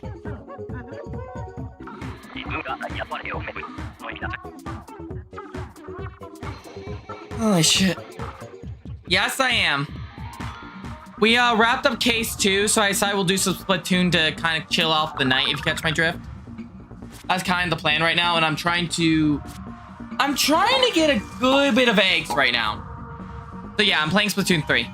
Holy shit. Yes, I am. We wrapped up case 2, so I decided we'll do some Splatoon to kind of chill off the night, if you catch my drift. That's kind of the plan right now, and I'm trying to get a good bit of eggs right now. So yeah, I'm playing Splatoon 3.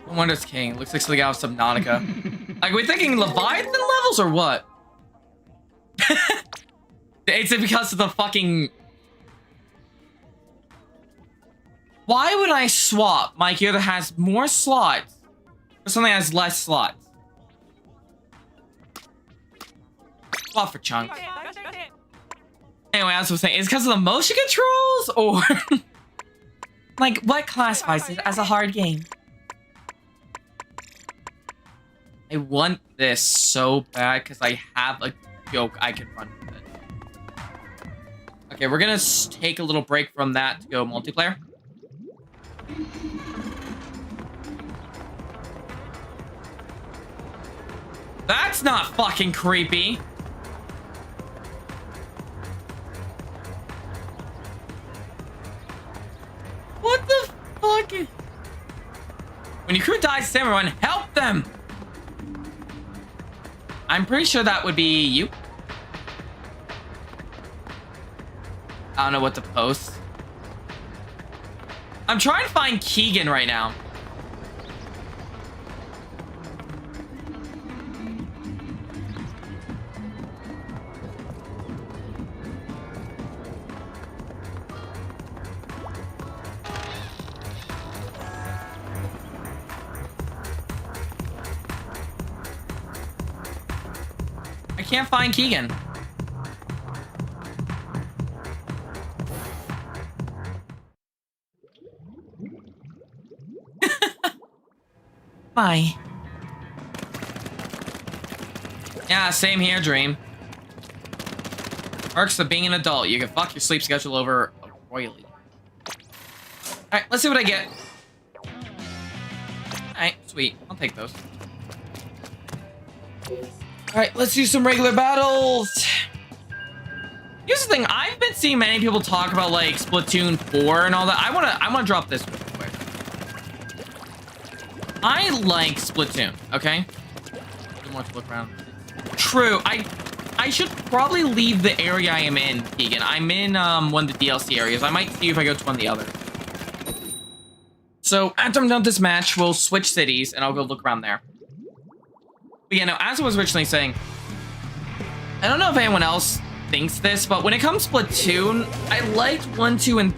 Wonders King. Looks like something out of Subnautica. Like, are we thinking Leviathan levels or what? Is it because of the fucking... Why would I swap my gear that has more slots for something that has less slots? Swap for chunks. Anyway, as I was saying, is it because of the motion controls or... like, what classifies it as a hard game? I want this so bad because I have a joke I can run with it. Okay, we're gonna take a little break from that to go multiplayer. That's not fucking creepy. What the fuck? When your crew dies, everyone help them. I'm pretty sure that would be you. I don't know what to post. I'm trying to find Keegan right now. I can't find Keegan. Bye. Yeah, same here, Dream. Perks of being an adult. You can fuck your sleep schedule over royally. Alright, let's see what I get. Alright, sweet. I'll take those. Alright, let's do some regular battles. Here's the thing, I've been seeing many people talk about like Splatoon 4 and all that. I wanna drop this real quick. I like Splatoon, okay? Too much to look around. True, I should probably leave the area I am in, Keegan. I'm in one of the DLC areas. I might see if I go to one of the others. So after I'm done with this match, we'll switch cities and I'll go look around there. But yeah, no, as I was originally saying, I don't know if anyone else thinks this, but when it comes to Splatoon, I liked 1 and 2, and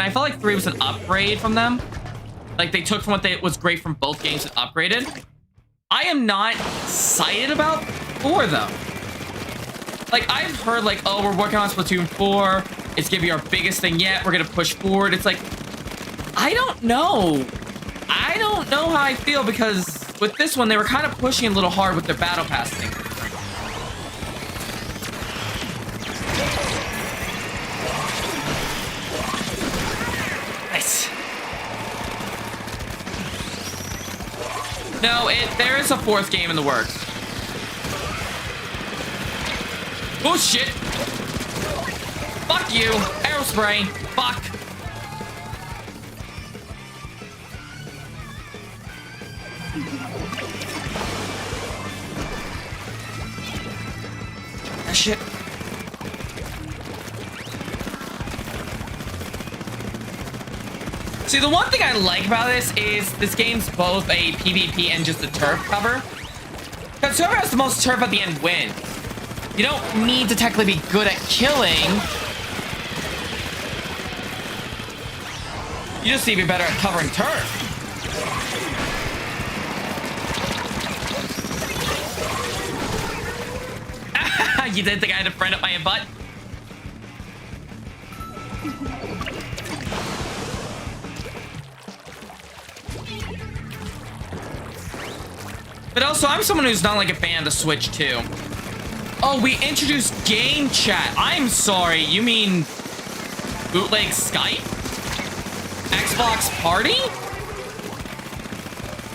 I felt like 3 was an upgrade from them. Like, they took from what was great from both games and upgraded. I am not excited about 4, though. Like, I've heard, like, oh, we're working on Splatoon 4. It's gonna be our biggest thing yet. We're gonna push forward. It's like, I don't know. I don't know how I feel, because with this one, they were kind of pushing a little hard with their battle pass thing. Nice. No, there is a 4th game in the works. Oh shit! Fuck you! Aerospray! Fuck! Ah, shit. See, the one thing I like about this is this game's both a PvP and just a turf cover. Because whoever has the most turf at the end wins. You don't need to technically be good at killing. You just need to be better at covering turf. You didn't think I had a friend up my butt? But also, I'm someone who's not like a fan of the Switch too. Oh, we introduced game chat. I'm sorry, you mean bootleg Skype? Xbox Party?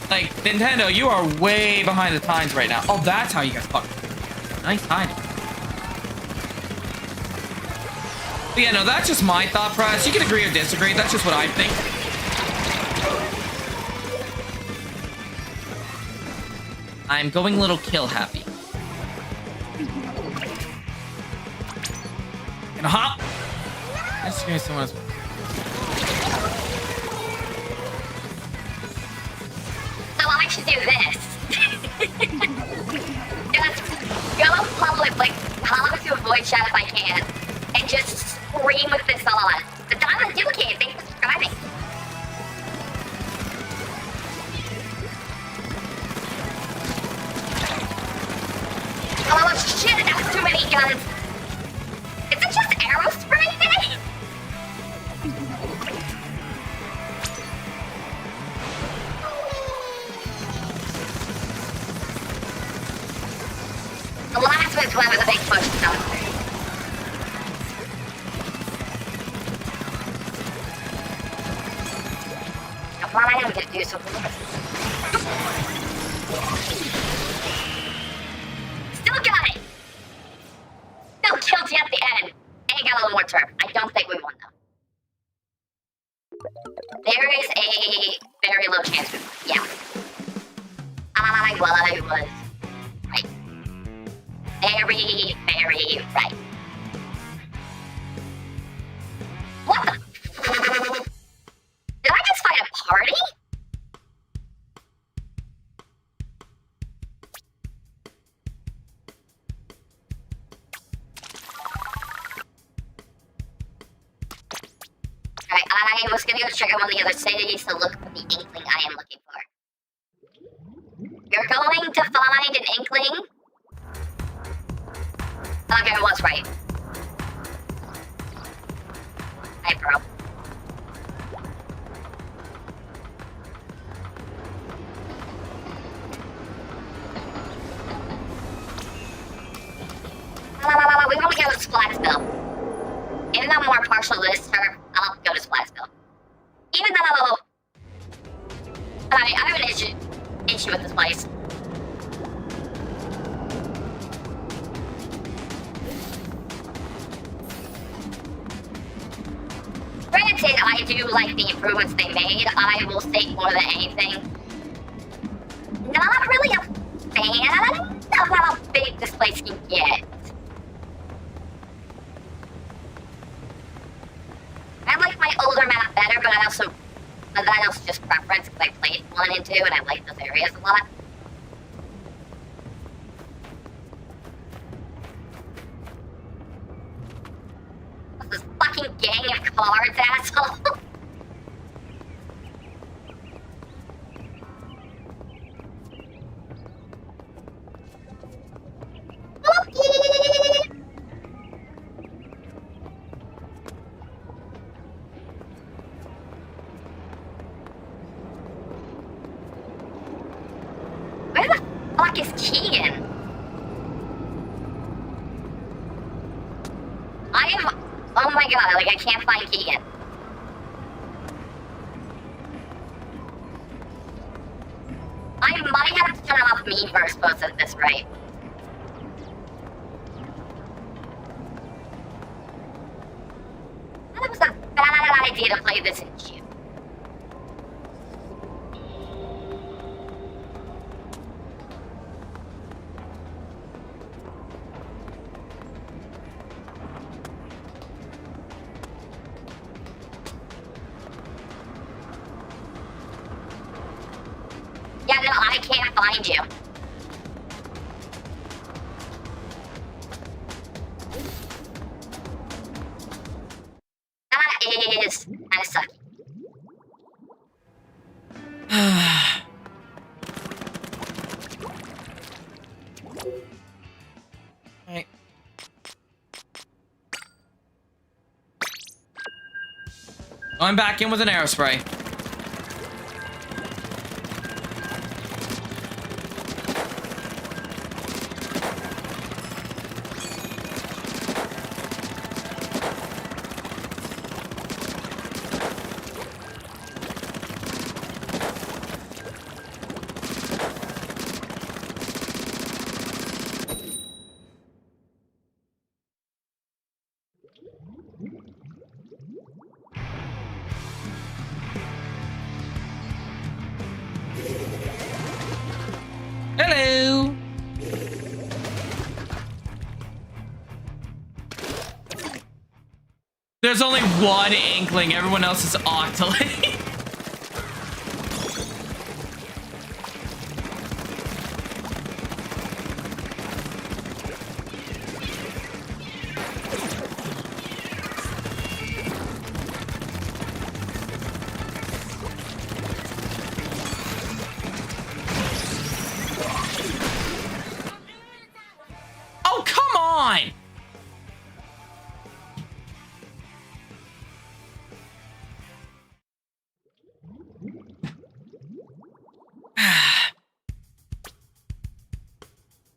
Like, Nintendo, you are way behind the times right now. Oh, that's how you guys fuck. Nice timing. But yeah, no, that's just my thought process. You can agree or disagree. That's just what I think. I'm going a little kill happy. Gonna hop. Let's give me someone else. So I should do this. Just go public, like, come to a voice chat if I can, and just scream with this on. The Diamond Duplicate, thanks for subscribing. Oh shit, that's too many guns. Is it just arrow spray day? The last one's one with a big push stuff. Why am I gonna do something? Still got it! Still killed you at the end. And got a little more turf. I don't think we won though. There is a very low chance we won. Yeah. I was right. Very, very right. What the? Did I just fight a party? Alright, I was gonna go check out one of the other cities to look for the inkling I am looking for. You're going to find an inkling? Okay, I was right. Hi, bro. We want to go to Splatsville. Even though I'm more partial to this turf, I'll go to Splatsville. Even though I have an issue with this place. Granted, I do like the improvements they made. I will say more than anything. Not really a fan of how big this place can get. I like my older map better, but that's also just preference because I played 1 and 2 and I like those areas a lot. What's this fucking gang of cards, asshole? Where the fuck is Keegan? Oh my god, like I can't find Keegan. I might have to turn off Meanverse posts at this rate. That was a bad idea to play this in June. I can't find you. That is kind of sucky. Alright. Going back in with an aerospray. Hello. There's only one inkling. Everyone else is octolate. Oh, come on.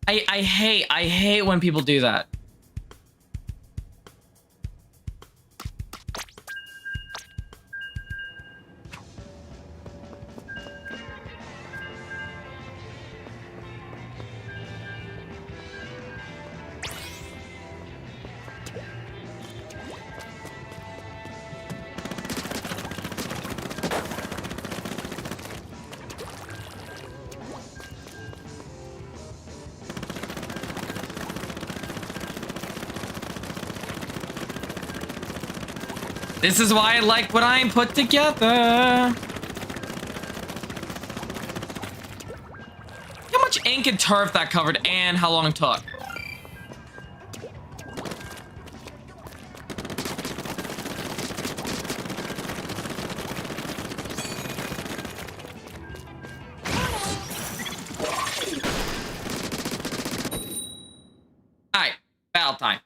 I hate when people do that. This is why I like what I'm put together. How much ink and turf that covered and how long it took? Alright, battle time.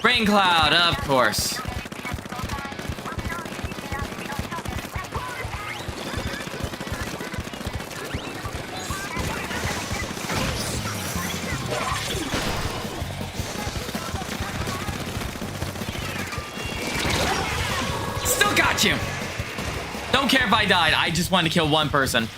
Rain cloud, of course. Still got you. Don't care if I died. I just wanted to kill one person.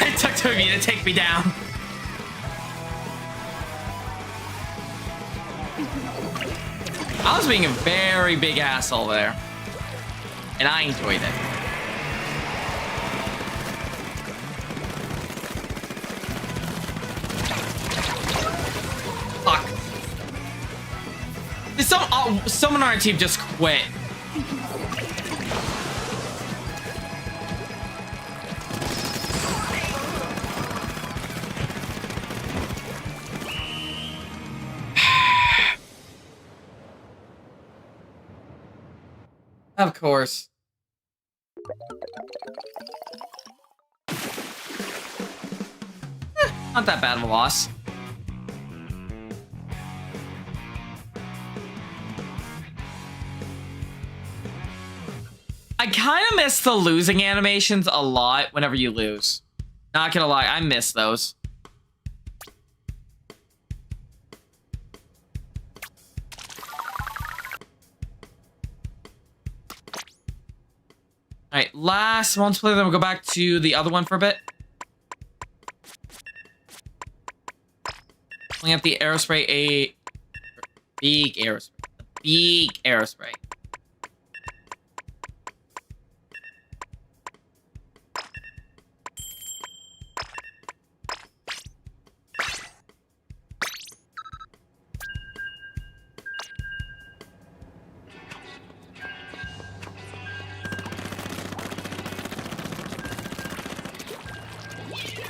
It took 2 of you to take me down. I was being a very big asshole there. And I enjoyed it. Fuck. Did someone on our team just quit? Of course. Not that bad of a loss. I kind of miss the losing animations a lot whenever you lose. Not gonna lie, I miss those. Alright, last multiplayer, then we'll go back to the other one for a bit. Pulling up the aerospray, big aerospray. Big aerospray.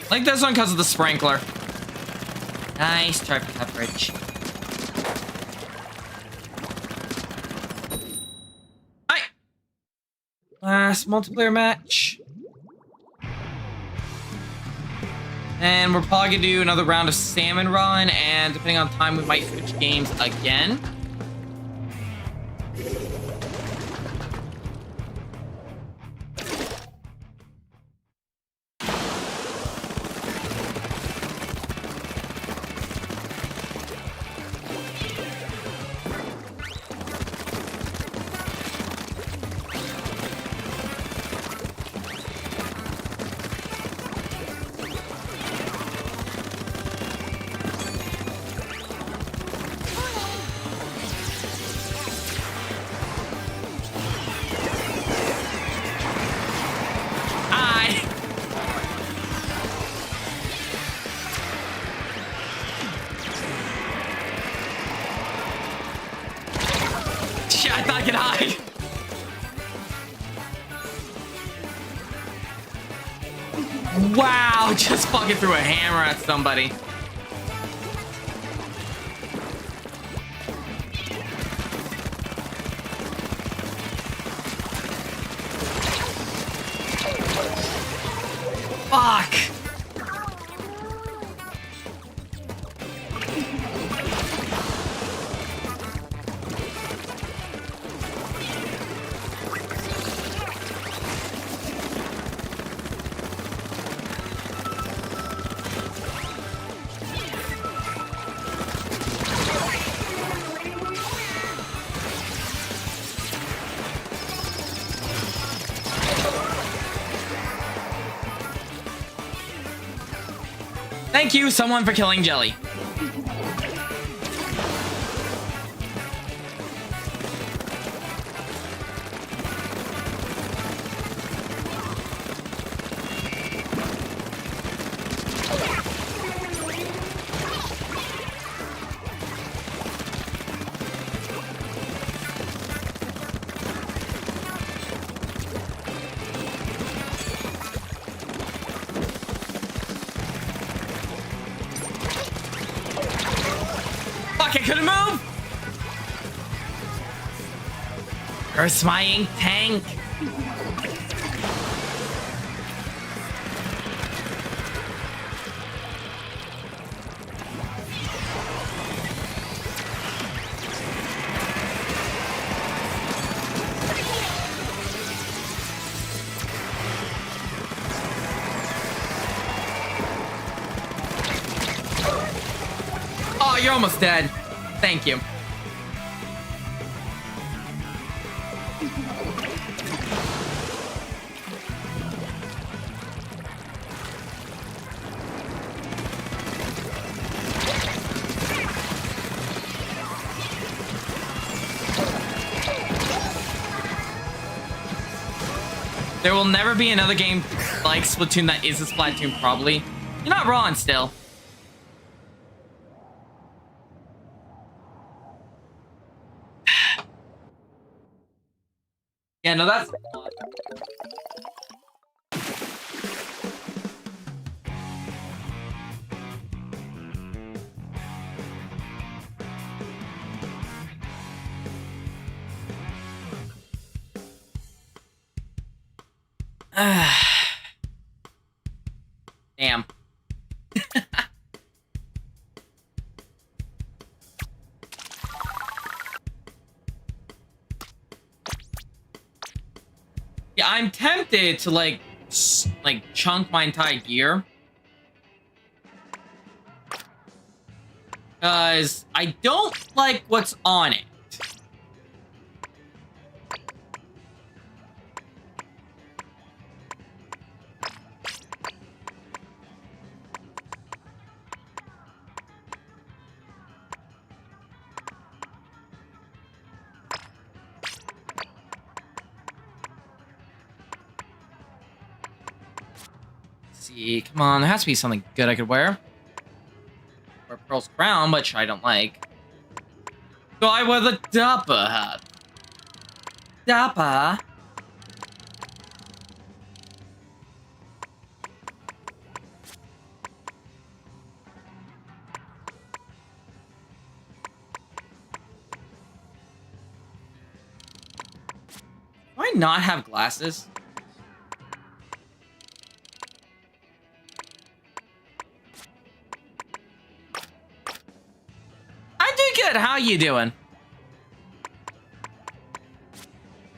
I like this one because of the sprinkler. Nice try for coverage. Alright. Last multiplayer match. And we're probably gonna do another round of salmon run, and depending on time, we might switch games again. I thought I could hide. Wow, just fucking threw a hammer at somebody. Fuck. Thank you, someone, for killing Jelly. I couldn't move! Curse my ink tank! Oh, you're almost dead. Thank you. There will never be another game like Splatoon that is a Splatoon, probably. You're not wrong, still. Yeah, no, that's... Damn. Yeah, I'm tempted to like chunk my entire gear. Because I don't like what's on it. See, come on, there has to be something good I could wear. Or Pearl's crown, which I don't like. So I wear the Dapper hat. Dapper? Do I not have glasses? Good. How you doing?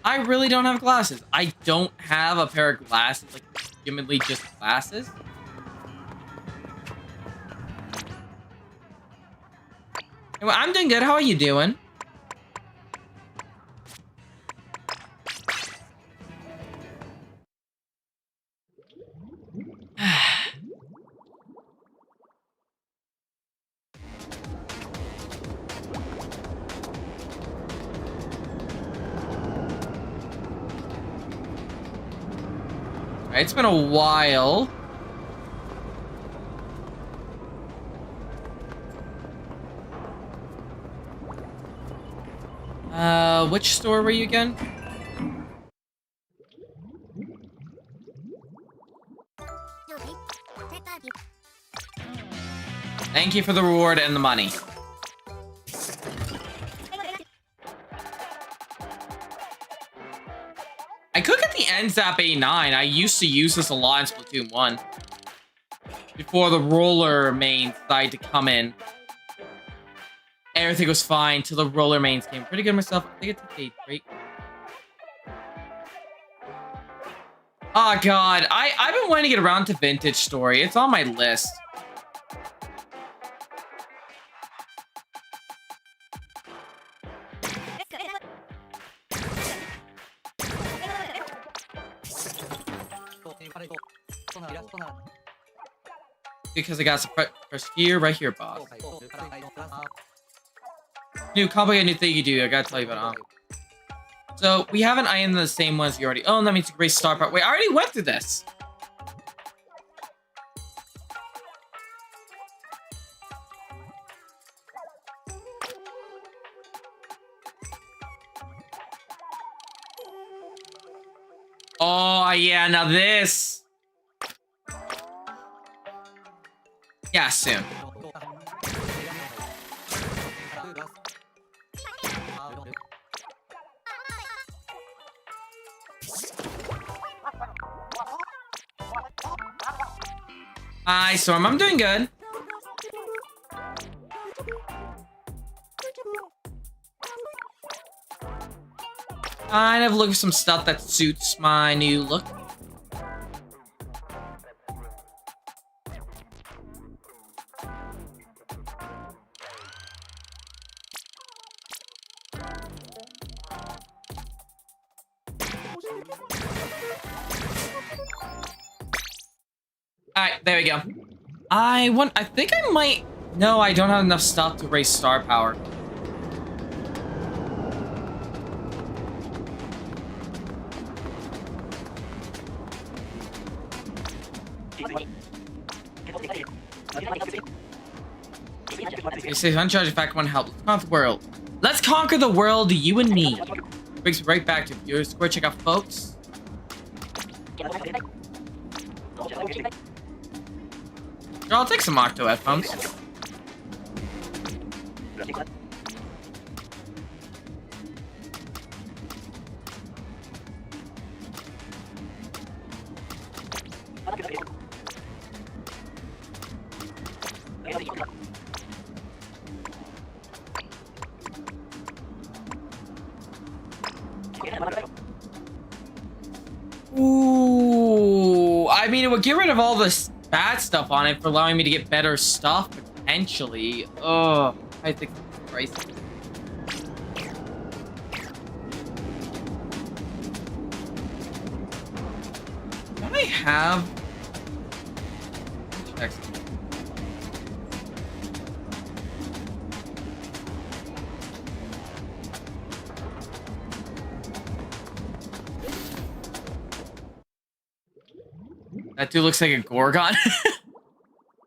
I really don't have glasses. I don't have a pair of glasses, like legitimately just glasses. Anyway, I'm doing good. How are you doing? It's been a while. Which store were you again? Thank you for the reward and the money. I could get the N-Zap A9. I used to use this a lot in Splatoon 1. Before the roller mains decided to come in. Everything was fine till the roller mains came. Pretty good myself. I think I took a break. Oh god, I've been wanting to get around to Vintage Story. It's on my list. Because I got some fresh gear right here, boss. New complicated new thing you do. I gotta tell you about it. So we have an item the same ones you already own. That means you can raise star power. Wait, I already went through this. Oh yeah, now this. Yeah, soon. Hi, Storm. I'm doing good. Kind of looking for some stuff that suits my new look. Alright, there we go. I think I might... No, I don't have enough stuff to raise star power. You say uncharged fact one help. Let's conquer the world. Let's conquer the world, you and me. Brings me right back to your score. Check out, folks. I'll take some Octo headphones. Ooh, I mean, it would get rid of all this bad stuff on it for allowing me to get better stuff, potentially. Oh, I think it's pricey. Don't I have... Check. That dude looks like a Gorgon.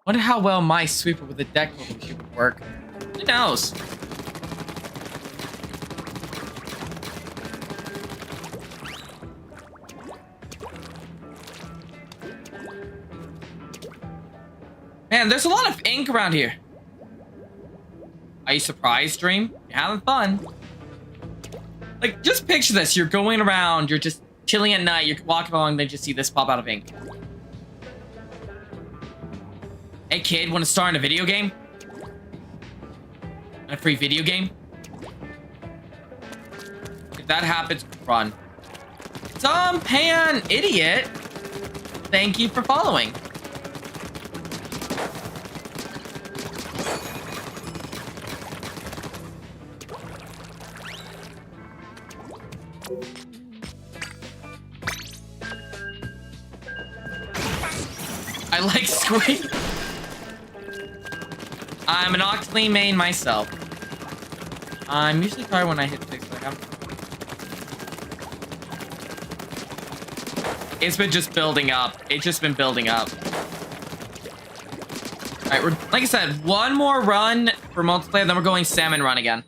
Wonder how well my sweeper with the deck would work. Who knows? Man, there's a lot of ink around here. Are you surprised, Dream? You're having fun. Like, just picture this. You're going around, you're just chilling at night, you're walking along, then you just see this pop out of ink. Hey kid, want to start in a video game? A free video game? If that happens, run. Some pan idiot. Thank you for following. I like squid. I'm an Octoling main myself. I'm usually tired when I hit 6. It's been just building up. It's just been building up. Alright, we're, like I said, one more run for multiplayer, then we're going salmon run again.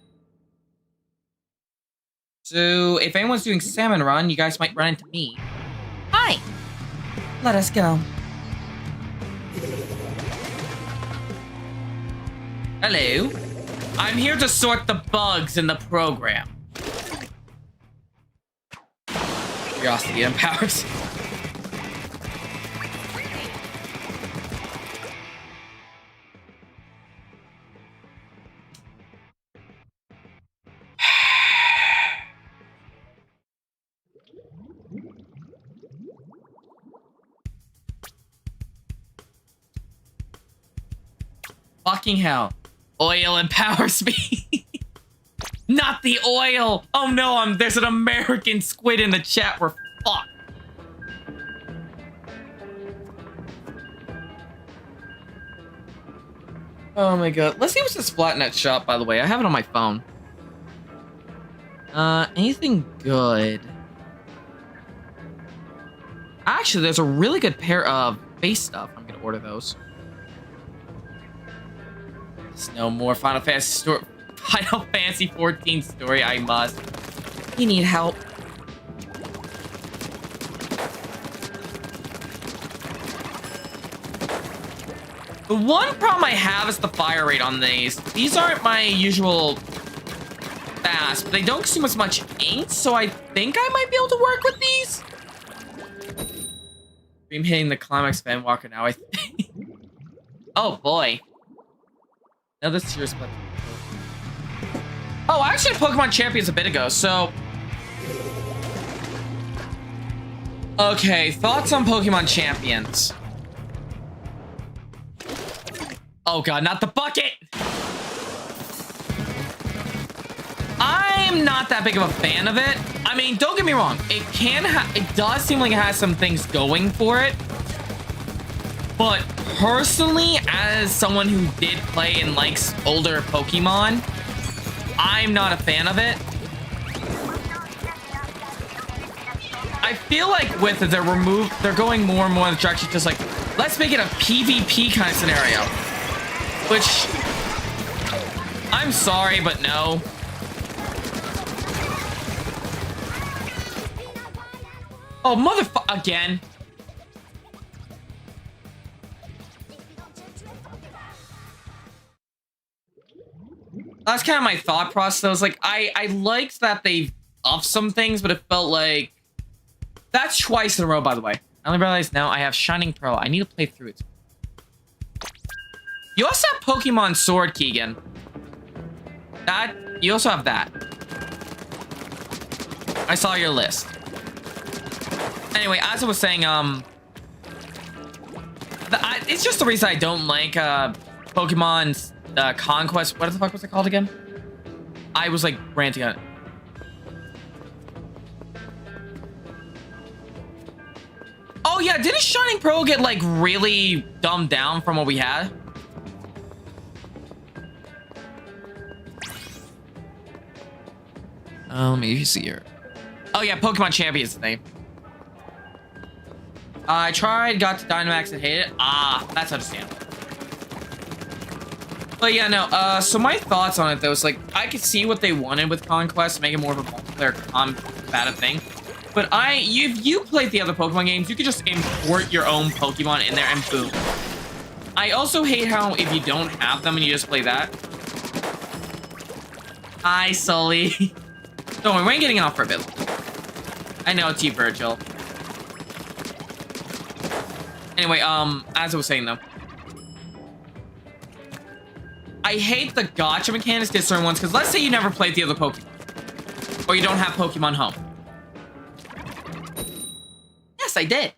So, if anyone's doing salmon run, you guys might run into me. Hi! Let us go. Hello. I'm here to sort the bugs in the program. Curiosity empowers. Fucking hell. Oil empowers me. Not the oil. Oh no, there's an American squid in the chat. We're fucked. Oh my god. Let's see what's the Splatnet shop, by the way. I have it on my phone. Anything good? Actually, there's a really good pair of base stuff. I'm gonna order those. There's no more Final Fantasy 14 story. I must. You need help. The one problem I have is the fire rate on these. These aren't my usual fast, but they don't consume as much ink, so I think I might be able to work with these. Dream hitting the climax of Endwalker now, I think. Oh boy. Now this year's split. Oh, I actually had Pokemon Champions a bit ago, so... Okay, thoughts on Pokemon Champions. Oh god, not the bucket! I'm not that big of a fan of it. I mean, don't get me wrong. It does seem like it has some things going for it. But personally, as someone who did play and likes older Pokemon, I'm not a fan of it. I feel like with it, they're going more and more in the direction just like let's make it a PvP kind of scenario. Which, I'm sorry, but no. Oh, motherfucker, again. That's kind of my thought process. I was like, I liked that they upped some things, but it felt like... That's twice in a row, by the way. I only realized now I have Shining Pearl. I need to play through it. You also have Pokemon Sword, Keegan. You also have that. I saw your list. Anyway, as I was saying, it's just the reason I don't like Pokemon's Conquest. What the fuck was it called again? I was like ranting on it. Oh yeah, didn't Shining Pearl get like really dumbed down from what we had? Let me see here. Oh yeah, Pokemon Champion's the name. I tried, got to Dynamax and hated it. Ah, that's understandable. But yeah, no, so my thoughts on it though is like, I could see what they wanted with Conquest, make it more of a multiplayer combative thing. But if you played the other Pokemon games, you could just import your own Pokemon in there and boom. I also hate how if you don't have them and you just play that. Hi, Sully. Don't worry, we ain't getting off for a bit. I know, it's you, Virgil. Anyway, as I was saying though. I hate the gacha mechanics to certain ones, because let's say you never played the other Pokemon. Or you don't have Pokemon Home. Yes, I did.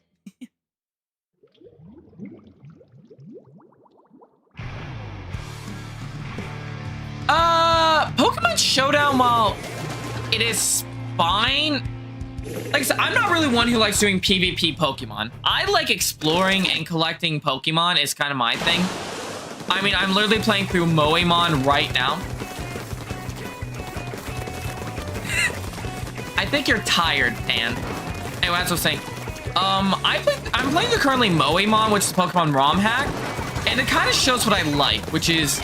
Pokemon Showdown, while it is fine, like I said, I'm not really one who likes doing PvP Pokemon. I like exploring and collecting Pokemon is kind of my thing. I mean, I'm literally playing through Moemon right now. I think you're tired, Pan. Anyway, as I was saying, I'm playing the currently Moemon, which is the Pokemon ROM hack, and it kind of shows what I like, which is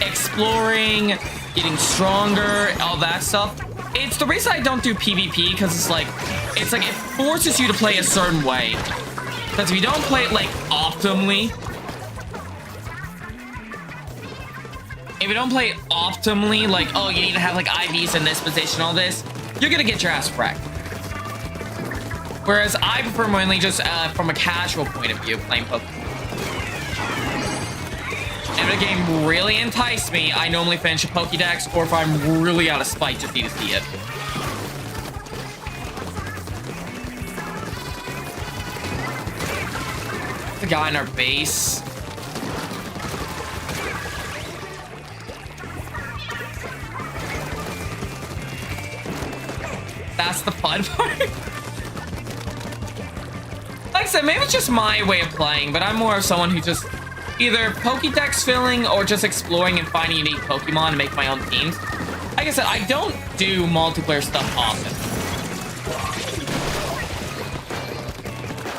exploring, getting stronger, all that stuff. It's the reason I don't do PvP, because it's like it forces you to play a certain way. Because if you don't play it like optimally, like, oh, you need to have like IVs in this position, all this, you're gonna get your ass wrecked. Whereas I prefer mainly just from a casual point of view playing Pokemon. And if a game really enticed me, I normally finish a Pokédex, or if I'm really out of spite, just need to see it. The guy in our base. That's the fun part. Like I said, maybe it's just my way of playing, but I'm more of someone who just either Pokédex filling or just exploring and finding unique Pokemon to make my own teams. Like I said, I don't do multiplayer stuff often.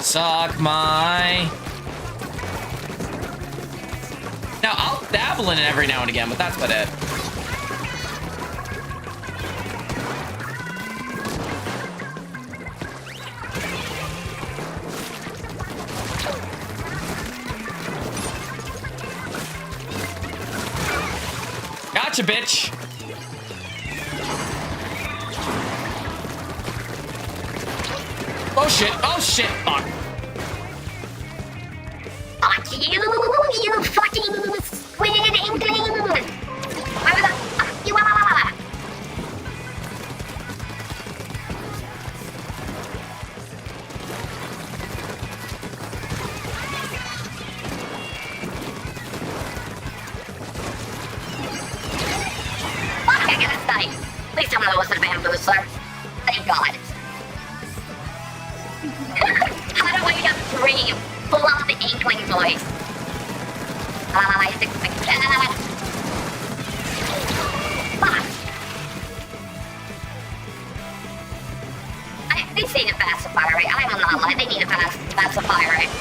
Suck my... Now, I'll dabble in it every now and again, but that's about it. Gotcha, bitch. Oh shit, oh shit, fuck. Fuck you, you fucking squid inkling! Where the fuck you are? Fuck, I get a snipe. Please tell me that wasn't a bamboozler. Thank God. How do I just dream? Pull out the inkling voice. I think like that. Fuck. They need a pacifier rate. I will not lie. They need a pacifier rate.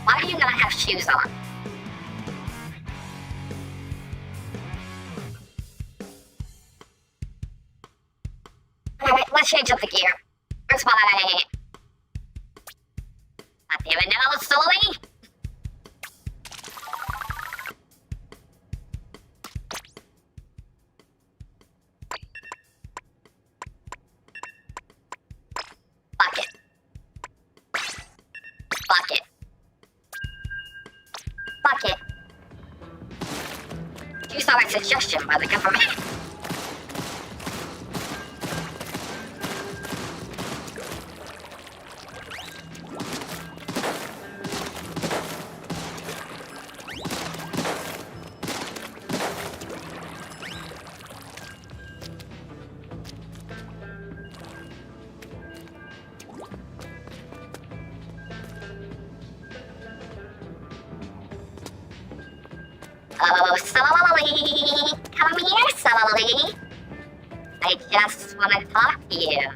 Why do you not have shoes on? Alright, let's change up the gear. Where's my... God damn it, no, Sully! Bucket. Bucket. Bucket. You saw my suggestion by the government. Oh, Sully! Come here, Sully! I just want to talk to you.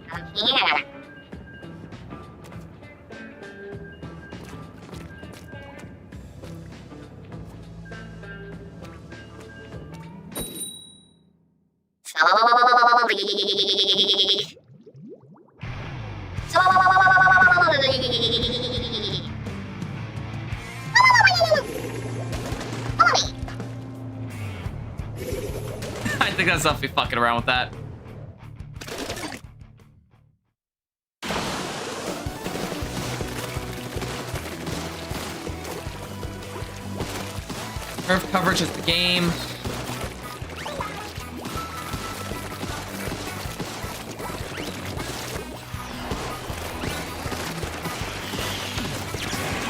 Come here. Sully! I think that's enough me fucking around with that. Curve coverage is the game.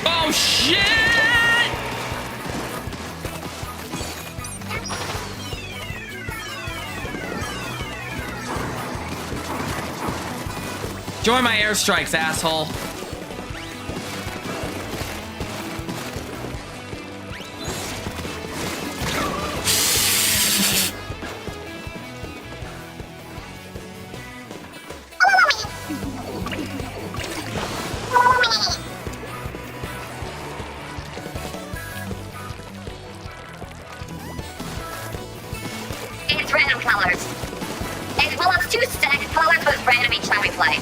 Oh shit! Join my airstrikes, asshole. It's random colors. Well, it's two stacked colors, but it's random each time we play.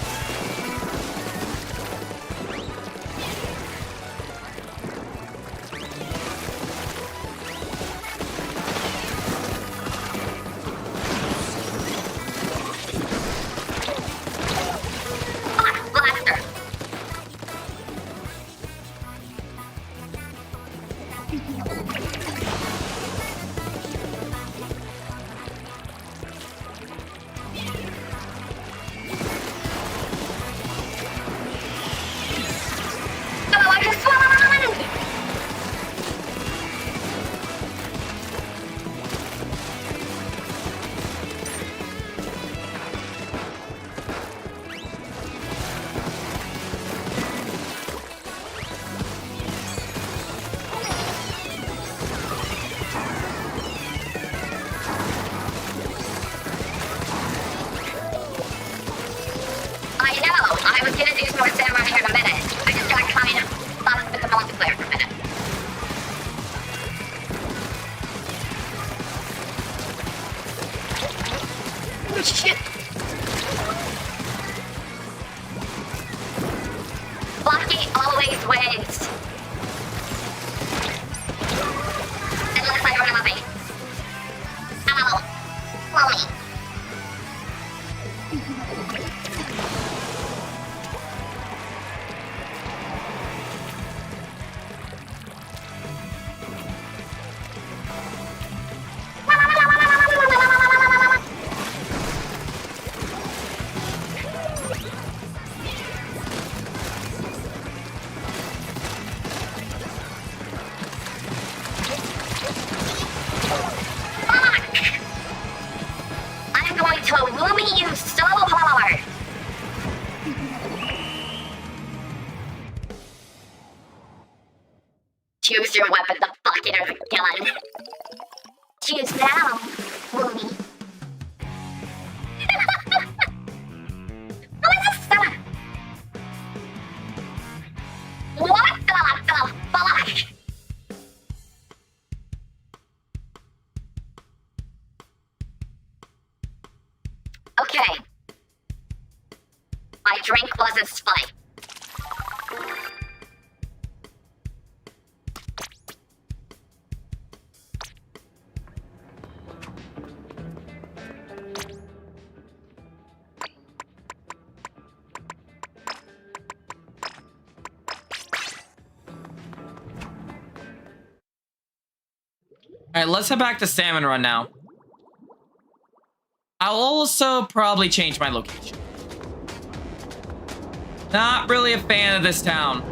Blaster. Oh, I just swung! I know. I was gonna do some more samurai here in a minute. I just got kind of fucked with the multiplayer for a minute. Oh shit! Blocky always wins. Unless I run out of me. Ow. Mommy. Cheers now, Mooney. What is this? What the fuck? Okay. My drink was a spike. All right, let's head back to Salmon Run now. I'll also probably change my location. Not really a fan of this town.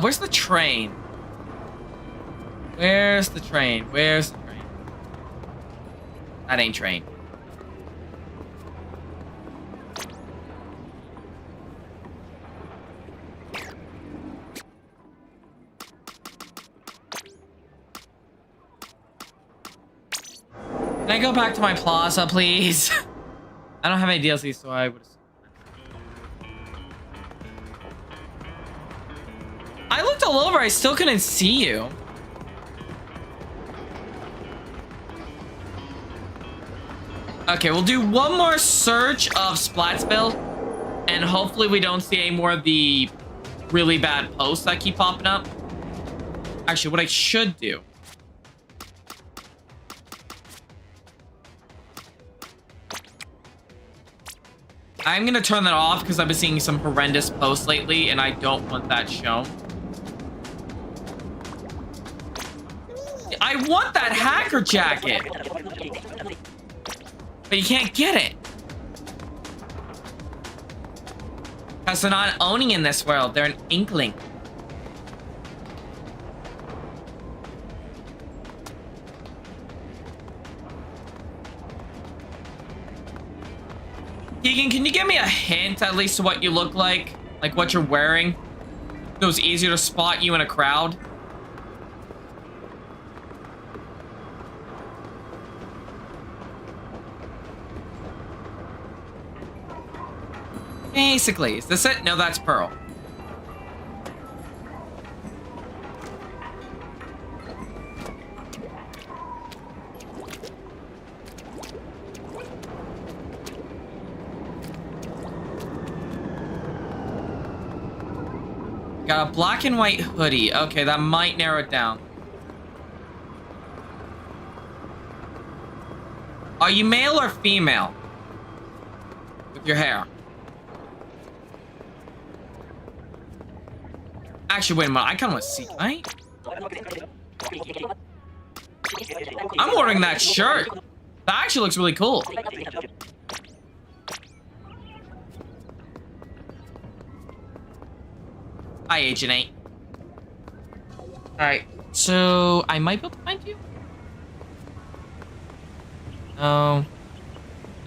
Where's the train? Where's the train? Where's the train? That ain't train. Can I go back to my plaza, please? I don't have any DLC, so I would... I looked all over, I still couldn't see you. Okay, we'll do one more search of Splatsville, and hopefully we don't see any more of the really bad posts that keep popping up. Actually, what I should do... I'm gonna turn that off because I've been seeing some horrendous posts lately and I don't want that shown. I want that hacker jacket! But you can't get it. Because they're not owning in this world, they're an inkling. Keegan, can you give me a hint at least to what you look like? Like what you're wearing? So it's easier to spot you in a crowd? Basically, is this it? No, that's Pearl. Got a black and white hoodie. Okay, that might narrow it down. Are you male or female? With your hair. Actually, wait a minute. I kind of want to see. Right? I'm ordering that shirt. That actually looks really cool. Hi, Agent 8. Alright, so I might be able to find you? No.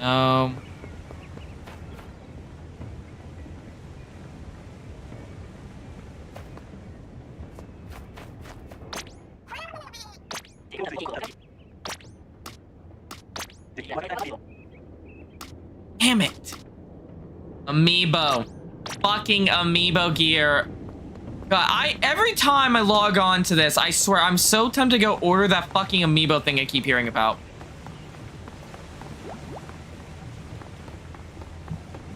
No. Damn it. Amiibo. Fucking amiibo gear. God, every time I log on to this, I swear, I'm so tempted to go order that fucking amiibo thing I keep hearing about.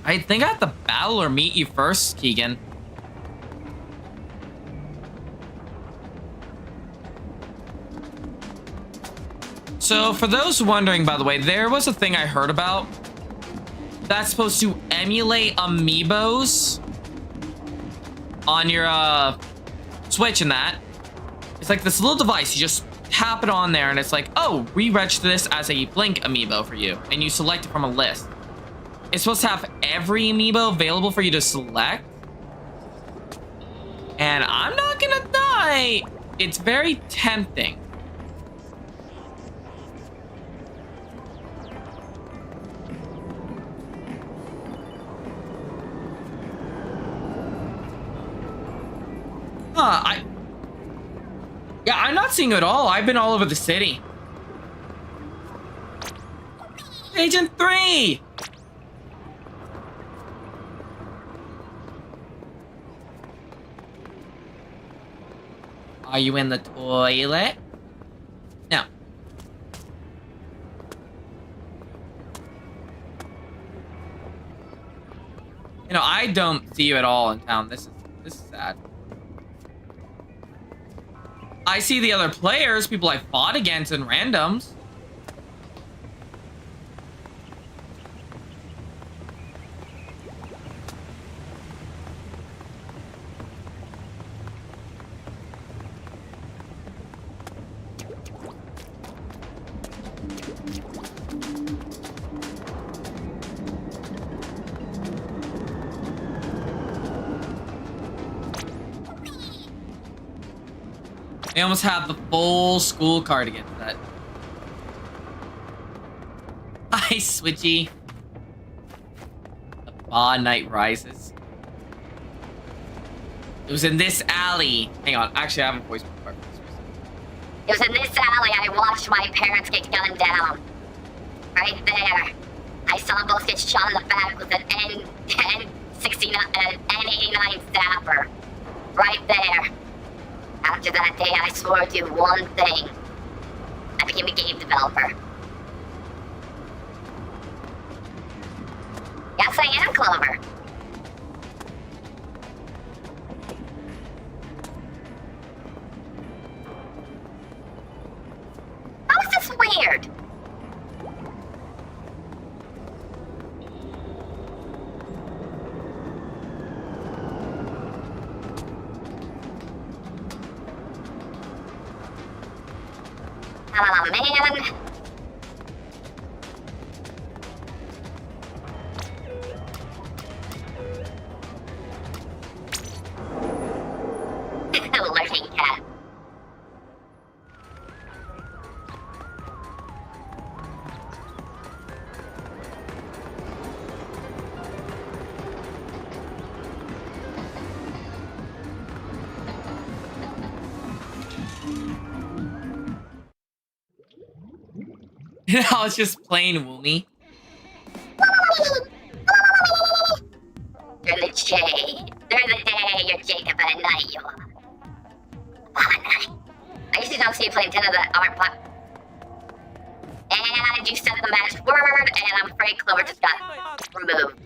I think I have to battle or meet you first, Keegan. So, for those wondering, by the way, there was a thing I heard about that's supposed to emulate amiibos on your Switch and that. It's like this little device. You just tap it on there and it's like, oh, we register this as a Blink amiibo for you. And you select it from a list. It's supposed to have every amiibo available for you to select. And I'm not gonna lie, it's very tempting. Yeah, I'm not seeing you at all. I've been all over the city. Agent 3! Are you in the toilet? No. You know, I don't see you at all in town. This is sad. I see the other players, people I fought against in randoms. I almost have the full school card against that. Hi, Switchy. The Bond Night Rises. It was in this alley. Hang on, actually, I have a voice card. It was in this alley I watched my parents get gunned down. Right there. I saw them both get shot in the back with an N89 zapper. Right there. After that day, I swore to do one thing. I became a game developer. Yes, I am, Clover. How is this weird? Oh, man. Lurking cat. Now it's just plain Woomy. During the shade. During the day, you're Jacob, and at night, you're... Night. I usually don't see you play Nintendo that aren't pop. And you said the magic word, and I'm afraid Clover just got removed.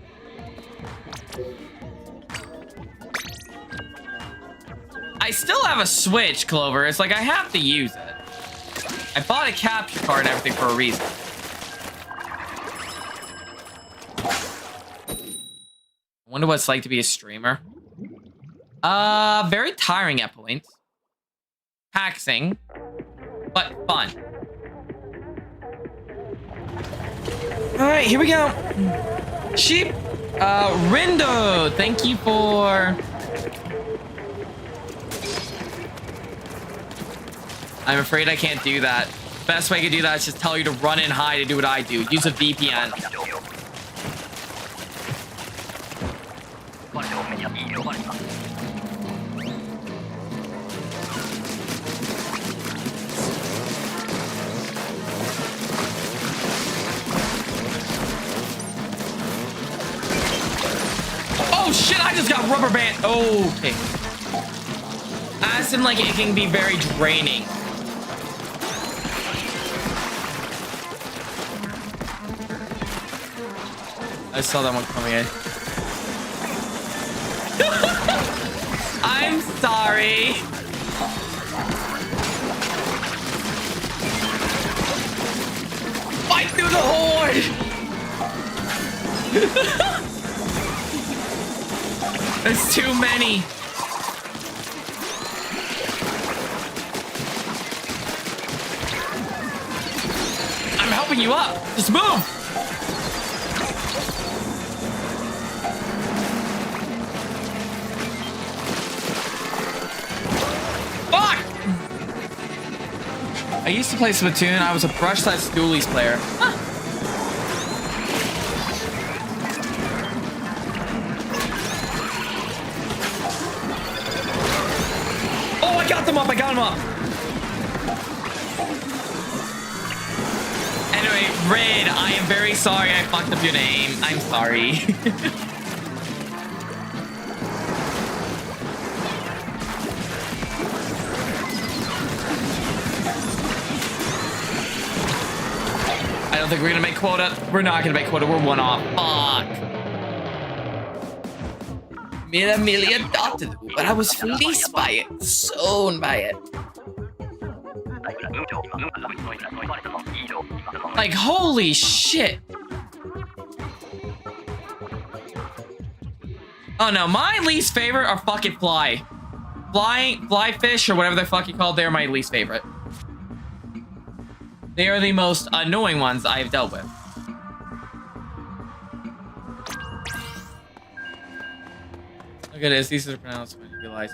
I still have a Switch, Clover. It's like I have to use it. I bought a capture card and everything for a reason. I wonder what it's like to be a streamer. Very tiring at points. Taxing, but fun. All right, here we go. Sheep, Rindo, thank you for... I'm afraid I can't do that. Best way I can do that is just tell you to run and hide and do what I do. Use a VPN. Oh shit, I just got rubber band. Oh, okay. As in, like, it can be very draining. I saw that one coming in. I'm sorry. Fight through the horde. There's too many. I'm helping you up. Just move. I used to play Splatoon. I was a brush-sized Stoolies player. Huh. him up. I got him up. Anyway, Red, I am very sorry I fucked up your name. I'm sorry. I don't think we're gonna make quota. We're not gonna make quota. We're one off. Fuck. Made Amelia adopted, but I was fleeced by it. Sown by it. Like, holy shit. Oh no, my least favorite are fucking fly fish or whatever the fuck you call it. They're my least favorite. They are the most annoying ones I've dealt with. Look at this. These are pronounced when you realize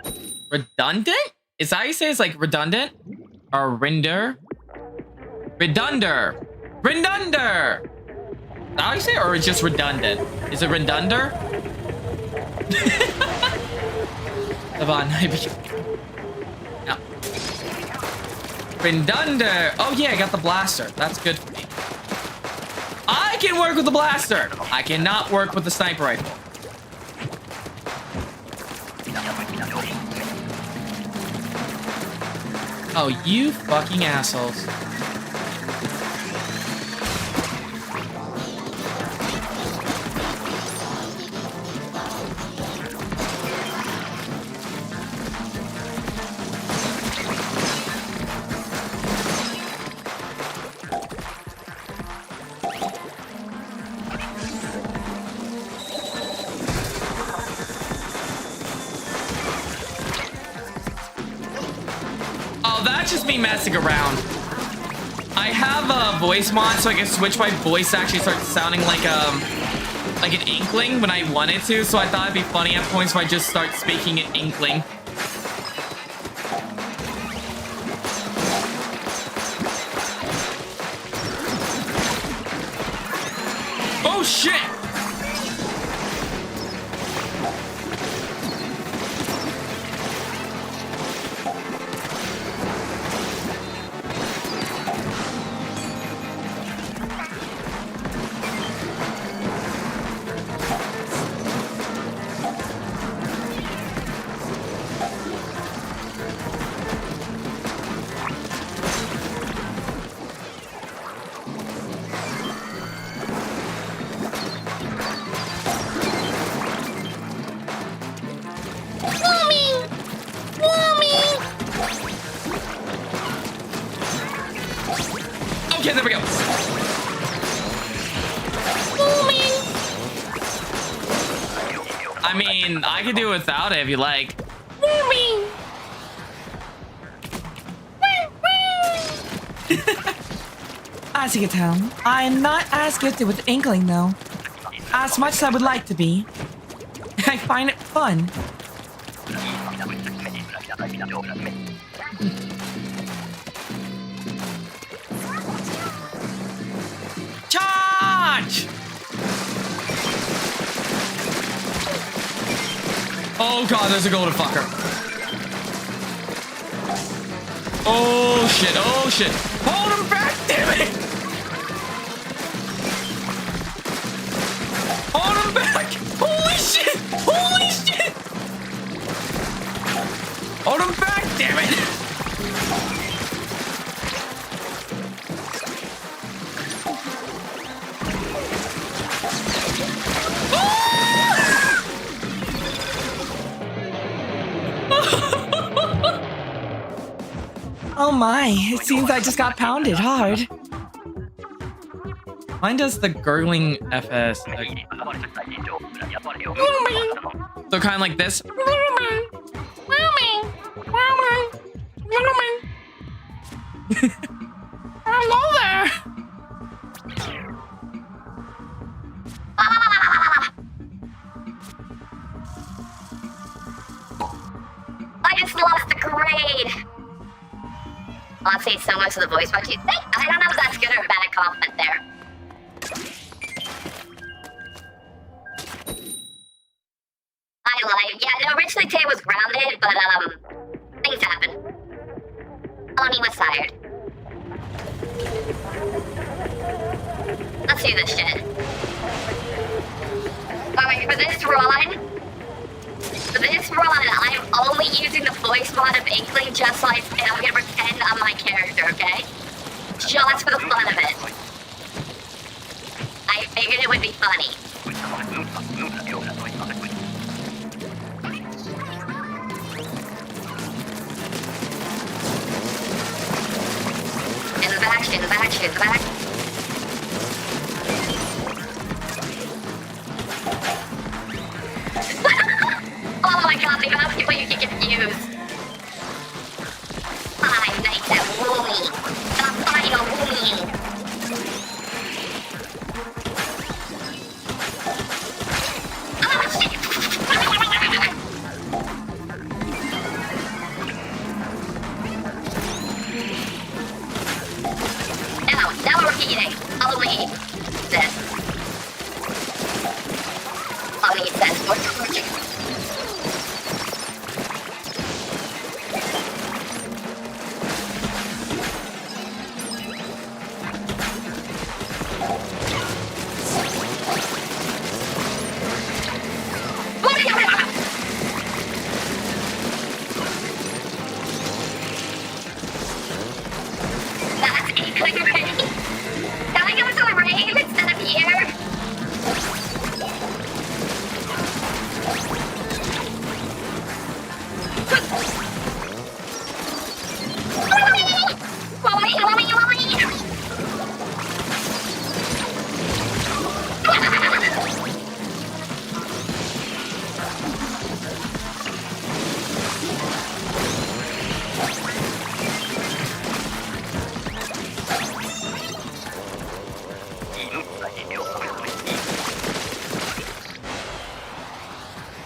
it's redundant? Is that how you say it's like redundant? Or render? Redunder. Redunder. Is that how you say it? Or it's just redundant? Is it redunder? Devon, no. Redunder. Oh yeah, I got the blaster. That's good for me. I can work with the blaster. I cannot work with the sniper rifle. Oh, you fucking assholes. Just me messing around. I have a voice mod, so I can switch my voice to actually start sounding like an inkling when I wanted to. So I thought it'd be funny at points if I just start speaking in inkling. Oh shit! Okay, there we go. I mean, I could do it without it if you like. As you can tell, I am not as gifted with inkling, though. As much as I would like to be. I find it fun. Charge! Oh god, there's a golden fucker. Oh shit, oh shit. Hold him back, damn it! Hold him back! Holy shit! Holy shit! Hold him back, damn it! Oh my, it seems I just got pounded hard. Mine does the gurgling FS. Like, so kind of like this. Hello there. I just lost a grade. I'll say so much of the voice box. I don't know if that's good or a bad compliment there. I lied. Yeah, no, originally Tay was grounded, but Bonnie was tired. Let's do this shit. Alright, for this run, I'm only using the voice mod of Inkling just like, and I'm gonna pretend I'm my character, okay? Just for the fun of it. I figured it would be funny. And the back shit, the back shit, the back. Oh my god, the amount of people you can confuse. Five Nights at Wooly. The final Wooly. Oh shit! Now we're repeating. Only this. Only it says more torture. That's it. Can I go to the rave instead of here?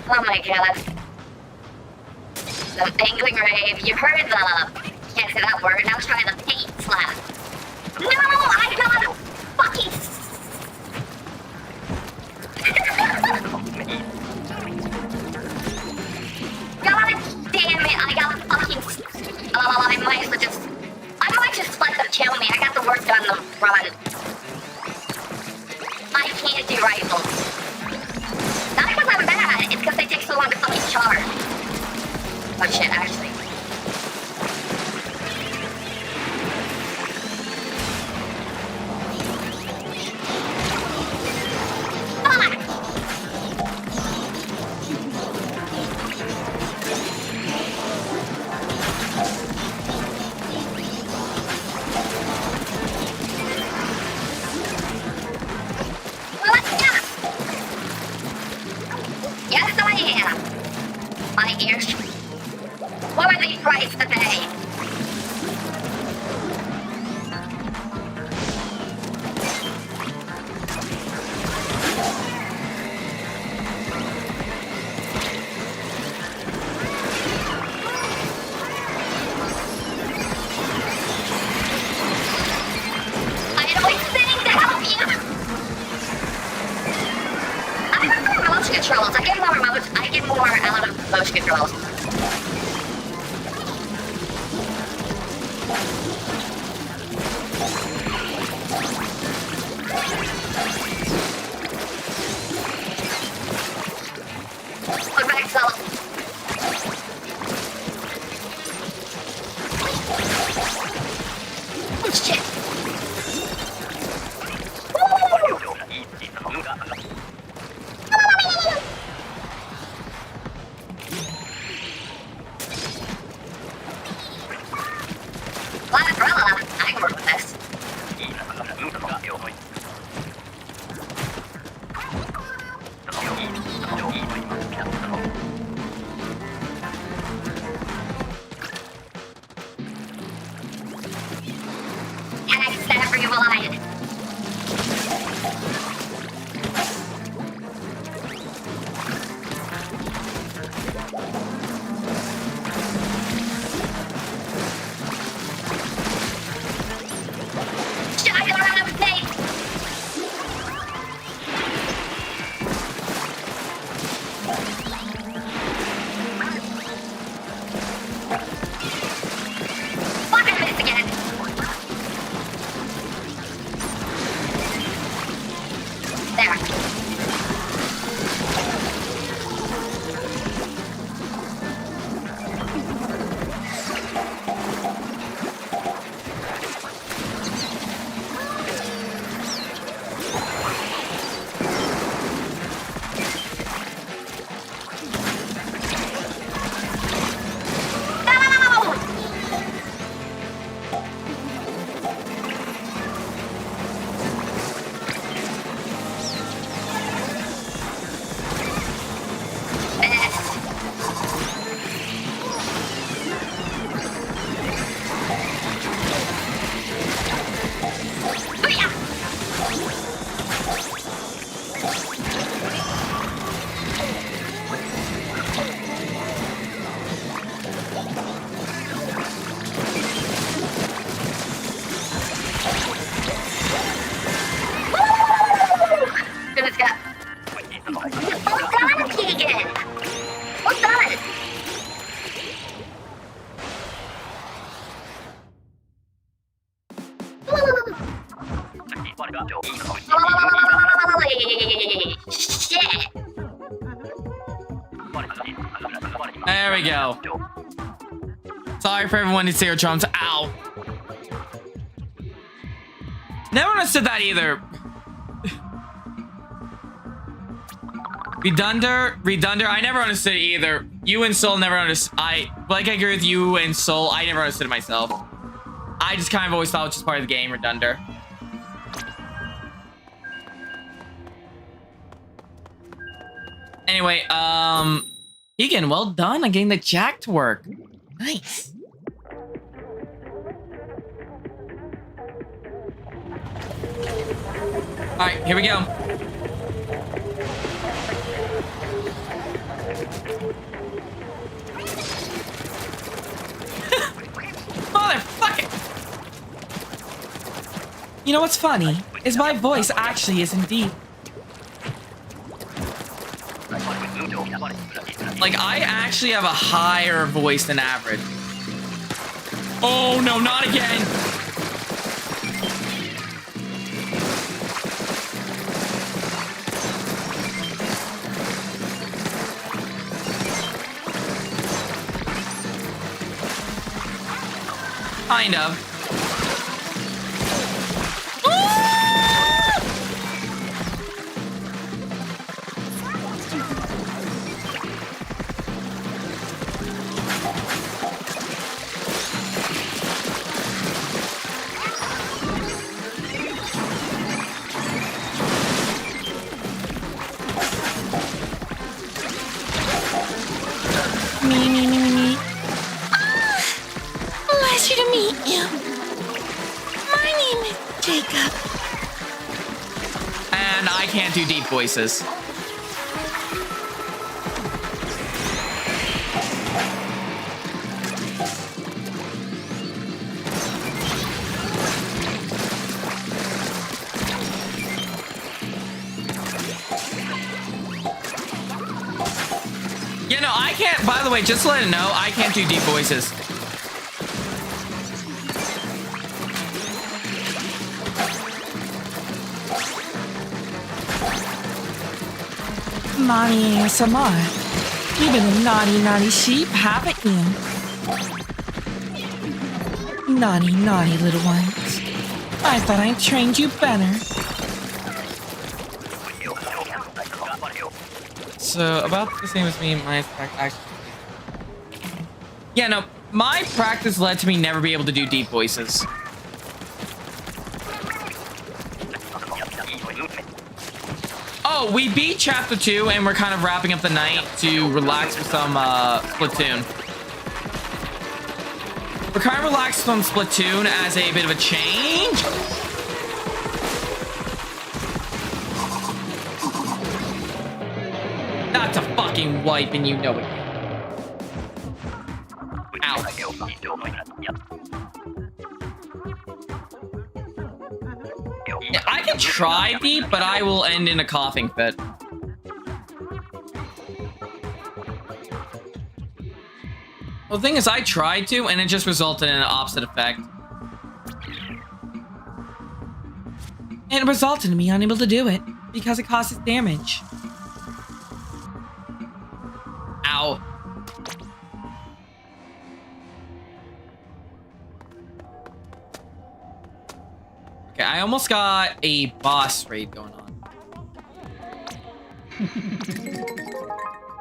Oh my god. The angling rave. You heard the... Can't say that word. Now try the paint slap. No! I got a fucking... God damn it! I got a fucking... Oh, I might as well just... I might just let them kill me. I got the work done the run. I can't do rifles. Not because I'm bad, it's because they take so long to fucking charge. Oh shit, actually. Fuck! Let's go! Yes, I am. My ears. What were the price to pay? I had always sitting to help you. I prefer motion controls. I get more out of motion controls. Look back, Solo. Oh shit. Flat umbrella. I can work with this. Hold on, Keegan. Hold on. Holy shit. There we go. Sorry for everyone in Zero Trumps. Ow. Never understood that either. Redunder. I never understood it either. You and Soul never understood. I agree with you and Soul. I never understood it myself. I just kind of always thought it was just part of the game, Redunder. Anyway, Egan, well done on getting the jack to work. Nice. All right, here we go. Motherfucker! You know what's funny? Is my voice actually isn't deep. Like, I actually have a higher voice than average. Oh, no, not again. Kind of. Me. Pleasure to meet you. My name is Jacob. And I can't do deep voices. You know, I can't, by the way, just to let it know, I can't do deep voices. Mommy ASMR. You've been a naughty sheep, haven't you? Naughty little ones. I thought I trained you better. So, about the same as me, my practice. Yeah, no, my practice led to me never be able to do deep voices. Oh, we beat Chapter 2, and we're kind of wrapping up the night to relax with some Splatoon. We're kind of relaxed on Splatoon as a bit of a change. That's a fucking wipe, and you know it. Ow. Yeah, I can try deep, but I will end in a coughing fit. Well, the thing is, I tried to, and it just resulted in an opposite effect. And it resulted in me unable to do it, because it causes damage. Ow. Okay, I almost got a boss raid going on.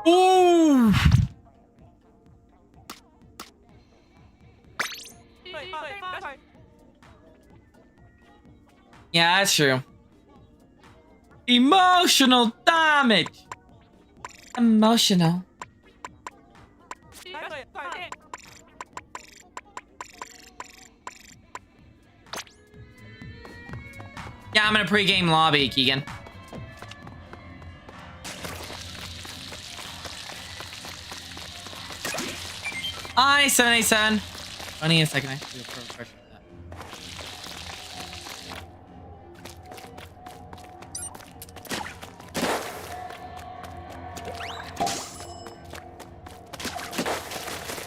Ooh! Yeah, that's true. Emotional damage! Emotional. Yeah, I'm in a pre-game lobby, Keegan. Hi, 787. Funny in a second, I have to do a refresh for that.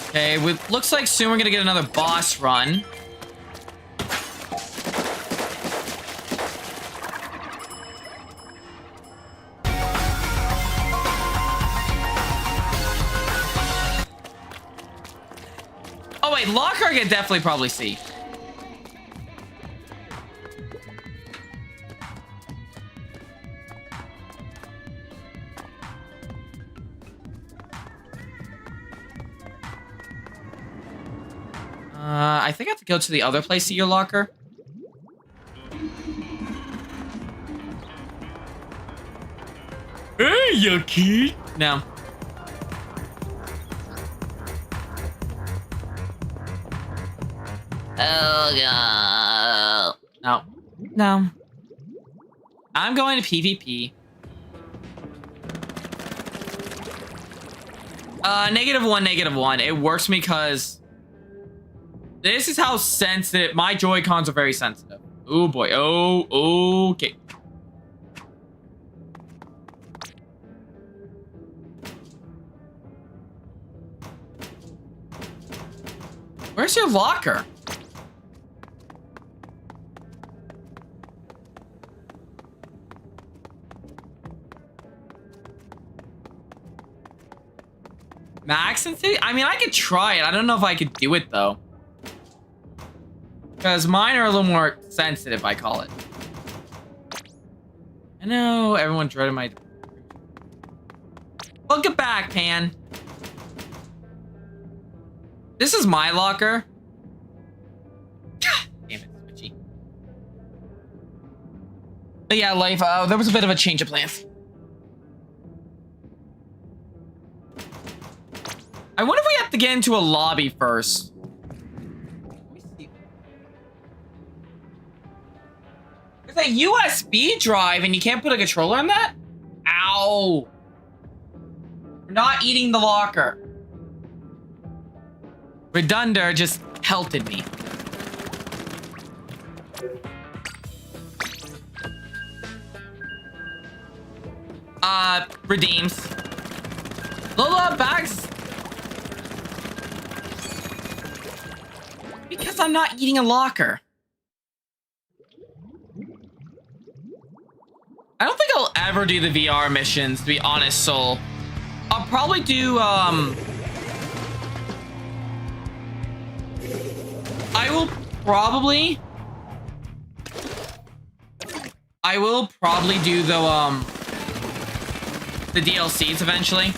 Okay, looks like soon we're gonna get another boss run. Oh wait, locker I can definitely probably see. I think I have to go to the other place to your locker. Hey, you kid. No. Oh, God. No. No. I'm going to PvP. -1, -1. It works because this is how sensitive my Joy-Cons are. Very sensitive. Oh boy. Oh, okay. Where's your locker? Max sensitivity? I mean, I could try it. I don't know if I could do it, though. Because mine are a little more sensitive, I call it. I know everyone dreaded my... Welcome back, Pan. This is my locker. Damn it, Switchy. But yeah, life, there was a bit of a change of plans. I wonder if we have to get into a lobby first. Let me see. There's a USB drive and you can't put a controller on that? Ow. We're not eating the locker. Redunder just pelted me. Redeems. Lola bags. Because I'm not eating a locker. I don't think I'll ever do the VR missions, to be honest, Soul. I'll probably do, I will probably do the DLCs eventually.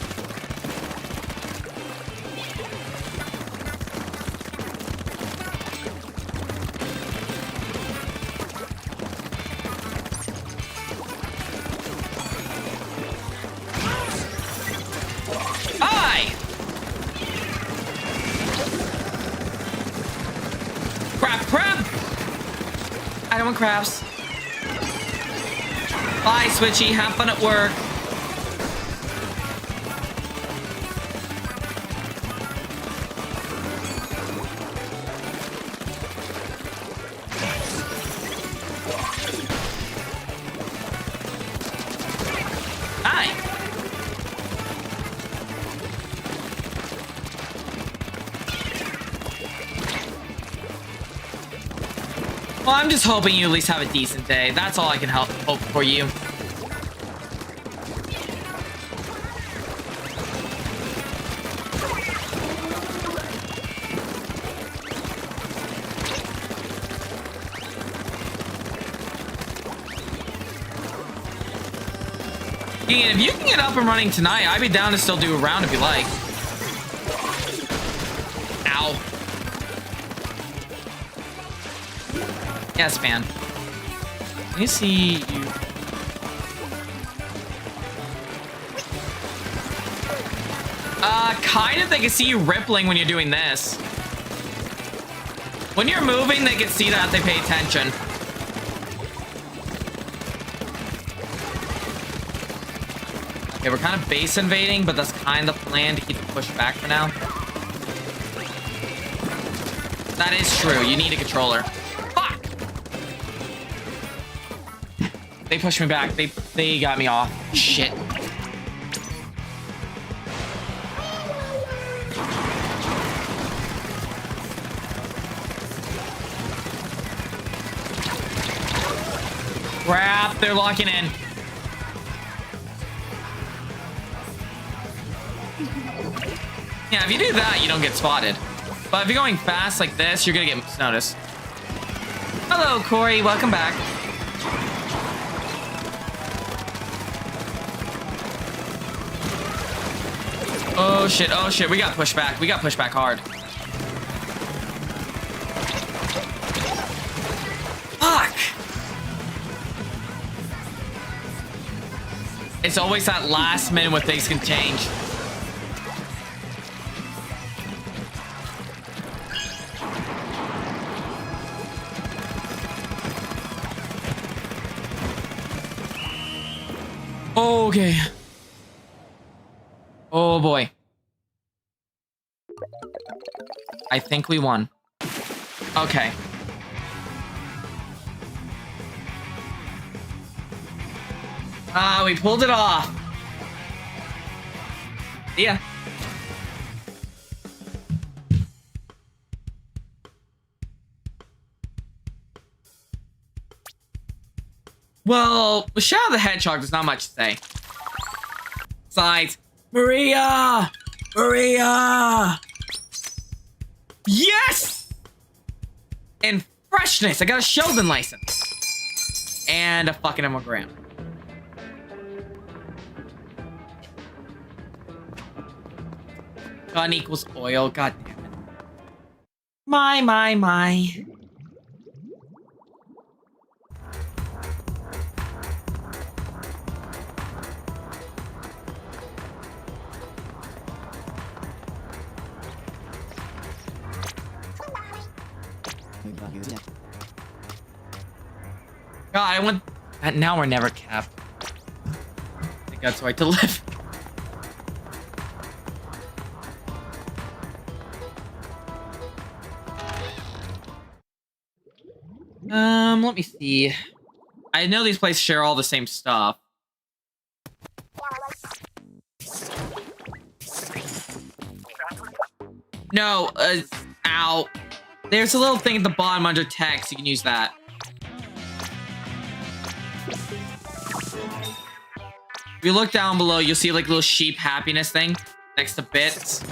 Hi! Crab! I don't want crabs. Bye, Switchy. Have fun at work. Hi. Well, I'm just hoping you at least have a decent day. That's all I can hope for you. Ian, if you can get up and running tonight, I'd be down to still do a round if you like. Ow. Yes, man. Let me see you. Kind of, they can see you rippling when you're doing this. When you're moving, they can see that, they pay attention. Okay, we're kind of base invading, but that's kind of the plan to keep the push back for now. That is true. You need a controller. Fuck! They pushed me back. They got me off. Shit. they're locking in. Yeah, if you do that, you don't get spotted. But if you're going fast like this, you're gonna get noticed. Hello, Corey. Welcome back. Oh shit, oh shit. We got pushed back. We got pushed back hard. Fuck! It's always that last minute when things can change. Okay. Oh boy. I think we won. Okay. Ah, we pulled it off. Yeah. Well, with Shadow the Hedgehog, there's not much to say. Besides, Maria! Maria! Yes! And freshness. I got a Sheldon license. And a fucking Emerald. Gun equals oil. God damn it. My. God, I want... Now we're never capped. I think that's the way to live. Let me see. I know these places share all the same stuff. No, ow. There's a little thing at the bottom under text. You can use that. If you look down below, you'll see like a little sheep happiness thing next to bits.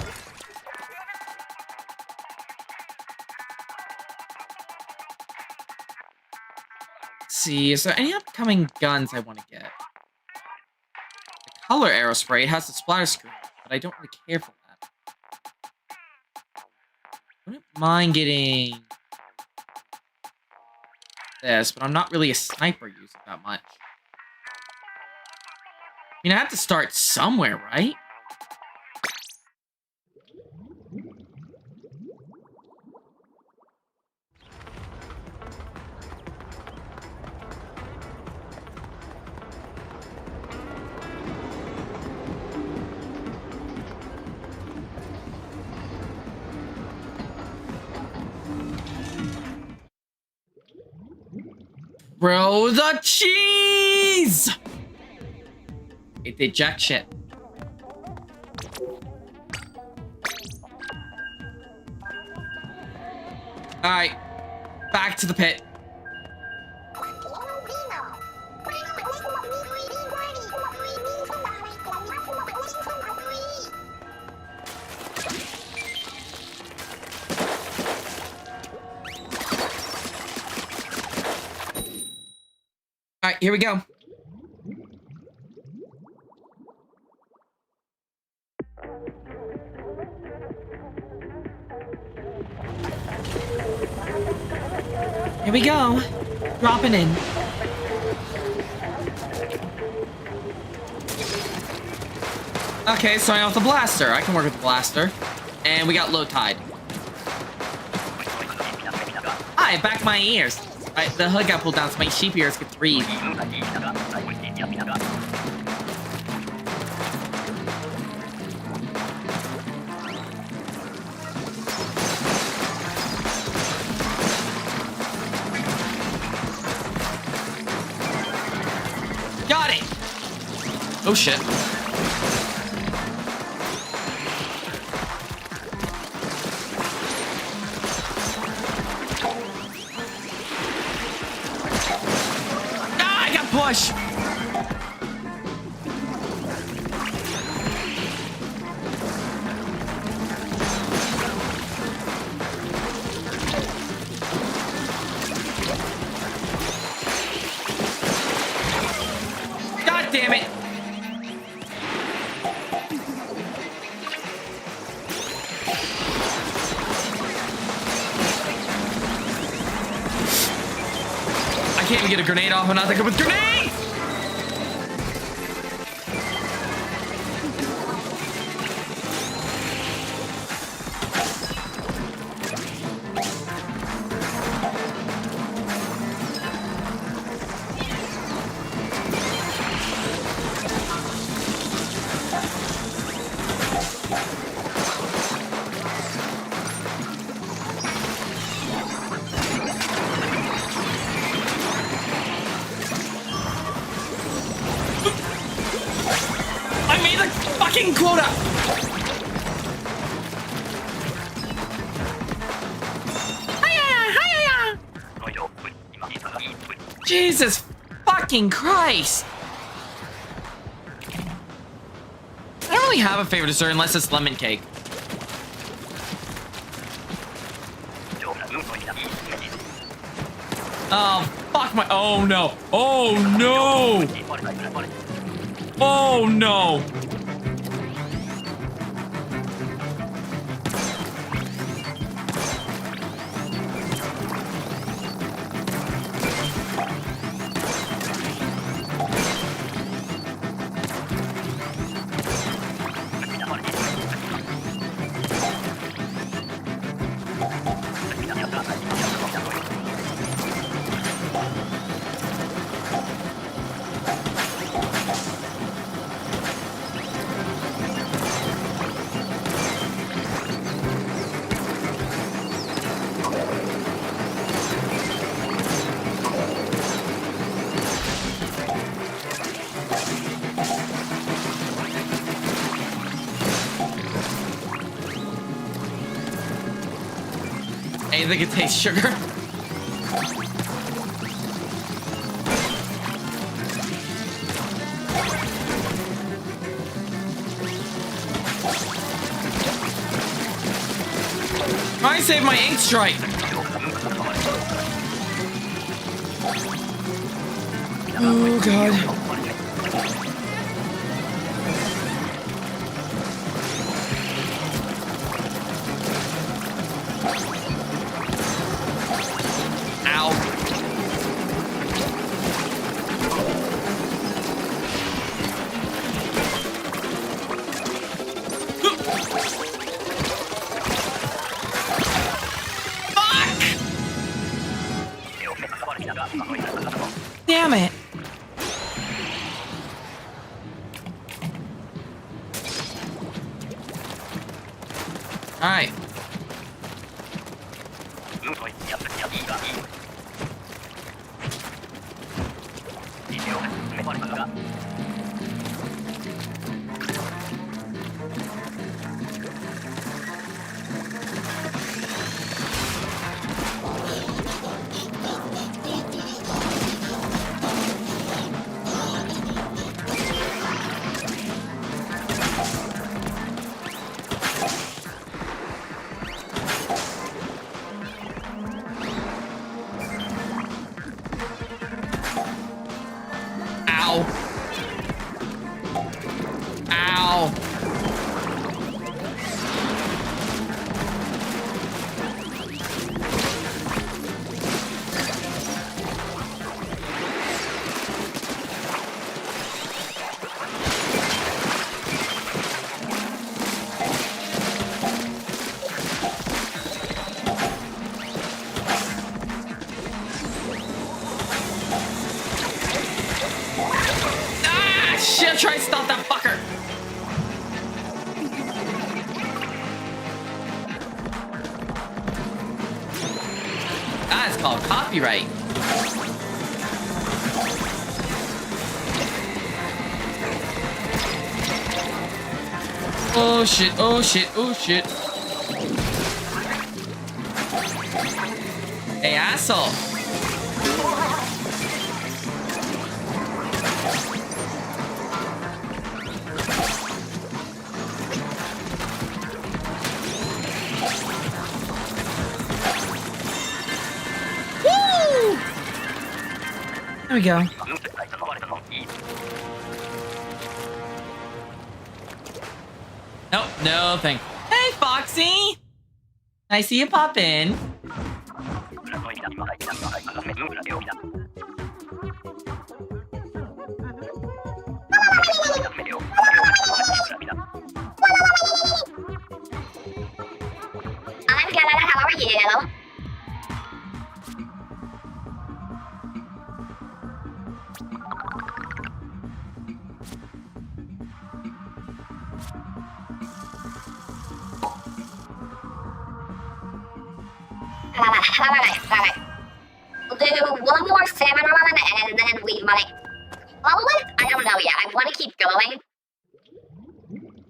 Let's see, is there any upcoming guns I want to get? The color arrow spray, it has the splatter screen, but I don't really care for that. I wouldn't mind getting this, but I'm not really a sniper user that much. I mean, I have to start somewhere, right? Bro, the cheese! It did jack shit. Alright. Back to the pit. Alright, here we go. Here we go. Dropping in. Okay, starting off the blaster. I can work with the blaster. And we got low tide. Hi, back my ears. Right, the hood got pulled down so my sheep ears could breathe. Got it! Oh shit. push. God damn it. I can't even get a grenade off. I'm not that good with grenades! I made the fucking quota! Jesus fucking Christ! I don't really have a favorite dessert unless it's lemon cake. Oh, fuck my... Oh, no. Oh, no! Oh, no! Anything that tastes sugar. Try and save my ink stripe. Oh god. Damn it. All right. Try to stop that fucker. That's called copyright. Oh shit, oh shit, oh shit. Hey, asshole. we go. Nope, no thing. Hey, Foxy! I see you pop in. I'm good. How are you? Alright. We'll do one more salmon run and then we might call it? I don't know yet. I want to keep going.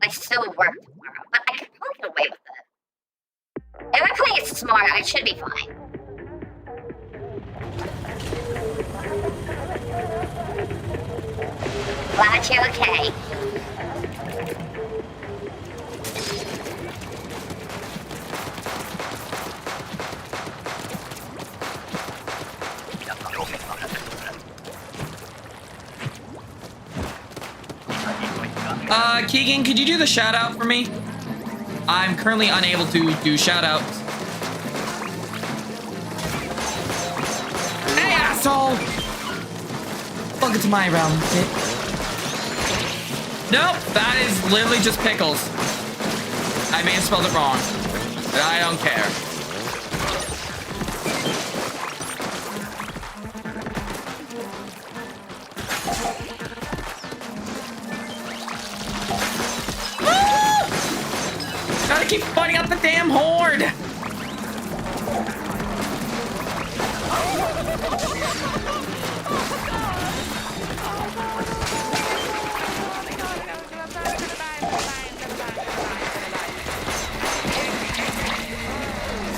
I still work tomorrow, but I could probably get away with it. If I play it smart, I should be fine. Glad you're okay. Keegan, could you do the shout out for me? I'm currently unable to do shout outs. Hey, asshole! Welcome to my realm, kid. Nope, that is literally just pickles. I may have spelled it wrong, but I don't care. Gotta keep fighting out the damn horde!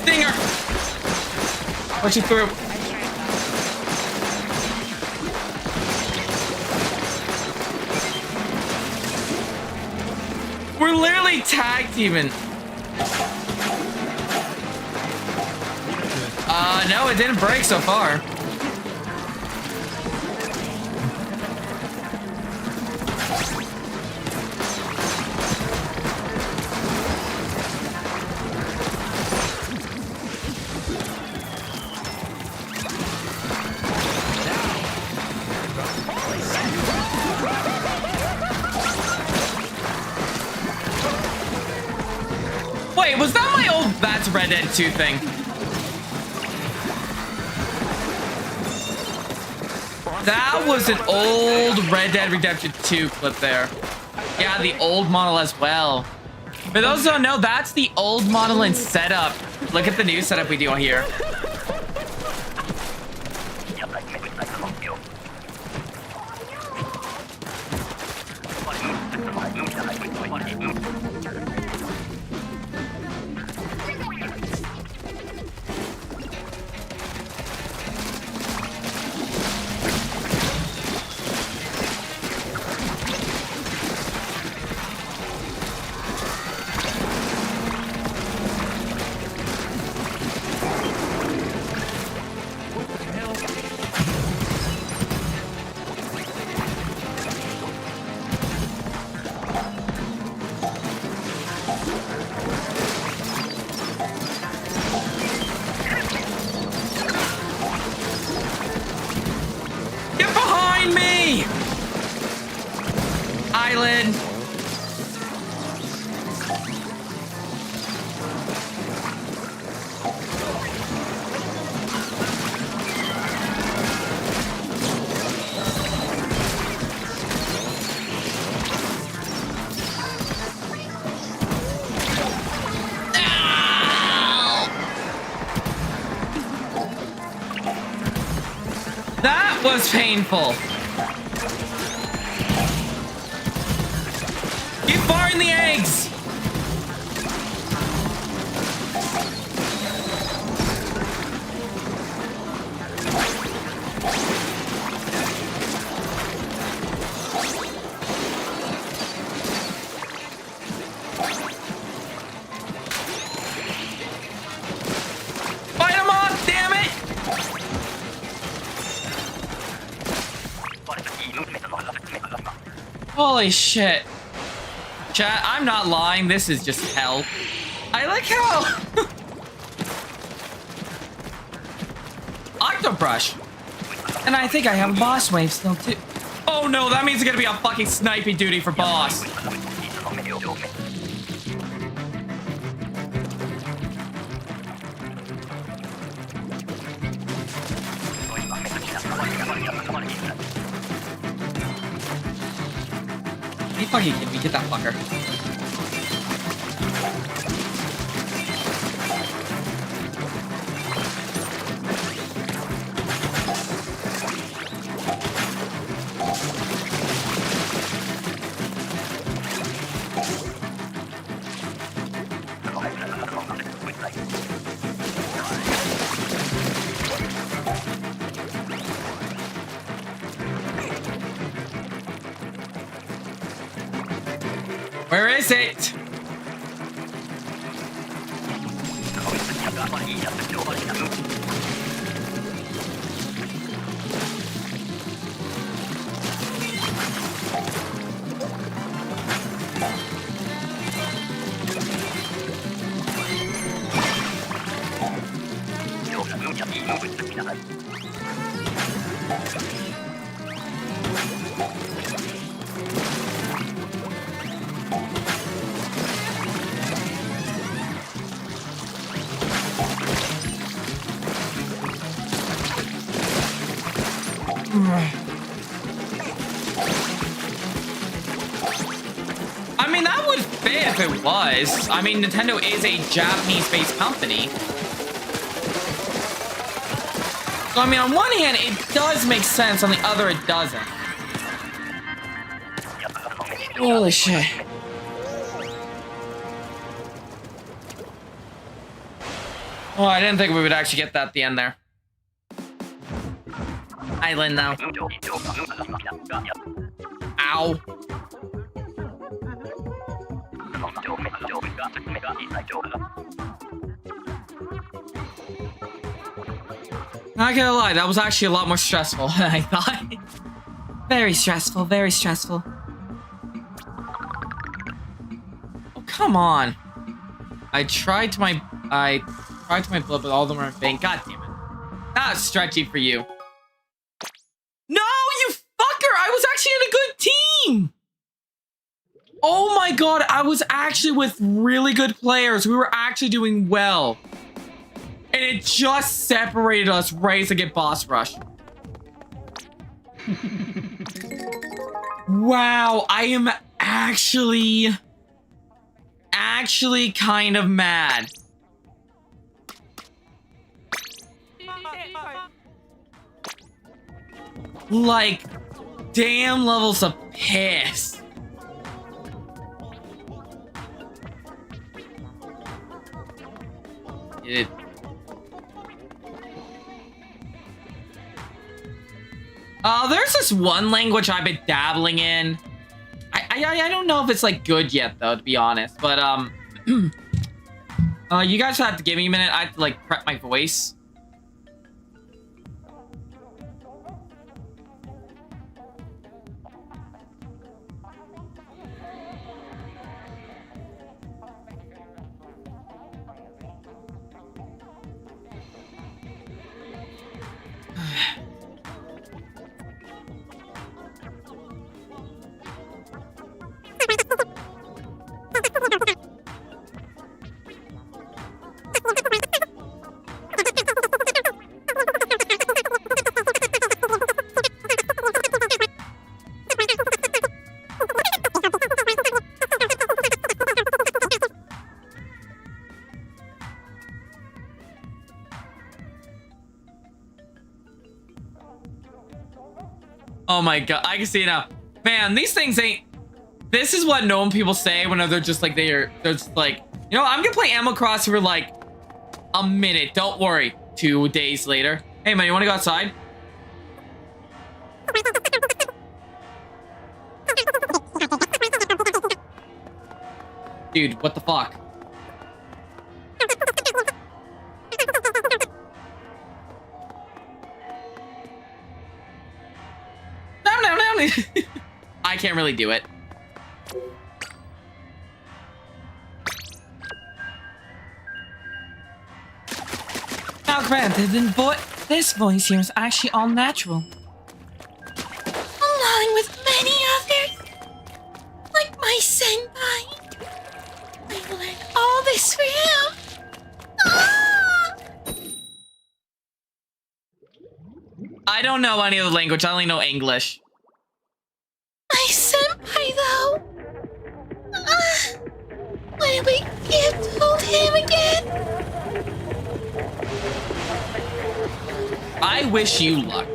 Stinger! Push you through. We're literally tag teaming. No, it didn't break so far. Wait, was that my old That's Red Dead 2 thing? That was an old Red Dead Redemption 2 clip there. Yeah, the old model as well. For those who don't know, that's the old model and setup. Look at the new setup we do here. Island. That was painful. Keep firing the eggs! Fight them off, damn it! Holy shit. Chat, I'm not lying. This is just hell. I like how... Octobrush. And I think I have a boss wave still, too. Oh, no, that means it's gonna be a fucking sniping duty for boss. Are you fucking kidding me? Get that fucker. Where is it? I mean, that would fit if it was. I mean, Nintendo is a Japanese-based company. So, I mean, on one hand, it does make sense. On the other, it doesn't. Holy shit. Oh, I didn't think we would actually get that at the end there. Island now. Ow. Not gonna lie, that was actually a lot more stressful than I thought. Very stressful, very stressful. Oh, come on. I tried to my blood, but all of them are in vain. God damn it. That was stretchy for you. No, you fucker! I was actually in a good team! Oh my god, I was actually with really good players. We were actually doing well. And it just separated us right as I get boss rush. Wow, I am actually kind of mad. Like, damn levels of piss. There's this one language I've been dabbling in. I don't know if it's like good yet though, to be honest. But you guys have to give me a minute. I have to like prep my voice. Oh my god, I can see it now. Man, these things ain't... This is what normal people say when they're just like, they're just like, you know, I'm gonna play Animal Crossing for like a minute. Don't worry. 2 days later. Hey man, you wanna go outside? Dude, what the fuck? I can't really do it. granted, then this voice here is actually all natural. Along with many others, like my senpai. I learned all this for him. Ah! I don't know any other language. I only know English. My senpai, though. What do we give told him again? I wish you luck.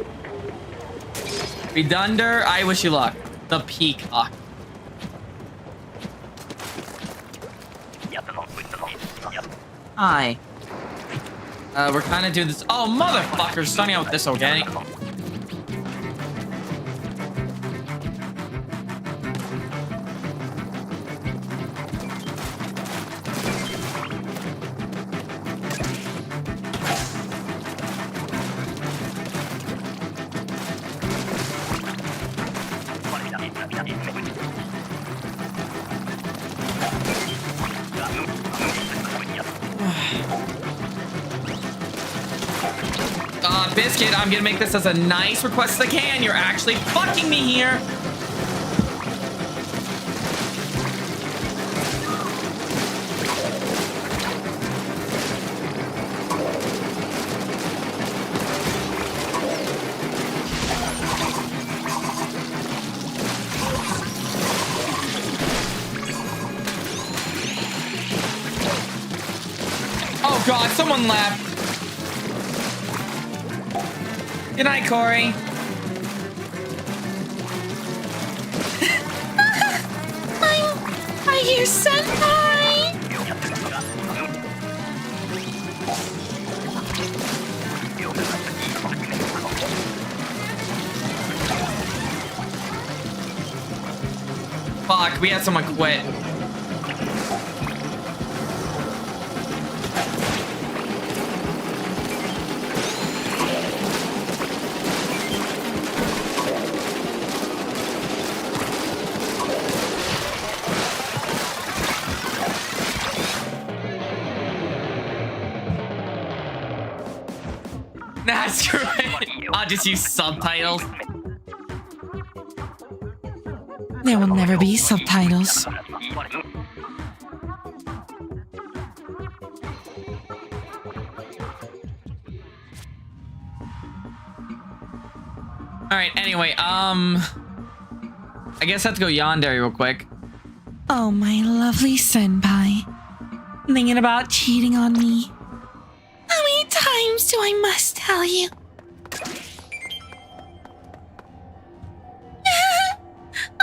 Redunder, I wish you luck. The peacock. Hi. We're kind of doing this. Oh, motherfucker, starting out with this organic. Biscuit, I'm gonna make this as a nice request as I can. You're actually fucking me here. Oh god, someone left. Good night, Corey. Are you senpai? Fuck, we had someone quit. Nah, screw it. I'll just use subtitles. There will never be subtitles. Alright, anyway, I guess I have to go yandere real quick. Oh, my lovely senpai. Thinking about cheating on me. How many times do I must tell you?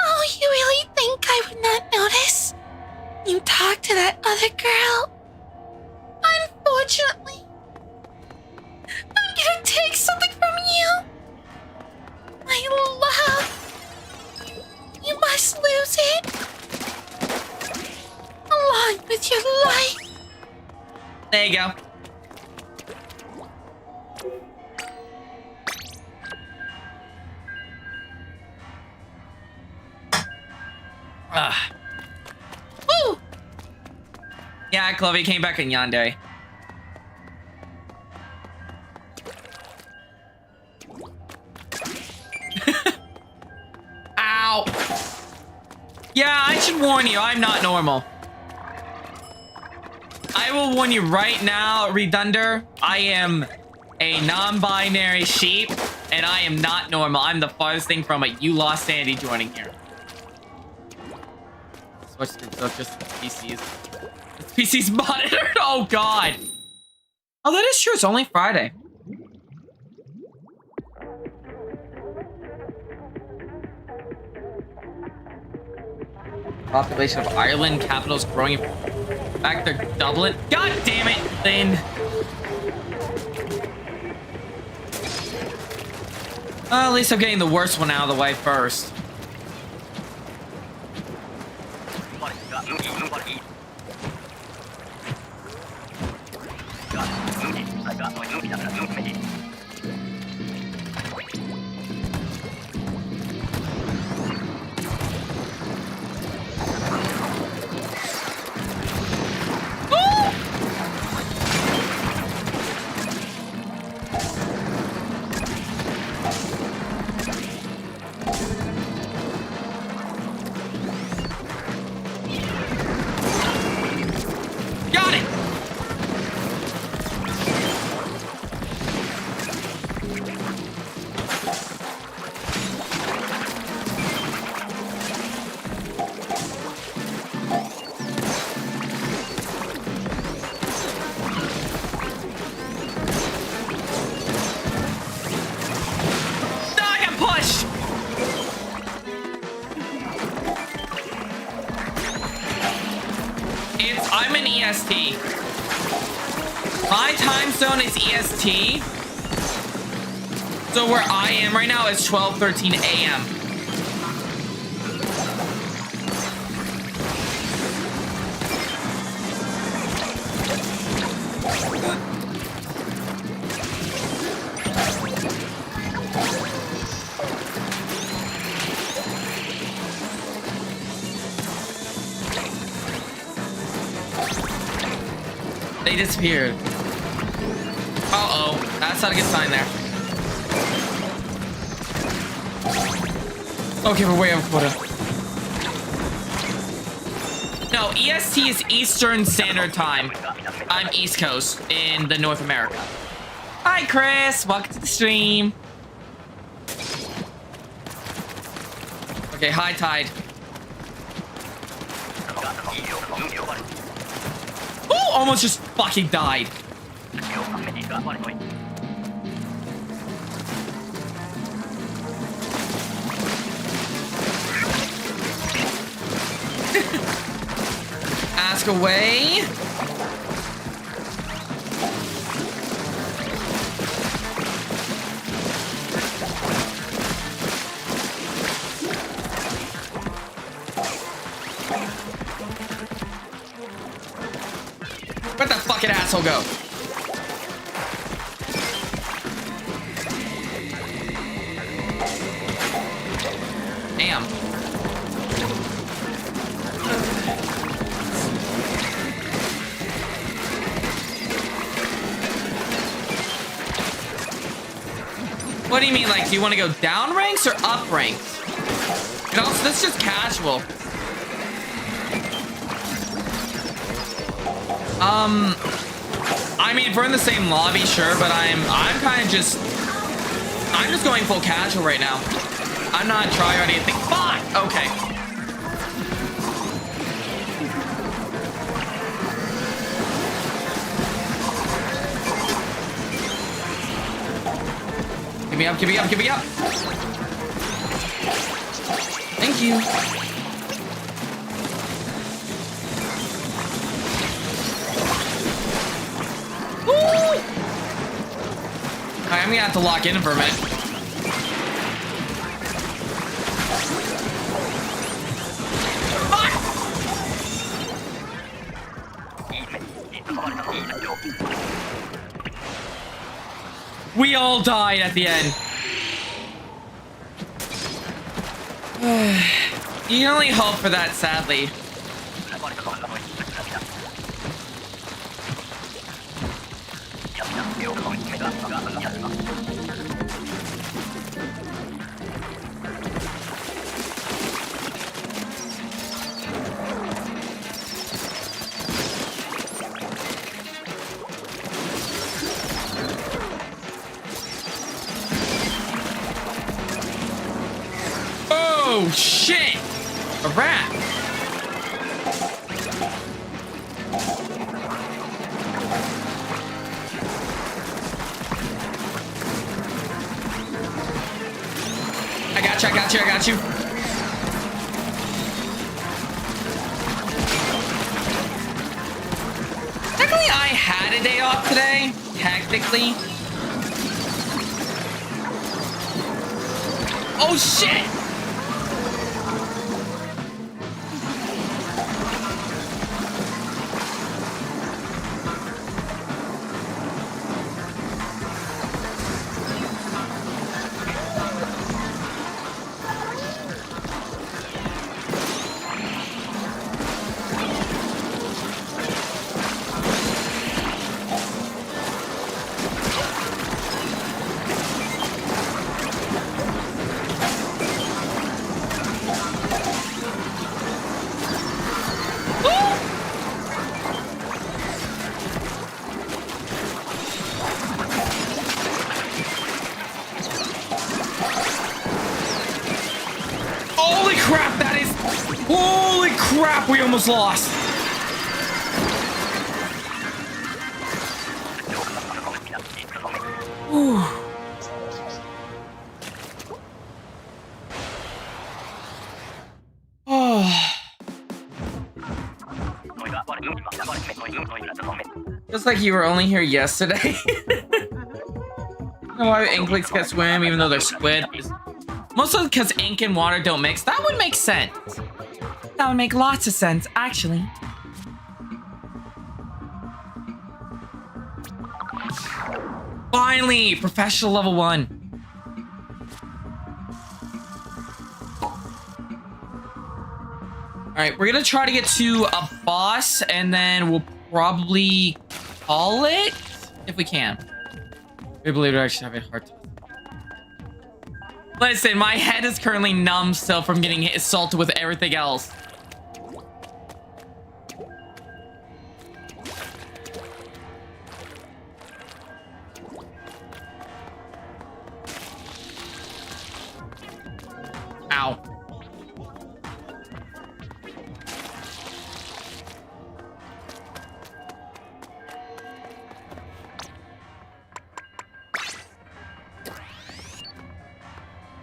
Oh, you really think I would not notice? You talked to that other girl. Unfortunately, I'm gonna take something from you. My love. You must lose it. Along with your life. There you go. Woo! Yeah, Chloe came back in yandere. Ow! Yeah, I should warn you, I'm not normal. I will warn you right now, Redunder. I am a non-binary sheep, and I am not normal. I'm the farthest thing from a you lost Sandy joining here. Switch to just PCs. It's PC's monitored. Oh god. Oh, that is true. It's only Friday. Population of Ireland, capital's growing. Back to Dublin. God damn it, Lynn. At least I'm getting the worst one out of the way first. I'm in EST. My time zone is EST. So where I am right now is 12:13 a.m. They disappeared. Uh-oh. That's not a good sign there. Okay, we're way over quota. No, EST is Eastern Standard Time. I'm East Coast in the North America. Hi, Chris. Welcome to the stream. Okay, high tide. Oh, almost just fucking died. Ask away. Where'd that fucking asshole go? Damn. What do you mean, like, do you want to go down ranks or up ranks? And also, that's just casual. I mean, if we're in the same lobby, sure, but I'm kind of just, I'm just going full casual right now. I'm not trying or anything. Fuck! Okay. Give me up, give me up, give me up. Thank you. Woo! Alright, I'm gonna have to lock in for a minute. We all died at the end. You can only hope for that, sadly. Oh, shit! A rat! I got you, I got you, I got you. Technically, I had a day off today. Technically. Oh, shit! Holy crap, that is... Holy crap, we almost lost. Whew. Oh. Just like you were only here yesterday. Why inklings can swim even though they're squid? Mostly because ink and water don't mix. That would make sense. That would make lots of sense, actually. Finally! Professional level 1. Alright, we're gonna try to get to a boss, and then we'll probably call it if we can. We believe we're actually having a hard time. Listen, my head is currently numb still from getting assaulted with everything else. Ow.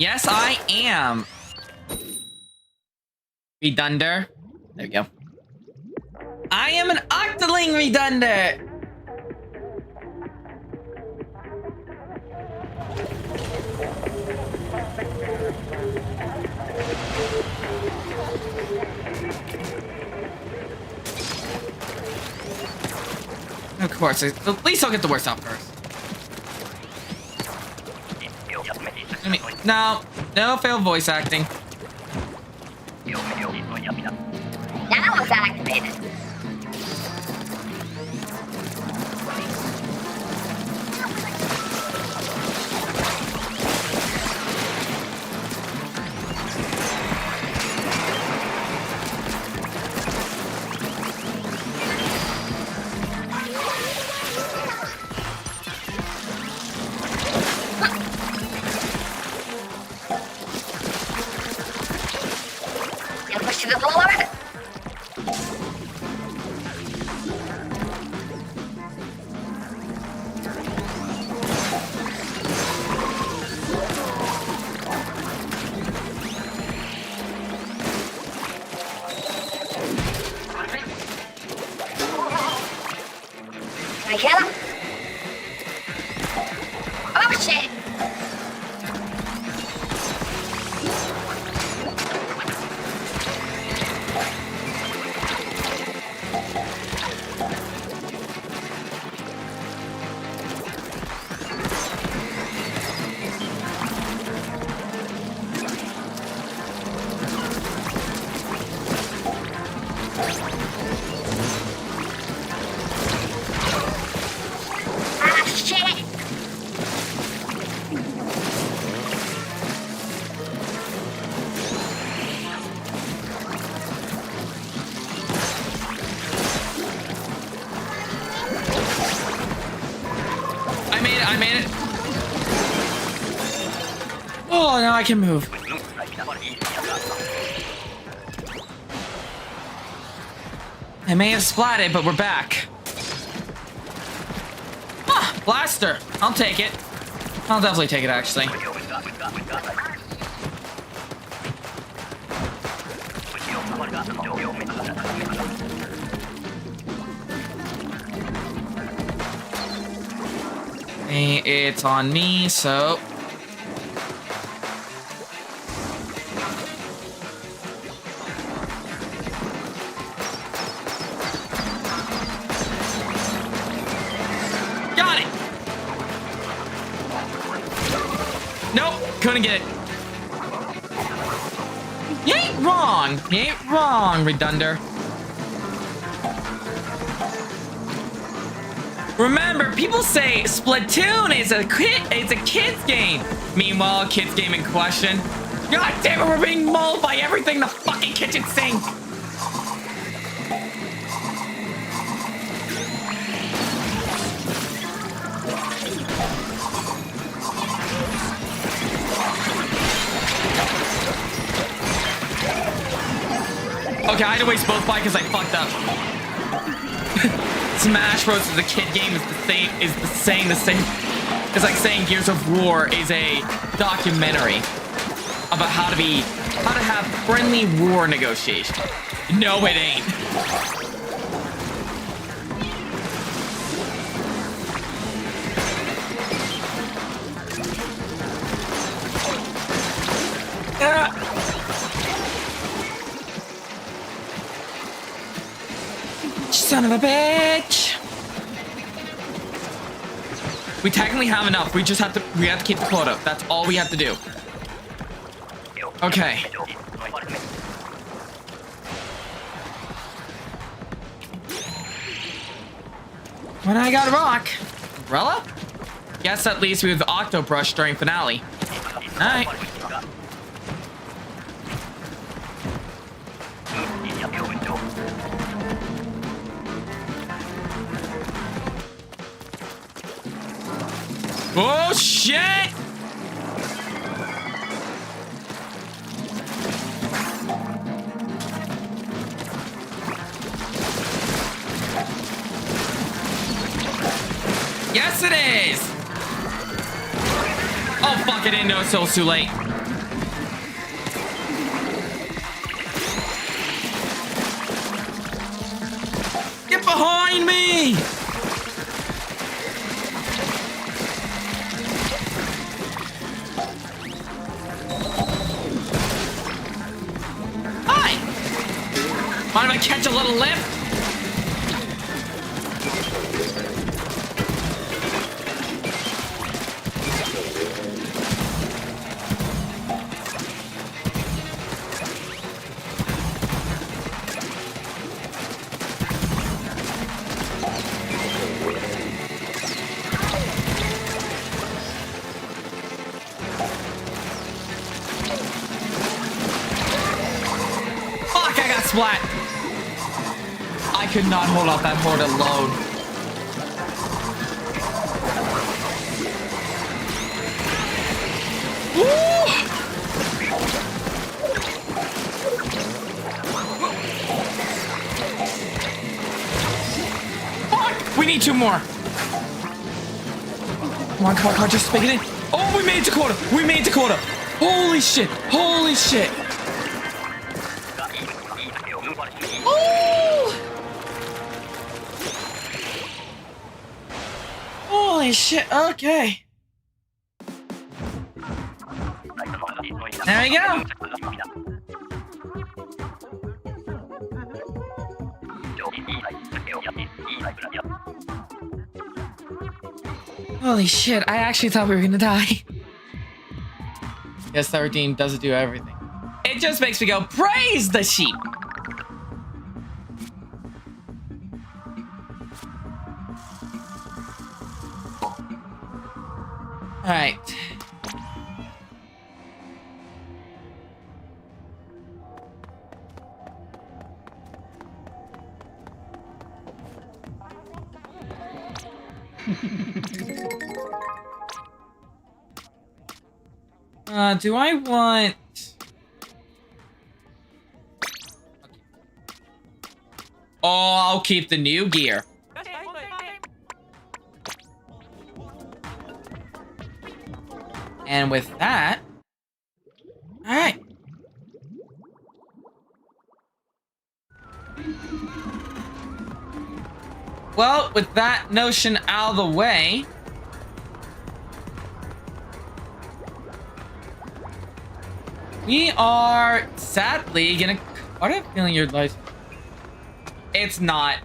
Yes, I am. Redunder. There we go. I am an Octoling Redunder. Of course, at least I'll get the worst out first. No, no failed voice acting. Now it's activated. And push to the floor. Can I kill him? Oh shit! Ah shit! I made it. Oh, now I can move. I may have splatted, but we're back. Ah, blaster. I'll take it. I'll definitely take it, actually. It's on me, so... Got it! Nope, couldn't get it. You ain't wrong. You ain't wrong, Redunder. Remember, people say Splatoon is a kid's game. Meanwhile, a kid's game in question. God damn it, we're being mauled by everything in the fucking kitchen sink. Okay, I had to waste both by because I fucked up. Smash Bros. Is a kid game is the same. It's like saying Gears of War is a documentary about how to have friendly war negotiation. No, it ain't. Son of a bitch. We technically have enough. We have to keep the quota. That's all we have to do. Okay. When I got a rock. Umbrella? Guess at least we have the Octo Brush during finale. Alright. Oh shit! Yes, it is! Oh, fuck, I didn't know it was too late. Get behind me! Hi! Mind if I catch a little lift? Splat. I could not hold out that horde alone. Woo! Fuck! We need 2 more. Come on, come on, just make it in. Oh, we made it to quota. We made it to quota. Holy shit. Holy shit. Holy shit, okay. There we go. Holy shit, I actually thought we were gonna die. Yes, 13 doesn't do everything. It just makes me go, praise the sheep! Alright. Do I want... Oh, I'll keep the new gear. And with that... Alright. Well, with that notion out of the way... We are sadly gonna... Why do I have a feeling your life... It's not.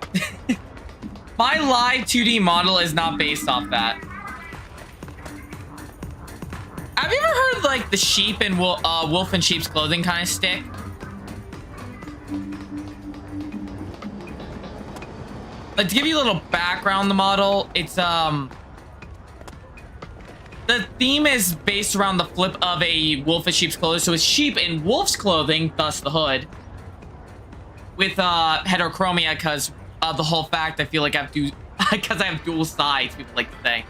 My live 2D model is not based off that. Have you ever heard like the sheep and wolf in sheep's clothing kind of stick? Like to give you a little background on the model, it's the theme is based around the flip of a wolf in sheep's clothing, so it's sheep in wolf's clothing, thus the hood, with heterochromia, because of the whole fact I feel like I have to, because I have dual sides, people like to say.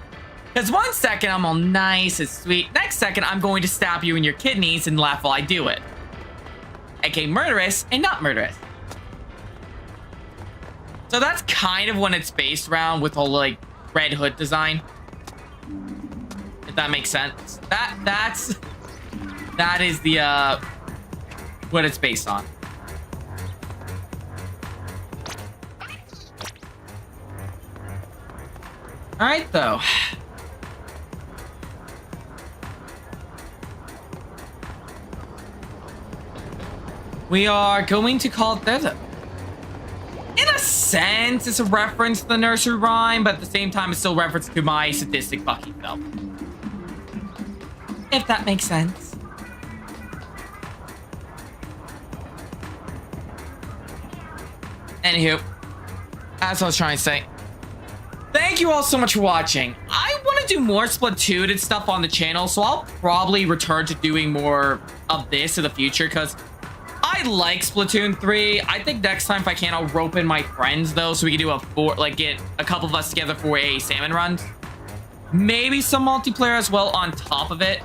Because one second I'm all nice and sweet, next second I'm going to stab you in your kidneys and laugh while I do it. AKA murderous and not murderous. So that's kind of what it's based around with whole like red hood design. If that makes sense. That is the what it's based on. All right though. We are going to call it there. In a sense it's a reference to the nursery rhyme, but at the same time, it's still a reference to my sadistic fucking film. If that makes sense. Anywho, as I was trying to say, thank you all so much for watching. I want to do more Splatoon and stuff on the channel, so I'll probably return to doing more of this in the future, because I like Splatoon 3. I think next time, if I can, I'll rope in my friends, though, so we can do get a couple of us together for a salmon run. Maybe some multiplayer as well on top of it,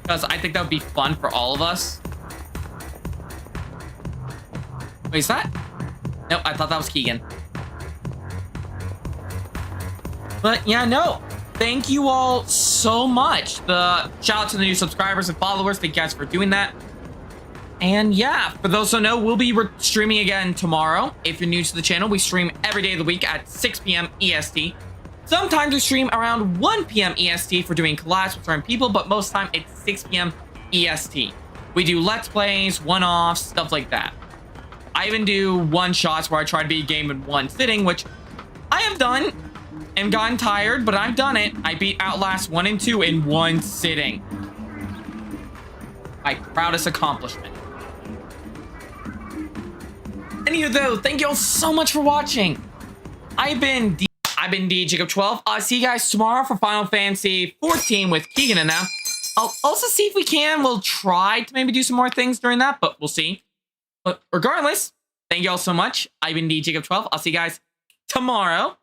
because I think that would be fun for all of us. Wait, is that? Nope, I thought that was Keegan. But yeah, no. Thank you all so much. Shout out to the new subscribers and followers. Thank you guys for doing that. And yeah, for those who know, we'll be streaming again tomorrow. If you're new to the channel, we stream every day of the week at 6 p.m. EST. Sometimes we stream around 1 p.m. EST for doing collabs with certain people, but most of the time it's 6 p.m. EST. We do Let's Plays, one-offs, stuff like that. I even do one-shots where I try to beat a game in one sitting, which I have done and gotten tired, but I've done it. I beat Outlast 1 and 2 in one sitting. My proudest accomplishment. Anywho, though, thank you all so much for watching. I've been D Jacob 12. I'll see you guys tomorrow for Final Fantasy 14 with Keegan and them. I'll also see if we can. We'll try to maybe do some more things during that, but we'll see. But regardless, thank you all so much. I've been D Jacob 12. I'll see you guys tomorrow.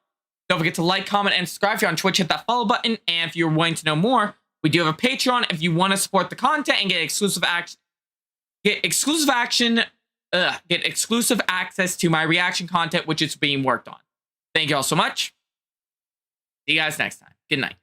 Don't forget to like, comment, and subscribe. If you're on Twitch, hit that follow button. And if you're wanting to know more, we do have a Patreon if you want to support the content and get exclusive access to my reaction content, which is being worked on. Thank you all so much. See you guys next time. Good night.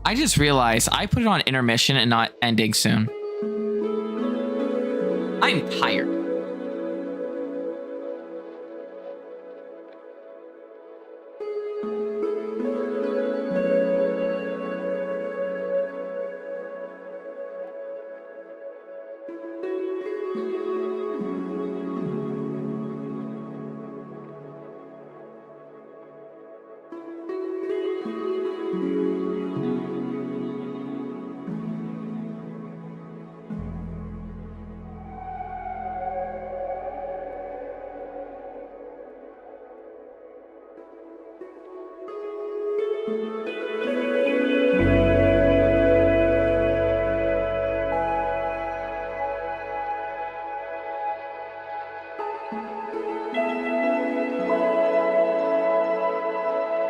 I just realized I put it on intermission and not ending soon. I'm tired.